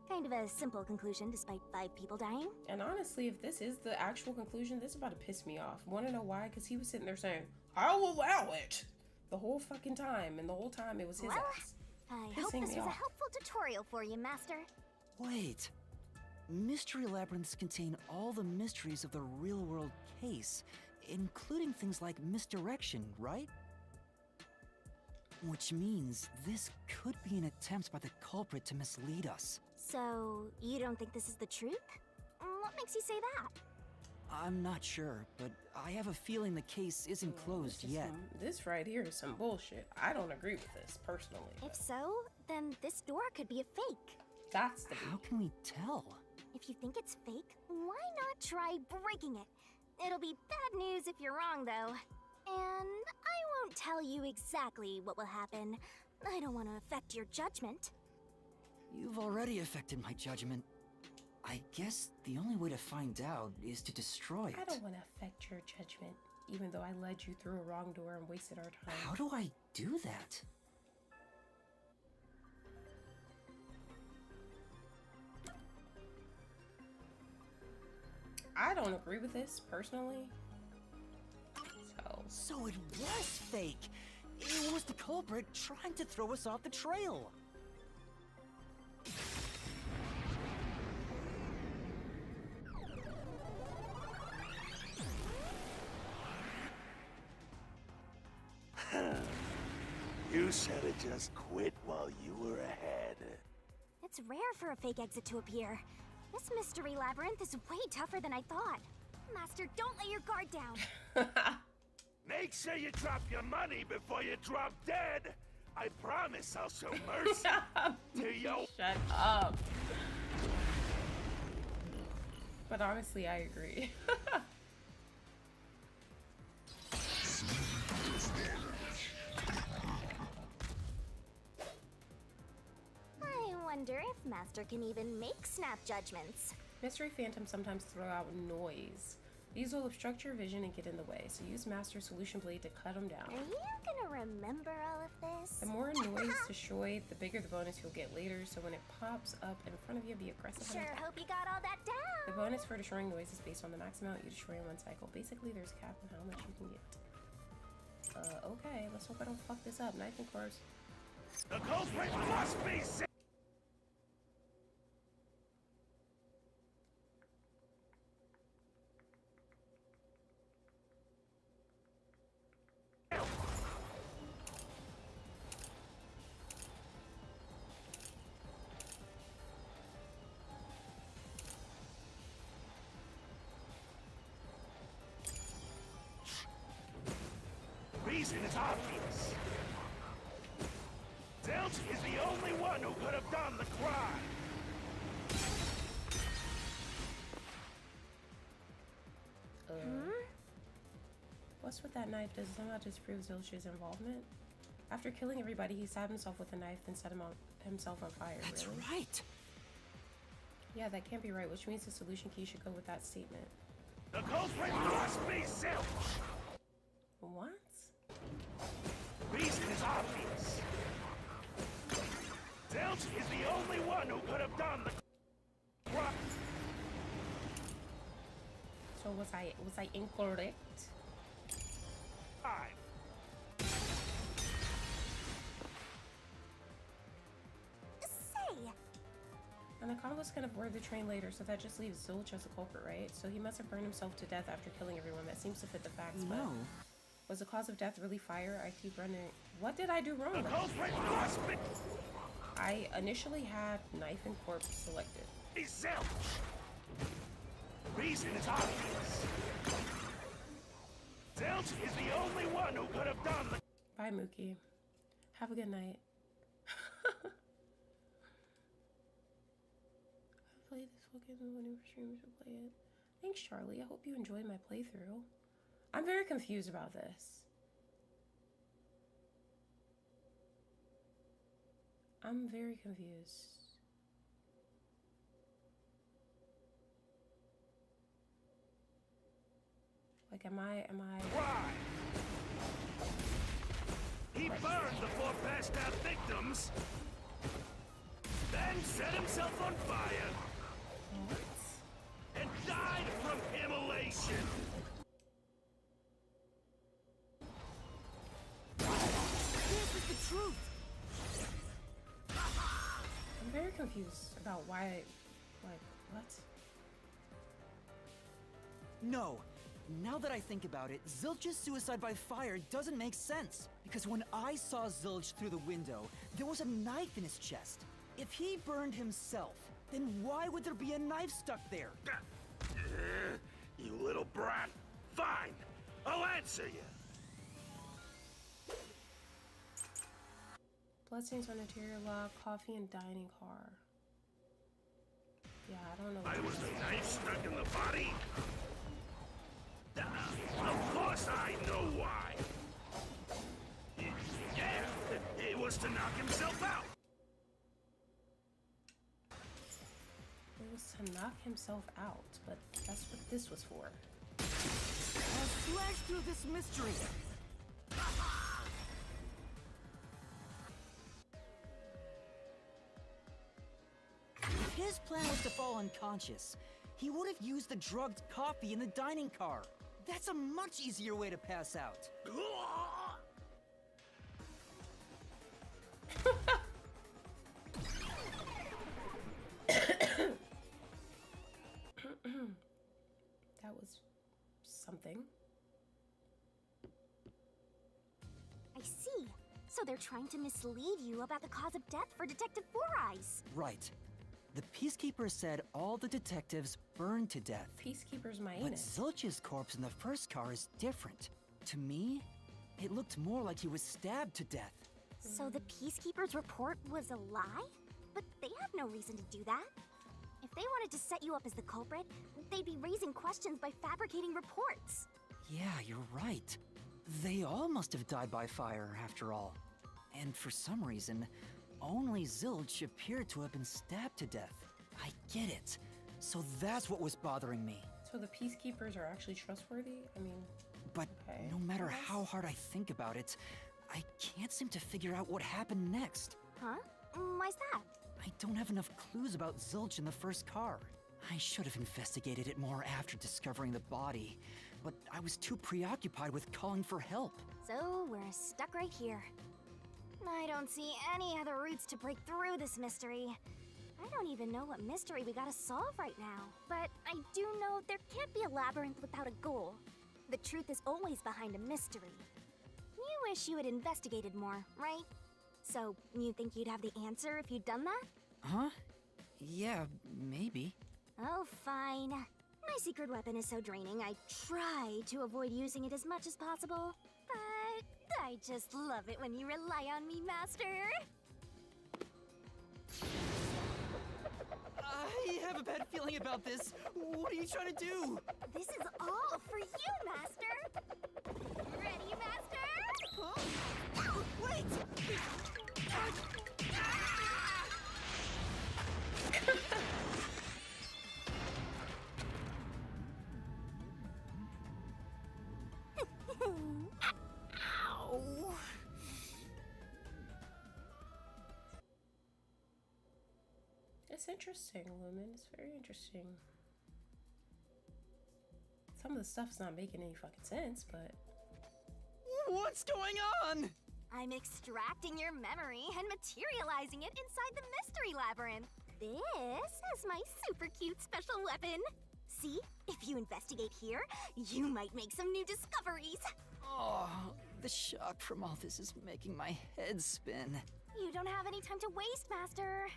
Kind of a simple conclusion despite 5 people dying.
And honestly, if this is the actual conclusion, this is about to piss me off. Want to know why? Because he was sitting there saying, "I'll allow it," the whole fucking time, and the whole time it was his
Well,
ass.
I hope
Pissing
this
me
was a
off.
helpful tutorial for you, Master.
Wait. Mystery labyrinths contain all the mysteries of the real-world case, including things like misdirection, right? Which means this could be an attempt by the culprit to mislead us.
So, you don't think this is the truth? What makes you say that?
I'm not sure, but I have a feeling the case isn't closed yet.
This right here is some bullshit. I don't agree with this, personally.
If so, then this door could be a fake.
That's the
How can we tell?
If you think it's fake, why not try breaking it? It'll be bad news if you're wrong, though. And I won't tell you exactly what will happen. I don't want to affect your judgment.
You've already affected my judgment. I guess the only way to find out is to destroy it.
I don't want to affect your judgment, even though I led you through a wrong door and wasted our time.
How do I do that?
I don't agree with this, personally.
So it was fake! It was the culprit trying to throw us off the trail!
You should have just quit while you were ahead.
It's rare for a fake exit to appear. This mystery labyrinth is way tougher than I thought. Master, don't let your guard down.
Make sure you drop your money before you drop dead. I promise I'll show mercy to you.
Shut up. But honestly, I agree.
I wonder if Master can even make snap judgments.
Mystery phantoms sometimes throw out noise. These will obstruct your vision and get in the way, so use Master's Solution Blade to cut them down.
Are you gonna remember all of this?
The more noise destroyed, the bigger the bonus you'll get later, so when it pops up in front of you, be aggressive.
Sure hope you got all that down.
The bonus for destroying noise is based on the max amount you destroy in one cycle. Basically, there's a cap on how much you can get. Okay, let's hope I don't fuck this up. Knife and corpse.
The culprit must be saved. Reason is obvious. Zilch is the only one who could have done the crime.
What's with that knife? Does it somehow disprove Zilch's involvement? After killing everybody, he stabbed himself with a knife, then set himself on fire.
That's
really?
right!
Yeah, that can't be right, which means the solution key should go with that statement.
The culprit must be Zilch.
What?
Reason is obvious. Zilch is the only one who could have done the crime.
So was I incorrect?
Say!
And the convo's gonna board the train later, so that just leaves Zilch as a culprit, right? So he must have burned himself to death after killing everyone. That seems to fit the facts, but... Was the cause of death really fire? I keep running. What did I do wrong? I initially had knife and corpse selected.
Reason is obvious. Zilch is the only one who could have done the...
Bye, Mookie. Have a good night. I played this fucking when you streamers to play it. Thanks, Charlie. I hope you enjoyed my playthrough. I'm very confused about this. I'm very confused. Like, am I...
Why? He burned the 4 passed out victims, then set himself on fire.
What?
And died from immolation.
This is the truth!
I'm very confused about why... Like, what?
No. Now that I think about it, Zilch's suicide by fire doesn't make sense. Because when I saw Zilch through the window, there was a knife in his chest. If he burned himself, then why would there be a knife stuck there?
You little brat. Fine. I'll answer you.
Bloodstains on interior lock, coffee and dining car. Yeah, I don't know.
Why was the knife stuck in the body? Of course I know why. Yeah, it was to knock himself out.
It was To knock himself out, but that's what this was for.
I'll slash through this mystery! If his plan was to fall unconscious, he would have used the drugged coffee in the dining car. That's a much easier way to pass out.
That was something.
I see. So they're trying to mislead you about the cause of death for Detective Four Eyes.
Right. The Peacekeeper said all the detectives burned to death.
Peacekeeper's my
But
anus.
Zilch's corpse in the first car is different. To me, it looked more like he was stabbed to death.
So the Peacekeeper's report was a lie? But they have no reason to do that. If they wanted to set you up as the culprit, they'd be raising questions by fabricating reports.
Yeah, you're right. They all must have died by fire, after all. And for some reason, only Zilch appeared to have been stabbed to death. I get it. So that's what was bothering me.
So the Peacekeepers are actually trustworthy? I mean...
But
okay,
no matter
I guess.
how hard I think about it, I can't seem to figure out what happened next.
Huh? Why's that?
I don't have enough clues about Zilch in the first car. I should have investigated it more after discovering the body, but I was too preoccupied with calling for help.
So we're stuck right here. I don't see any other routes to break through this mystery. I don't even know what mystery we gotta solve right now. But I do know there can't be a labyrinth without a goal. The truth is always behind a mystery. You wish you had investigated more, right? So, you think you'd have the answer if you'd done that?
Huh? Yeah, maybe.
Oh, fine. My secret weapon is so draining, I try to avoid using it as much as possible. But I just love it when you rely on me, Master.
I have a bad feeling about this. What are you trying to do?
This is all for you, Master. Ready, Master?
Huh? Wait!
Ow.
It's interesting, Lumen. It's very interesting. Some of the stuff's not making any fucking sense, but...
What's going on?
I'm extracting your memory and materializing it inside the mystery labyrinth. This is my super cute special weapon. See, if you investigate here, you might make some new discoveries.
Oh, the shock from all this is making my head spin.
You don't have any time to waste, Master.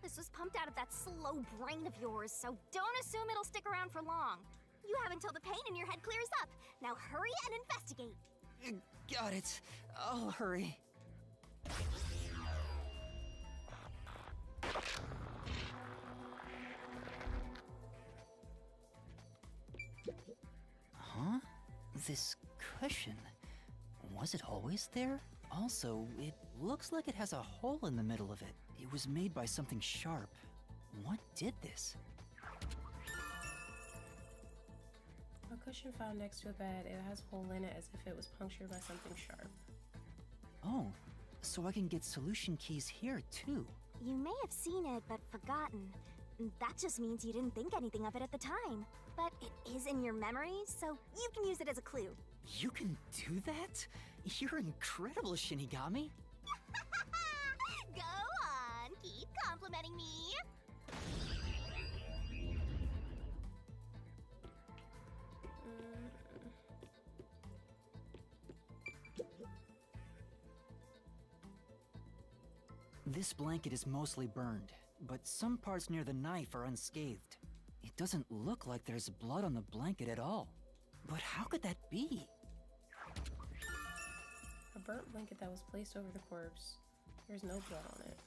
This was pumped out of that slow brain of yours, so don't assume it'll stick around for long. You have until the pain in your head clears up. Now hurry and investigate.
Got it. I'll hurry. Huh? This cushion. Was it always there? Also, it looks like it has a hole in the middle of it. It was made by something sharp. What did this?
A cushion found next to a bed. It has a hole in it as if it was punctured by something sharp.
Oh, so I can get solution keys here too.
You may have seen it, but forgotten. That just means you didn't think anything of it at the time. But it is in your memory, so you can use it as a clue.
You can do that? You're incredible, Shinigami.
Go on, keep complimenting me.
This blanket is mostly burned, but some parts near the knife are unscathed. It doesn't look like there's blood on the blanket at all. But how could that be?
A burnt blanket that was placed over the corpse. There's no blood on it.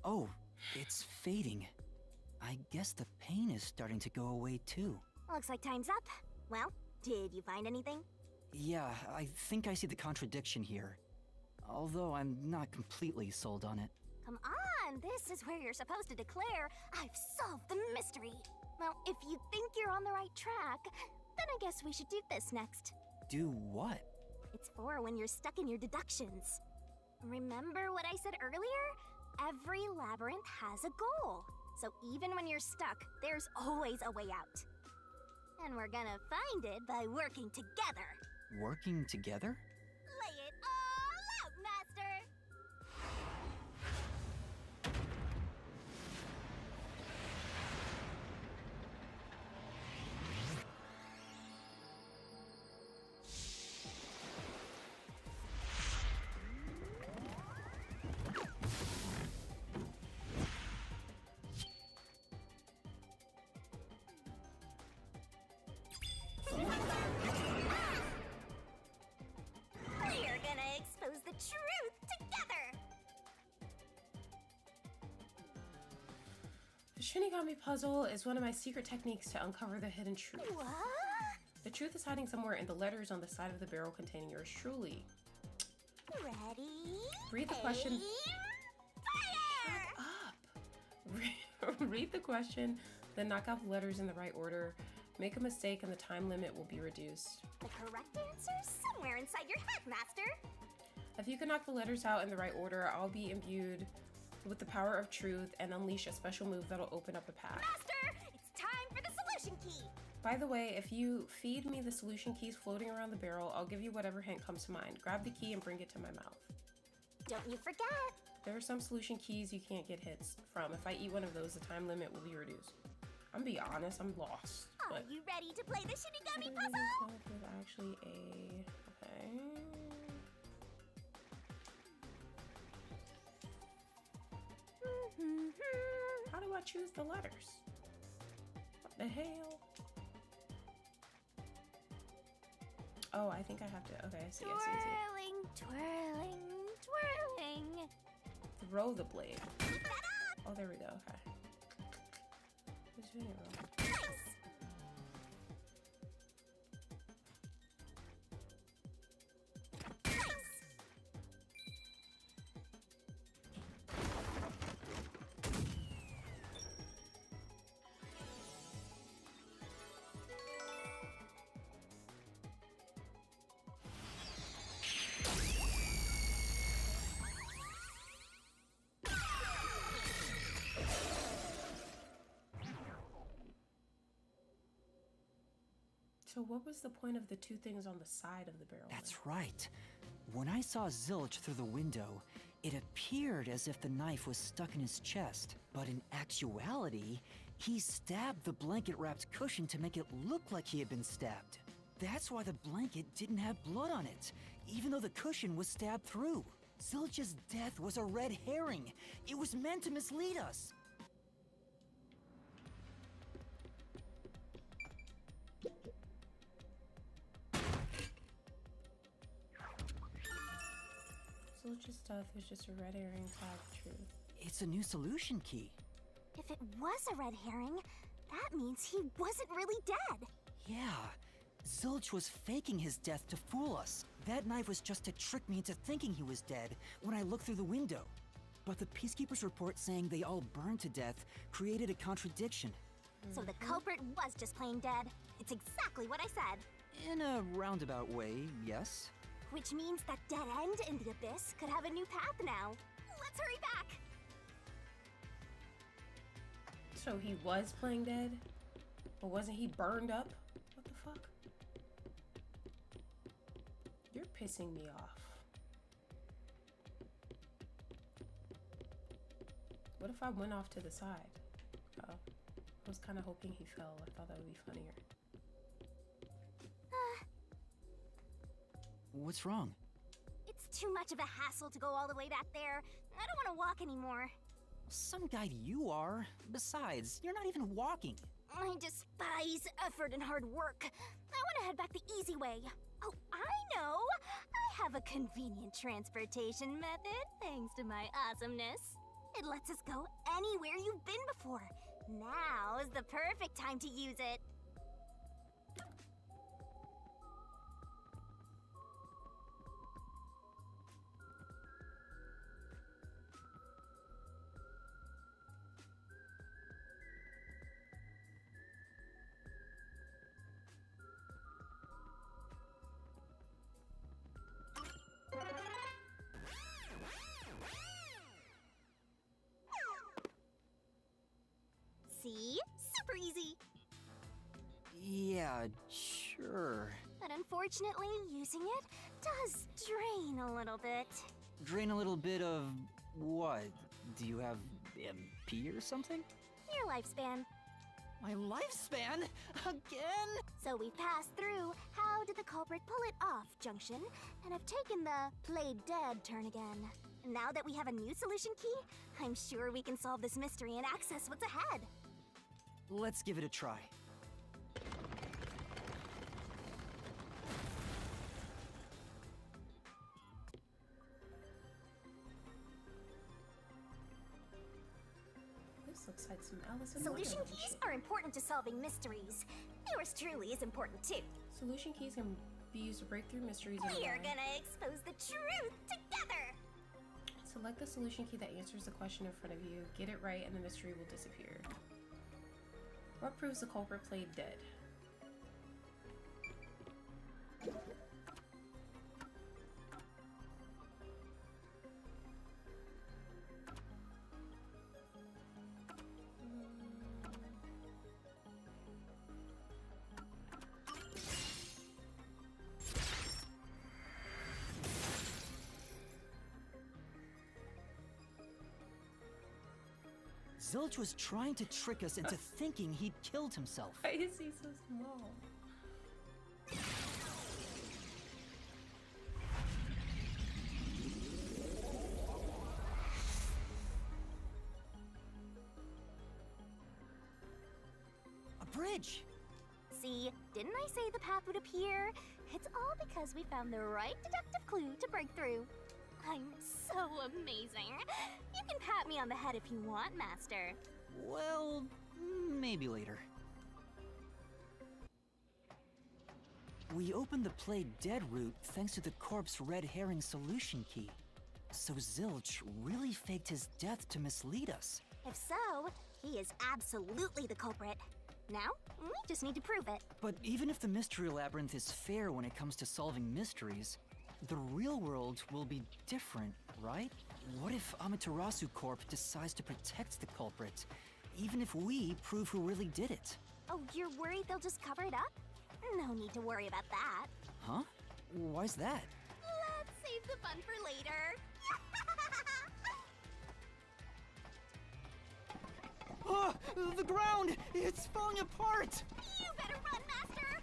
Oh, it's fading. I guess the pain is starting to go away too.
Looks like time's up. Well, did you find anything?
Yeah, I think I see the contradiction here. Although I'm not completely sold on it.
Come on, this is where you're supposed to declare, I've solved the mystery. Well, if you think you're on the right track, then I guess we should do this next.
Do what?
It's for when you're stuck in your deductions. Remember what I said earlier? Every labyrinth has a goal. So even when you're stuck, there's always a way out. And we're gonna find it by working together.
Working together?
Lay it all out, Master! We're gonna expose the truth together!
The Shinigami puzzle is one of my secret techniques to uncover the hidden truth.
What?
The truth is hiding somewhere in the letters on the side of the barrel containing yours truly.
Ready?
Read the question.
Aim, fire!
Up. Read the question, then knock out the letters in the right order. Make a mistake and the time limit will be reduced.
The correct answer's somewhere inside your head, Master.
If you can knock the letters out in the right order, I'll be imbued with the power of truth and unleash a special move that'll open up a path.
Master, it's time for the solution key.
By the way, if you feed me the solution keys floating around the barrel, I'll give you whatever hint comes to mind. Grab the key and bring it to my mouth.
Don't you forget.
There are some solution keys you can't get hits from. If I eat one of those, the time limit will be reduced. I'm gonna be honest, I'm lost.
Are you ready to play the Shinigami puzzle?
There's actually a... Okay... How do I choose the letters? What the hell? Oh, I think I have to... Okay, I see, I see, I see.
Twirling, twirling, twirling.
Throw the blade.
Keep that up.
Oh, there we go, okay. Who's doing it wrong?
Nice.
So what was the point of the two things on the side of the barrel?
That's right. When I saw Zilch through the window, it appeared as if the knife was stuck in his chest. But in actuality, he stabbed the blanket-wrapped cushion to make it look like he had been stabbed. That's why the blanket didn't have blood on it, even though the cushion was stabbed through. Zilch's death was a red herring. It was meant to mislead us.
Zilch's stuff is just a red herring tied to truth.
It's a new solution key.
If it was a red herring, that means he wasn't really dead.
Yeah, Zilch was faking his death to fool us. That knife was just to trick me into thinking he was dead when I looked through the window. But the Peacekeeper's report saying they all burned to death created a contradiction.
So the culprit was just plain dead. It's exactly what I said.
In a roundabout way, yes.
Which means that dead end in the abyss could have a new path now. Let's hurry back!
So he was playing dead? But wasn't he burned up? What the fuck? You're pissing me off. What if I went off to the side? Oh, I was kind of hoping he fell. I thought that would be funnier.
What's wrong?
It's too much of a hassle to go all the way back there. I don't want to walk anymore.
Some guide you are. Besides, you're not even walking.
I despise effort and hard work. I want to head back the easy way. Oh, I know! I have a convenient transportation method, thanks to my awesomeness. It lets us go anywhere you've been before. Now is the perfect time to use it.
Sure.
But unfortunately, using it does drain a little bit.
Drain a little bit of what? Do you have MP or something?
Your lifespan.
My lifespan? Again?
So we passed through how did the culprit pull it off junction and have taken the play dead turn again. Now that we have a new solution key, I'm sure we can solve this mystery and access what's ahead.
Let's give it a try.
This looks like some Alice in
Solution
Wonderland
keys
shit.
are important to solving mysteries. Yours truly is important too.
Solution keys can be used to break through mysteries.
We are gonna expose the truth together!
Select the solution key that answers the question in front of you. Get it right and the mystery will disappear. What proves the culprit played dead?
Zilch was trying to trick us into thinking he'd killed himself.
Why is he so small?
A bridge!
See, didn't I say the path would appear? It's all because we found the right deductive clue to break through. I'm so amazing. You can pat me on the head if you want, Master.
Well, maybe later. We opened the play dead route thanks to the corpse red herring solution key. So Zilch really faked his death to mislead us.
If so, he is absolutely the culprit. Now, we just need to prove it.
But even if the mystery labyrinth is fair when it comes to solving mysteries, the real world will be different, right? What if Amaterasu Corp decides to protect the culprit, even if we prove who really did it?
Oh, you're worried they'll just cover it up? No need to worry about that.
Huh? Why's that?
Let's save the fun for later.
Oh, the ground! It's falling apart!
You better run, Master!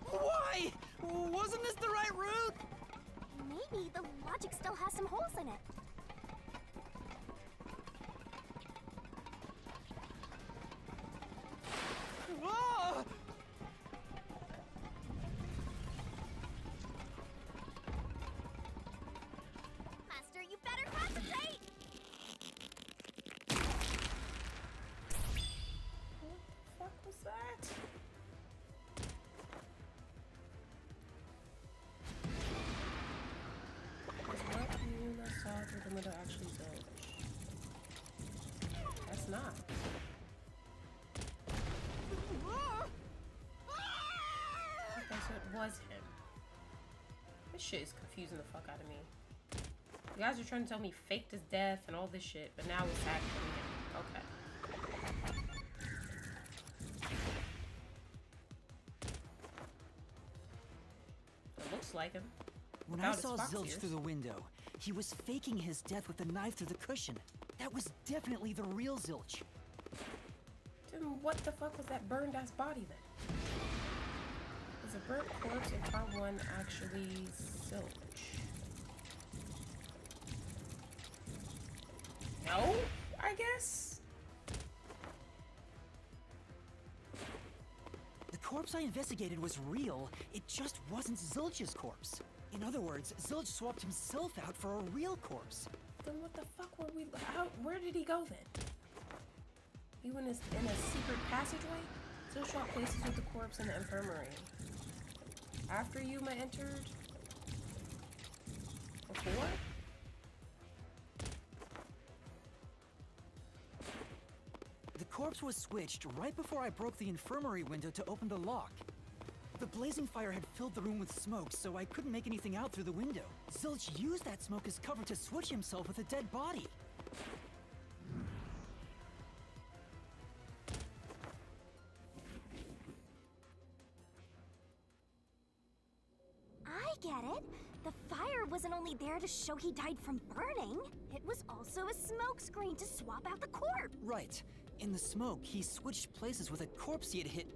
Why? Wasn't this the right route?
Maybe the logic still has some holes in it.
Ah!
Master, you better concentrate!
What the fuck was that? Is what you saw through the window actually built? That's not. Okay, so it was him. This shit is confusing the fuck out of me. You guys are trying to tell me faked his death and all this shit, but now it's actually him. Okay. It looks like him.
When
Without
I
his
saw
fox
Zilch
ears.
through the window, he was faking his death with a knife through the cushion. That was definitely the real Zilch.
Then what the fuck was that burned ass body then? Is a burnt corpse in part 1 actually Zilch? No, I guess?
The corpse I investigated was real, it just wasn't Zilch's corpse. In other words, Zilch swapped himself out for a real corpse.
Then what the fuck were we, where did he go then? He went in a secret passageway? Zilch swapped places with the corpse in the infirmary. After Yuma entered? Before?
The corpse was switched right before I broke the infirmary window to open the lock. The blazing fire had filled the room with smoke, so I couldn't make anything out through the window. Zilch used that smoke as cover to switch himself with a dead body.
there to show he died from burning. It was also a smoke screen to swap out the corpse.
Right. In the smoke, he switched places with a corpse he had hit.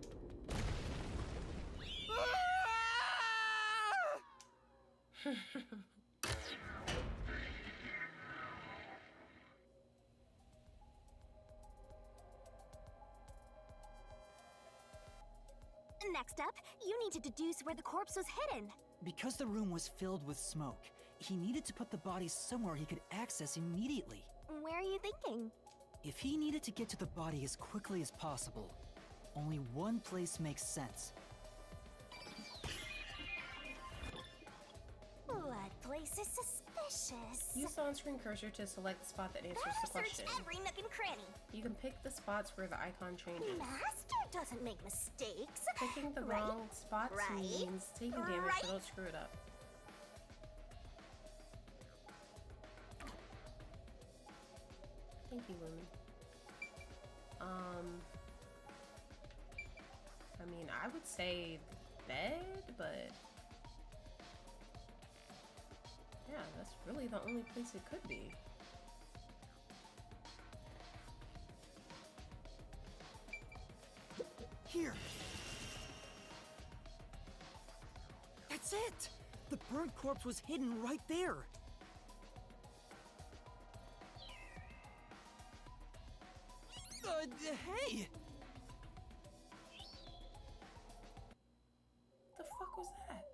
Next up, you need to deduce where the corpse was hidden.
Because the room was filled with smoke, he needed to put the body somewhere he could access immediately.
Where are you thinking?
If he needed to get to the body as quickly as possible, only one place makes sense.
That place is suspicious.
Use the on-screen cursor to select the spot that answers the question.
Search every nook and cranny.
You can pick the spots where the icon changes.
Master doesn't make mistakes.
Picking the
Right?
wrong spots
Right?
means taking damage,
Right?
so don't screw it up. Thank you, Lumen. I mean, I would say bed, but yeah, that's really the only place it could be.
Here! That's it! The burnt corpse was hidden right there! Hey!
The fuck was that?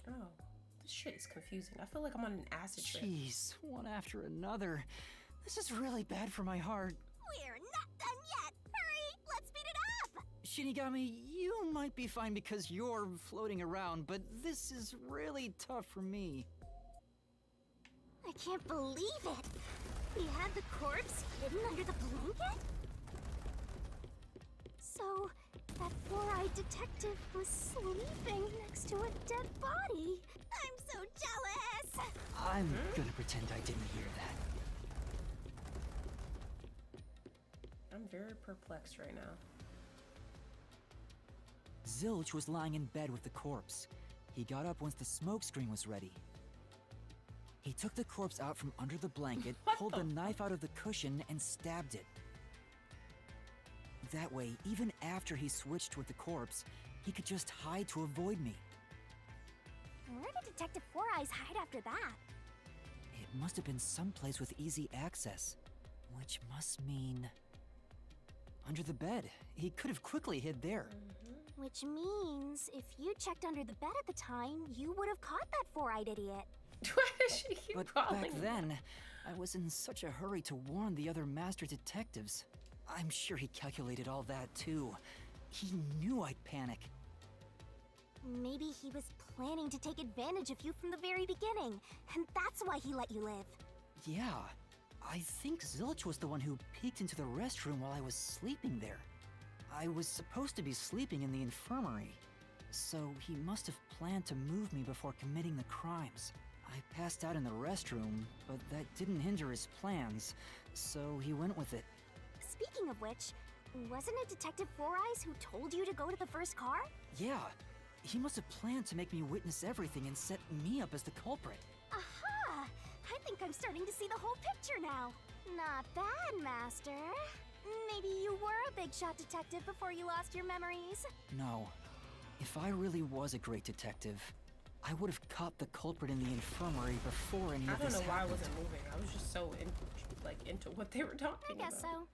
Oh, this shit is confusing. I feel like I'm on an acid trip.
Jeez, one after another. This is really bad for my heart.
We're not done yet. Hurry, let's speed it up.
Shinigami, you might be fine because you're floating around, but this is really tough for me.
I can't believe it. He had the corpse hidden under the blanket? So, that four-eyed detective was sleeping next to a dead body. I'm so jealous!
I'm gonna pretend I didn't hear that.
I'm very perplexed right now.
Zilch was lying in bed with the corpse. He got up once the smoke screen was ready. He took the corpse out from under the blanket, pulled the knife out of the cushion, and stabbed it. That way, even after he switched with the corpse, he could just hide to avoid me.
Where did Detective Four Eyes hide after that?
It must have been someplace with easy access, which must mean... under the bed. He could have quickly hid there.
Which means, if you checked under the bed at the time, you would have caught that four-eyed idiot.
Why does she keep
But
calling
back
me?
then, I was in such a hurry to warn the other master detectives. I'm sure he calculated all that too. He knew I'd panic.
Maybe he was planning to take advantage of you from the very beginning, and that's why he let you live.
Yeah, I think Zilch was the one who peeked into the restroom while I was sleeping there. I was supposed to be sleeping in the infirmary, so he must have planned to move me before committing the crimes. I passed out in the restroom, but that didn't hinder his plans, so he went with it.
Speaking of which, wasn't it Detective Four Eyes who told you to go to the first car?
Yeah, he must have planned to make me witness everything and set me up as the culprit.
Aha! I think I'm starting to see the whole picture now. Not bad, Master. Maybe you were a big shot detective before you lost your memories.
No. If I really was a great detective, I would have caught the culprit in the infirmary before any of this happened.
I don't know why I wasn't moving. I was just so into what they were talking about.
I guess so.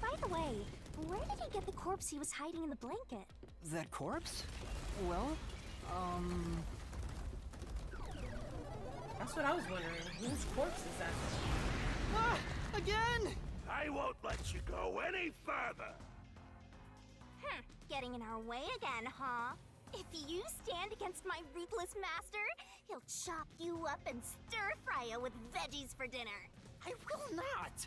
By the way, where did he get the corpse he was hiding in the blanket?
That corpse? Well,
That's what I was wondering. Whose corpse is that?
Ah! Again!
I won't let you go any further.
Getting in our way again, huh? If you stand against my ruthless master, he'll chop you up and stir-fry you with veggies for dinner.
I will not!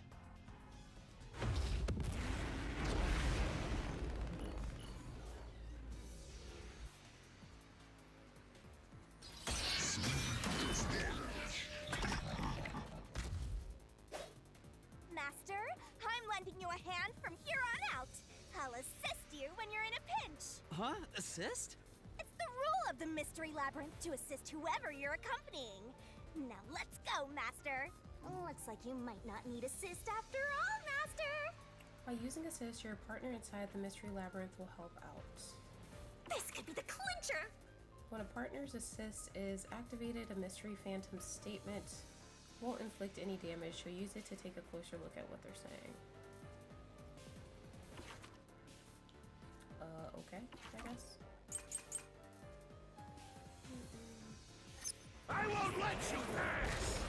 Master, I'm lending you a hand from here on out. I'll assist you when you're in a pinch.
Huh? Assist?
It's the rule of the Mystery Labyrinth to assist whoever you're accompanying. Now let's go, Master. Looks like you might not need assist after all, Master.
By using assist, your partner inside the Mystery Labyrinth will help out.
This could be the clincher.
When a partner's assist is activated, a Mystery Phantom statement won't inflict any damage. You'll use it to take a closer look at what they're saying. Okay, I guess.
I won't let you pass!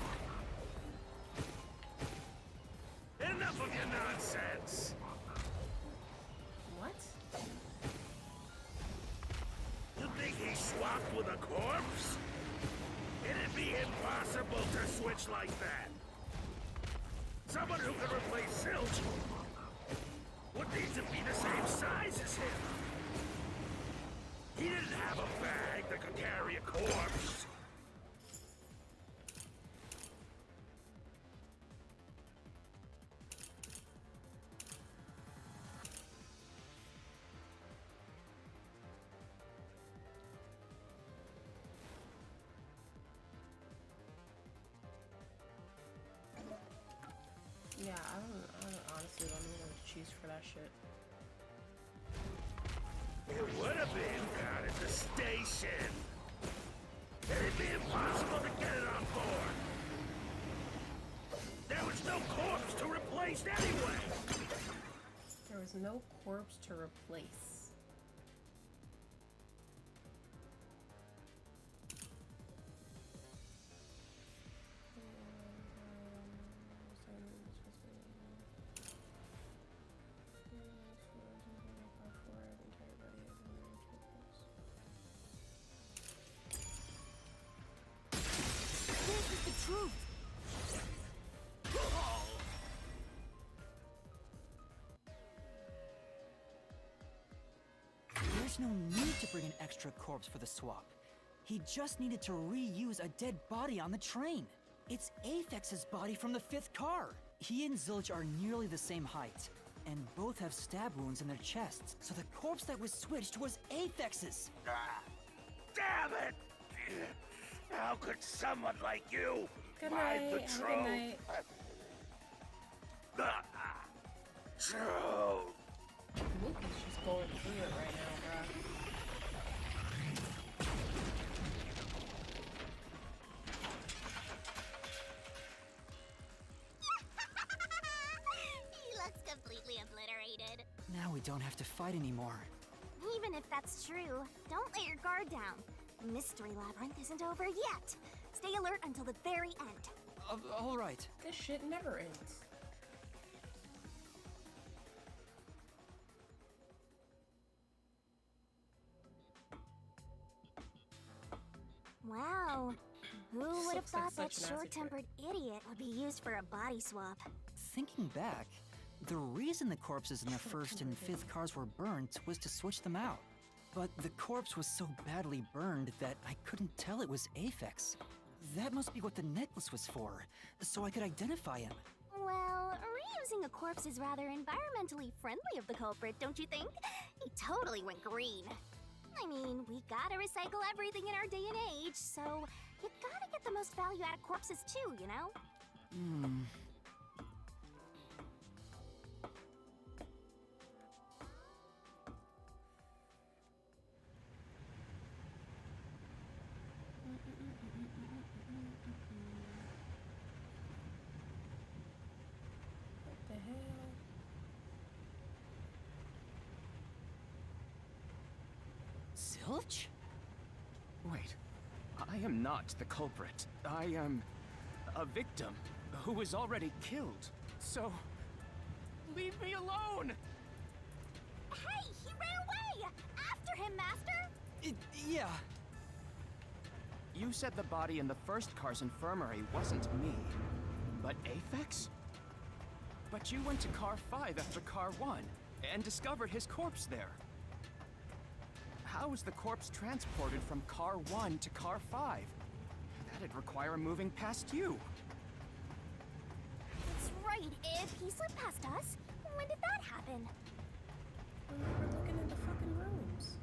Enough of your nonsense!
What?
You think he swapped with a corpse? It'd be impossible to switch like that. Someone who could replace Zilch would need to be the same size as him. He didn't have a bag that could carry a corpse.
Yeah, I honestly don't even know what to choose for that shit.
It would have been down at the station. It'd be impossible to get it on board. There was no corpse to replace anyway.
There was no corpse to replace.
Truth.
There's no need to bring an extra corpse for the swap. He just needed to reuse a dead body on the train. It's Aphex's body from the 5th car. He and Zilch are nearly the same height, and both have stab wounds in their chests, so the corpse that was switched was Aphex's.
Damn it! How could someone like you
Good
find
night,
the
have a
truth?
good night.
Truth.
Mookie's just going through it right now, bruh.
He looks completely obliterated.
Now we don't have to fight anymore.
Even if that's true, don't let your guard down. Mystery Labyrinth isn't over yet. Stay alert until the very end.
All right.
This shit never ends.
Wow. Who would have
looks like
thought that
such an acid trip.
short-tempered idiot would be used for a body swap?
Thinking back, the reason the corpses in the 1st and 5th cars were burnt was to switch them out. But the corpse was so badly burned that I couldn't tell it was Aphex. That must be what the necklace was for, so I could identify him.
Well, reusing a corpse is rather environmentally friendly of the culprit, don't you think? He totally went green. I mean, we gotta recycle everything in our day and age, so you gotta get the most value out of corpses too, you know?
What the hell?
Zilch?
Wait, I am not the culprit. I am a victim who was already killed. So, leave me alone!
Hey, he ran away! After him, Master!
Yeah.
You said the body in the 1st car's infirmary wasn't me, but Aphex? But you went to car 5 after car 1 and discovered his corpse there. How was the corpse transported from car 1 to car 5? That'd require moving past you.
That's right, if he slipped past us, when did that happen?
When we were looking in the fucking rooms.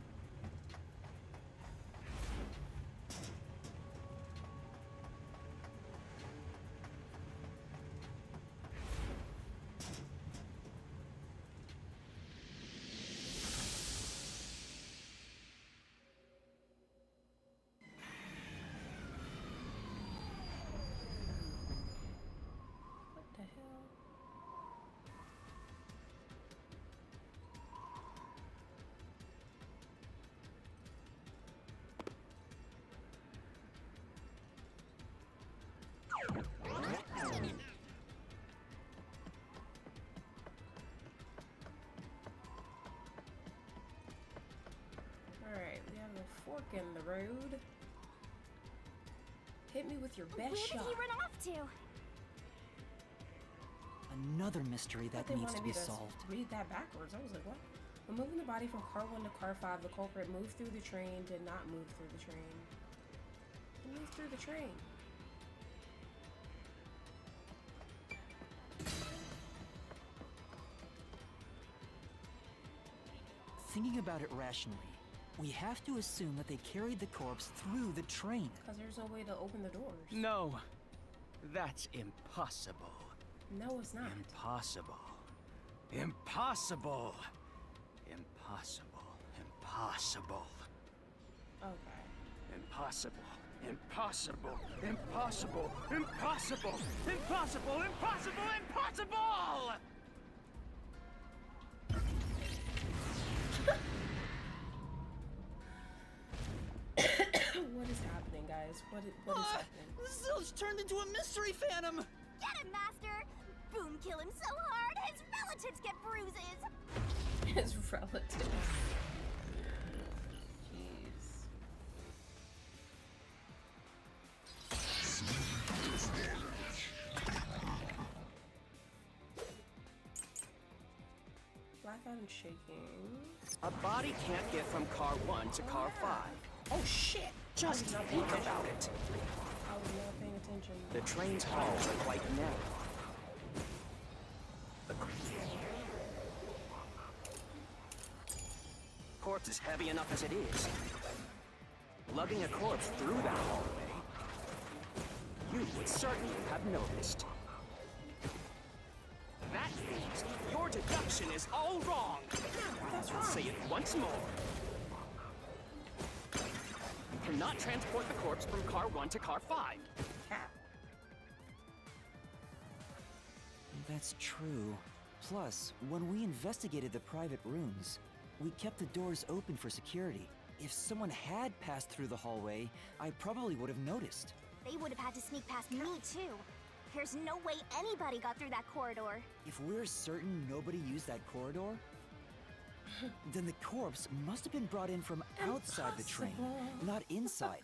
fork in the road. Hit me with your best shot.
Where did he run off to?
Another mystery that needs to be solved.
Read that backwards. I was like, what? When moving the body from car 1 to car 5, the culprit moved through the train, did not move through the train. He moved through the train.
Thinking about it rationally, we have to assume that they carried the corpse through the train.
Because there's no way to open the doors.
No, that's impossible.
No, it's not.
Impossible. Impossible. Impossible. Impossible.
Okay.
Impossible. Impossible. Impossible. Impossible. Impossible. Impossible. Impossible!
What is happening, guys? What is happening?
Zilch turned into a mystery phantom!
Get him, Master! Boom kill him so hard, his relatives get bruises!
His relatives. Jeez. Blackout and shaking.
A body can't get from car 1 to car 5.
Oh shit!
Just think about it.
I was not paying attention.
The train's halls are quite narrow. The corpse is heavy enough as it is. Lugging a corpse through that hallway, you would certainly have noticed. That means your deduction is all wrong.
That's
I'll say it once more. You cannot transport the corpse from car 1 to car 5.
Cap.
That's true. Plus, when we investigated the private rooms, we kept the doors open for security. If someone had passed through the hallway, I probably would have noticed.
They would have had to sneak past me, too. There's no way anybody got through that corridor.
If we're certain nobody used that corridor, then the corpse must have been brought in from outside the train, not inside.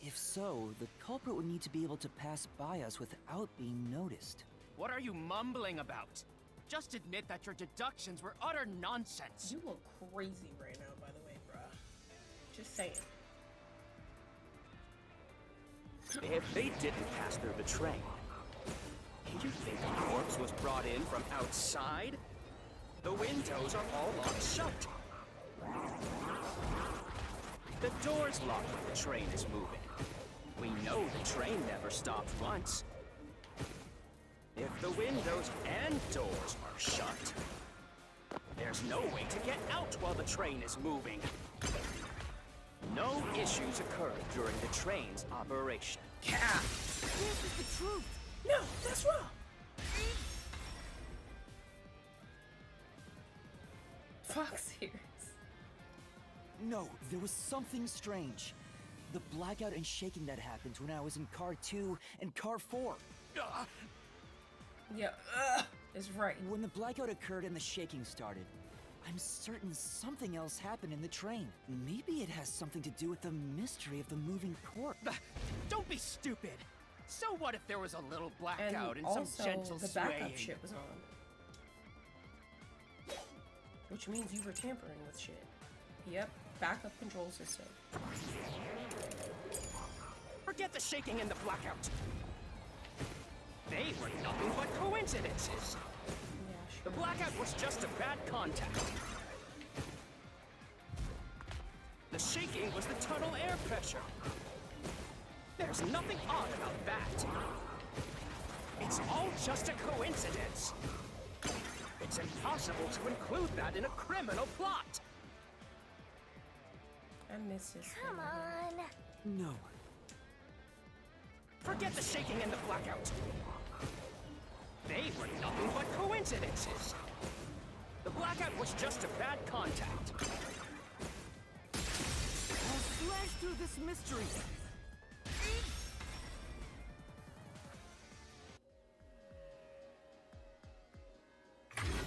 If so, the culprit would need to be able to pass by us without being noticed.
What are you mumbling about? Just admit that your deductions were utter nonsense.
You look crazy right now, by the way, bruh. Just saying.
If they didn't pass through the train, you think the corpse was brought in from outside? The windows are all locked shut. The door's locked when the train is moving. We know the train never stopped once. If the windows and doors are shut, there's no way to get out while the train is moving. No issues occurred during the train's operation.
Cap.
This is the truth.
No, that's wrong. Fox here.
No, there was something strange. The blackout and shaking that happened when I was in car 2 and car 4.
Yeah, is right.
When the blackout occurred and the shaking started, I'm certain something else happened in the train. Maybe it has something to do with the mystery of the moving corpse.
Don't be stupid. So what if there was a little blackout and some gentle
the
swaying?
backup shit was on. Which means you were tampering with shit. Yep, backup control system.
Forget the shaking and the blackout. They were nothing but coincidences.
Yeah,
The
sure.
blackout was just a bad contact. The shaking was the tunnel air pressure. There's nothing odd about that. It's all just a coincidence. It's impossible to include that in a criminal plot.
I miss this.
Come on.
No.
Forget the shaking and the blackout. They were nothing but coincidences. The blackout was just a bad contact.
I'll slash through this mystery.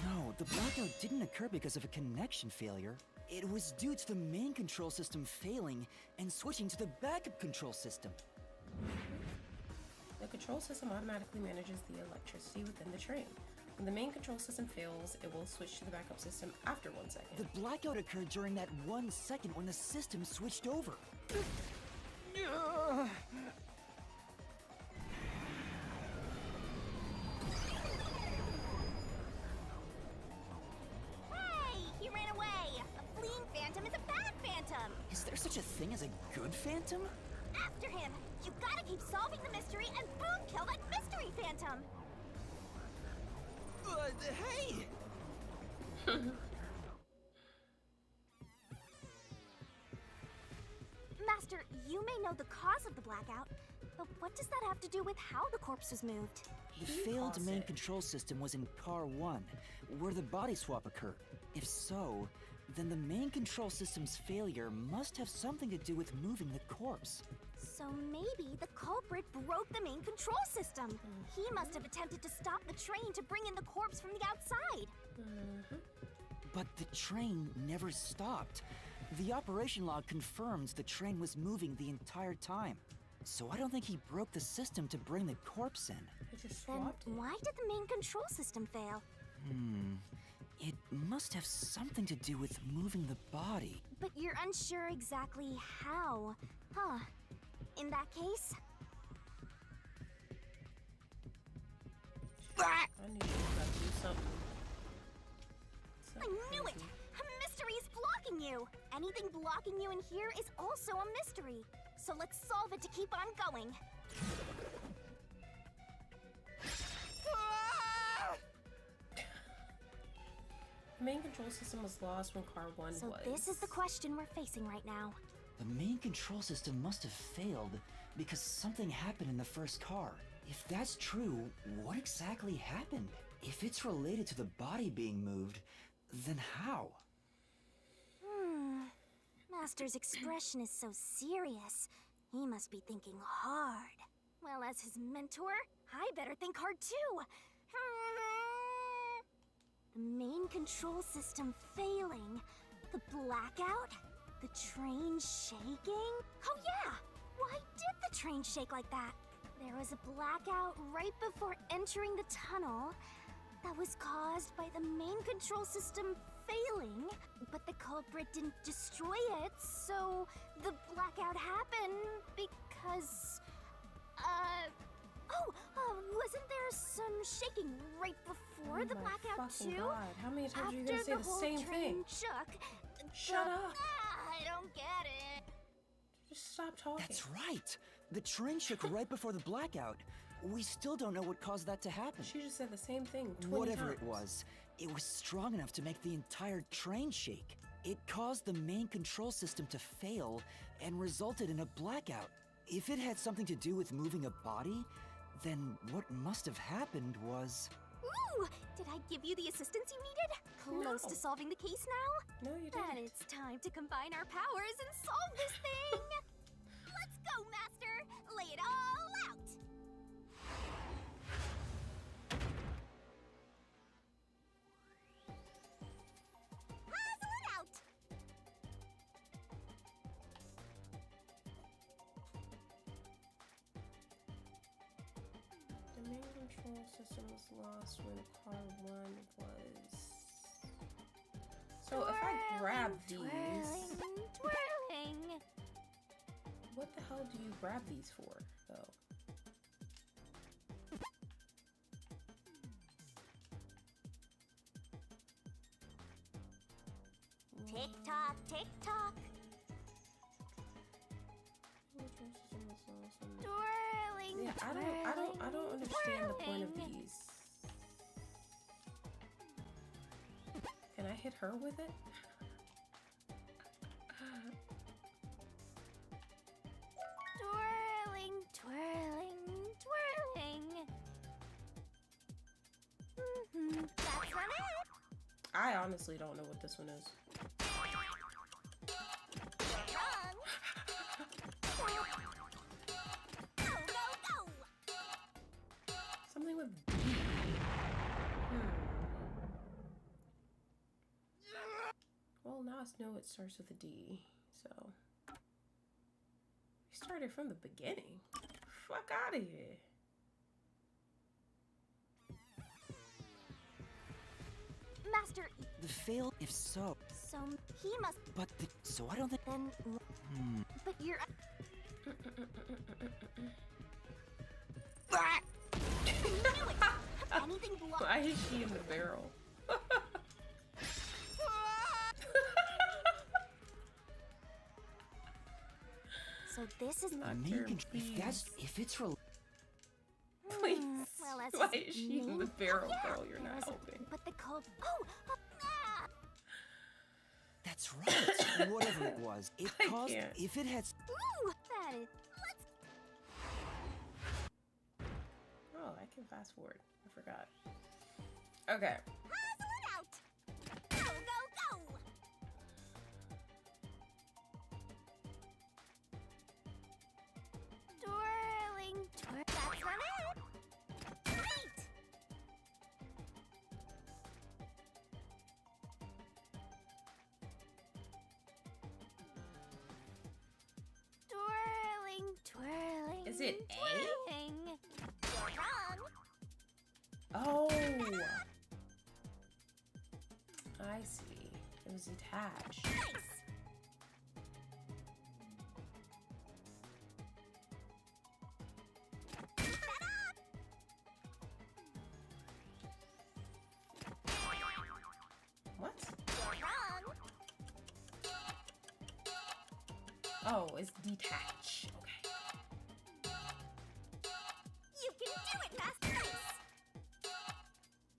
No, the blackout didn't occur because of a connection failure. It was due to the main control system failing and switching to the backup control system.
The control system automatically manages the electricity within the train. When the main control system fails, it will switch to the backup system after 1 second.
The blackout occurred during that 1 second when the system switched over.
Hey! He ran away! A fleeing phantom is a bad phantom!
Is there such a thing as a good phantom?
After him! You gotta keep solving the mystery and boom, kill that mystery phantom!
Hey!
Master, you may know the cause of the blackout, but what does that have to do with how the corpse was moved?
The failed main control system was in Car 1, where the body swap occurred. If so, then the main control system's failure must have something to do with moving the corpse.
So maybe the culprit broke the main control system. He must have attempted to stop the train to bring in the corpse from the outside.
But the train never stopped. The operation log confirms the train was moving the entire time. So I don't think he broke the system to bring the corpse in.
Then why did the main control system fail?
It must have something to do with moving the body.
But you're unsure exactly how, huh? In that case...
I knew you were about to do something.
I knew it! A mystery is blocking you! Anything blocking you in here is also a mystery. So let's solve it to keep on going.
The main control system was lost when Car 1 was.
So this is the question we're facing right now.
The main control system must have failed because something happened in the first car. If that's true, what exactly happened? If it's related to the body being moved, then how?
Master's expression is so serious. He must be thinking hard. Well, as his mentor, I better think hard too. The main control system failing. The blackout? The train shaking? Oh yeah! Why did the train shake like that? There was a blackout right before entering the tunnel that was caused by the main control system failing, but the culprit didn't destroy it, so the blackout happened because... wasn't there some shaking right before the blackout too?
God. How many times are you gonna say
After
the
whole
same
train
thing?
shook,
Shut up!
I don't get it.
Just stop talking.
That's right! The train shook right before the blackout. We still don't know what caused that to happen.
She just said the same thing 20
Whatever
times.
it was strong enough to make the entire train shake. It caused the main control system to fail and resulted in a blackout. If it had something to do with moving a body, then what must have happened was...
Ooh! Did I give you the assistance you needed? Close to solving the case now?
No, you
Then
didn't.
it's time to combine our powers and solve this thing! Let's go, Master! Lay it all out! Puzzle it out!
The main control system was lost when Car 1 was... So if I grab these...
Twirling!
What the hell do you grab these for, though?
Tick tock, tick tock. Twirling,
Yeah, I don't understand the point of these. Can I hit her with it?
Twirling, twirling, twirling. That's not it.
I honestly don't know what this one is.
Wrong. Go, go, go.
Something with B. Well, now it's just know it starts with a D, so we started from the beginning. Fuck out of here.
Master,
The fail, if so.
so he must.
But so I don't think.
Then. But you're. Anything below.
Why is she in the barrel?
So this is
Not
Main
term,
control. If it's real.
Please.
Well, as
Why
his
is she in the
name-
barrel,
yeah,
girl? You're
there
not
was a-
helping.
But the code. Oh, ah.
That's right. Whatever it was, it
I
caused.
can't.
If it had.
Ooh, that is. Let's.
Oh, I can fast forward. I forgot. Okay.
Puzzle it out. Go, go, go. Twirling, twirl. That's not it. Wait. Twirling, twirling.
Is it A?
twirling. You're wrong.
Oh. I see. It was attached.
Nice.
What?
You're wrong.
Oh, it's detach. Okay.
You can do it, Master.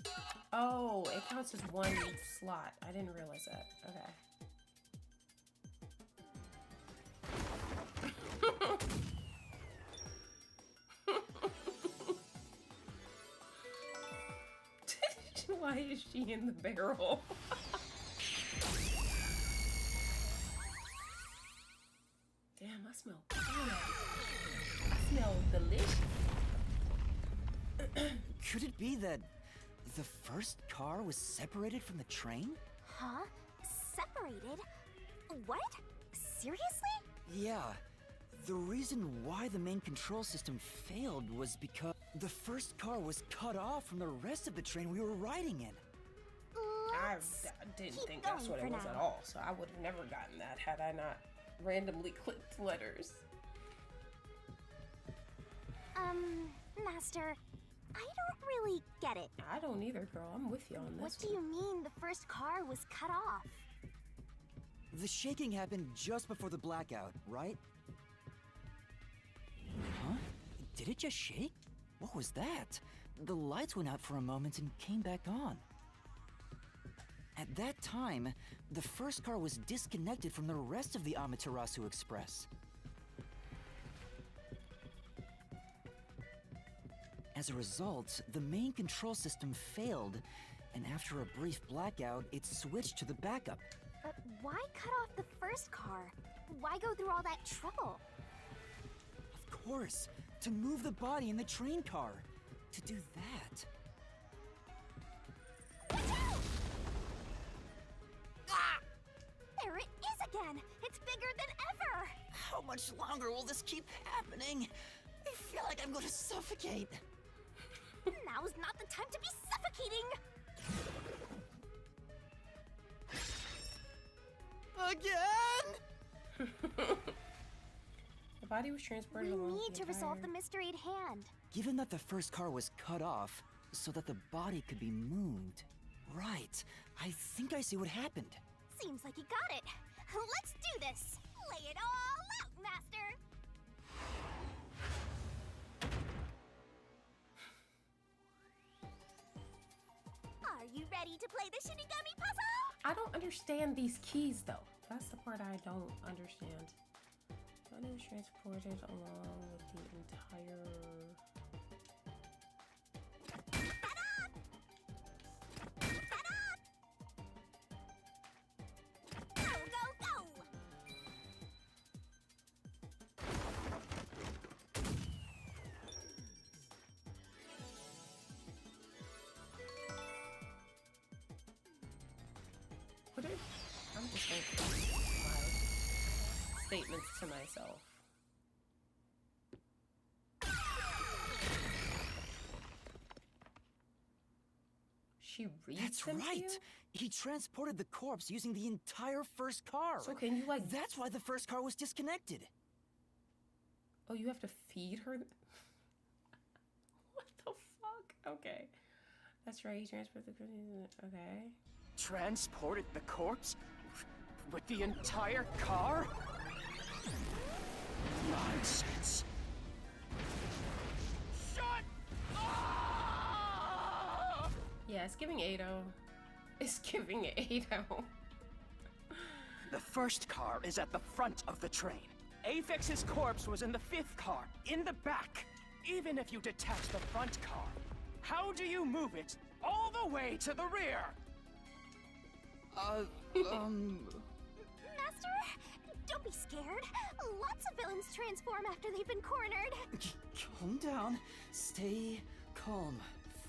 Nice.
Oh, it counts as one slot. I didn't realize that. Okay. Why is she in the barrel? Damn, I smell good. I smell delicious.
Could it be that the first car was separated from the train?
Huh? Separated? What? Seriously?
Yeah. The reason why the main control system failed was because the first car was cut off from the rest of the train we were riding in.
I
Let's
didn't
keep
think that's
going
what it
for
was
now.
at all, so I would have never gotten that had I not randomly clicked letters.
Master, I don't really get it.
I don't either, girl. I'm with you on this.
What do you mean the first car was cut off?
The shaking happened just before the blackout, right? Huh? Did it just shake? What was that? The lights went out for a moment and came back on. At that time, the first car was disconnected from the rest of the Amaterasu Express. As a result, the main control system failed, and after a brief blackout, it switched to the backup.
But why cut off the first car? Why go through all that trouble?
Of course, to move the body in the train car. To do that.
Watch out! Ah! There it is again! It's bigger than ever!
How much longer will this keep happening? I feel like I'm going to suffocate.
Now's not the time to be suffocating!
Again?
The body was transported
We
along
need
the
to resolve the
entire-
mystery at hand.
Given that the first car was cut off so that the body could be moved. Right. I think I see what happened.
Seems like you got it. Let's do this! Lay it all out, Master! Are you ready to play the Shinigami puzzle?
I don't understand these keys though. That's the part I don't understand. Body was transported along with the entire.
Go, go, go!
What is? I'm just make my statements to myself. She reads
That's
them to
right.
you?
He transported the corpse using the entire first car.
So can you like...
That's why the first car was disconnected.
Oh, you have to feed her? What the fuck? Okay. That's right, he transported the... Okay.
Transported the corpse? With the entire car? Nonsense. Shut up!
Yeah, it's giving Ado. It's giving Ado.
The first car is at the front of the train. Apex's corpse was in the fifth car, in the back. Even if you detach the front car, how do you move it all the way to the rear?
Master, don't be scared. Lots of villains transform after they've been cornered.
Calm down. Stay calm.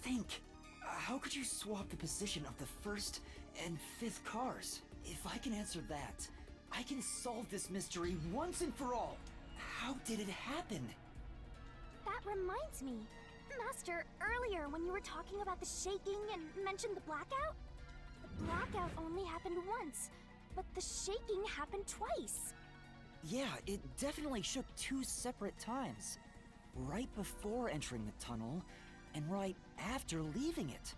Think. How could you swap the position of the first and fifth cars? If I can answer that, I can solve this mystery once and for all. How did it happen?
That reminds me. Master, earlier when you were talking about the shaking and mentioned the blackout, the blackout only happened once, but the shaking happened twice.
Yeah, it definitely shook 2 separate times. Right before entering the tunnel, and right after leaving it.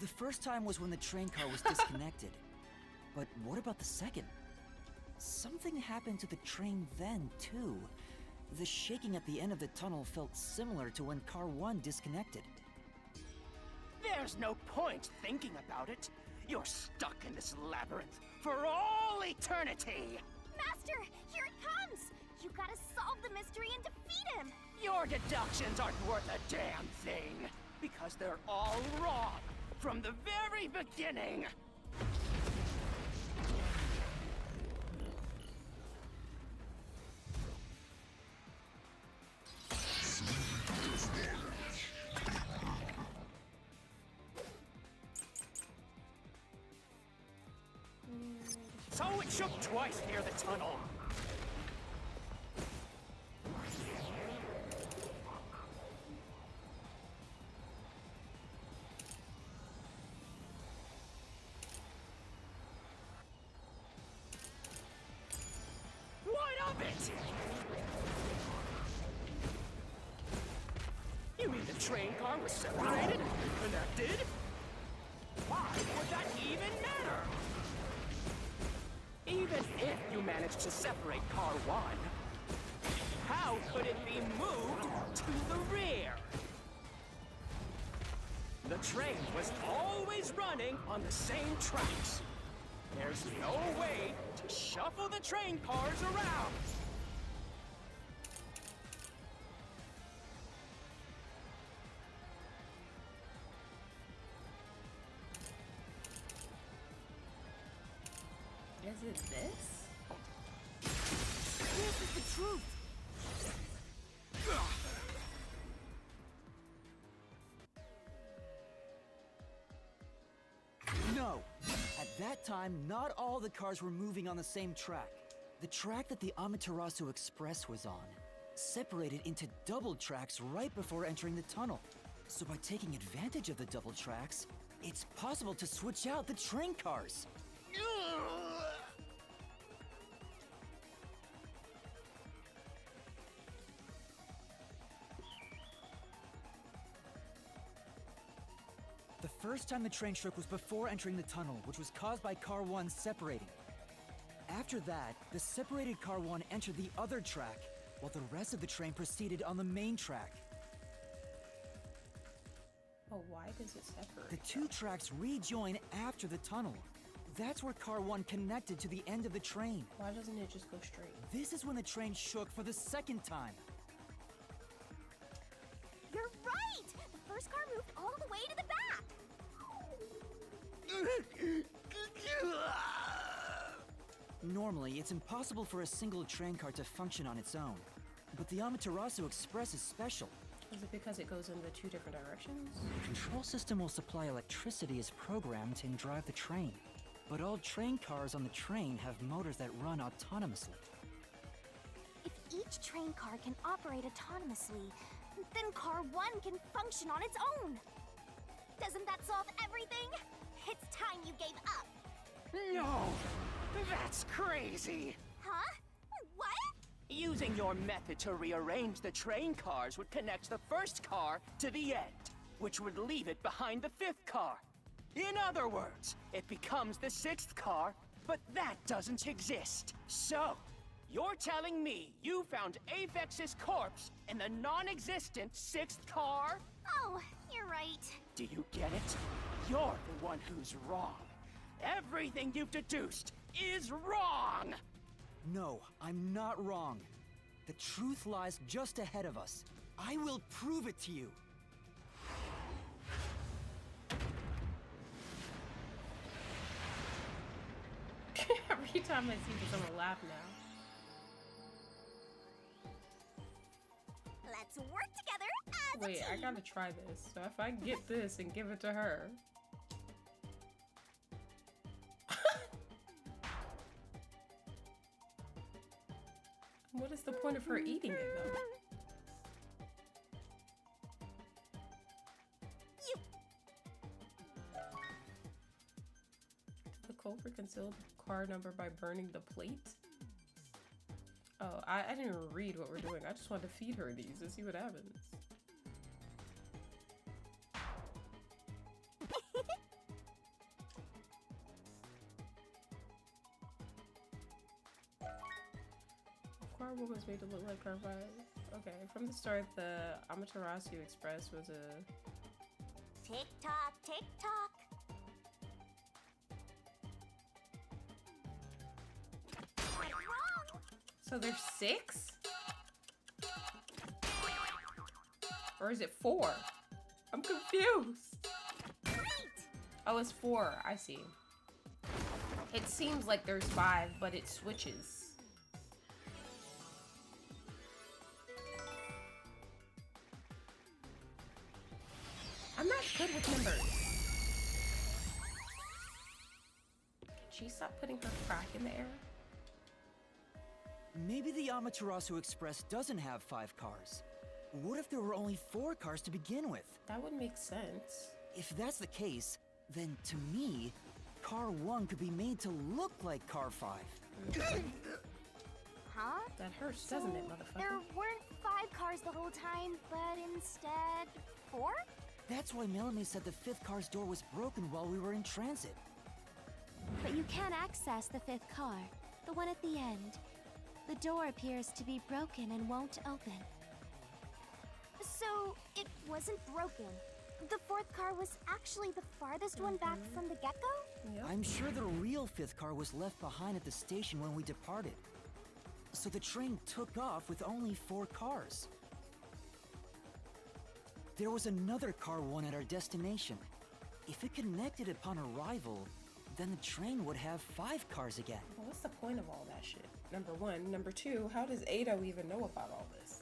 The first time was when the train car was disconnected. But what about the second? Something happened to the train then, too. The shaking at the end of the tunnel felt similar to when Car 1 disconnected.
There's no point thinking about it. You're stuck in this labyrinth for all eternity.
Master, here it comes! You gotta solve the mystery and defeat him!
Your deductions aren't worth a damn thing, because they're all wrong from the very beginning. So it shook twice near the tunnel. What of it? You mean the train car was separated and connected? Why would that even matter? Even if you managed to separate car 1, how could it be moved to the rear? The train was always running on the same tracks. There's no way to shuffle the train cars around.
Is it this?
This is the truth.
No! At that time, not all the cars were moving on the same track. The track that the Amaterasu Express was on separated into double tracks right before entering the tunnel. So by taking advantage of the double tracks, it's possible to switch out the train cars. The first time the train shook was before entering the tunnel, which was caused by Car 1 separating. After that, the separated Car 1 entered the other track, while the rest of the train proceeded on the main track.
Oh, why does it separate?
The 2 tracks rejoin after the tunnel. That's where Car 1 connected to the end of the train.
Why doesn't it just go straight?
This is when the train shook for the second time.
You're right! The first car moved all the way to the back!
Normally, it's impossible for a single train car to function on its own. But the Amaterasu Express is special.
Is it because it goes in the 2 different directions?
The control system will supply electricity as programmed and drive the train. But all train cars on the train have motors that run autonomously.
If each train car can operate autonomously, then Car 1 can function on its own. Doesn't that solve everything? It's time you gave up.
No! That's crazy!
Huh? What?
Using your method to rearrange the train cars would connect the first car to the end, which would leave it behind the fifth car. In other words, it becomes the sixth car, but that doesn't exist. So, you're telling me you found Aphex's corpse in the non-existent sixth car?
Oh, you're right.
Do you get it? You're the one who's wrong. Everything you've deduced is wrong!
No, I'm not wrong. The truth lies just ahead of us. I will prove it to you.
Every time I see this, I'm gonna laugh now.
Let's work together as a
Wait, I
team.
gotta try this. So if I get this and give it to her. What is the point of her eating it though? The culprit concealed the car number by burning the plate? Oh, I didn't even read what we're doing. I just wanted to feed her these and see what happens. Car was made to look like car 5. Okay, from the start, the Amaterasu Express was a...
Tick tock, tick tock. Wrong.
So there's 6? Or is it 4? I'm confused.
Great.
Oh, it's 4. I see. It seems like there's 5, but it switches. I'm not good with numbers. Can she stop putting her crack in the air?
Maybe the Amaterasu Express doesn't have 5 cars. What if there were only 4 cars to begin with?
That would make sense.
If that's the case, then to me, Car 1 could be made to look like Car 5.
Huh?
That hurts, doesn't it, motherfucker?
There weren't 5 cars the whole time, but instead 4?
That's why Melanie said the 5th car's door was broken while we were in transit.
But you can access the fifth car, the one at the end. The door appears to be broken and won't open.
So it wasn't broken. The 4th car was actually the farthest one back from the get-go?
Yep.
I'm sure the real 5th car was left behind at the station when we departed. So the train took off with only 4 cars. There was another Car 1 at our destination. If it connected upon arrival, then the train would have 5 cars again.
Well, what's the point of all that shit? Number 1. Number 2, how does Ado even know about all this?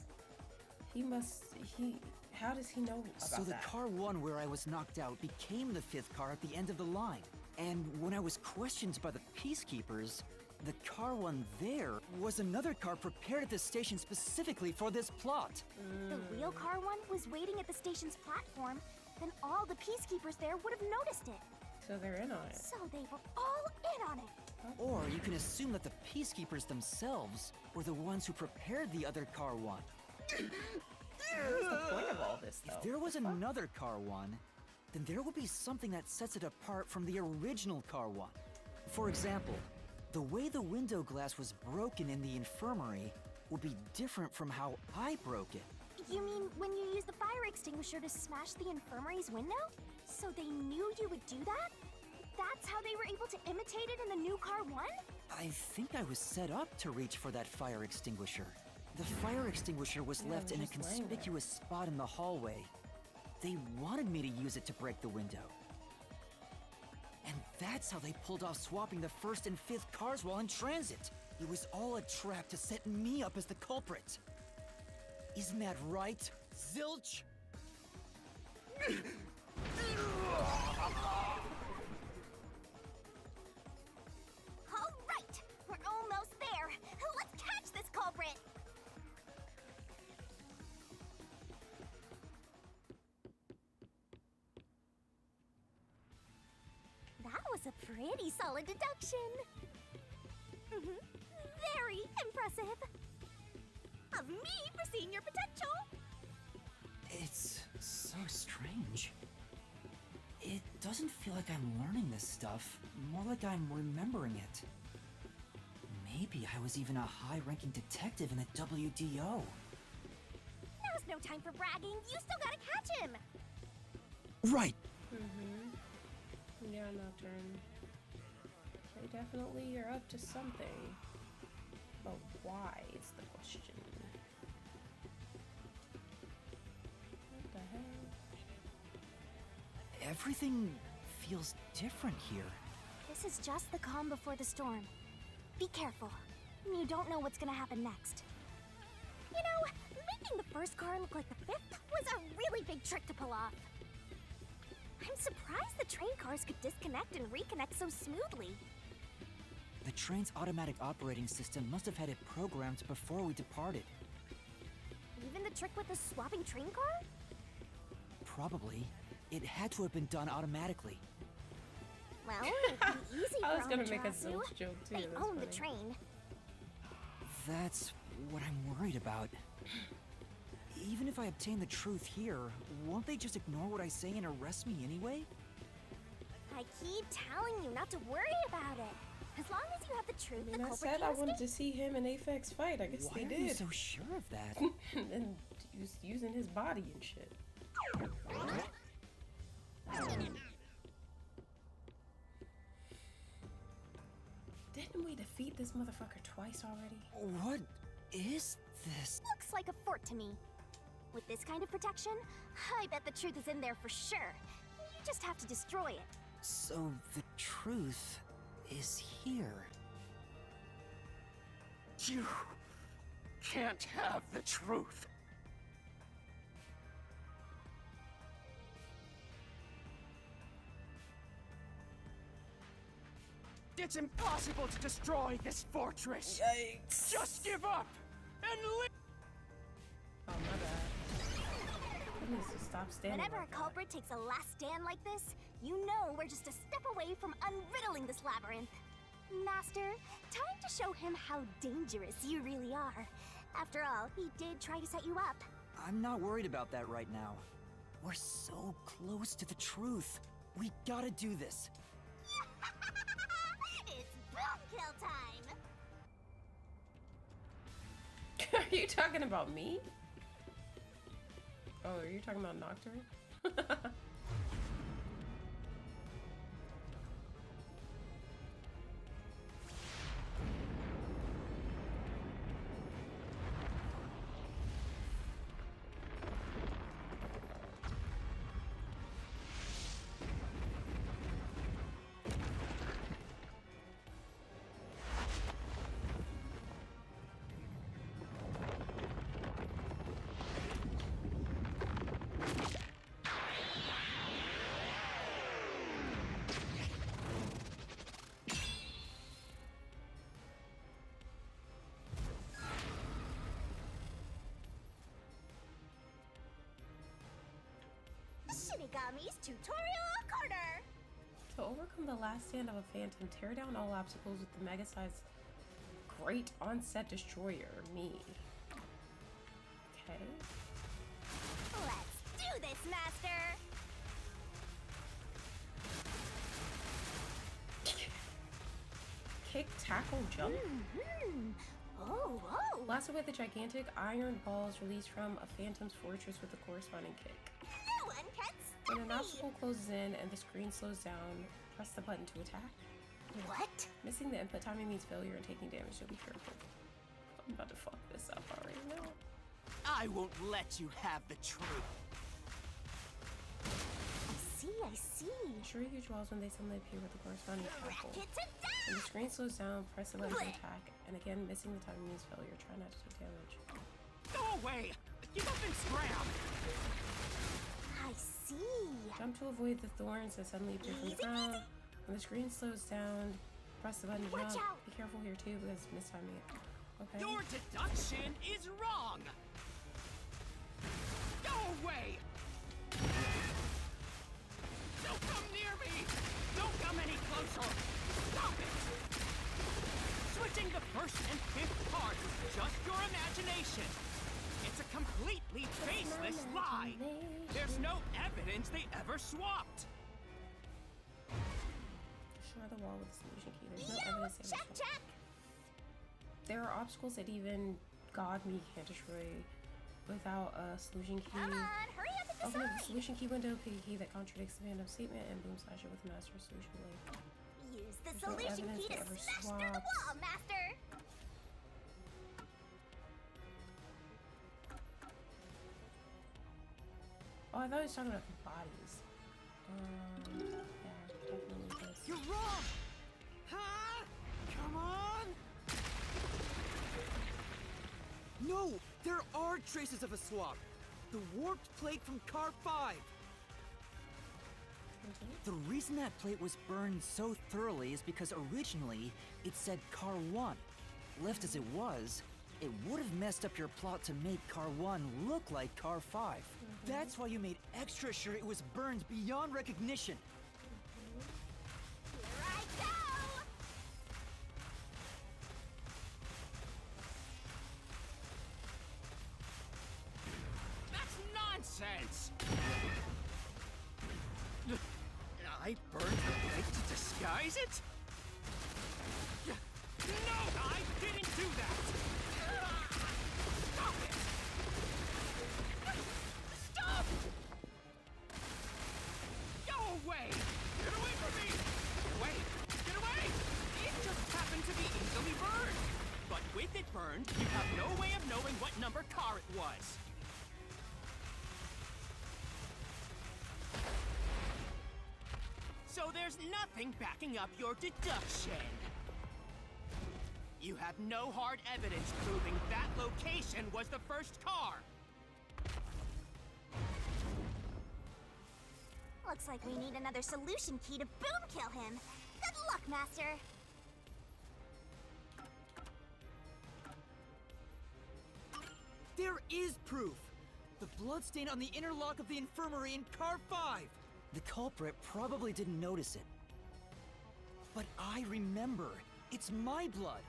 How does he know about
So the
that?
Car 1 where I was knocked out became the 5th car at the end of the line. And when I was questioned by the peacekeepers, the Car 1 there was another car prepared at the station specifically for this plot.
The real car 1 was waiting at the station's platform, then all the peacekeepers there would have noticed it.
So they're in on it.
So they were all in on it.
Or you can assume that the peacekeepers themselves were the ones who prepared the other Car 1.
What's the point of all this, though?
If there was another Car 1, then there would be something that sets it apart from the original Car 1. For example, the way the window glass was broken in the infirmary would be different from how I broke it.
You mean when you used the fire extinguisher to smash the infirmary's window? So they knew you would do that? That's how they were able to imitate it in the new Car 1?
I think I was set up to reach for that fire extinguisher. The fire extinguisher was left in a
just laying there.
conspicuous spot in the hallway. They wanted me to use it to break the window. And that's how they pulled off swapping the 1st and 5th cars while in transit. It was all a trap to set me up as the culprit. Isn't that right, Zilch?
was a pretty solid deduction. Very impressive. Of me foreseeing your potential.
It's so strange. It doesn't feel like I'm learning this stuff, more like I'm remembering it. Maybe I was even a high-ranking detective in the WDO.
Now's no time for bragging. You still gotta catch him.
Right.
Yeah, Nocturne. They definitely are up to something. But why is the question? What the hell?
Everything feels different here.
This is just the calm before the storm. Be careful. You don't know what's gonna happen next. You know, making the first car look like the fifth was a really big trick to pull off. I'm surprised the train cars could disconnect and reconnect so smoothly.
The train's automatic operating system must have had it programmed before we departed.
Even the trick with the swapping train car?
Probably. It had to have been done automatically.
Well, it'd be easy for
I was gonna make a
Amaterasu.
Zilch joke too.
They
That's
own the
funny.
train.
That's what I'm worried about. Even if I obtain the truth here, won't they just ignore what I say and arrest me anyway?
I keep telling you not to worry about it. As long as you have the truth,
I
the
mean, I
culprit
said I
can't
wanted
escape.
to see him and Aphex fight. I guess
Why
they
are you
did.
so sure of that?
And using his body and shit. Didn't we defeat this motherfucker twice already?
What is this?
Looks like a fort to me. With this kind of protection, I bet the truth is in there for sure. You just have to destroy it.
So the truth is here.
You can't have the truth. It's impossible to destroy this fortress.
Yikes.
Just give up and live.
Oh, my bad. He needs to stop standing
Whenever
like
a culprit takes a last stand like this, you know we're just a step away from unriddling this labyrinth. Master, time to show him how dangerous you really are. After all, he did try to set you up.
I'm not worried about that right now. We're so close to the truth. We gotta do this.
It's boom kill time!
Are you talking about me? Oh, are you talking about Nocturne?
Shinigami's Tutorial Corner!
To overcome the last stand of a phantom, tear down all obstacles with the mega-sized Great Onset Destroyer, me. Okay.
Let's do this, Master!
Kick, tackle, jump.
Oh, whoa!
Blast away the gigantic iron balls released from a phantom's fortress with the corresponding kick.
No one can stop
When an
me!
obstacle closes in and the screen slows down, press the button to attack.
What?
Missing the input timing means failure and taking damage, so be careful. I'm about to fuck this up already now.
I won't let you have the truth.
I see.
Shuriku draws when they suddenly appear with the corresponding tackle.
Racket to
When the
death!
screen slows down, press the button to attack, and again, missing the timing means failure. Try not to take damage.
Go away! Give up and scram!
I see.
Jump to avoid the thorns that suddenly appear from the
Easy
ground.
peasy.
When the screen slows down, press the button to
Watch
jump.
out.
Be careful here too, because mistiming it. Okay.
Your deduction is wrong! Go away! Don't come near me! Don't come any closer Pointless lie! There's no evidence they ever swapped!
Destroy the wall with the solution key. There's no evidence they ever swapped. There are obstacles that even God me can't destroy without a solution key.
Come on, hurry up and
Open up the
decide.
solution key window, pick a key that contradicts the random statement, and boom, slash it with the master solution blade.
Use the
There's no
solution
evidence
key
they
to
ever
smash through the
swapped.
wall, Master!
Oh, I thought he was talking about the bodies. Yeah, definitely this.
You're wrong! Huh? Come on! No! There are traces of a swap! The warped plate from Car 5!
The reason that plate was burned so thoroughly is because originally it said Car 1. Left as it was, it would have messed up your plot to make Car 1 look like Car 5. That's why you made extra sure it was burned beyond recognition.
Here I go!
That's nonsense! I burned the plate to disguise it? No, I didn't do that! Stop it! Stop! Go away! Get away from me! Get away! Get away! It just happened to be easily burned! But with it burned, you have no way of knowing what number car it was. So there's nothing backing up your deduction. You have no hard evidence proving that location was the first car.
Looks like we need another solution key to boom kill him. Good luck, Master.
There is proof! The bloodstain on the interlock of the infirmary in Car 5!
The culprit probably didn't notice it. But I remember. It's my blood.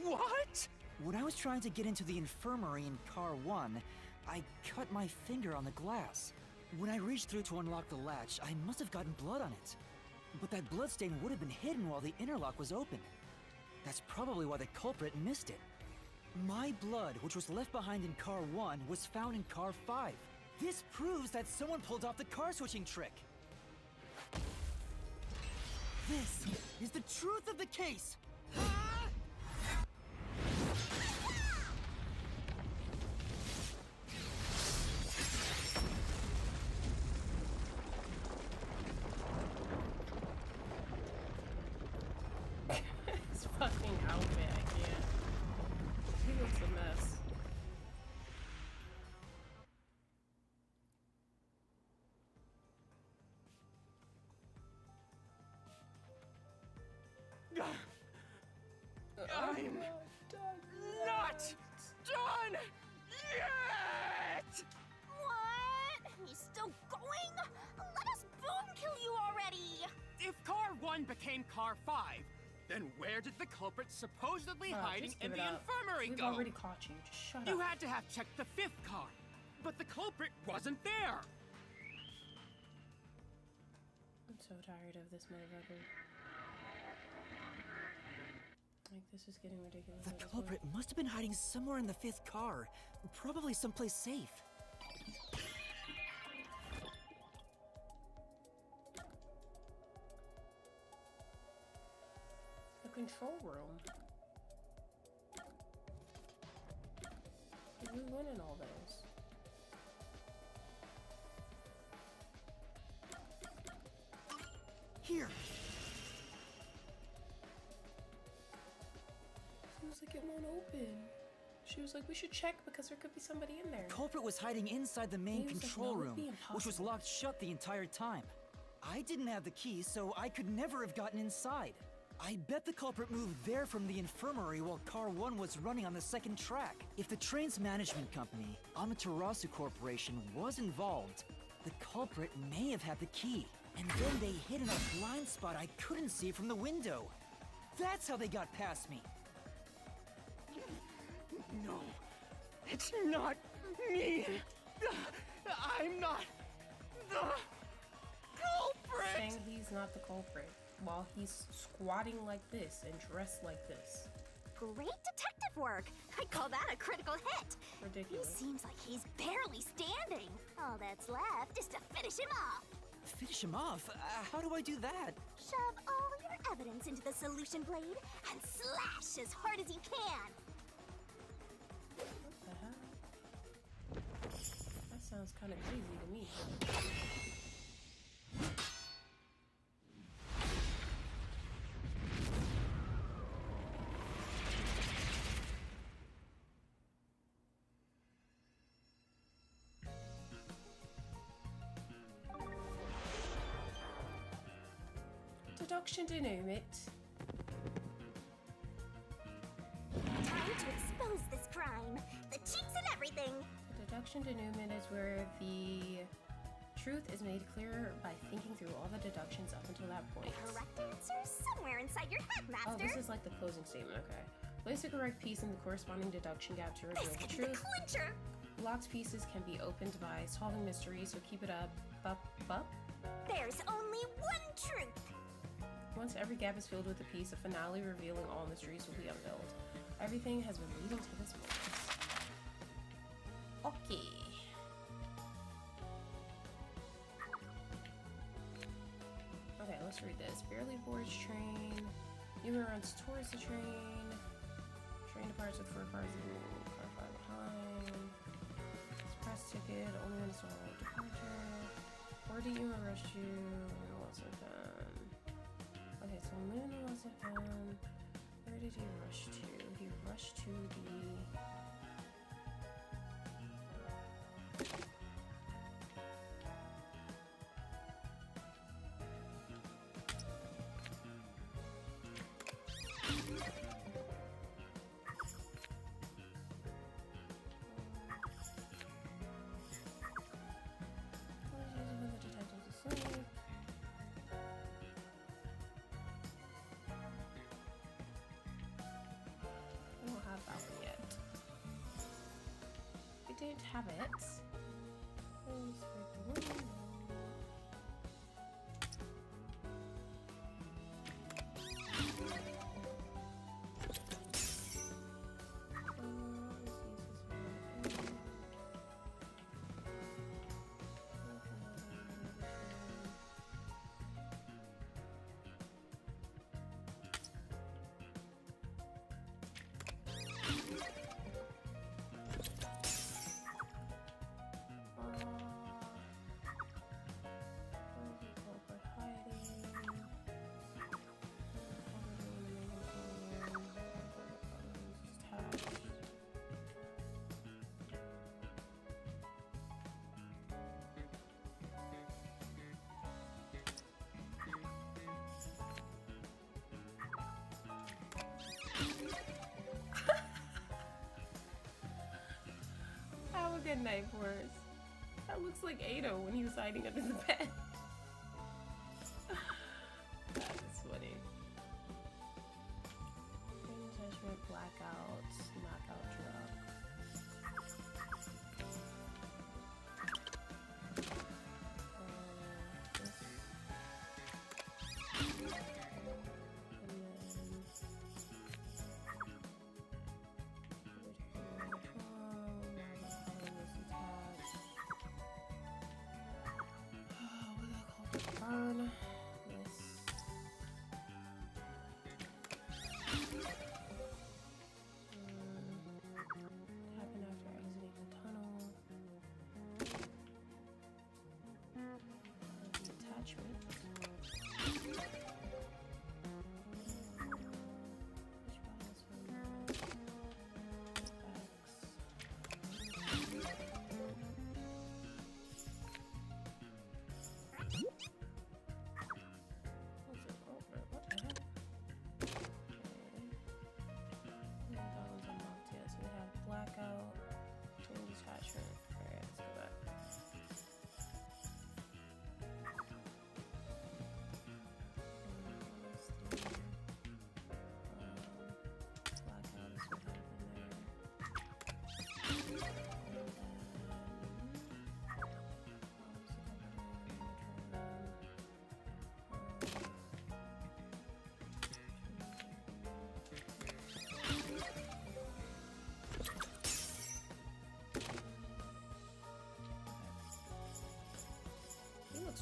What?
When I was trying to get into the infirmary in Car 1, I cut my finger on the glass. When I reached through to unlock the latch, I must have gotten blood on it. But that bloodstain would have been hidden while the interlock was open. That's probably why the culprit missed it. My blood, which was left behind in Car 1, was found in Car 5. This proves that someone pulled off the car switching trick. This is the truth of the case!
His fucking outfit, I can't. He looks a mess.
I'm not done yet!
What? He's still going? Let us boom kill you already!
If Car 1 became Car 5, then where did the culprit supposedly hiding
just
in
give
the
it up.
infirmary
We've
go?
already caught you. Just shut
You
up.
had to have checked the 5th car, but the culprit wasn't there.
I'm so tired of this motherfucker. Like, this is getting ridiculous.
The
at this
culprit
point.
must have been hiding somewhere in the 5th car. Probably someplace safe.
The control room. Did we win in all those?
Here!
She was like, it won't open. She was like, we should check because there could be somebody in there.
Culprit was hiding inside the main
He was like,
control
"No, it'd
room,
be
which was
impossible."
locked shut the entire time. I didn't have the key, so I could never have gotten inside. I bet the culprit moved there from the infirmary while Car 1 was running on the 2nd track. If the train's management company, Amaterasu Corporation, was involved, the culprit may have had the key. And then they hid in a blind spot I couldn't see from the window. That's how they got past me.
No, it's not mean? I'm not the culprit!
Saying he's not the culprit while he's squatting like this and dressed like this.
Great detective work. I call that a critical hit.
Ridiculous.
He seems like he's barely standing. All that's left is to finish him off.
Finish him off? How do I do that?
Shove all your evidence into the solution blade and slash as hard as you can.
What the hell? That sounds kind of crazy to me. Deduction denouement.
Time to expose this crime. The cheats and everything.
The deduction denouement is where the truth is made clearer by thinking through all the deductions up until that point.
The correct answer is somewhere inside your head,
Oh,
Master.
this is like the closing statement, okay. Place the correct piece in the corresponding deduction gap to reveal the truth.
Clincher.
Locked pieces can be opened by solving mysteries, so keep it up. Bup.
There's only one truth.
Once every gap is filled with a piece, a finale revealing all mysteries will be unveiled. Everything has been leading to this point. Okay. Okay, let's read this. Barely boards train. Yuma runs towards the train. Train departs with 4 cars and car 5 behind. Express ticket, only when it's all departure. Where did Yuma rush to? What's it done? Okay, so Luna wasn't done. Where did he rush to? He rushed to the... When the detective's asleep. I don't have that one yet. We didn't have it. Please break the window. Have a good night, Forrest. That looks like Ado when he was hiding under the bed. That is funny. Brain judgment, blackout, knockout drug.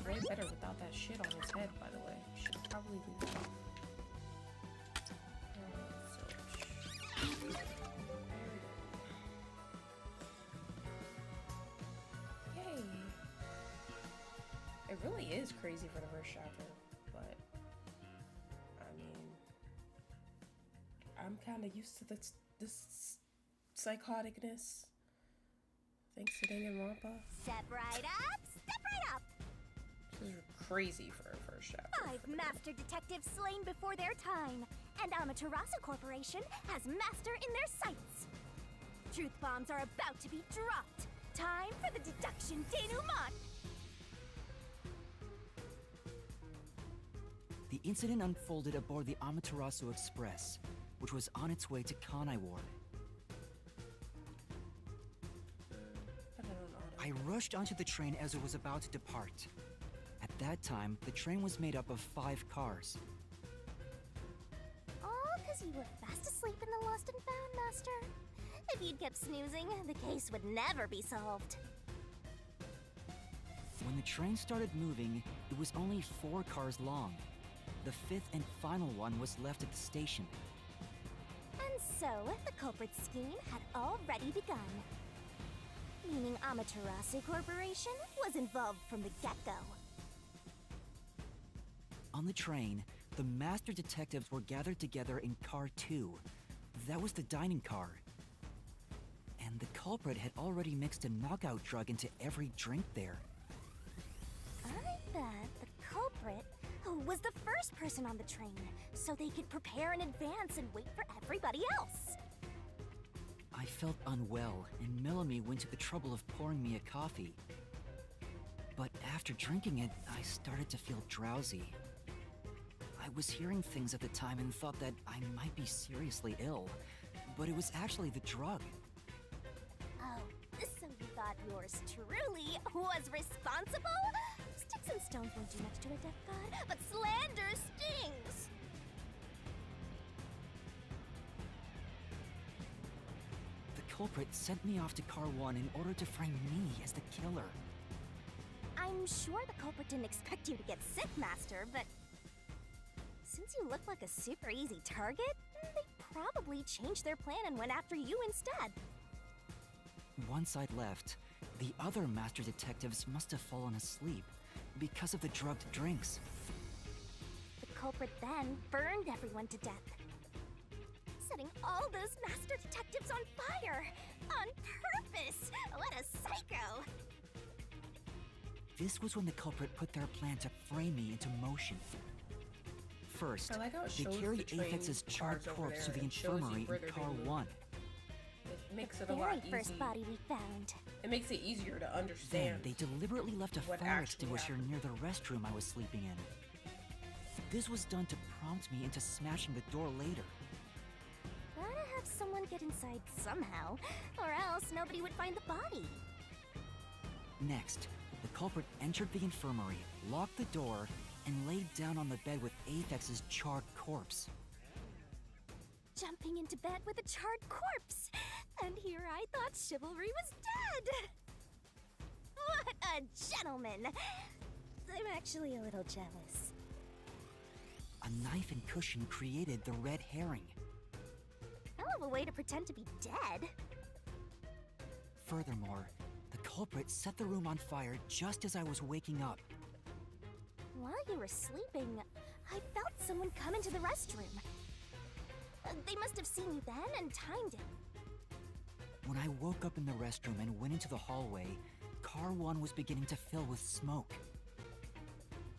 looks way better without that shit on his head, by the way. Should probably leave it off. Yay! It really is crazy for the first chapter, but I mean, I'm kind of used to this psychoticness. Thanks to Danganronpa.
Step right up, step right up!
This is crazy for a first chapter.
5 master detectives slain before their time, and Amaterasu Corporation has master in their sights. Truth bombs are about to be dropped. Time for the deduction denouement.
The incident unfolded aboard the Amaterasu Express, which was on its way to Kanai Ward. I rushed onto the train as it was about to depart. At that time, the train was made up of 5 cars.
All because you were fast asleep in the lost and found, Master. If you'd kept snoozing, the case would never be solved.
When the train started moving, it was only 4 cars long. The 5th and final one was left at the station.
And so, the culprit's scheme had already begun. Meaning Amaterasu Corporation was involved from the get-go.
On the train, the master detectives were gathered together in Car 2. That was the dining car. And the culprit had already mixed a knockout drug into every drink there.
I bet the culprit was the first person on the train, so they could prepare in advance and wait for everybody else.
I felt unwell, and Melanie went to the trouble of pouring me a coffee. But after drinking it, I started to feel drowsy. I was hearing things at the time and thought that I might be seriously ill, but it was actually the drug.
Oh, so you thought yours truly was responsible? Sticks and stones won't do much to a deaf god, but slander stings!
The culprit sent me off to Car 1 in order to frame me as the killer.
I'm sure the culprit didn't expect you to get sick, Master, but since you look like a super easy target, they probably changed their plan and went after you instead.
Once I'd left, the other master detectives must have fallen asleep because of the drugged drinks.
The culprit then burned everyone to death, setting all those master detectives on fire! On purpose! What a psycho!
This was when the culprit put their plan to frame me into motion. First, they carried Apex's charred corpse to the infirmary in Car 1.
It makes it a lot easier.
First body we found.
It makes it easier to understand.
Then they deliberately left a fire extinguisher near the restroom I was sleeping in. This was done to prompt me into smashing the door later.
Gotta have someone get inside somehow, or else nobody would find the body.
Next, the culprit entered the infirmary, locked the door, and laid down on the bed with Apex's charred corpse.
Jumping into bed with a charred corpse! And here I thought chivalry was dead! What a gentleman! I'm actually a little jealous.
A knife and cushion created the red herring.
Hell of a way to pretend to be dead.
Furthermore, the culprit set the room on fire just as I was waking up.
While you were sleeping, I felt someone come into the restroom. They must have seen you then and timed it.
When I woke up in the restroom and went into the hallway, Car 1 was beginning to fill with smoke.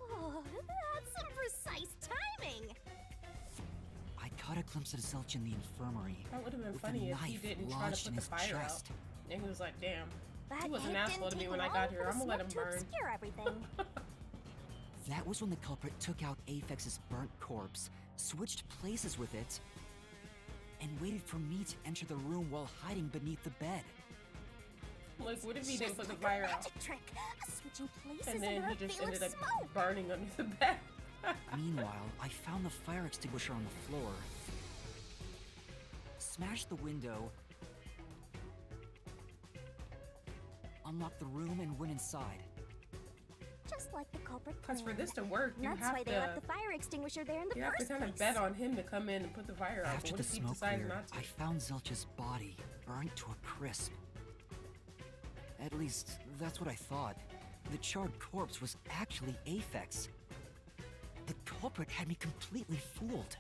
Oh, that's some precise timing!
I caught a glimpse of Zelch in the infirmary.
That would have been
with
funny
a
if he
knife
didn't try to
lodged
put
in
the
his
fire out.
chest.
And he was like, damn,
But
he was an
it
asshole to
didn't
me
take
when I
long
got
for
here.
the
I'm gonna let him
smoke to
burn.
obscure everything.
That was when the culprit took out Apex's burnt corpse, switched places with it, and waited for me to enter the room while hiding beneath the bed.
Like, what if he didn't put the fire out?
Magic trick! Switching places
And then
under
he
a
just
veil of
ended up
smoke!
burning under the bed.
Meanwhile, I found the fire extinguisher on the floor, smashed the window, unlocked the room, and went inside.
Just like the culprit
Because for
planned.
this to work, you
That's
have
why
to.
they left the fire extinguisher there in the
You have to
first
kind of
place.
bet on him to come in and put the fire out.
After
What
the
if he
smoke
decides
cleared,
not to?
I found Zilch's body, burnt to a crisp. At least, that's what I thought. The charred corpse was actually Aphex. The culprit had me completely fooled.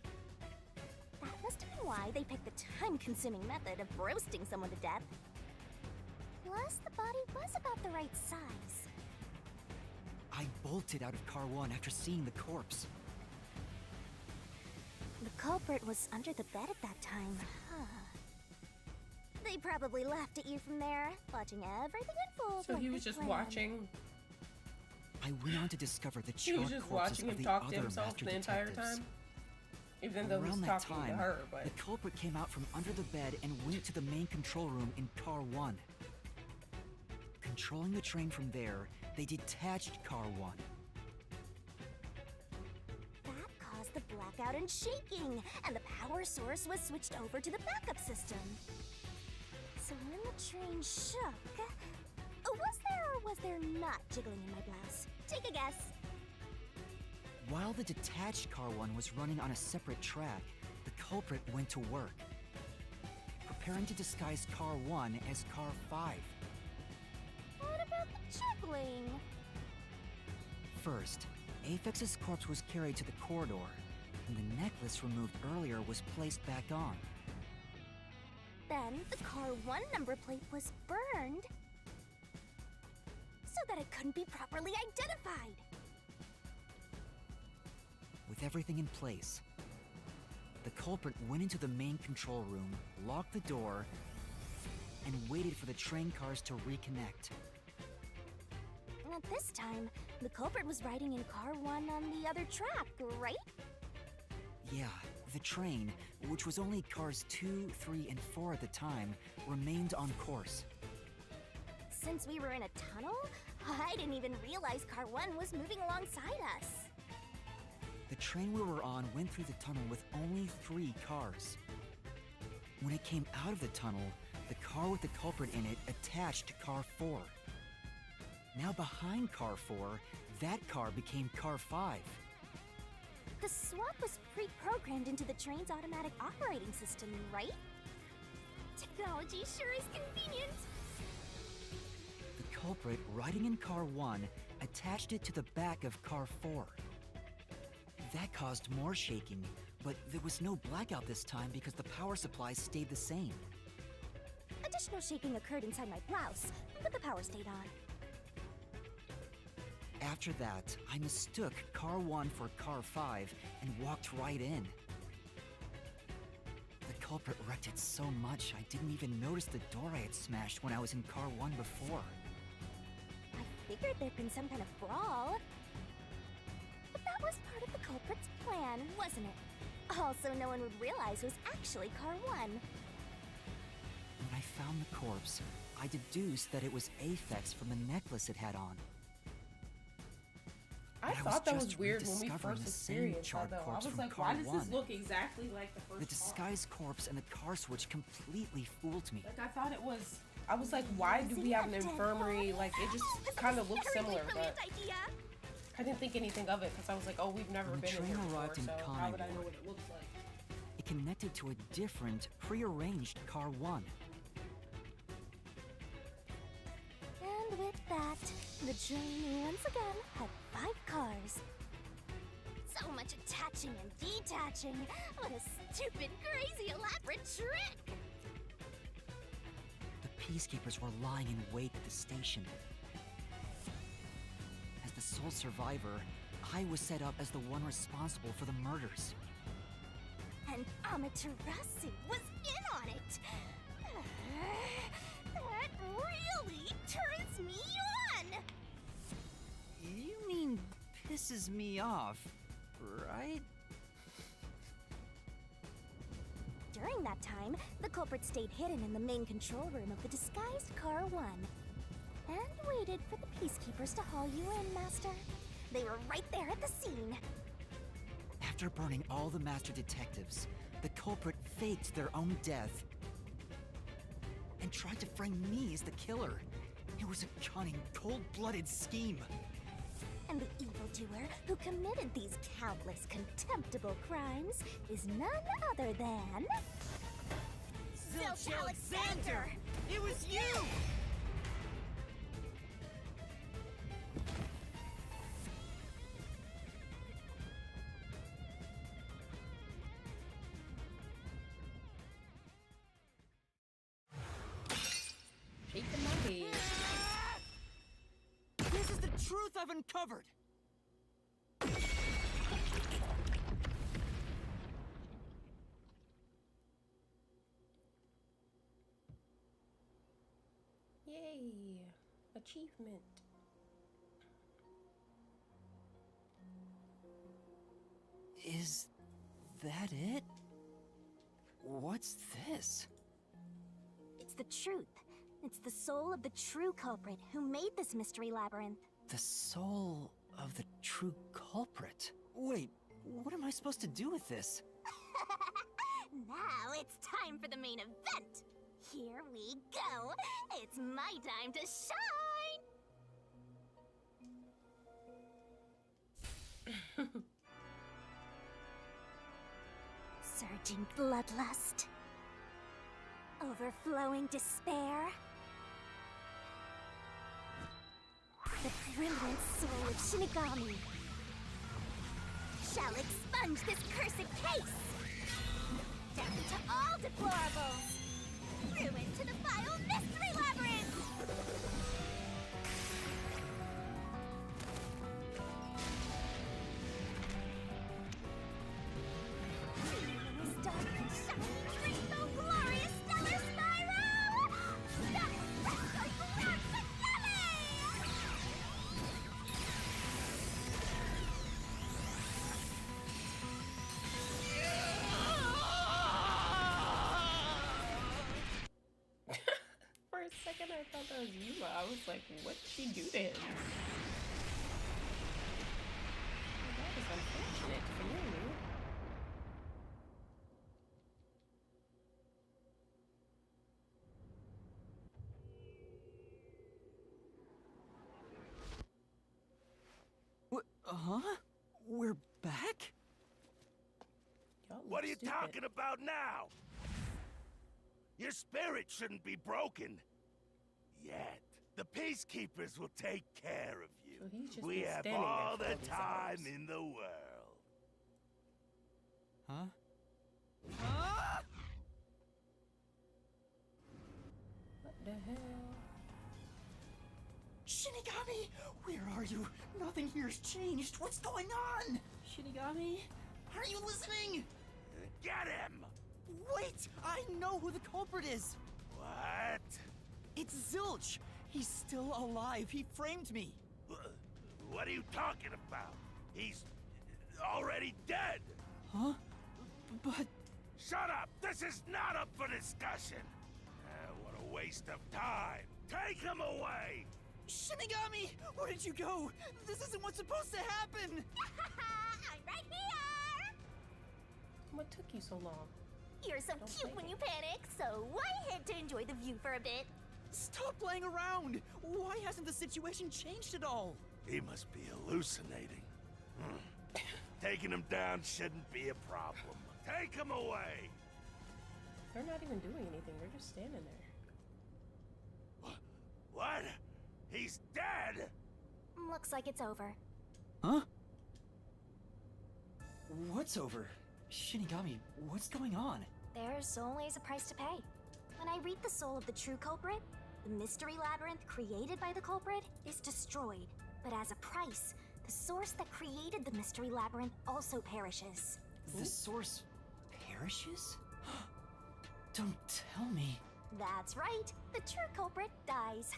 That must have been why they picked the time-consuming method of roasting someone to death. Plus, the body was about the right size.
I bolted out of Car 1 after seeing the corpse.
The culprit was under the bed at that time. Huh. They probably laughed at you from there, watching everything unfold.
So
like
he
they
was just
planned.
watching.
I went on to discover the
He was
charred
just
corpses
watching
of
him
the
talk to
other
himself
master
the entire
detectives.
time. Even though he's
Around that
talking
time,
to her, but
the culprit came out from under the bed and went to the main control room in Car 1. Controlling the train from there, they detached Car 1.
That caused the blackout and shaking, and the power source was switched over to the backup system. So when the train shook, was there or was there not jiggling in my blouse? Take a guess.
While the detached Car 1 was running on a separate track, the culprit went to work, preparing to disguise Car 1 as Car 5.
What about the jiggling?
First, Aphex's corpse was carried to the corridor, and the necklace removed earlier was placed back on.
Then the Car 1 number plate was burned so that it couldn't be properly identified.
With everything in place, the culprit went into the main control room, locked the door, and waited for the train cars to reconnect.
At this time, the culprit was riding in Car 1 on the other track, right?
Yeah, the train, which was only cars 2, 3, and 4 at the time, remained on course.
Since we were in a tunnel, I didn't even realize Car 1 was moving alongside us.
The train we were on went through the tunnel with only 3 cars. When it came out of the tunnel, the car with the culprit in it attached to Car 4. Now behind Car 4, that car became Car 5.
The swap was pre-programmed into the train's automatic operating system, right? Technology sure is convenient.
The culprit, riding in Car 1, attached it to the back of Car 4. That caused more shaking, but there was no blackout this time because the power supply stayed the same.
Additional shaking occurred inside my blouse, but the power stayed on.
After that, I mistook Car 1 for Car 5 and walked right in. The culprit wrecked it so much I didn't even notice the door I had smashed when I was in Car 1 before.
I figured there'd been some kind of brawl. But that was part of the culprit's plan, wasn't it? Also, no one would realize it was actually Car 1.
When I found the corpse, I deduced that it was Aphex from the necklace it had on.
I
But
thought that was
just
weird when we
rediscovering
first
the same
experienced that
charred
though. I
corpse
was
from
like,
Car
why does this
1.
look exactly like the first
The
car?
disguised corpse and the car switch completely fooled me.
Like I thought it was. I was like, why do we have an infirmary? Like it just kind of looks similar, but I didn't think anything of it because I was like, oh, we've never
When the
been in
train
here before,
arrived in
so how would I know
Conway,
what it looks like?
it connected to a different, prearranged Car 1.
And with that, the train once again had 5 cars. So much attaching and detaching. What a stupid, crazy, elaborate trick!
The peacekeepers were lying in wait at the station. As the sole survivor, I was set up as the one responsible for the murders.
And Amaterasu was in on it! That really turns me on!
You mean pisses me off, right?
During that time, the culprit stayed hidden in the main control room of the disguised Car 1 and waited for the peacekeepers to haul you in, Master. They were right there at the scene.
After burning all the master detectives, the culprit faked their own death and tried to frame me as the killer. It was a cunning, cold-blooded scheme.
And the evildoer who committed these countless contemptible crimes is none other than...
Zilch Alexander! It was you!
Shaking my head.
This is the truth I've uncovered!
Yay! Achievement.
Is that it? What's this?
It's the truth. It's the soul of the true culprit who made this mystery labyrinth.
The soul of the true culprit? Wait, what am I supposed to do with this?
Now it's time for the main event. Here we go. It's my time to shine. Surging bloodlust. Overflowing despair. The brilliant soul of Shinigami shall expunge this cursed case. Down to all deplorables. Ruin to the vile mystery labyrinth. Luminous dark and shining rainbow glorious stellar spiral. That is Raincode grand finale.
For a second, I thought that was Yuma. I was like, what did she do to him? That is unfortunate for you.
Huh? We're back?
What are you talking about now? Your spirit shouldn't be broken. Yet. The peacekeepers will take care of you.
So he's just
we
been
have
standing there
all
for
the
all these
time
hours.
in the world.
Huh?
What the hell?
Shinigami! Where are you? Nothing here's changed. What's going on? Shinigami? Are you listening?
Get him!
Wait! I know who the culprit is!
What?
It's Zilch! He's still alive. He framed me.
What are you talking about? He's already dead.
Huh? But...
Shut up! This is not up for discussion. What a waste of time. Take him away!
Shinigami! Where did you go? This isn't what's supposed to happen!
I'm right here!
What took you so long?
You're so cute when you panic, so why head to enjoy the view for a bit?
Stop playing around! Why hasn't the situation changed at all?
He must be hallucinating. Taking him down shouldn't be a problem. Take him away!
They're not even doing anything. They're just standing there.
What? He's dead?
Looks like it's over.
Huh? What's over? Shinigami, what's going on?
There's always a price to pay. When I read the soul of the true culprit, the mystery labyrinth created by the culprit is destroyed. But as a price, the source that created the mystery labyrinth also perishes.
The source perishes? Don't tell me.
That's right. The true culprit dies.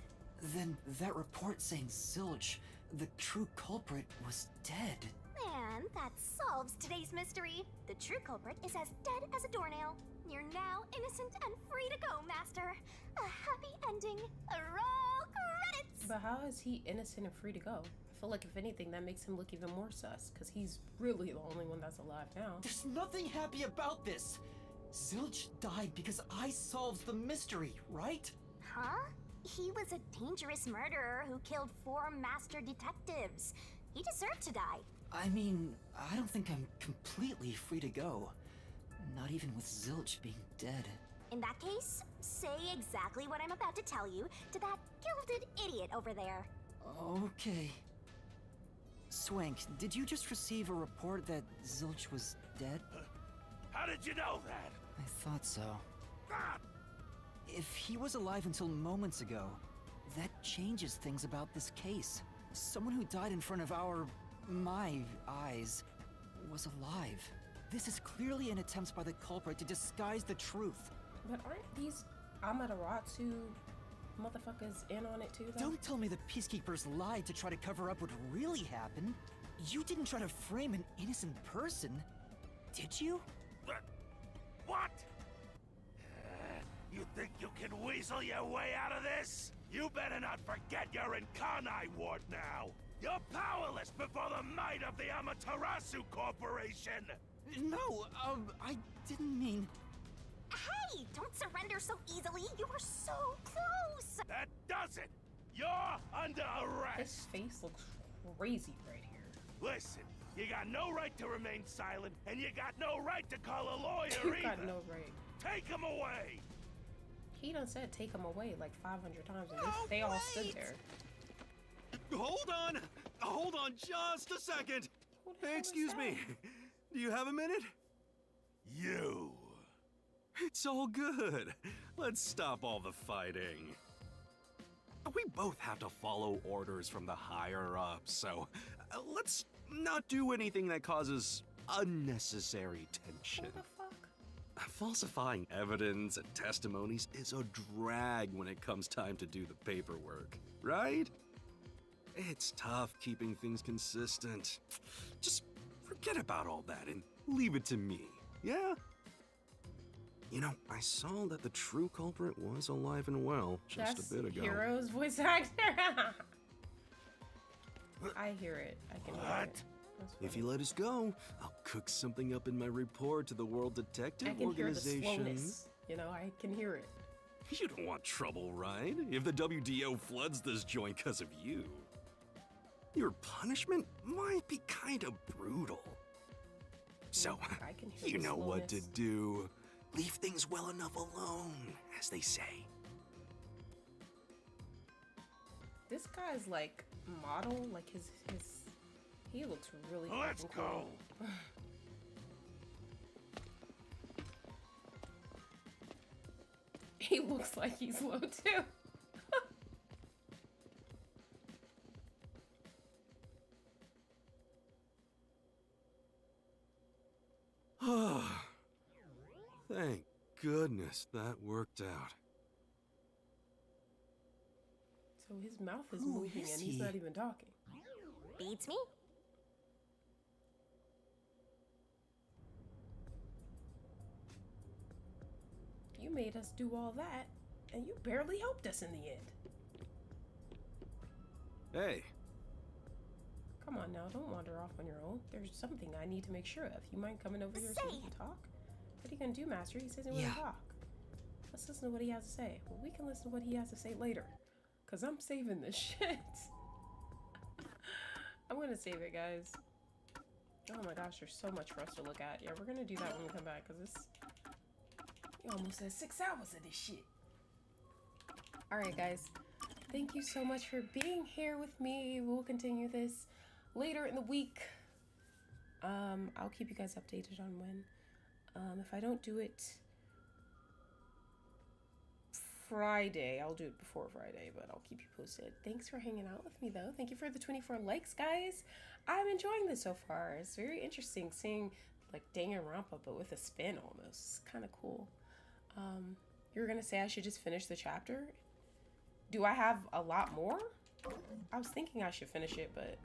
Then that report saying Zilch, the true culprit, was dead.
And that solves today's mystery. The true culprit is as dead as a doornail. You're now innocent and free to go, Master. A happy ending. Roll credits!
But how is he innocent and free to go? I feel like if anything, that makes him look even more sus, because he's really the only one that's alive now.
There's nothing happy about this! Zilch died because I solved the mystery, right?
Huh? He was a dangerous murderer who killed 4 master detectives. He deserved to die.
I mean, I don't think I'm completely free to go. Not even with Zilch being dead.
In that case, say exactly what I'm about to tell you to that gilded idiot over there.
Okay. Swank, did you just receive a report that Zilch was dead?
How did you know that?
I thought so.
Ah!
If he was alive until moments ago, that changes things about this case. Someone who died in front of my eyes, was alive. This is clearly an attempt by the culprit to disguise the truth.
But aren't these Amaterasu motherfuckers in on it too, though?
Don't tell me the Peacekeepers lied to try to cover up what really happened. You didn't try to frame an innocent person, did you?
What? You think you can weasel your way out of this? You better not forget you're in Kanai Ward now. You're powerless before the might of the Amaterasu Corporation.
No, I didn't mean...
Hey, don't surrender so easily. You were so close.
That does it. You're under arrest.
His face looks crazy right here.
Listen, you got no right to remain silent, and you got no right to call a lawyer either.
You got no right.
Take him away.
He done said take him away like 500 times, and they all stood there.
Hold on just a second. Hey, excuse me. Do you have a minute?
You.
It's all good. Let's stop all the fighting. We both have to follow orders from the higher-ups, so let's not do anything that causes unnecessary tension.
What the fuck?
Falsifying evidence and testimonies is a drag when it comes time to do the paperwork, right? It's tough keeping things consistent. Just forget about all that and leave it to me, yeah? You know, I saw that the true culprit was alive and well just a bit ago.
Hero's voice actor. I hear it. I can hear it.
If you let us go, I'll cook something up in my report to the World Detective Organization.
Hear the slowness. You know, I can hear it.
You don't want trouble, right? If the WDO floods this joint because of you. Your punishment might be kind of brutal. So, you know what to do. Leave things well enough alone, as they say.
This guy's like model, like his he looks really
Let's
cool.
go.
He looks like he's low too.
Thank goodness that worked out.
So his mouth is moving and he's not even talking.
Beats me?
You made us do all that, and you barely helped us in the end.
Hey.
Come on now, don't wander off on your own. There's something I need to make sure of. You mind coming over here so we can talk? What are you gonna do, Master? He says he wants to talk. Let's listen to what he has to say. Well, we can listen to what he has to say later. Because I'm saving this shit. I'm gonna save it, guys. Oh my gosh, there's so much for us to look at. Yeah, we're gonna do that when we come back, because this... You almost said 6 hours of this shit. Alright, guys. Thank you so much for being here with me. We'll continue this later in the week. I'll keep you guys updated on when. If I don't do it Friday, I'll do it before Friday, but I'll keep you posted. Thanks for hanging out with me, though. Thank you for the 24 likes, guys. I'm enjoying this so far. It's very interesting seeing, like, Danganronpa, but with a spin almost. It's kind of cool. You were gonna say I should just finish the chapter? Do I have a lot more? I was thinking I should finish it, but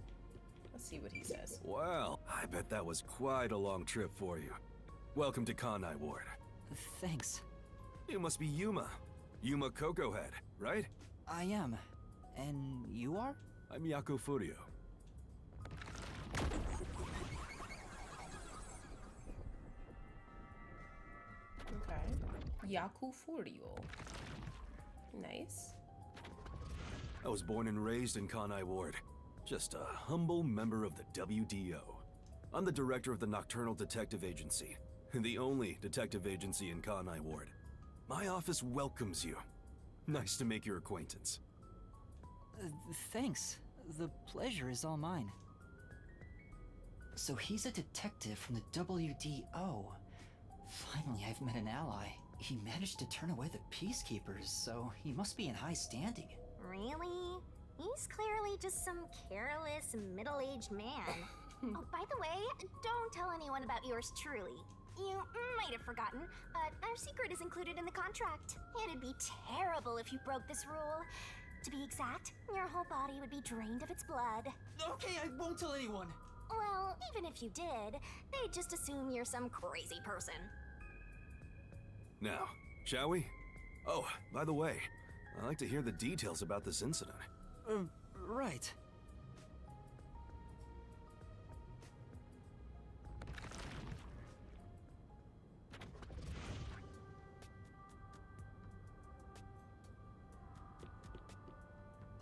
let's see what he says.
Well, I bet that was quite a long trip for you. Welcome to Kanai Ward.
Thanks.
You must be Yuma. Yuma Cocohead, right?
I am. And you are?
I'm Yaku Furio.
Okay. Yaku Furio. Nice.
I was born and raised in Kanai Ward. Just a humble member of the WDO. I'm the director of the Nocturnal Detective Agency, the only detective agency in Kanai Ward. My office welcomes you. Nice to make your acquaintance.
Thanks. The pleasure is all mine. So he's a detective from the WDO. Finally, I've met an ally. He managed to turn away the Peacekeepers, so he must be in high standing.
Really? He's clearly just some careless, middle-aged man. Oh, by the way, don't tell anyone about yours truly. You might have forgotten, but our secret is included in the contract. It'd be terrible if you broke this rule. To be exact, your whole body would be drained of its blood.
Okay, I won't tell anyone.
Well, even if you did, they'd just assume you're some crazy person.
Now, shall we? Oh, by the way, I'd like to hear the details about this incident.
Right.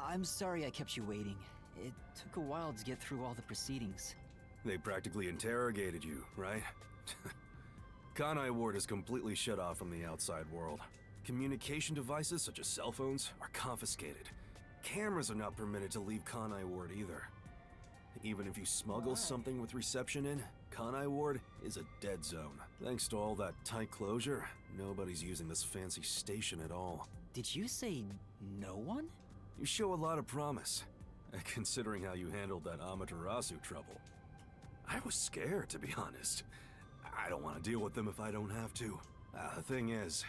I'm sorry I kept you waiting. It took a while to get through all the proceedings.
They practically interrogated you, right? Kanai Ward is completely shut off from the outside world. Communication devices such as cell phones are confiscated. Cameras are not permitted to leave Kanai Ward either. Even if you smuggle something with reception in, Kanai Ward is a dead zone. Thanks to all that tight closure, nobody's using this fancy station at all.
Did you say no one?
You show a lot of promise, considering how you handled that Amaterasu trouble. I was scared, to be honest. I don't want to deal with them if I don't have to. The thing is,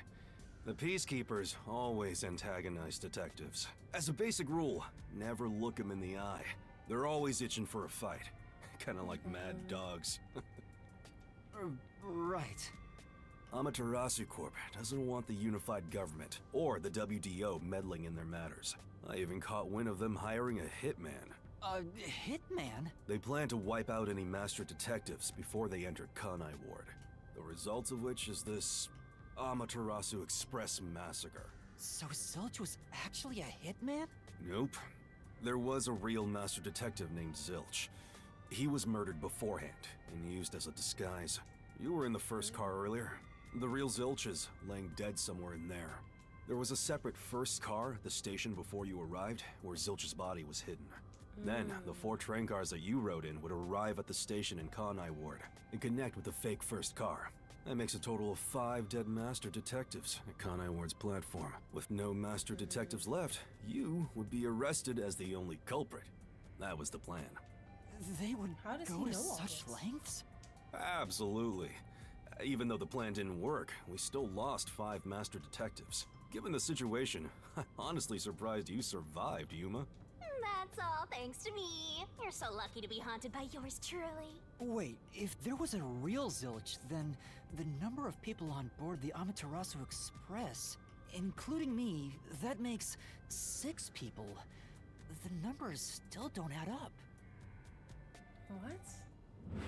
the Peacekeepers always antagonize detectives. As a basic rule, never look them in the eye. They're always itching for a fight. Kinda like mad dogs.
Right.
Amaterasu Corp doesn't want the unified government or the WDO meddling in their matters. I even caught wind of them hiring a hitman.
A hitman?
They plan to wipe out any master detectives before they entered Kanai Ward. The result of which is this Amaterasu Express massacre.
So Zilch was actually a hitman?
Nope. There was a real master detective named Zilch. He was murdered beforehand and used as a disguise. You were in the first car earlier. The real Zilch is laying dead somewhere in there. There was a separate first car at the station before you arrived where Zilch's body was hidden. Then, the 4 train cars that you rode in would arrive at the station in Kanai Ward and connect with the fake first car. That makes a total of 5 dead master detectives at Kanai Ward's platform. With no master detectives left, you would be arrested as the only culprit. That was the plan.
They would
How does
go
he
to
know all
such
this?
lengths?
Absolutely. Even though the plan didn't work, we still lost 5 master detectives. Given the situation, I'm honestly surprised you survived, Yuma.
That's all thanks to me. You're so lucky to be haunted by yours truly.
Wait, if there was a real Zilch, then the number of people on board the Amaterasu Express, including me, that makes 6 people. The numbers still don't add up.
What?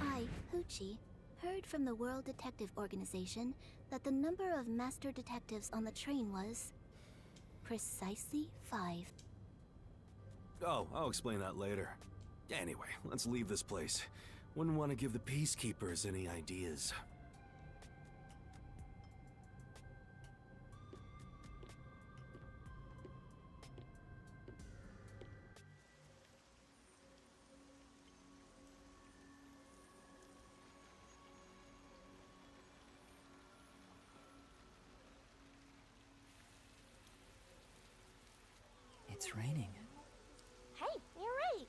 I, Hoochie, heard from the World Detective Organization that the number of master detectives on the train was precisely 5.
Oh, I'll explain that later. Anyway, let's leave this place. Wouldn't want to give the Peacekeepers any ideas.
It's raining.
Hey, you're right.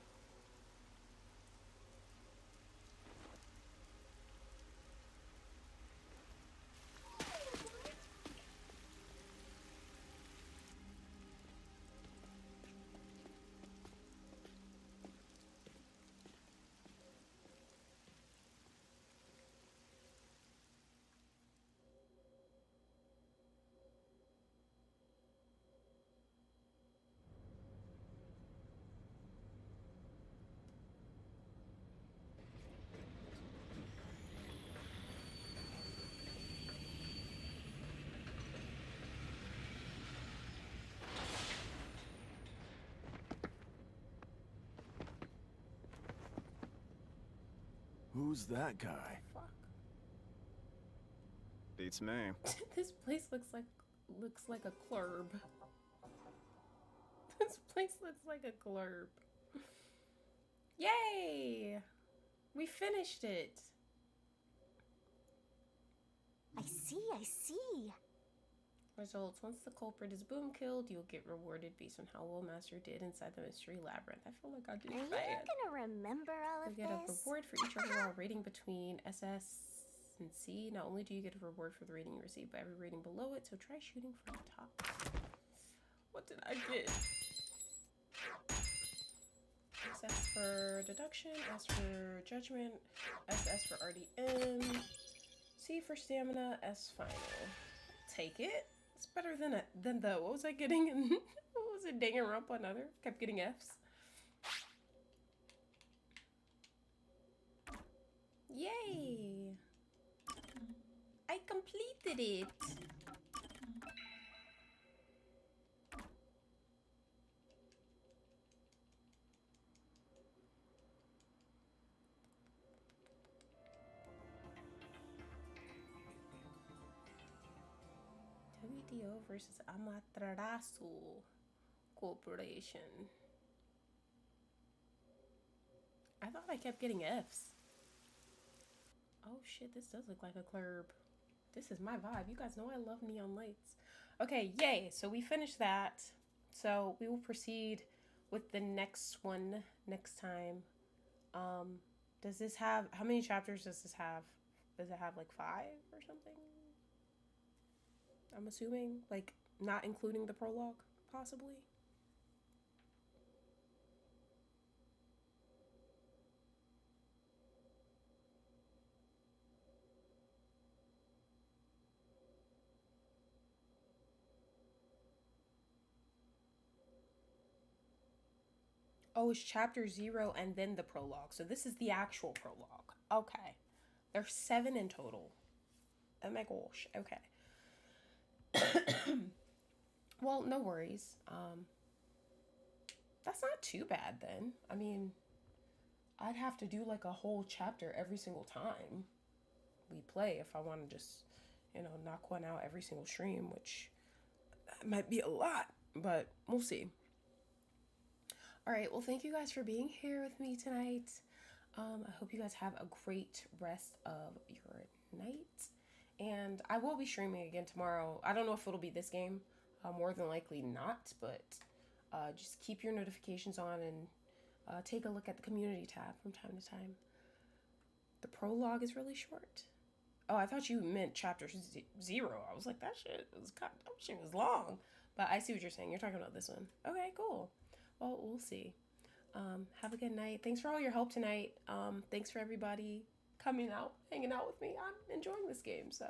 Who's that guy?
Fuck.
Beats me.
This place looks like a club. This place looks like a club. Yay! We finished it.
I see.
Results. Once the culprit is boom killed, you'll get rewarded based on how well Master did inside the mystery labyrinth. I feel like I did
Are you
bad.
gonna remember all of
You'll get a
this?
reward for each overall rating between SS and C. Not only do you get a reward for the rating you receive, but every rating below it, so try shooting from the top. What did I get? SS for deduction, S for judgment, SS for RDM, C for stamina, S final. Take it. It's better than the what was I getting in what was it, Danganronpa? Another? Kept getting Fs. Yay! I completed it. WDO versus Amaterasu Corporation. I thought I kept getting Fs. Oh shit, this does look like a club. This is my vibe. You guys know I love neon lights. Okay, yay. So we finished that. So we will proceed with the next one next time. Does this have, how many chapters does this have? Does it have like 5 or something? I'm assuming, like, not including the prologue, possibly. Oh, it's chapter 0 and then the prologue. So this is the actual prologue. Okay. There's 7 in total. Oh my gosh. Okay. Well, no worries. That's not too bad then. I mean, I'd have to do like a whole chapter every single time we play if I want to just, you know, knock one out every single stream, which might be a lot, but we'll see. All right, well, thank you guys for being here with me tonight. I hope you guys have a great rest of your night. And I will be streaming again tomorrow. I don't know if it'll be this game. More than likely not, but just keep your notifications on and take a look at the community tab from time to time. The prologue is really short. Oh, I thought you meant chapter 0. I was like, that shit was long. But I see what you're saying. You're talking about this one. Okay, cool. Well, we'll see. Have a good night. Thanks for all your help tonight. Thanks for everybody coming out, hanging out with me. I'm enjoying this game, so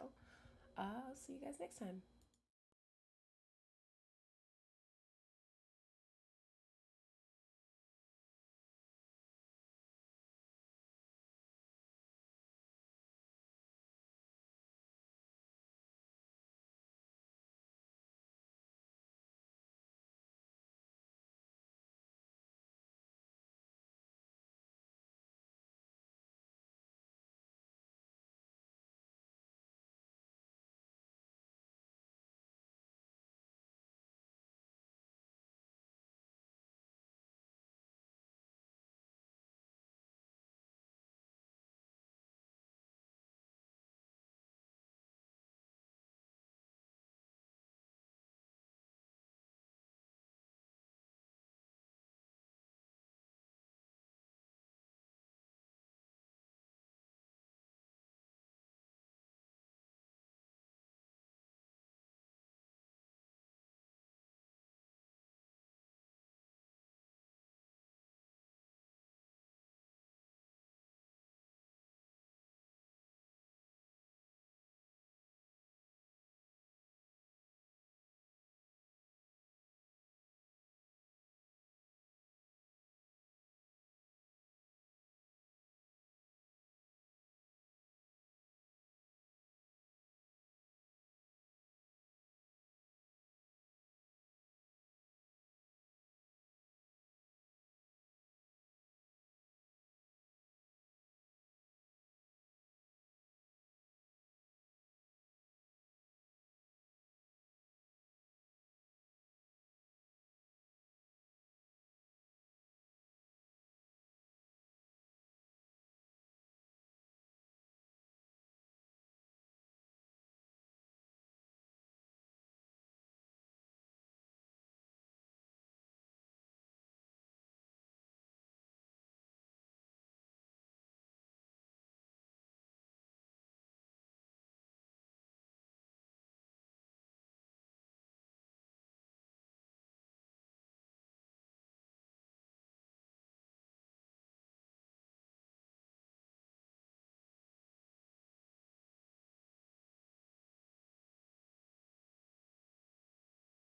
I'll see you guys next time.